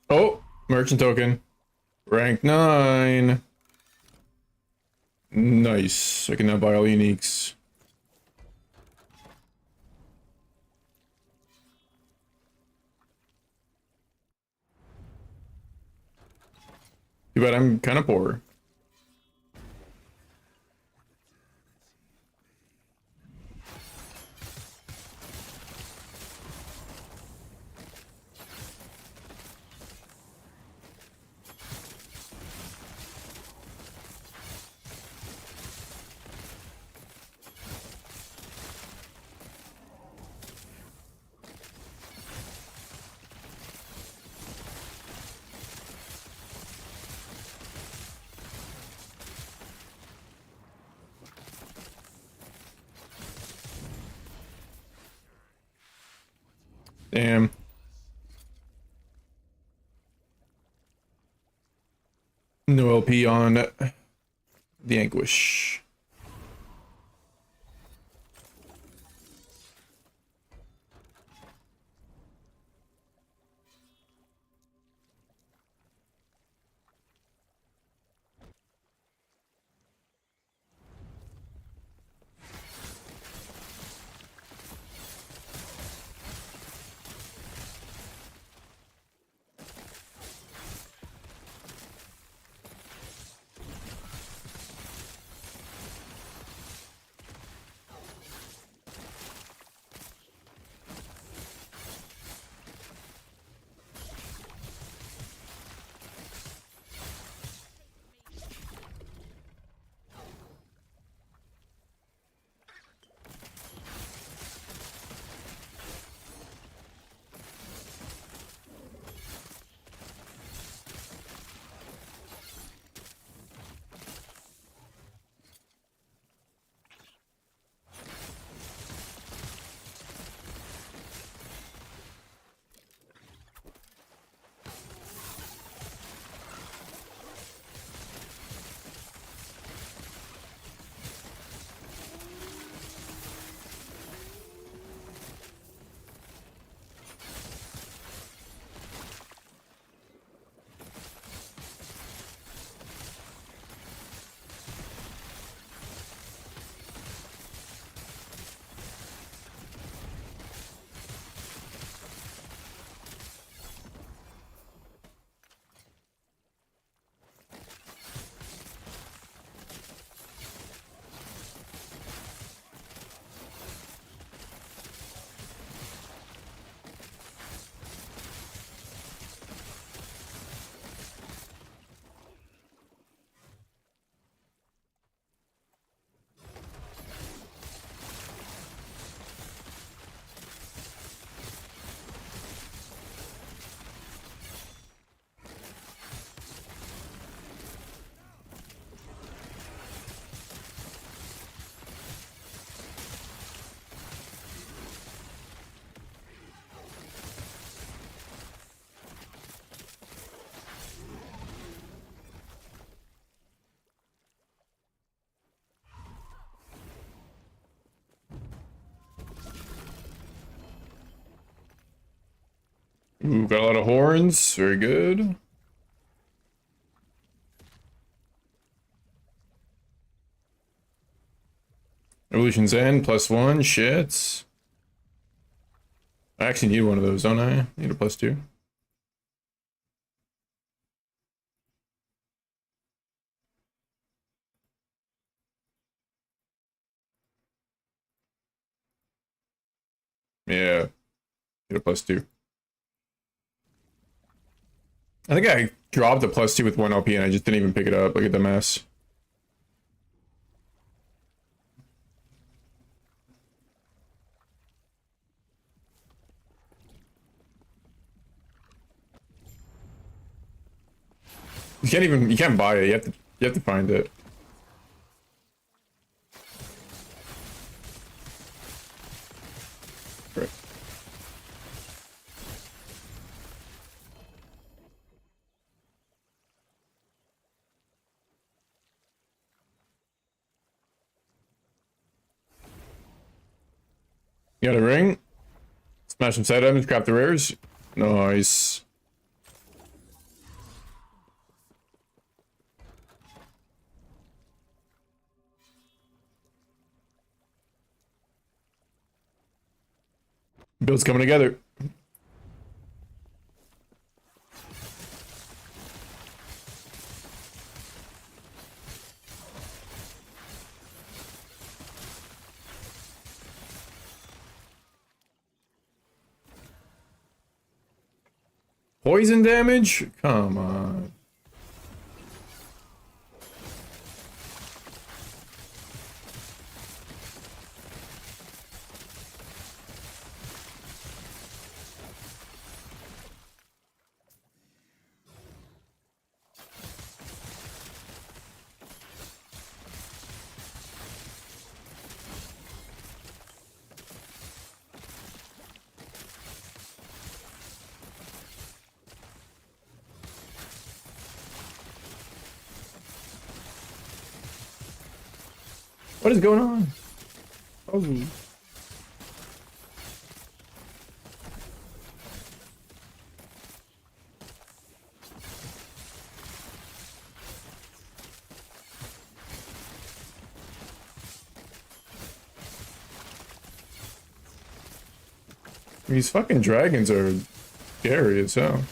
Oh, merchant token. Rank 9. Nice. I can now buy all uniques. Too bad I'm kind of poor. Damn. No LP on the Anguish. Ooh, got a lot of horns. Very good. Evolution's End, +1. Shit. I actually need one of those, don't I? Need a +2. Yeah. Need a +2. I think I dropped a +2 with 1 LP and I just didn't even pick it up. Look at the mess. You can't buy it. You have to find it. Right. You got a ring? Smash some side items, craft the rares. Nice. Build's coming together. Poison damage? Come on. What is going on? Oh. These fucking dragons are scary as hell.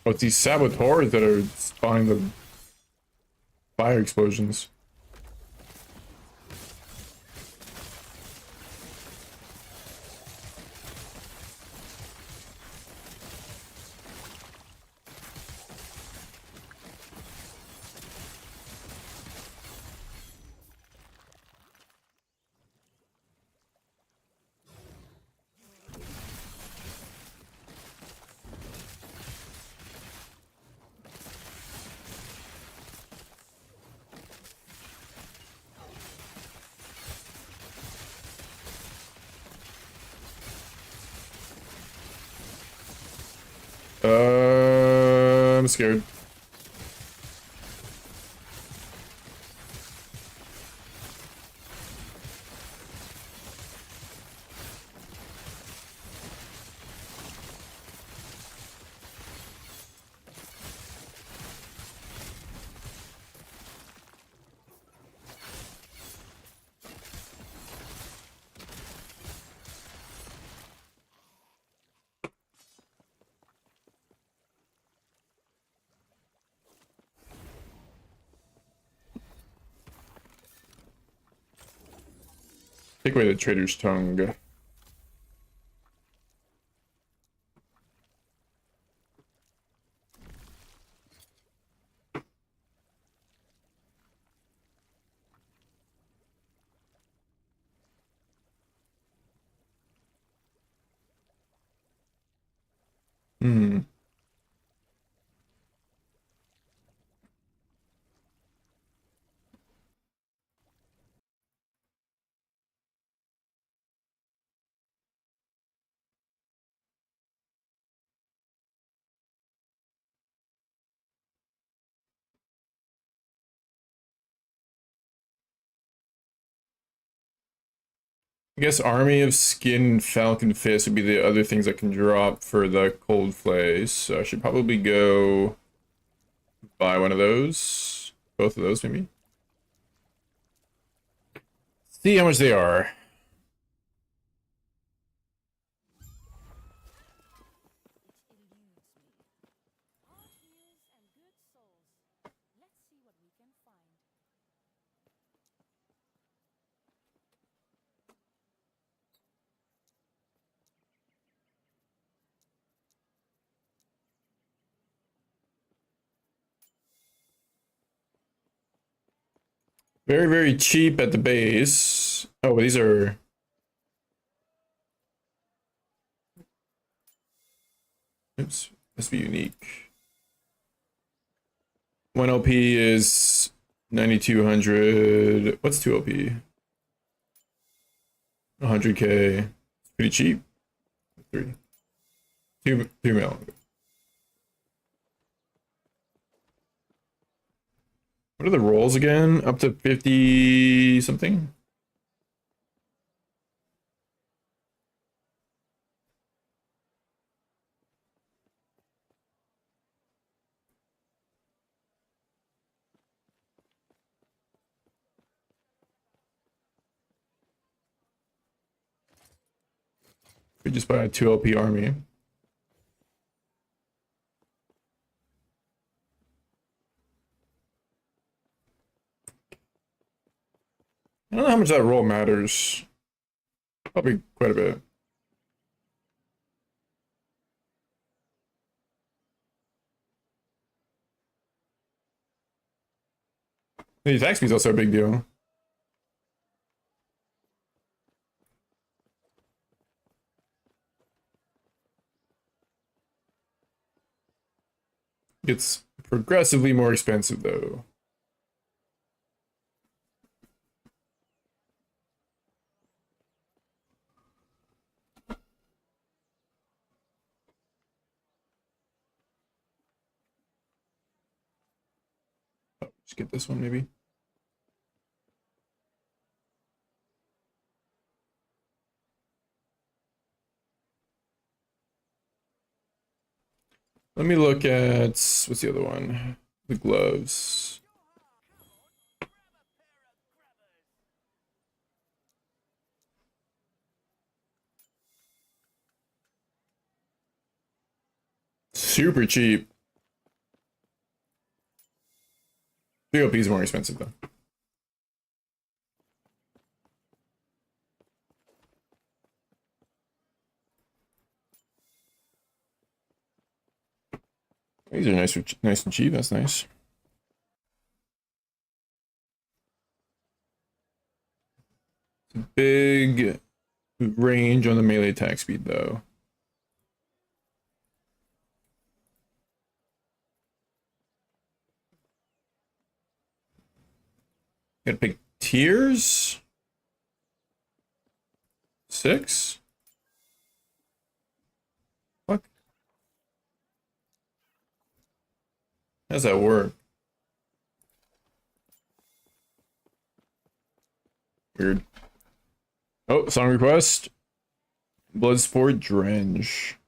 Oh, it's these saboteurs that are behind the fire explosions. I'm scared. Take away the traitor's tongue. Hmm. I guess Army of Skin Falcon Fist would be the other things that can drop for the Cold Flay. So I should probably go buy one of those. Both of those, maybe. See how much they are. Very, very cheap at the base. Oh, these are... Oops, must be unique. 1 LP is 9,200. What's 2 LP? 100k. Pretty cheap. 3. 2 mil. What are the rolls again? Up to 50 something? We just buy a 2 LP army. I don't know how much that roll matters. Probably quite a bit. The attack speed's also a big deal. It's progressively more expensive though. Oh, just get this one maybe. Let me look at, what's the other one? The gloves. Super cheap. VOP is more expensive though. These are nice and cheap. That's nice. Big range on the melee attack speed though. Gotta pick tiers. 6. Fuck. How's that work? Weird. Oh, song request. Bloodsport Drench.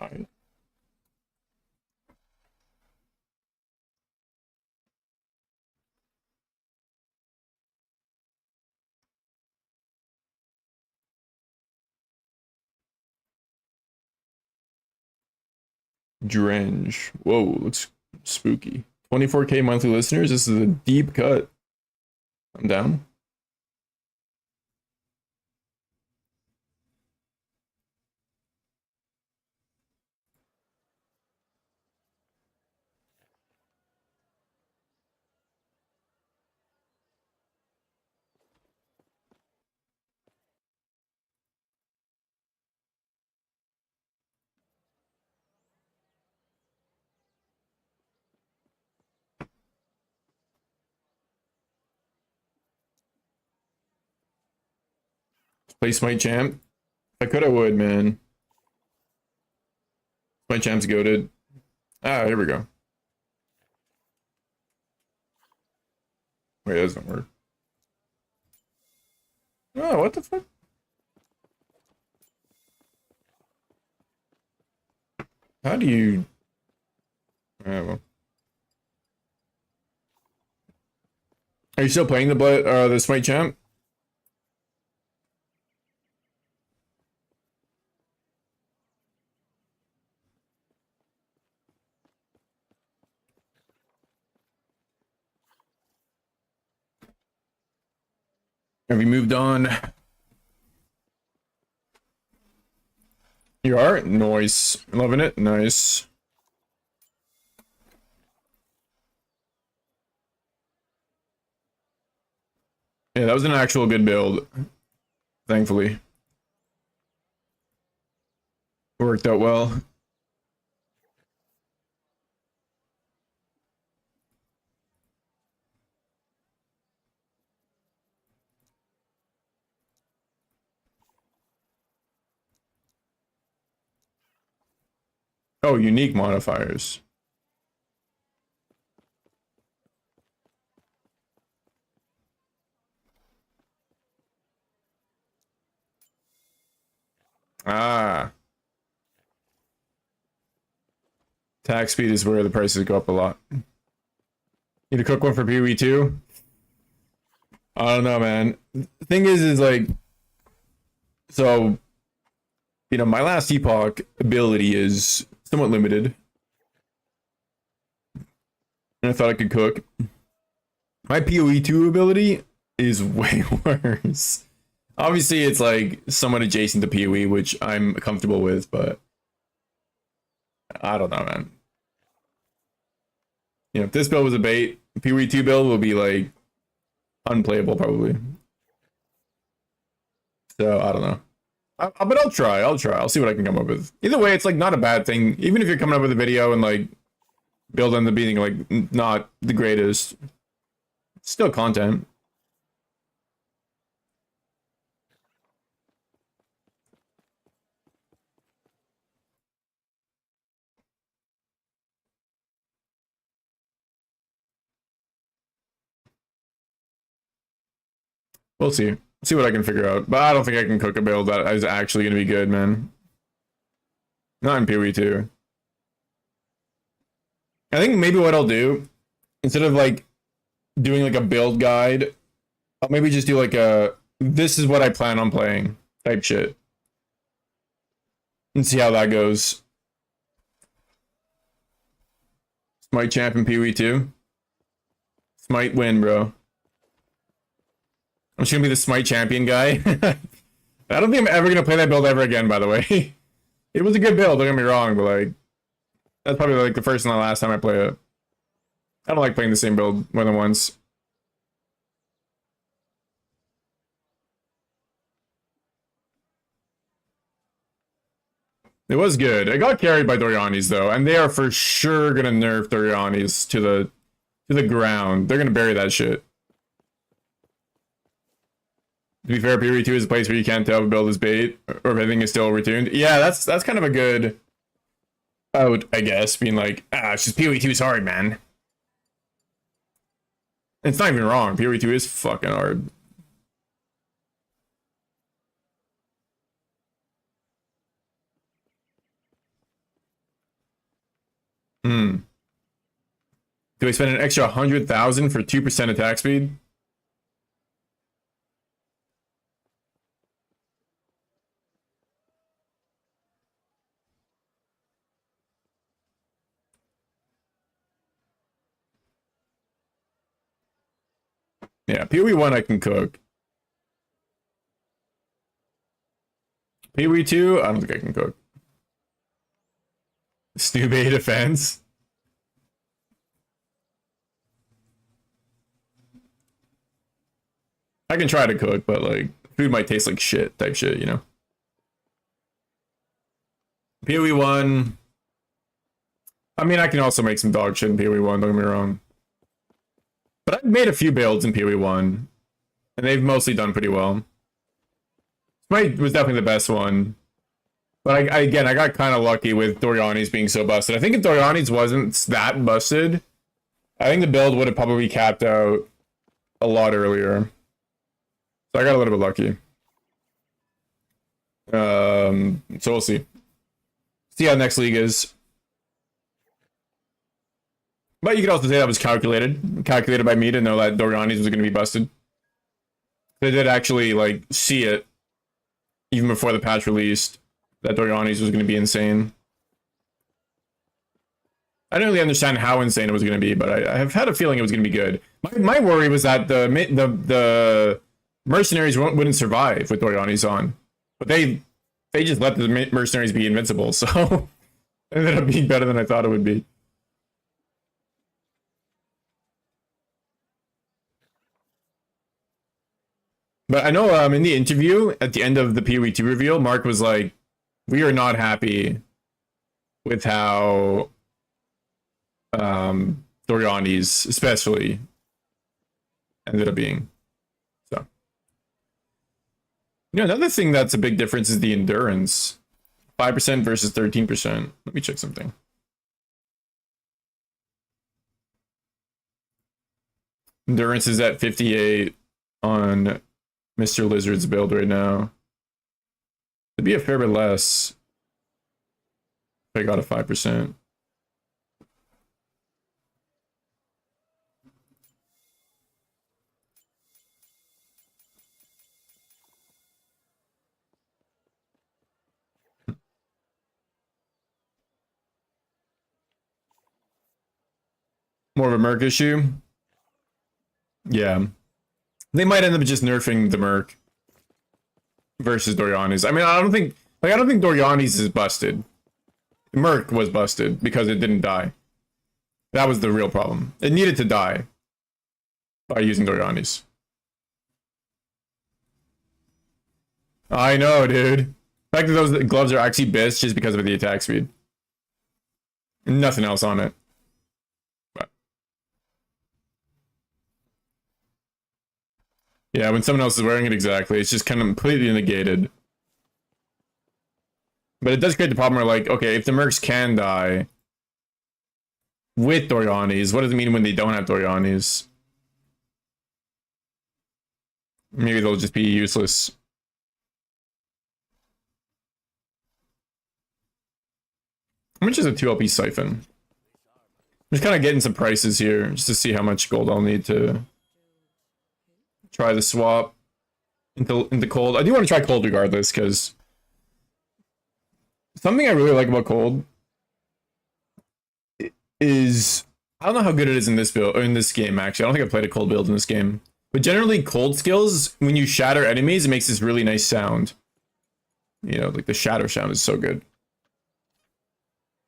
Alright. Drench. Whoa, looks spooky. 24k monthly listeners. This is a deep cut. I'm down. Play Smite Champ. If I could, I would, man. Smite Champ's goated. Ah, here we go. Wait, that doesn't work. Oh, what the fuck? How do you... Oh, well. Are you still playing the Smite Champ? Have you moved on? You are? Nice. Loving it? Nice. Yeah, that was an actual good build. Thankfully. Worked out well. Oh, unique modifiers. Ah. Tax speed is where the prices go up a lot. Need to cook one for PoE too? I don't know, man. The thing is like, so, you know, my last Epoch ability is somewhat limited. And I thought I could cook. My PoE 2 ability is way worse. Obviously, it's like somewhat adjacent to PoE, which I'm comfortable with, but I don't know, man. You know, if this build was a bait, PoE 2 build will be like unplayable probably. So I don't know. But I'll try. I'll see what I can come up with. Either way, it's like not a bad thing. Even if you're coming up with a video and like build ends up being like not the greatest, it's still content. We'll see. See what I can figure out. But I don't think I can cook a build that is actually going to be good, man. Not in PoE 2. I think maybe what I'll do, instead of like doing like a build guide, I'll maybe just do like a, this is what I plan on playing type shit. And see how that goes. Smite champ in PoE 2. Smite win, bro. I'm just gonna be the Smite champion guy. I don't think I'm ever gonna play that build ever again, by the way. It was a good build, don't get me wrong, but like, that's probably like the first and the last time I play it. I don't like playing the same build more than once. It was good. It got carried by Dorianis though, and they are for sure gonna nerf Dorianis to the ground. They're gonna bury that shit. To be fair, PoE 2 is a place where you can't tell if a build is bait or if everything is still overtuned. Yeah, that's kind of a good out, I guess, being like, it's just PoE 2 is hard, man. It's not even wrong. PoE 2 is fucking hard. Do I spend an extra 100,000 for 2% attack speed? Yeah, PoE 1 I can cook. PoE 2, I don't think I can cook. Snubay defense. I can try to cook, but like food might taste like shit type shit, you know. PoE 1. I mean, I can also make some dog shit in PoE 1, don't get me wrong. But I've made a few builds in PoE 1, and they've mostly done pretty well. Smite was definitely the best one. But again, I got kind of lucky with Doriani's being so busted. I think if Doriani's wasn't that busted, I think the build would have probably capped out a lot earlier. So I got a little bit lucky. So we'll see. See how next league is. But you could also say that was calculated by me to know that Doriani's was going to be busted. They did actually like see it even before the patch released that Doriani's was going to be insane. I didn't really understand how insane it was going to be, but I have had a feeling it was going to be good. My worry was that the mercenaries wouldn't survive with Doriani's on, but they just let the mercenaries be invincible, so it ended up being better than I thought it would be. But I know in the interview at the end of the PoE2 reveal, Mark was like, "We are not happy with how Doriani's especially ended up being." So, another thing that's a big difference is the endurance. 5% versus 13%. Let me check something. Endurance is at 58 on Mr. Lizard's build right now. It'd be a fair bit less if I got a 5%. More of a Merc issue? Yeah. They might end up just nerfing the Merc versus Doriani's. I mean, I don't think Doriani's is busted. Merc was busted because it didn't die. That was the real problem. It needed to die by using Doriani's. I know, dude. The fact that those gloves are actually bits just because of the attack speed. Nothing else on it. Yeah, when someone else is wearing it, exactly. It's just kind of completely negated. But it does create the problem where, like, okay, if the Mercs can die with Doriani's, what does it mean when they don't have Doriani's? Maybe they'll just be useless. How much is a 2LP Siphon? I'm just kind of getting some prices here, just to see how much gold I'll need to try the swap into cold. I do want to try cold regardless, because something I really like about cold is, I don't know how good it is in this build, or in this game actually. I don't think I've played a cold build in this game. But generally cold skills, when you shatter enemies, it makes this really nice sound. You know, like the shatter sound is so good.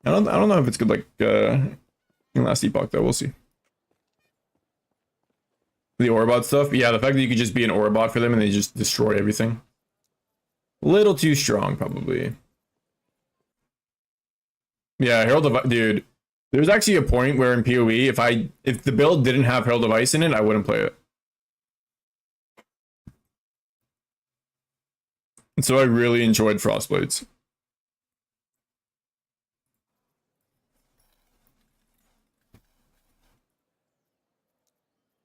I don't know if it's good like in last Epoch though, we'll see. The Orbot stuff? Yeah, the fact that you could just be an Orbot for them and they just destroy everything. A little too strong, probably. Yeah, Herald of... Dude, there's actually a point where in PoE, if the build didn't have Herald of Ice in it, I wouldn't play it. And so I really enjoyed Frostblades.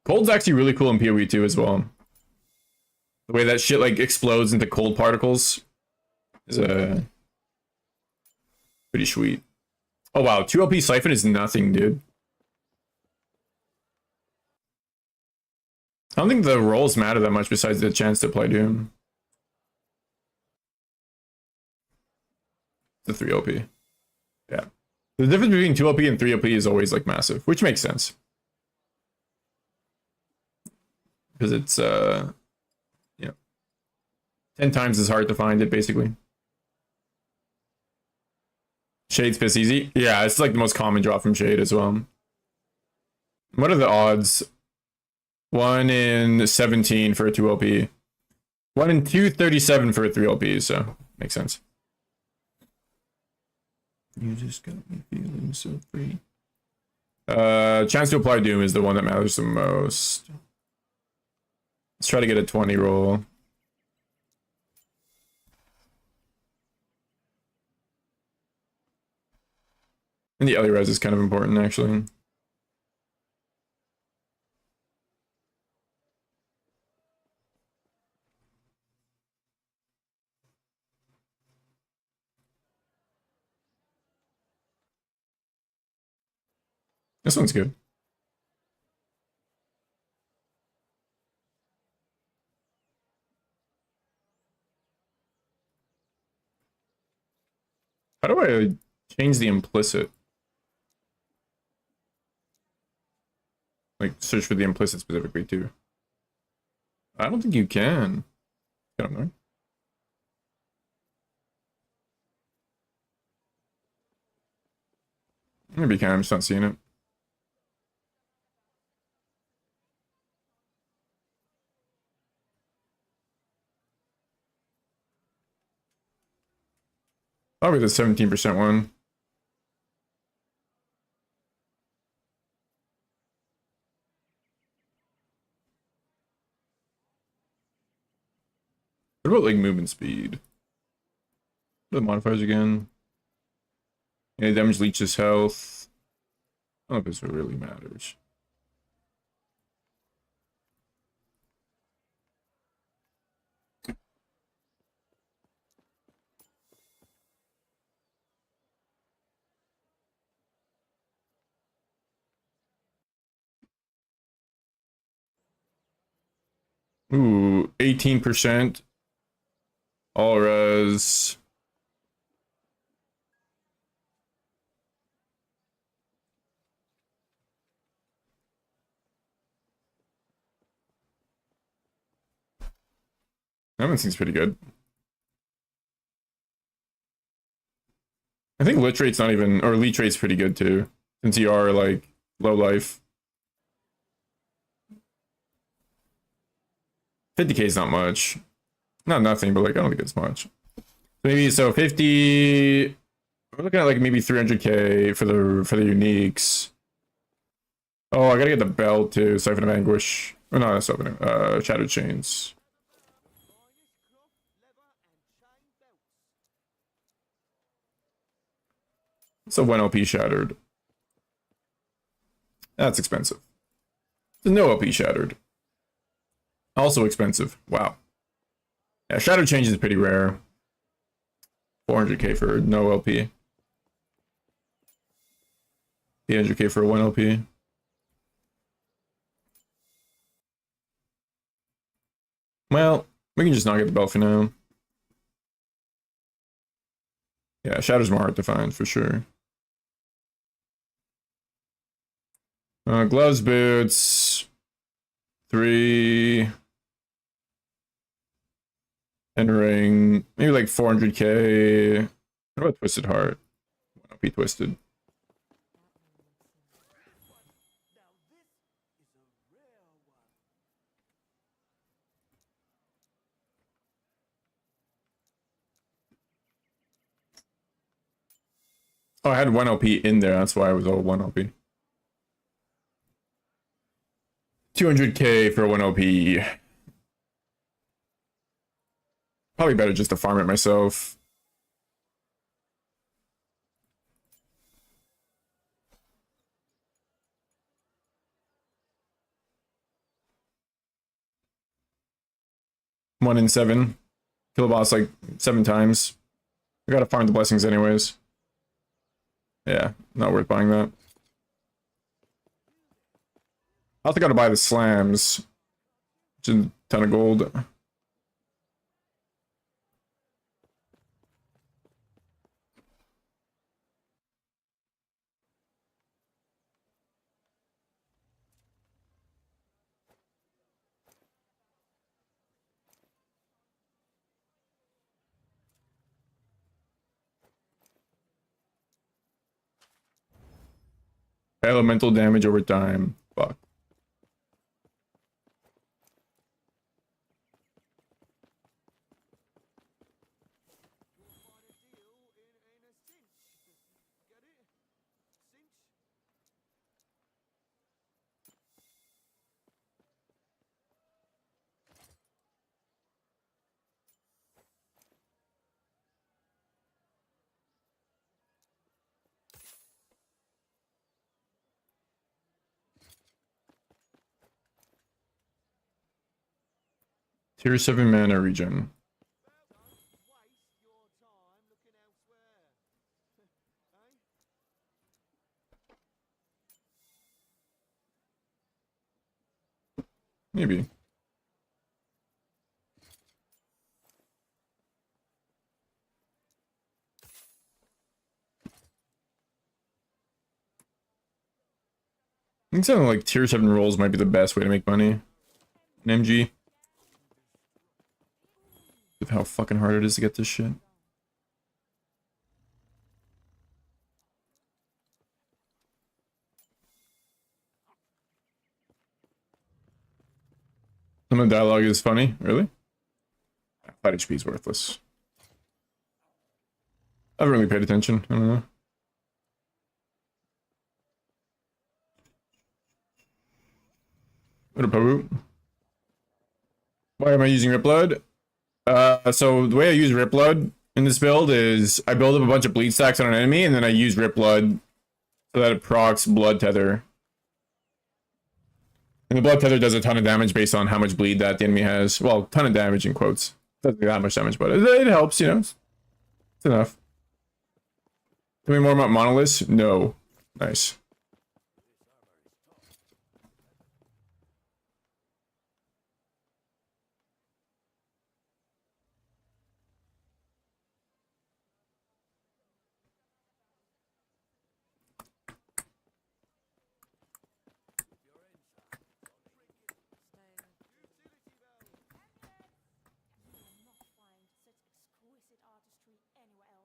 Cold's actually really cool in PoE too as well. The way that shit like explodes into cold particles is pretty sweet. Oh wow, 2LP Siphon is nothing, dude. I don't think the rolls matter that much besides the chance to play Doom. The 3LP. Yeah. The difference between 2LP and 3LP is always like massive, which makes sense. Because it's, 10 times as hard to find it, basically. Shade's piss easy. Yeah, it's like the most common drop from Shade as well. What are the odds? 1 in 17 for a 2LP. 1 in 237 for a 3LP, so makes sense. You just got me feeling so free. Chance to apply Doom is the one that matters the most. Let's try to get a 20 roll. And the Ellie res is kind of important, actually. This one's good. How do I change the implicit? Like, search for the implicit specifically, too. I don't think you can. I don't know. Maybe you can, I'm just not seeing it. Probably the 17% one. What about like movement speed? What are the modifiers again? Yeah, damage leeches health. I don't know if this really matters. Ooh, 18%. All res. That one seems pretty good. I think lich rate's not even, or leech rate's pretty good too, since you are like low life. 50k is not much. Not nothing, but like I don't think it's much. Maybe so 50. We're looking at like maybe 300k for the uniques. Oh, I gotta get the belt too. Siphon of Anguish. Or no, that's Siphon of Shattered Chains. It's a 1 LP Shattered. That's expensive. It's a no LP Shattered. Also expensive. Wow. Yeah, Shattered Chains is pretty rare. 400k for no LP. 800k for a 1 LP. Well, we can just not get the belt for now. Yeah, Shadow's more hard to find for sure. Gloves, boots, 3, and ring, maybe like 400k. What about Twisted Heart? Won't be twisted. Oh, I had 1 LP in there. That's why I was all 1 LP. 200k for 1 LP. Probably better just to farm it myself. One in 7. Kill the boss like 7 times. I gotta farm the blessings anyways. Yeah, not worth buying that. I also gotta buy the slams, which is a ton of gold. Elemental damage over time. Fuck. Tier 7 mana regen. Maybe. I think something like tier 7 rolls might be the best way to make money. An MG. With how fucking hard it is to get this shit. Some of the dialogue is funny, really? Flat HP is worthless. I haven't really paid attention, I don't know. What a Pabu. Why am I using Ripload? So the way I use Ripload in this build is I build up a bunch of bleed stacks on an enemy and then I use Ripload so that it procs Blood Tether. And the Blood Tether does a ton of damage based on how much bleed that the enemy has. Well, ton of damage in quotes. Doesn't do that much damage, but it helps, you know. It's enough. Tell me more about monoliths? No. Nice.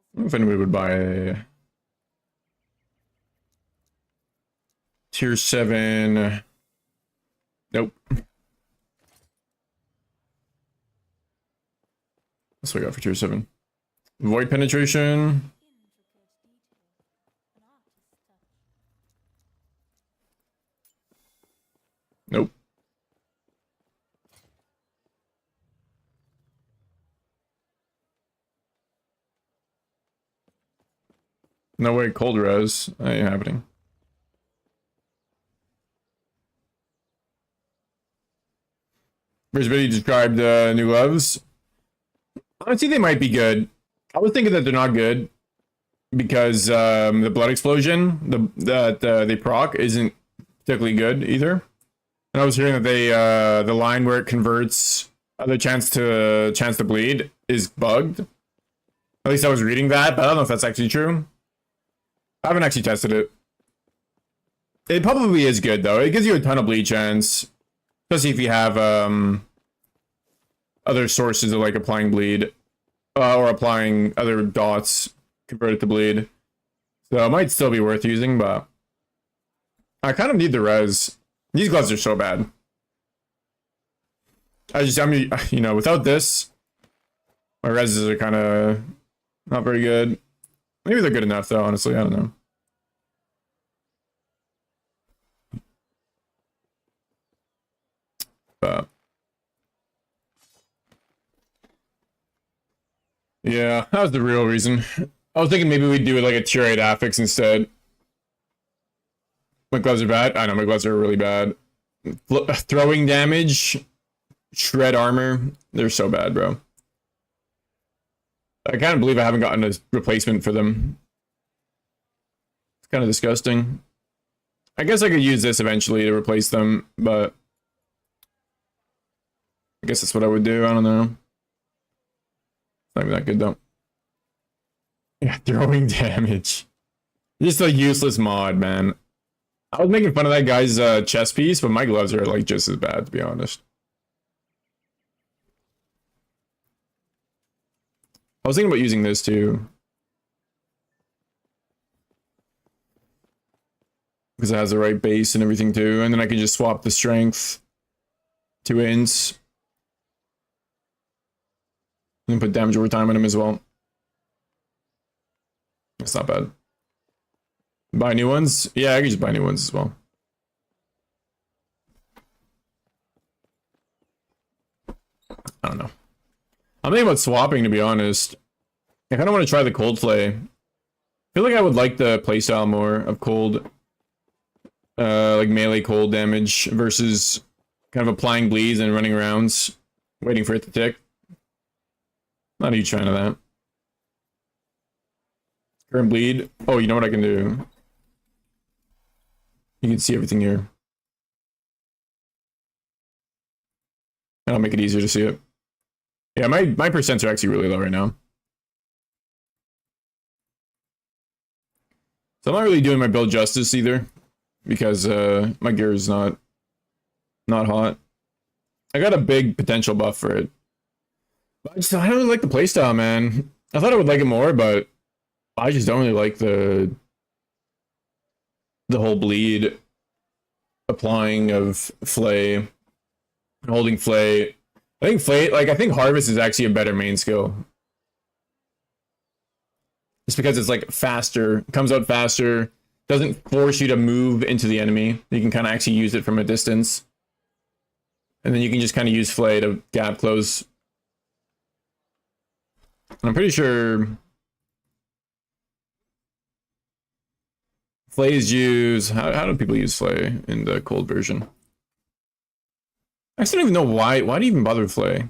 I don't know if anybody would buy a tier 7. Nope. That's what I got for tier 7. Void penetration. Nope. No way, cold res. Ain't happening. Brisbane described new gloves. Honestly, they might be good. I was thinking that they're not good because the blood explosion that they proc isn't particularly good either. And I was hearing that they the line where it converts other chance to bleed is bugged. At least I was reading that, but I don't know if that's actually true. I haven't actually tested it. It probably is good though. It gives you a ton of bleed chance, especially if you have other sources of like applying bleed or applying other dots converted to bleed. So it might still be worth using, but I kind of need the res. These gloves are so bad. I mean, you know, without this, my reses are kind of not very good. Maybe they're good enough though, honestly, I don't know. But yeah, that was the real reason. I was thinking maybe we'd do like a tier 8 affix instead. My gloves are bad. I know my gloves are really bad. Throwing damage, shred armor, they're so bad, bro. I can't believe I haven't gotten a replacement for them. It's kind of disgusting. I guess I could use this eventually to replace them, but I guess that's what I would do. I don't know. It's not even that good though. Yeah, throwing damage. Just a useless mod, man. I was making fun of that guy's chest piece, but my gloves are like just as bad, to be honest. I was thinking about using this too. Because it has the right base and everything too. And then I can just swap the strength to ins. And put damage over time on him as well. That's not bad. Buy new ones? Yeah, I can just buy new ones as well. I don't know. I'm thinking about swapping, to be honest. I kind of want to try the cold play. I feel like I would like the playstyle more of cold. Like melee cold damage versus kind of applying bleeds and running rounds. Waiting for it to tick. Not a huge fan of that. Current bleed. Oh, you know what I can do? You can see everything here. That'll make it easier to see it. Yeah, my percents are actually really low right now. So I'm not really doing my build justice either, because my gear is not hot. I got a big potential buff for it. But I don't really like the playstyle, man. I thought I would like it more, but I just don't really like the whole bleed applying of Flay, holding Flay. I think Flay, like, I think Harvest is actually a better main skill. Just because it's like faster, comes out faster, doesn't force you to move into the enemy. You can kind of actually use it from a distance. And then you can just kind of use Flay to gap close. I'm pretty sure Flay is used. How do people use Flay in the cold version? I still don't even know why. Why do you even bother with Flay?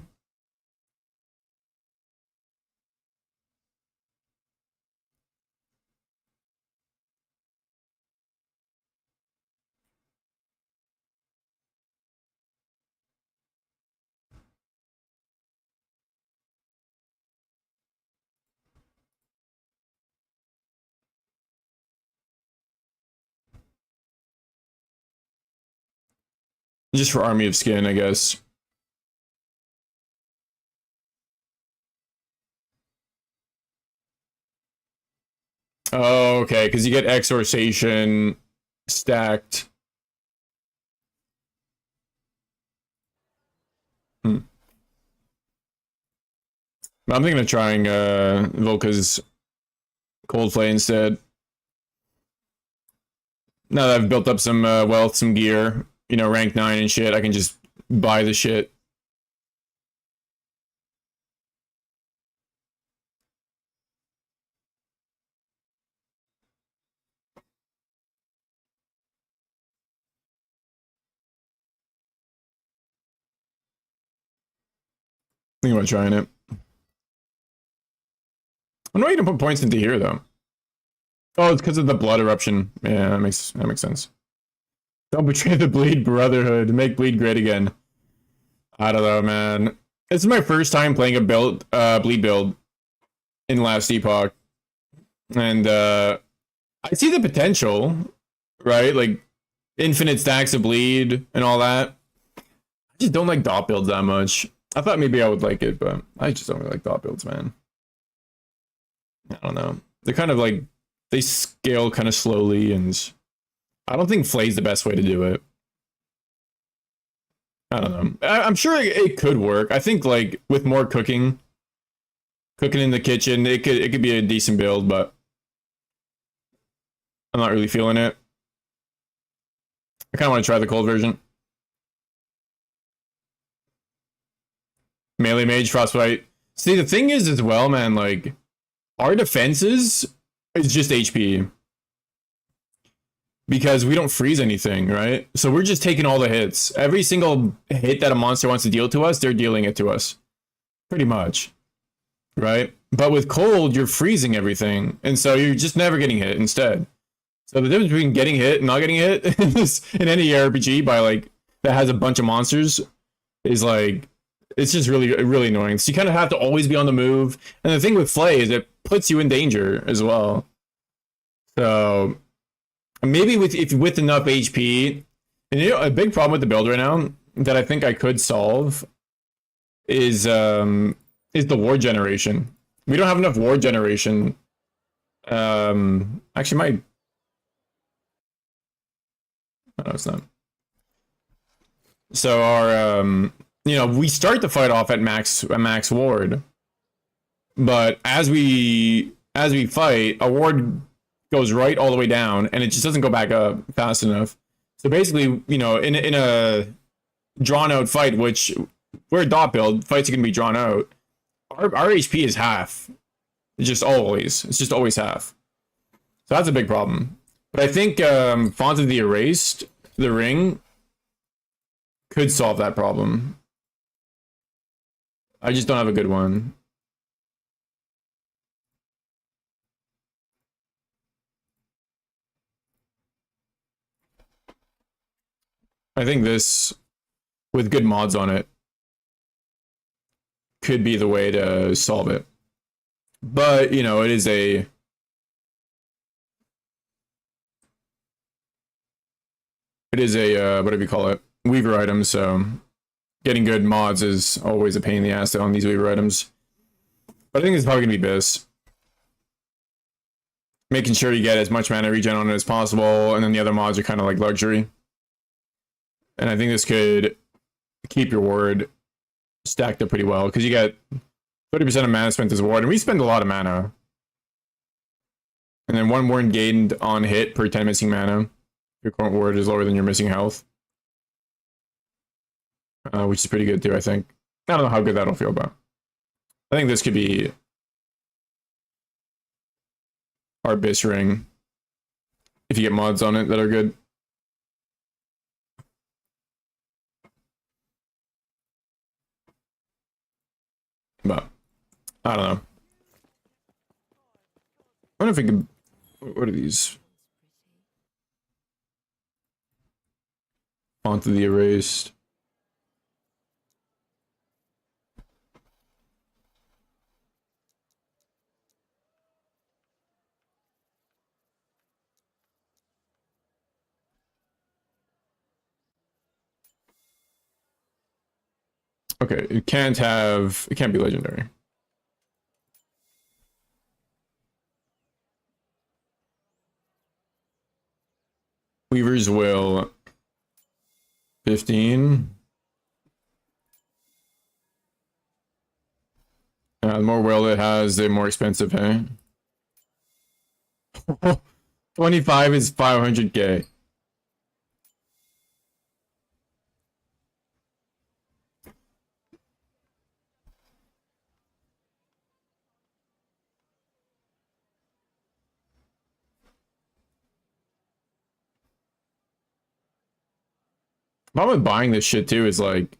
Just for Army of Skin, I guess. Oh, okay, because you get Exorcation stacked. I'm thinking of trying Volka's Cold Flay instead. Now that I've built up some wealth, some gear, you know, rank 9 and shit, I can just buy the shit. Think about trying it. I know you don't put points into here though. Oh, it's because of the blood eruption. Yeah, that makes sense. Don't betray the Bleed Brotherhood. Make Bleed great again. I don't know, man. This is my first time playing a Bleed build in last Epoch. And I see the potential, right? Like infinite stacks of Bleed and all that. I just don't like dot builds that much. I thought maybe I would like it, but I just don't really like dot builds, man. I don't know. They're kind of like, they scale kind of slowly, and I don't think Flay's the best way to do it. I don't know. I'm sure it could work. I think like with more cooking in the kitchen, it could be a decent build, but I'm not really feeling it. I kind of want to try the cold version. Melee Mage, Frostbite. See, the thing is as well, man, like, our defenses is just HP. Because we don't freeze anything, right? So we're just taking all the hits. Every single hit that a monster wants to deal to us, they're dealing it to us. Pretty much. Right? But with cold, you're freezing everything. And so you're just never getting hit instead. So the difference between getting hit and not getting hit in any RPG by like that has a bunch of monsters is like, it's just really, really annoying. So you kind of have to always be on the move. And the thing with Flay is it puts you in danger as well. So maybe with enough HP, and you know, a big problem with the build right now that I think I could solve is the ward generation. We don't have enough ward generation. Actually, no, it's not. So our you know, we start the fight off at max ward, but as we fight, a ward goes right all the way down, and it just doesn't go back up fast enough. So basically, you know, in a drawn out fight, which we're a dot build, fights are gonna be drawn out. Our HP is half. It's just always half. So that's a big problem. But I think Font of the Erased, the ring, could solve that problem. I just don't have a good one. I think this, with good mods on it, could be the way to solve it. But, you know, it is a... It is a, whatever you call it, Weaver item, so getting good mods is always a pain in the ass on these Weaver items. But I think it's probably going to be this. Making sure you get as much mana regen on it as possible, and then the other mods are kind of like luxury. And I think this could keep your ward stacked up pretty well, because you get 30% of mana spent as ward, and we spend a lot of mana. And then 1 ward gained on hit per 10 missing mana. Your current ward is lower than your missing health. Which is pretty good too, I think. I don't know how good that'll feel, but I think this could be Harbies ring if you get mods on it that are good. But I don't know. I wonder if we could. What are these? Font of the Erased. Okay, it can't be legendary. Weaver's Will 15. The more will it has, the more expensive, hey? 25 is 500k. Problem with buying this shit too is like,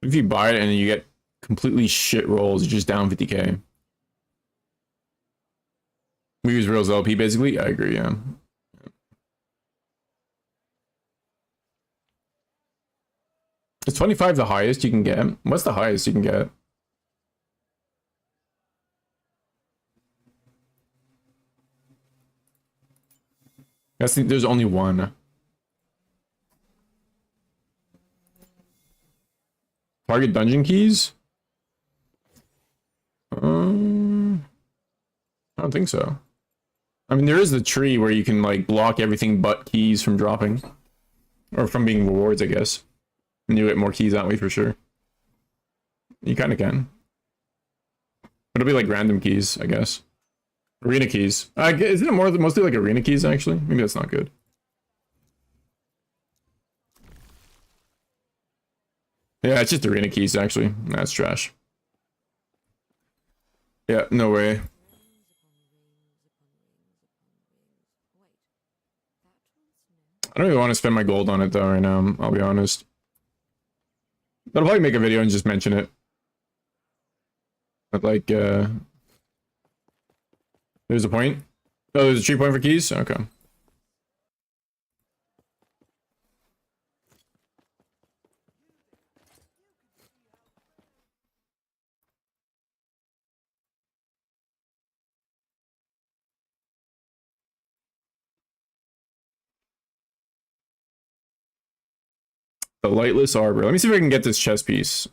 if you buy it and then you get completely shit rolls, you're just down 50k. We use Reels LP basically. I agree, yeah. Is 25 the highest you can get? What's the highest you can get? I think there's only one. Target dungeon keys? I don't think so. I mean, there is the tree where you can like block everything but keys from dropping. Or from being rewards, I guess. And you get more keys that way for sure. You kind of can. It'll be like random keys, I guess. Arena keys. Isn't it mostly like arena keys, actually? Maybe that's not good. Yeah, it's just arena keys, actually. That's trash. Yeah, no way. I don't really want to spend my gold on it, though, right now. I'll be honest. I'll probably make a video and just mention it. But, like, there's a point? Oh, there's a tree point for keys? Okay. The Lightless Arbor. Let me see if I can get this chess piece.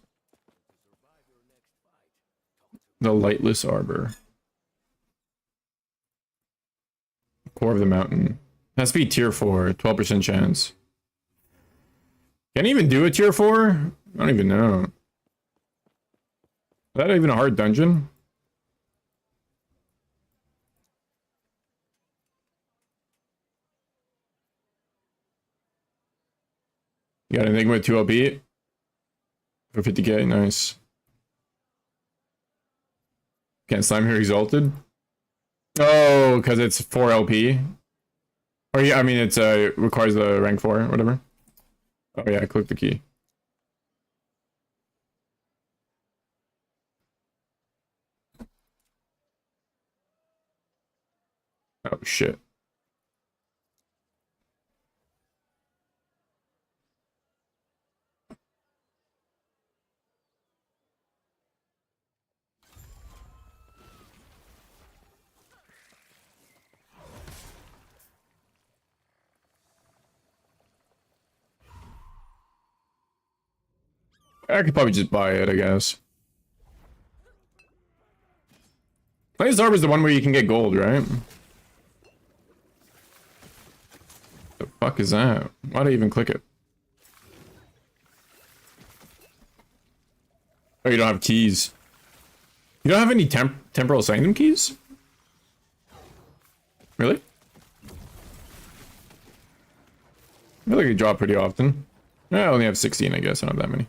The Lightless Arbor. Core of the Mountain. Has to be tier 4, 12% chance. Can I even do a tier 4? I don't even know. Is that even a hard dungeon? You got anything with 2 LP? For 50k, nice. Can't slime here exalted? Oh, because it's 4 LP. Or yeah, I mean it's requires the rank 4 or whatever. Oh yeah, click the key. Oh shit. I could probably just buy it, I guess. Blaze Arbor is the one where you can get gold, right? The fuck is that? Why'd I even click it? Oh, you don't have keys. You don't have any temporal sanctum keys? Really? I feel like they drop pretty often. I only have 16, I guess. I don't have that many.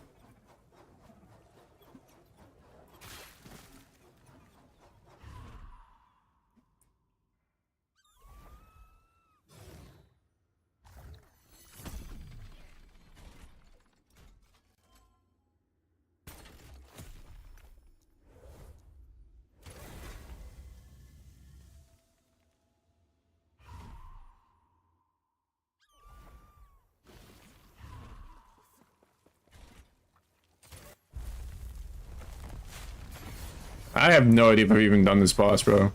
I have no idea if I've even done this boss, bro.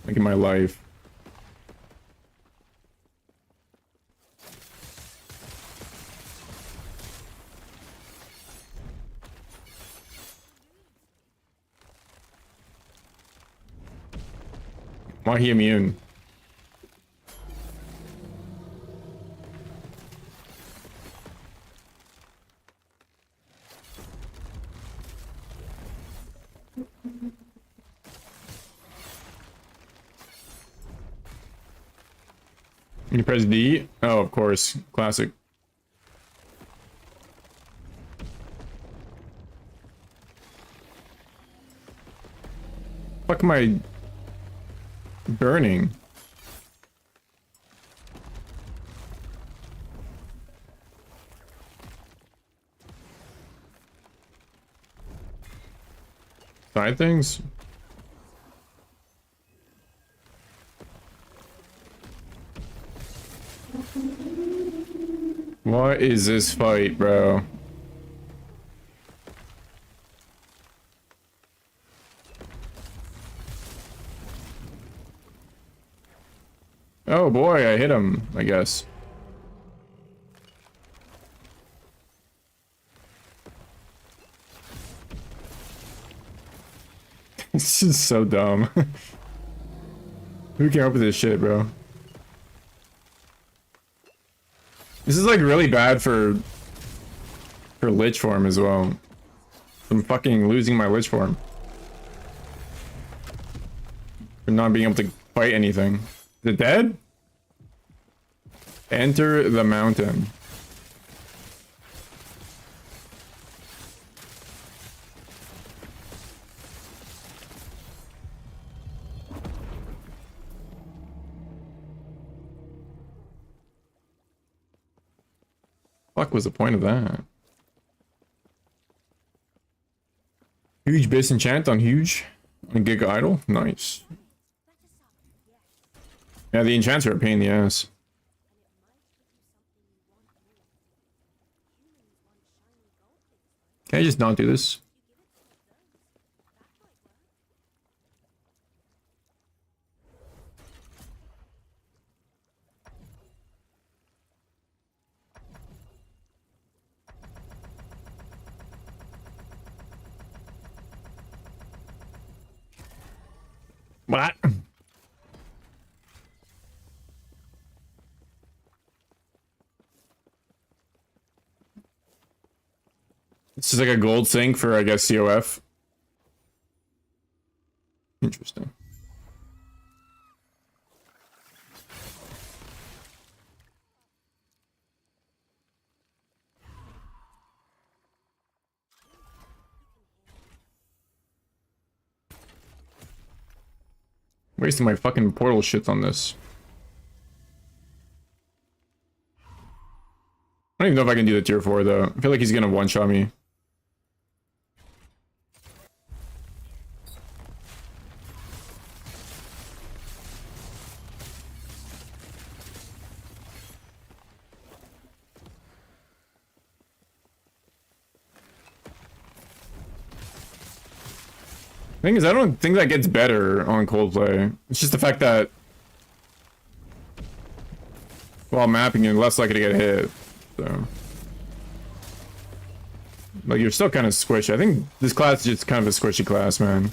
Like in my life. Why he immune? You press D? Oh, of course. Classic. Fuck am I burning? Side things? What is this fight, bro? Oh boy, I hit him, I guess. This is so dumb. Who came up with this shit, bro? This is like really bad for lich form as well. I'm fucking losing my lich form. For not being able to fight anything. Is it dead? Enter the mountain. Fuck was the point of that? Huge base enchant on huge on Giga Idol? Nice. Yeah, the enchants are a pain in the ass. Can I just not do this? What? This is like a gold sink for, I guess, COF. Interesting. Wasting my fucking portal shit on this. I don't even know if I can do the tier 4 though. I feel like he's gonna one-shot me. Thing is, I don't think that gets better on Coldplay. It's just the fact that while mapping, you're less likely to get hit. So, like, you're still kind of squishy. I think this class is just kind of a squishy class, man.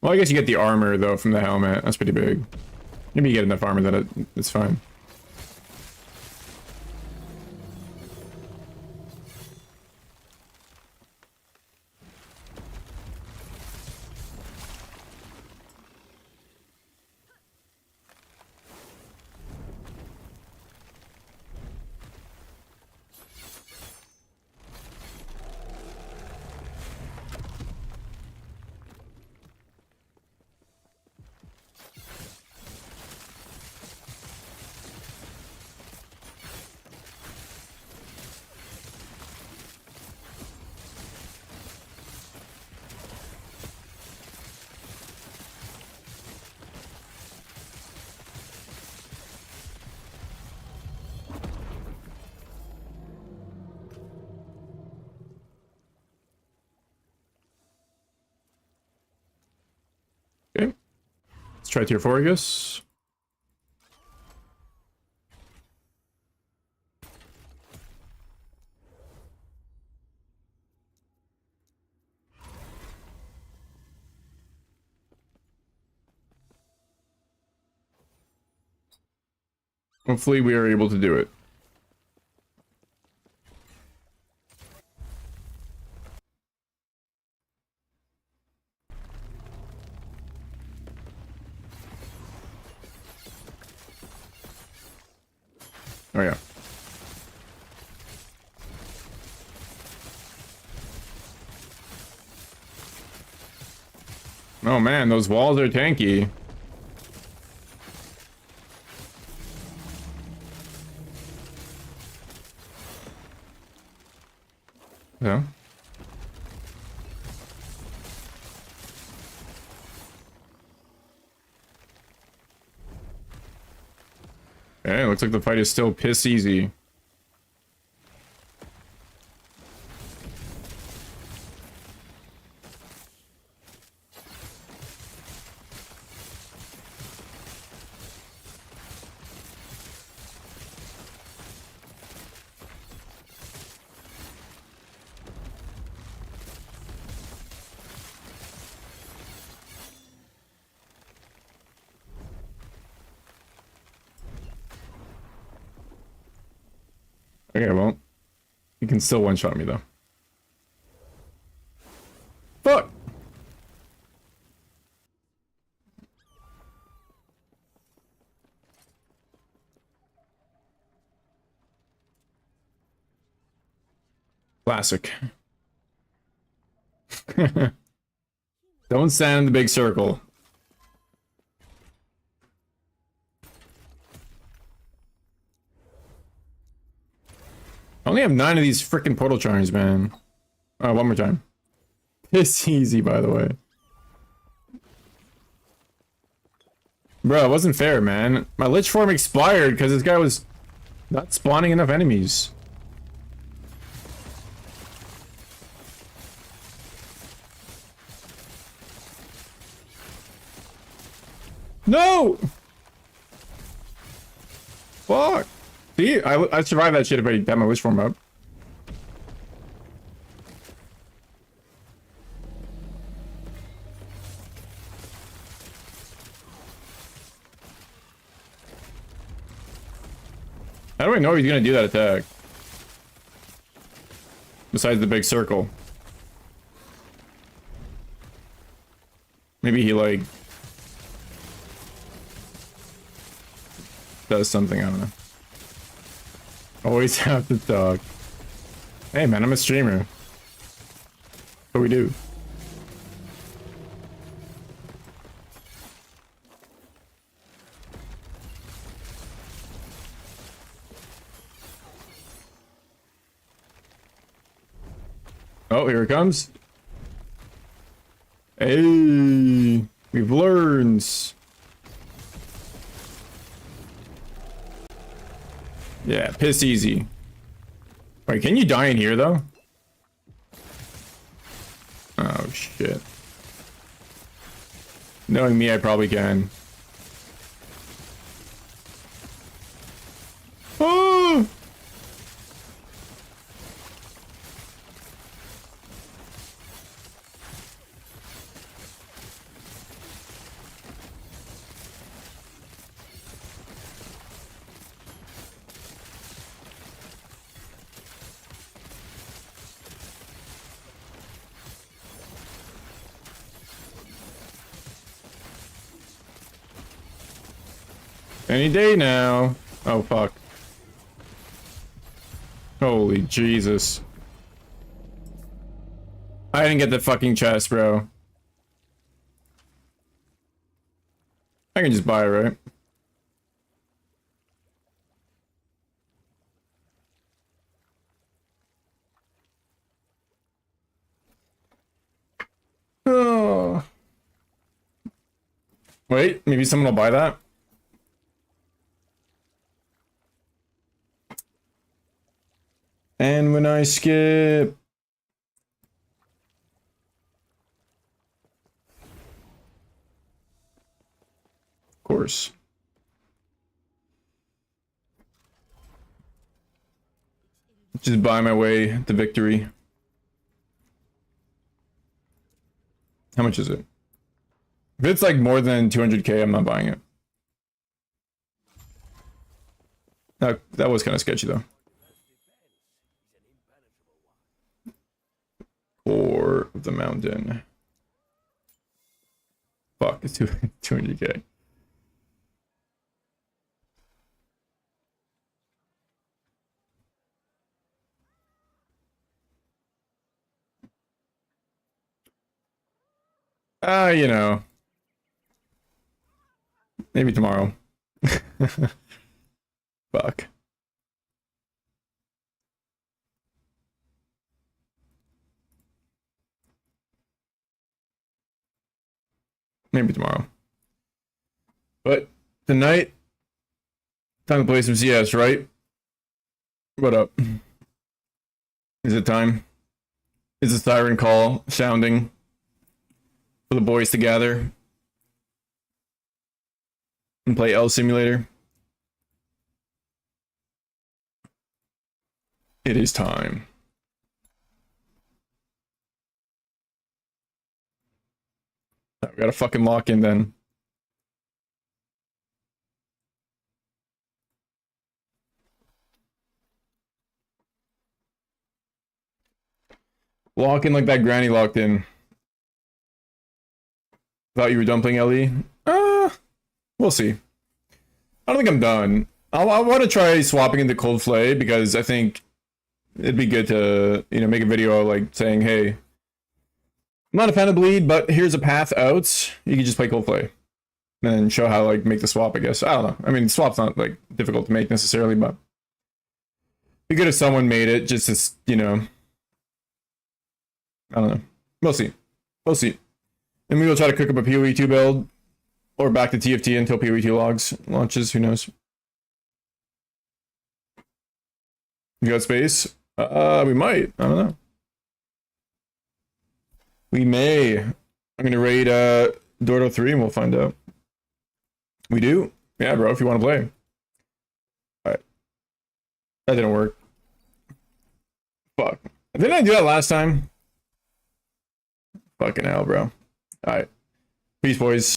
Well, I guess you get the armor, though, from the helmet. That's pretty big. Maybe you get enough armor that it's fine. Okay. Let's try tier 4, I guess. Hopefully we are able to do it. Oh yeah. Oh man, those walls are tanky. Yeah. Okay, looks like the fight is still piss easy. Okay, well, you can still one-shot me, though. Fuck! Classic. Don't stand in the big circle. I only have 9 of these freaking portal charms, man. One more time. It's easy, by the way. Bro, it wasn't fair, man. My Lich form expired because this guy was not spawning enough enemies. No! Fuck! See, I survived that shit if I had my Lich form up. How do I know he's gonna do that attack? Besides the big circle. Maybe he, like, does something, I don't know. Always have to talk. Hey man, I'm a streamer. What we do? Oh, here it comes. Hey, we've learned. Yeah, piss easy. Wait, can you die in here though? Oh shit. Knowing me, I probably can. Oh! Any day now. Oh, fuck. Holy Jesus. I didn't get the fucking chest, bro. I can just buy it, right? Oh. Wait, maybe someone will buy that? And when I skip... Of course. Just buy my way to victory. How much is it? If it's like more than 200k, I'm not buying it. That was kind of sketchy though. Core of the mountain. Fuck, it's 200k. You know. Maybe tomorrow. Fuck. Maybe tomorrow. But tonight, time to play some CS, right? What up? Is it time? Is the siren call sounding for the boys to gather and play L Simulator? It is time. We gotta fucking lock in then. Lock in like that granny locked in. Thought you were done playing LE? We'll see. I don't think I'm done. I want to try swapping into Cold Flay because I think it'd be good to, you know, make a video like saying, hey, I'm not a fan of Bleed, but here's a path out. You can just play Cold Flay. And show how, like, make the swap, I guess. I don't know. I mean, swap's not, like, difficult to make necessarily, but it'd be good if someone made it just as, you know, I don't know. We'll see. We'll see. And we will try to cook up a PoE2 build or back to TFT until PoE2 logs launches. Who knows? You got space? We might. I don't know. We may. I'm gonna raid Dordo 3 and we'll find out. We do? Yeah, bro, if you want to play. Alright. That didn't work. Fuck. Didn't I do that last time? Fucking hell, bro. Alright. Peace, boys.